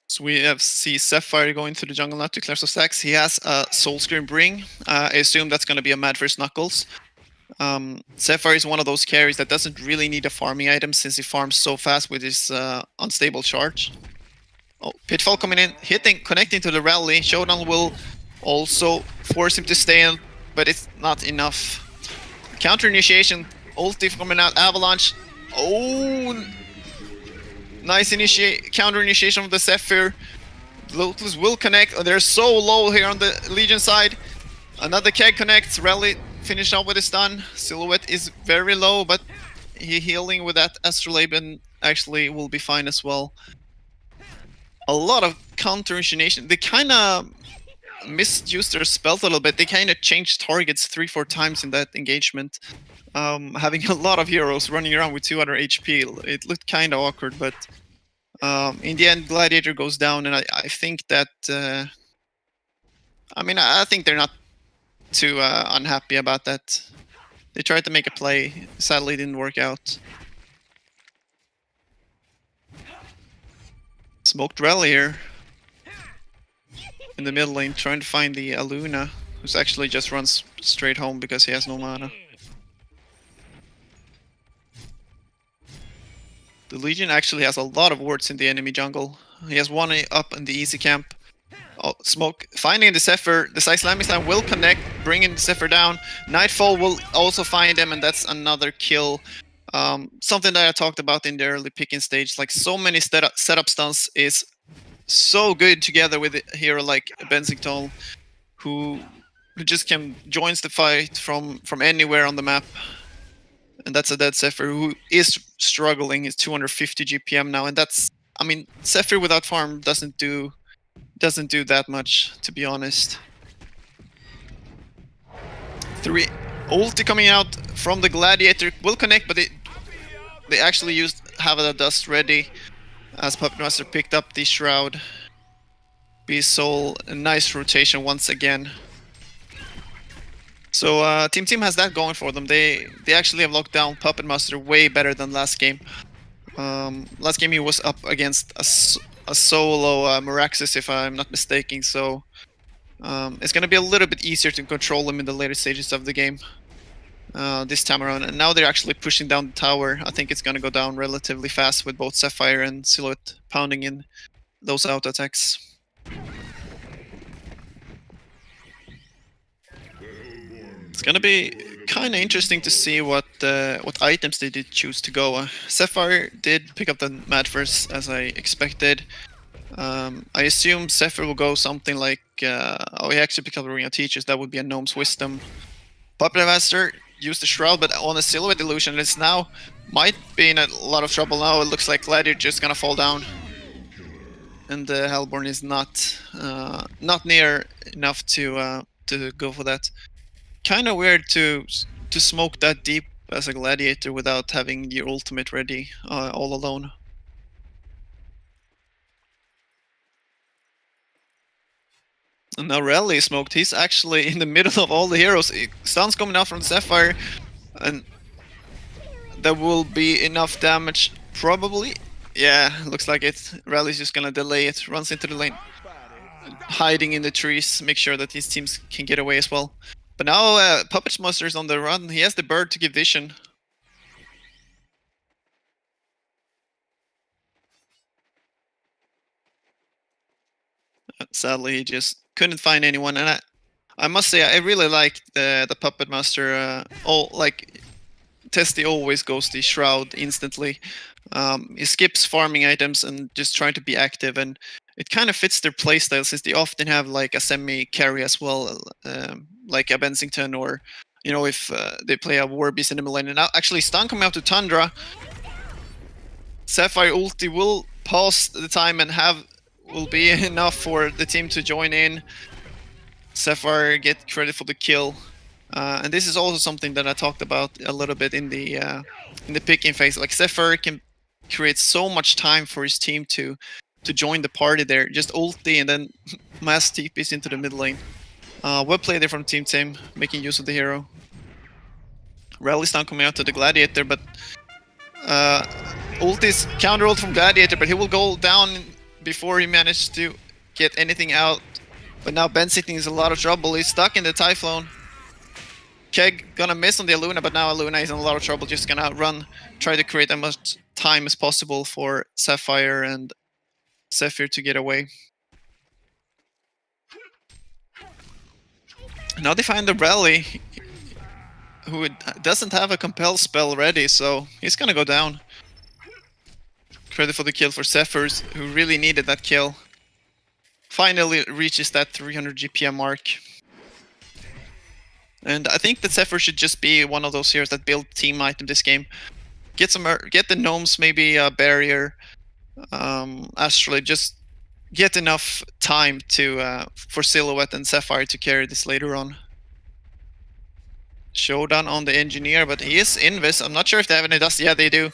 So we see Sapphire going to the jungle now to clear some stacks. He has a Soul Scream Bring. I assume that's going to be a Mad First Knuckles. Sapphire is one of those carries that doesn't really need a farming item since he farms so fast with his unstable charge. Oh, Pitfall coming in, connecting to the rally. Showdown will also force him to stay in, but it's not enough. Counter initiation, ulti coming out, Avalanche. Oh, nice counter initiation from the Zephyr. Lotus will connect. Oh, they're so low here on the Legion side. Another keg connects, rally. Finish up with a stun. Silhouette is very low, but he healing with that Astrolabe and actually will be fine as well. A lot of counter initiation. They kind of misused their spells a little bit. They kind of changed targets 3-4 times in that engagement. Having a lot of heroes running around with 200 HP. It looked kind of awkward, but In the end, Gladiator goes down, and I think that I think they're not too unhappy about that. They tried to make a play, sadly didn't work out. Smoked Rally here in the middle lane, trying to find the Aluna, who's actually just runs straight home because he has no mana. The Legion actually has a lot of wards in the enemy jungle. He has one up in the easy camp. Oh, Smoke finding the Zephyr. The Slamming Slam will connect, bringing the Zephyr down. Nightfall will also find him, and that's another kill. Something that I talked about in the early picking stage, like so many setup stunts is so good together with a hero like Benzington, who just joins the fight from anywhere on the map. And that's a dead Zephyr who is struggling. He's 250 GPM now, and that's, I mean, Zephyr without farm doesn't do that much, to be honest. 3 ulti coming out from the Gladiator will connect, but they actually used Havada Dust ready as Puppet Master picked up the Shroud. Beast Soul, a nice rotation once again. So Team has that going for them. They actually have locked down Puppet Master way better than last game. Last game he was up against a solo Meraxis, if I'm not mistaken, so it's going to be a little bit easier to control him in the later stages of the game this time around. And now they're actually pushing down the tower. I think it's going to go down relatively fast with both Sapphire and Silhouette pounding in those auto attacks. It's going to be kind of interesting to see what items they did choose to go. Sapphire did pick up the Madverse as I expected. I assume Zephyr will go something like, he actually picked up the Ring of Teachers. That would be a Gnome's Wisdom. Puppet Master used the Shroud, but on a Silhouette Illusion, it's now might be in a lot of trouble now. It looks like Gladiator just gonna fall down, and Hellborn is not near enough to go for that. Kind of weird to smoke that deep as a Gladiator without having your ultimate ready all alone. And now Rally smoked. He's actually in the middle of all the heroes. Stun's coming out from Sapphire, and there will be enough damage probably. Yeah, looks like it. Rally's just gonna delay it. Runs into the lane, hiding in the trees. Make sure that his teams can get away as well. But now Puppet Master's on the run. He has the bird to give vision. Sadly, he just couldn't find anyone, and I must say I really like the Puppet Master. Testy always goes the Shroud instantly. He skips farming items and just trying to be active, and it kind of fits their playstyle since they often have like a semi carry as well, like a Bensington, or if they play a War Beast in the middle lane. And now actually stun coming out to Tundra. Sapphire ulti will pause the time and will be enough for the team to join in. Sapphire get credit for the kill, and this is also something that I talked about a little bit in the picking phase. Like Sapphire can create so much time for his team to join the party there. Just ulti and then mass TPs into the mid lane. Well played there from Team, making use of the hero. Rally's not coming out to the Gladiator, but ulti's counter ult from Gladiator, but he will go down before he managed to get anything out. But now Bensington is in a lot of trouble. He's stuck in the Typhoon. Keg gonna miss on the Aluna, but now Aluna is in a lot of trouble. Just gonna run, try to create as much time as possible for Sapphire and Zephyr to get away. Now they find the Rally, who doesn't have a Compel spell ready, so he's gonna go down. Credit for the kill for Zephyrs, who really needed that kill. Finally reaches that 300 GPM mark. And I think that Zephyr should just be one of those heroes that build team item this game. Get the gnomes, maybe a barrier, astrolabe. Just get enough time for Silhouette and Sapphire to carry this later on. Showdown on the engineer, but he is invis. I'm not sure if they have any dust. Yeah, they do.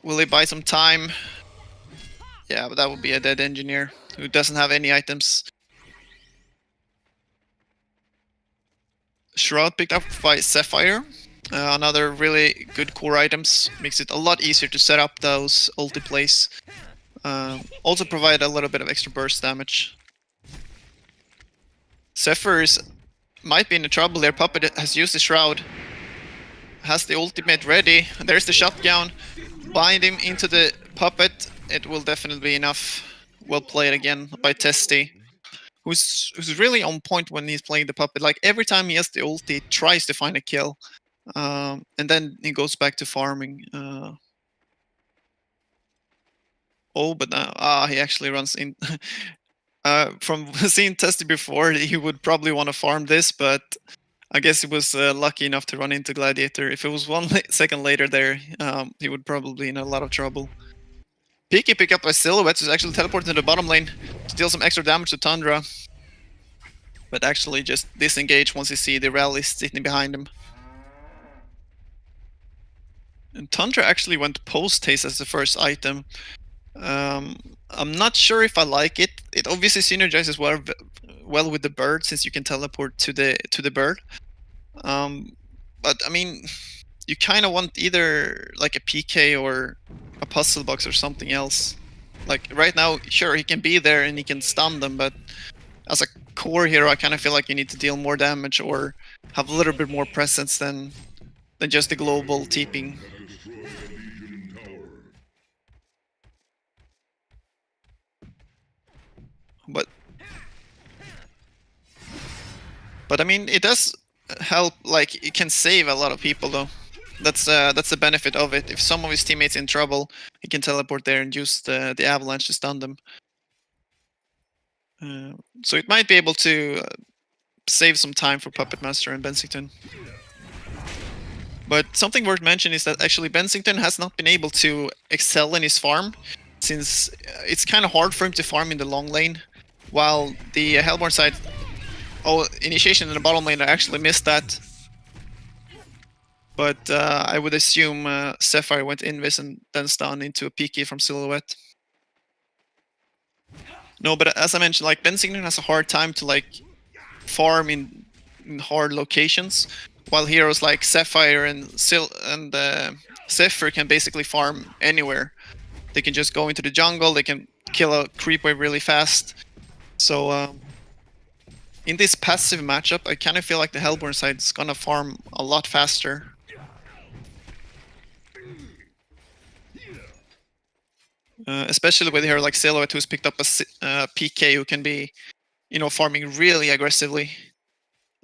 Will they buy some time? Yeah, but that would be a dead engineer who doesn't have any items. Shroud picked up by Sapphire. Another really good core items. Makes it a lot easier to set up those ulti plays. Also provide a little bit of extra burst damage. Zephyr might be in trouble there. Puppet has used the Shroud. Has the ultimate ready. There's the shotgun. Bind him into the Puppet. It will definitely be enough. Well played again by Testy. Who's really on point when he's playing the Puppet. Like every time he has the ulti, he tries to find a kill. And then he goes back to farming. Oh, but now he actually runs in. From seeing Testy before, he would probably want to farm this, but I guess he was lucky enough to run into Gladiator. If it was 1 second later there, he would probably be in a lot of trouble. Peaky pick up by Silhouette, who's actually teleported to the bottom lane to deal some extra damage to Tundra. But actually just disengage once you see the rally sitting behind him. And Tundra actually went post-haste as the first item. I'm not sure if I like it. It obviously synergizes well with the bird, since you can teleport to the bird. But I mean, you kind of want either like a PK or a puzzle box or something else. Like right now, sure, he can be there and he can stun them, but as a core hero, I kind of feel like you need to deal more damage or have a little bit more presence than just the global TPing. But I mean, it does help. Like it can save a lot of people, though. That's the benefit of it. If some of his teammates in trouble, he can teleport there and use the avalanche to stun them. So it might be able to save some time for Puppet Master and Bensington. But something worth mentioning is that actually Bensington has not been able to excel in his farm, since it's kind of hard for him to farm in the long lane, while the Hellborn side, initiation in the bottom lane, I actually missed that. But I would assume Sapphire went invis and then stun into a PK from Silhouette. No, but as I mentioned, like Bensington has a hard time to like farm in hard locations, while heroes like Sapphire and Zephyr can basically farm anywhere. They can just go into the jungle, they can kill a creep wave really fast. So in this passive matchup, I kind of feel like the Hellborn side is gonna farm a lot faster. Especially with a hero like Silhouette, who's picked up a PK who can be, farming really aggressively.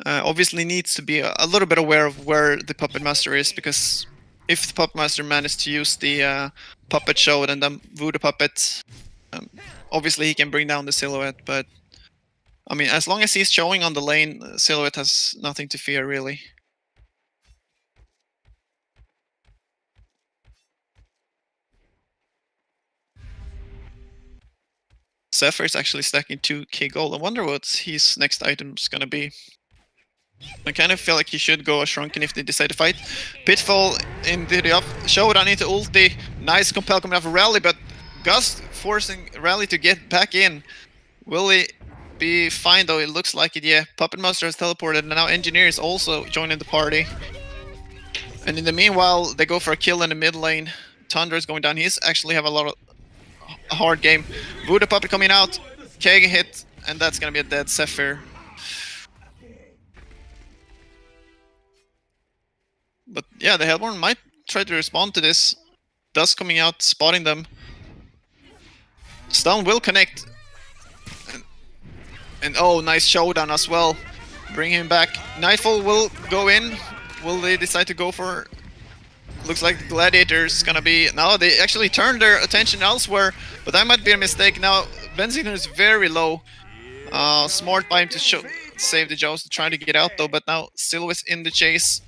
Obviously needs to be a little bit aware of where the Puppet Master is, because if the Puppet Master managed to use the Puppet Showed and then Voodoo Puppet, obviously he can bring down the Silhouette, but I mean, as long as he's showing on the lane, Silhouette has nothing to fear, really. Zephyr is actually stacking 2k gold. I wonder what his next item's gonna be. I kind of feel like he should go a Shrunken if they decide to fight. Pitfall into the Showdown into ulti. Nice compel coming off a rally, but Gust forcing Rally to get back in. Will he be fine though? It looks like it, yeah. Puppet Master has teleported, and now Engineer is also joining the party. And in the meanwhile, they go for a kill in the mid lane. Tundra is going down. He's actually have a hard game. Voodoo Puppet coming out. Keg hit, and that's gonna be a dead Zephyr. But yeah, the Hellborn might try to respond to this. Dust coming out, spotting them. Stun will connect. And oh, nice showdown as well. Bring him back. Nightfall will go in. Will they decide to go for... Looks like Gladiator's gonna be... No, they actually turned their attention elsewhere. But that might be a mistake. Now, Benzino is very low. Smart by him to save the Jaws to try to get out though. But now Silhouette's in the chase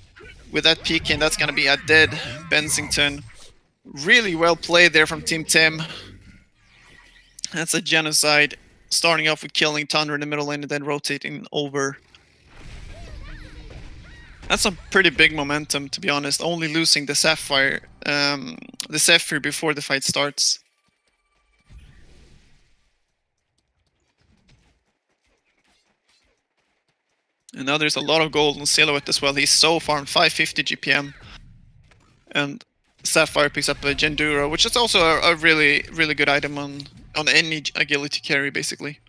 with that PK, and that's gonna be a dead Bensington. Really well played there from Team Tim. That's a genocide. Starting off with killing Tundra in the middle lane and then rotating over. That's a pretty big momentum, to be honest. Only losing the Sapphire before the fight starts. And now there's a lot of gold on Silhouette as well. He's so farmed 550 GPM. And Sapphire picks up a Genduro, which is also a really, really good item on any agility carry, basically.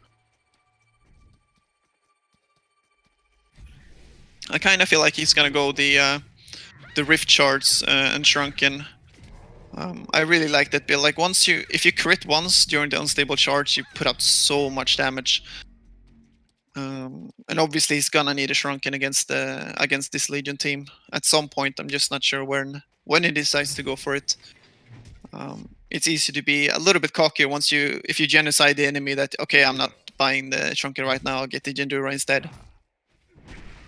I kind of feel like he's gonna go the Rift Shards and Shrunken. I really like that build. Like if you crit once during the unstable charge, you put out so much damage. And obviously he's gonna need a Shrunken against this Legion team at some point. I'm just not sure when he decides to go for it. It's easy to be a little bit cockier if you genocide the enemy that, okay, I'm not buying the Shrunken right now, I'll get the Genduro instead.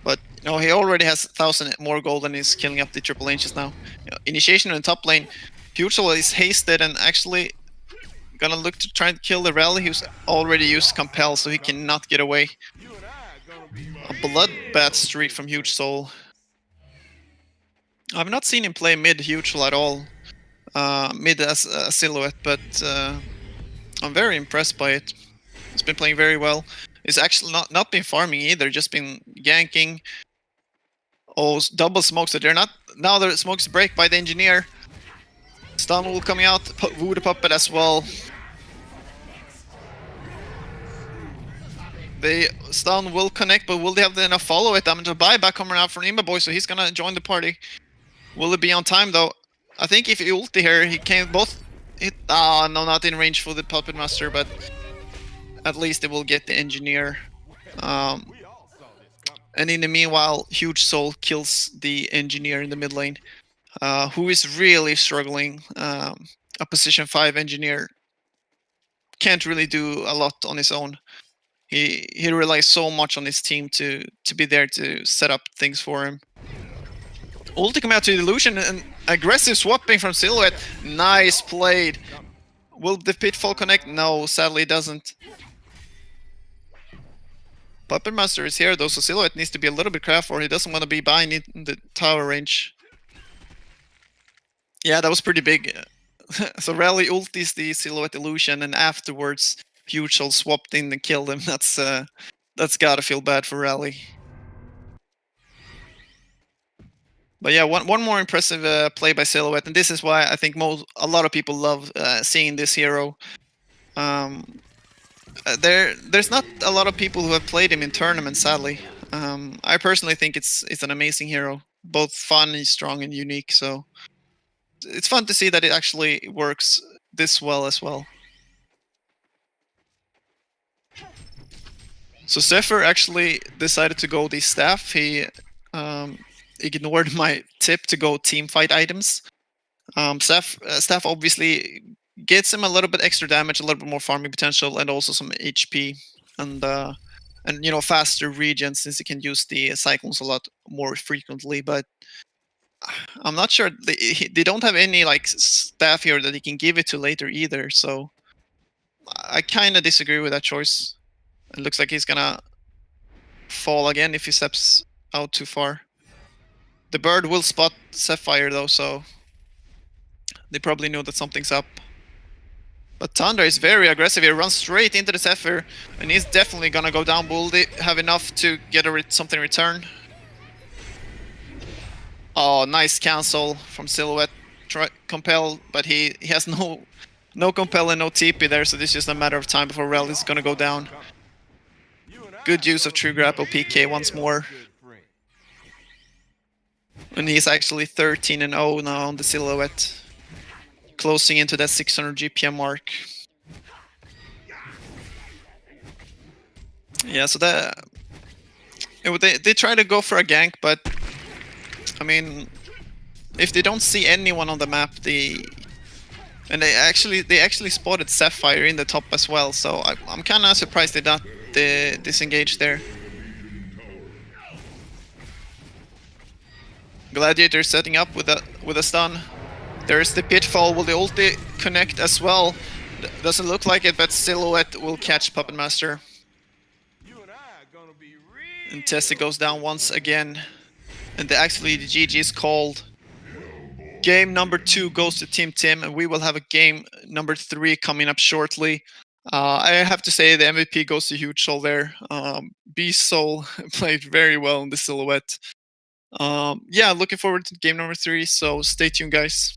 But he already has 1,000 more gold and he's killing up the Triple H's now. Initiation in the top lane, Future is hasted and actually gonna look to try and kill the rally. He's already used Compel, so he cannot get away. A bloodbath streak from Huge Soul. I've not seen him play mid Huge at all. Mid as a Silhouette, but I'm very impressed by it. He's been playing very well. He's actually not been farming either, just been ganking. Oh, double smokes, so they're not. Now the smokes break by the Engineer. Stun will coming out, Voodoo Puppet as well. The stun will connect, but will they have enough follow it? I'm going to buyback coming out from Imba Boy, so he's gonna join the party. Will it be on time though? I think if he ulti here, he can both hit. No, not in range for the Puppet Master, but at least it will get the Engineer. And in the meanwhile, Huge Soul kills the Engineer in the mid lane, who is really struggling. A position 5 Engineer can't really do a lot on his own. He relies so much on his team to be there to set up things for him. Ulti coming out to Illusion and aggressive swapping from Silhouette. Nice played. Will the Pitfall connect? No, sadly it doesn't. Puppet Master is here though, so Silhouette needs to be a little bit careful. He doesn't want to be buying it in the tower range. Yeah, that was pretty big. So Rally ultis the Silhouette Illusion, and afterwards Huge Soul swapped in and killed him. That's gotta feel bad for Rally. But yeah, one more impressive play by Silhouette, and this is why I think a lot of people love seeing this hero. There's not a lot of people who have played him in tournaments, sadly. I personally think it's an amazing hero, both fun, strong, and unique. So it's fun to see that it actually works this well as well. So Zephyr actually decided to go the staff. He ignored my tip to go team fight items. Staff obviously gets him a little bit extra damage, a little bit more farming potential, and also some HP and faster regen, since he can use the cyclones a lot more frequently. But I'm not sure they don't have any like staff here that he can give it to later either. So I kind of disagree with that choice. It looks like he's gonna fall again if he steps out too far. The bird will spot Sapphire though, so they probably know that something's up. But Thunder is very aggressive. He runs straight into the Zephyr, and he's definitely gonna go down. Will they have enough to get something return? Oh, nice cancel from Silhouette. Compel, but he has no compel and no TP there, so this is just a matter of time before Rel is gonna go down. Good use of True Grapple PK once more. And he's actually 13-0 now on the Silhouette. Closing into that 600 GPM mark. Yeah, so they try to go for a gank, but I mean, if they don't see anyone on the map, they actually spotted Sapphire in the top as well. So I'm kind of surprised they not disengaged there. Gladiator setting up with a stun. There's the Pitfall. Will the ulti connect as well? Doesn't look like it, but Silhouette will catch Puppet Master. And Tessie goes down once again. And the GG is called. Game number 2 goes to Team Tim, and we will have a game number 3 coming up shortly. I have to say the MVP goes to Huge Soul there. Beast Soul played very well in the silhouette. Yeah, looking forward to game number 3, so stay tuned, guys.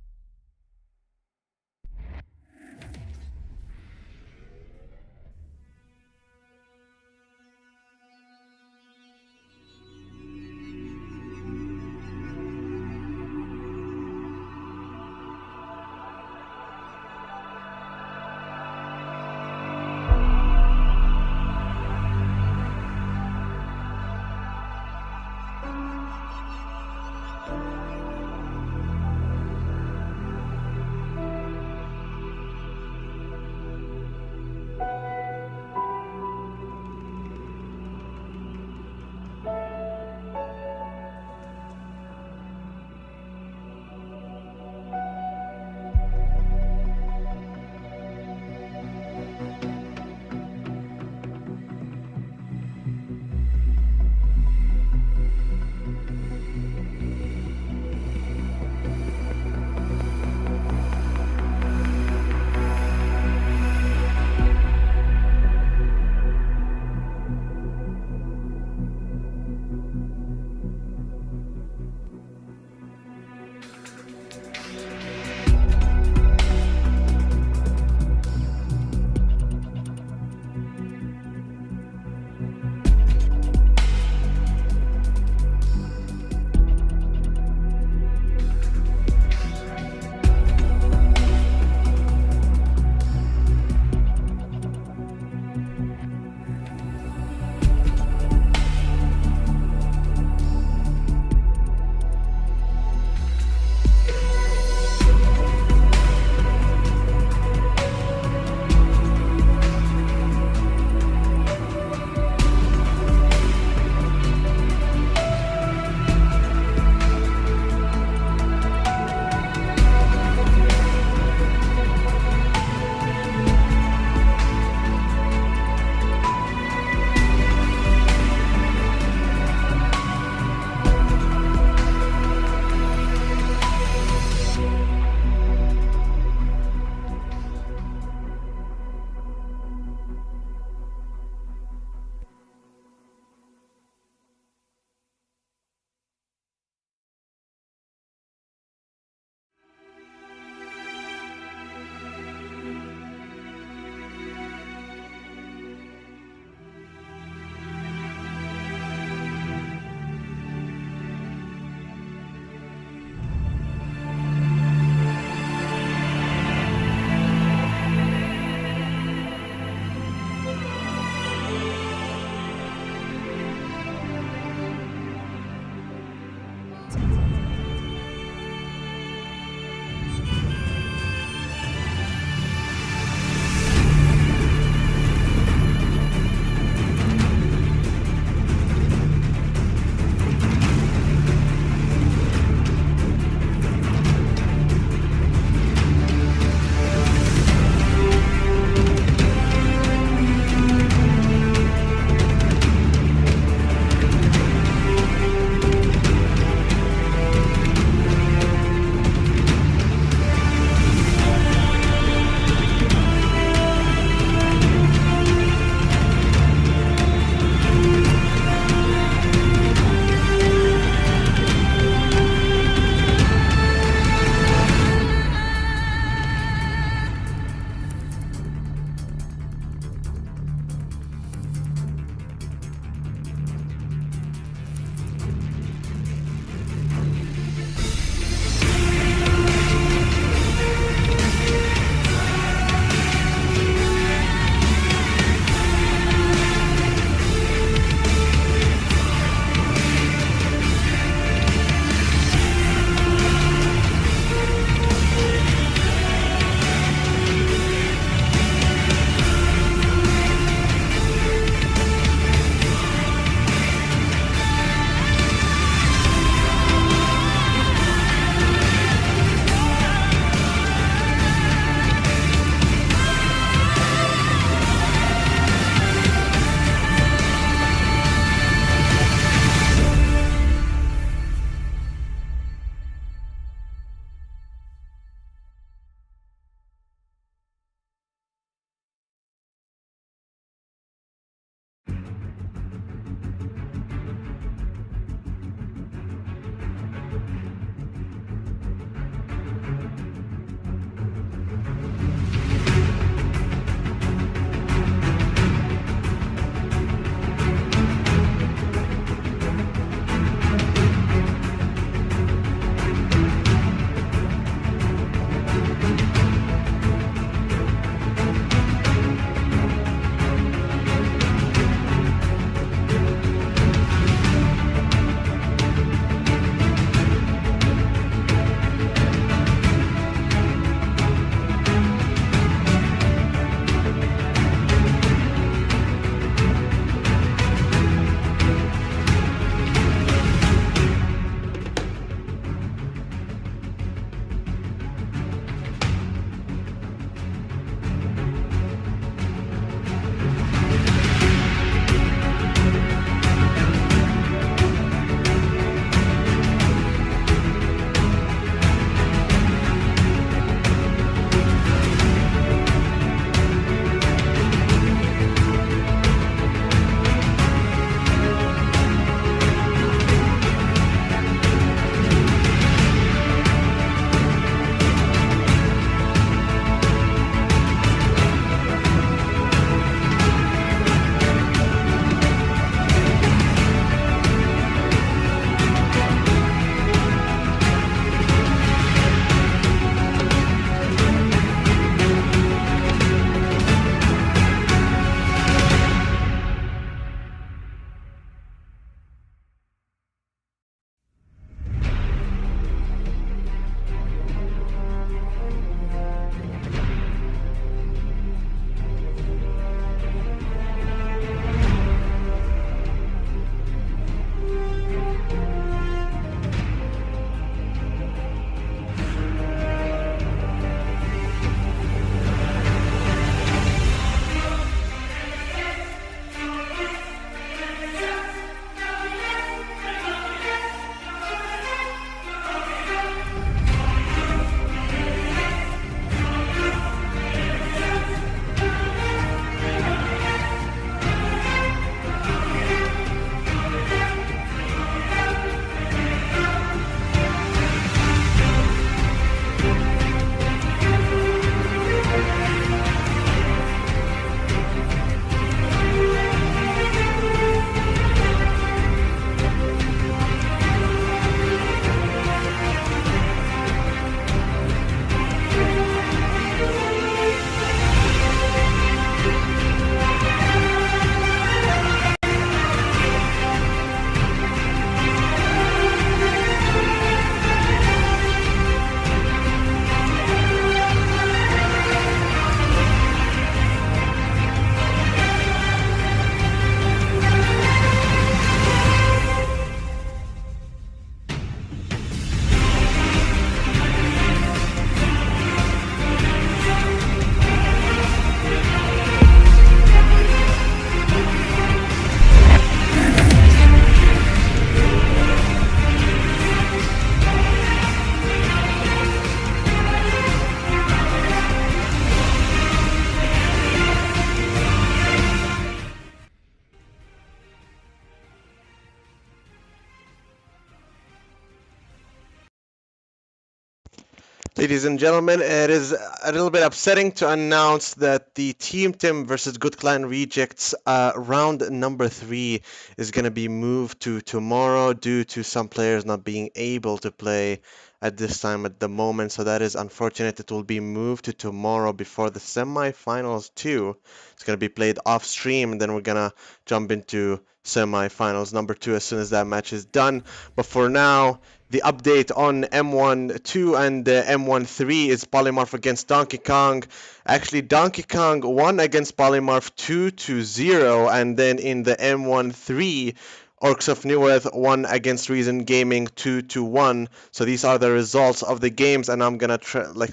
Ladies and gentlemen, it is a little bit upsetting to announce that the Team Tim versus Good Clan Rejects round number 3 is going to be moved to tomorrow due to some players not being able to play at this time at the moment. So that is unfortunate. It will be moved to tomorrow before the semifinals too. It's going to be played off stream, and then we're going to jump into semifinals number 2 as soon as that match is done. But for now, the update on M1-2 and M1-3 is Polymorph against Donkey Kong. Actually, Donkey Kong won against Polymorph 2-0, and then in the M1-3, Orcs of Newerth won against Reason Gaming 2-1. So these are the results of the games, and I'm gonna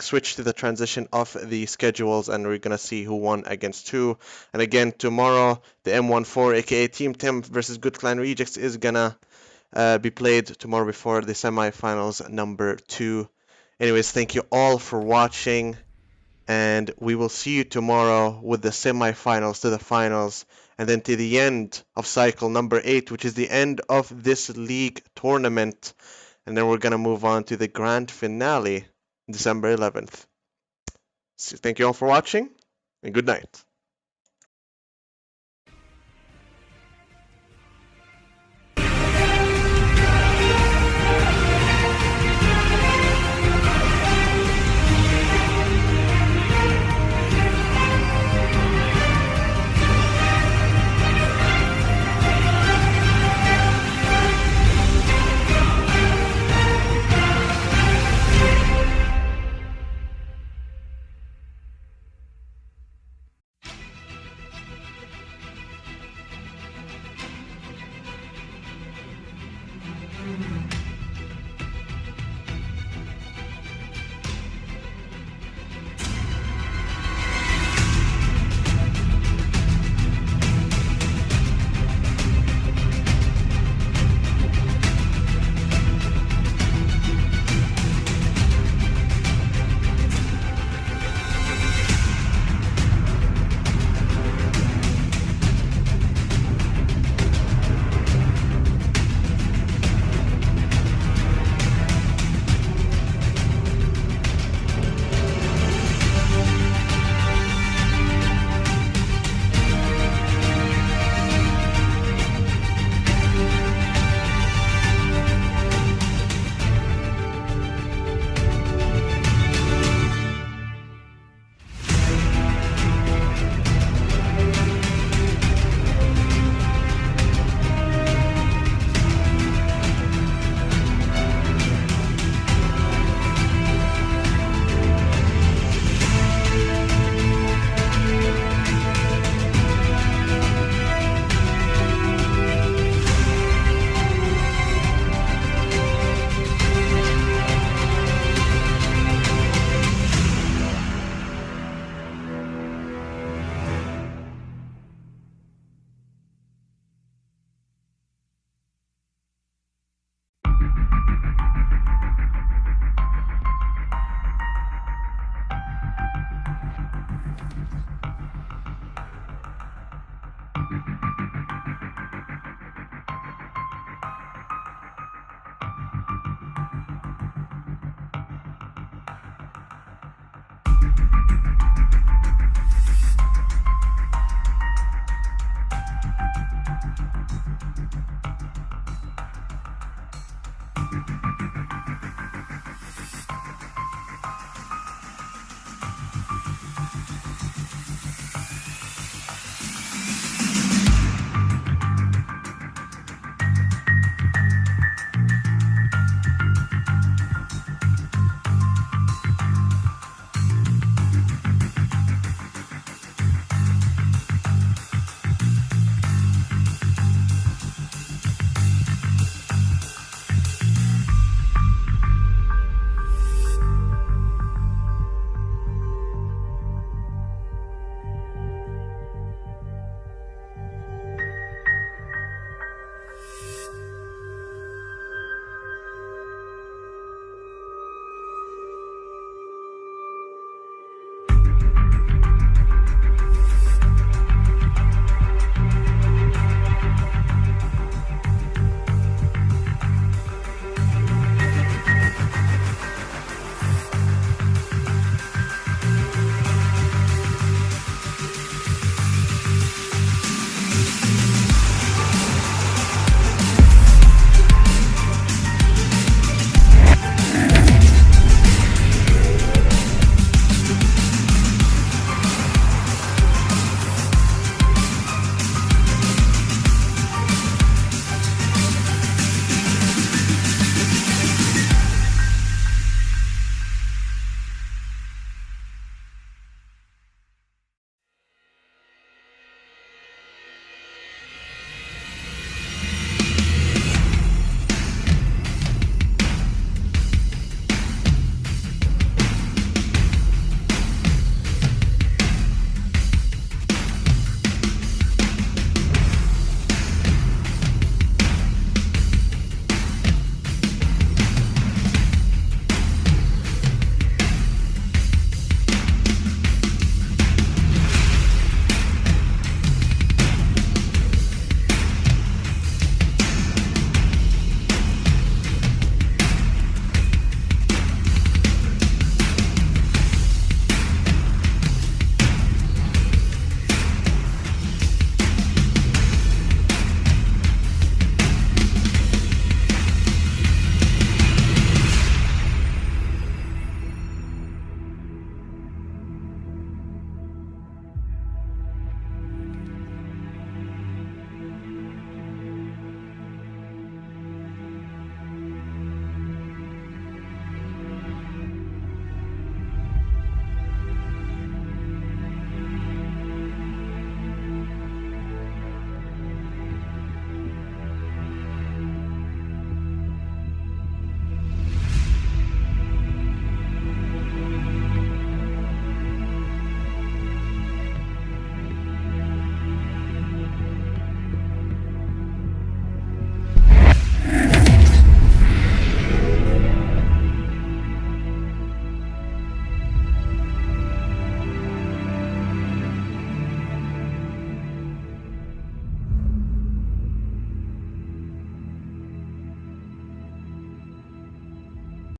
switch to the transition of the schedules, and we're gonna see who won against who. And again, tomorrow the M14, aka Team Tim versus Good Clan Rejects, is gonna be played tomorrow before the semifinals number 2. Anyways, thank you all for watching, and we will see you tomorrow with the semifinals to the finals, and then to the end of cycle number 8, which is the end of this league tournament, and then we're gonna move on to the grand finale, December 11th. So thank you all for watching, and good night.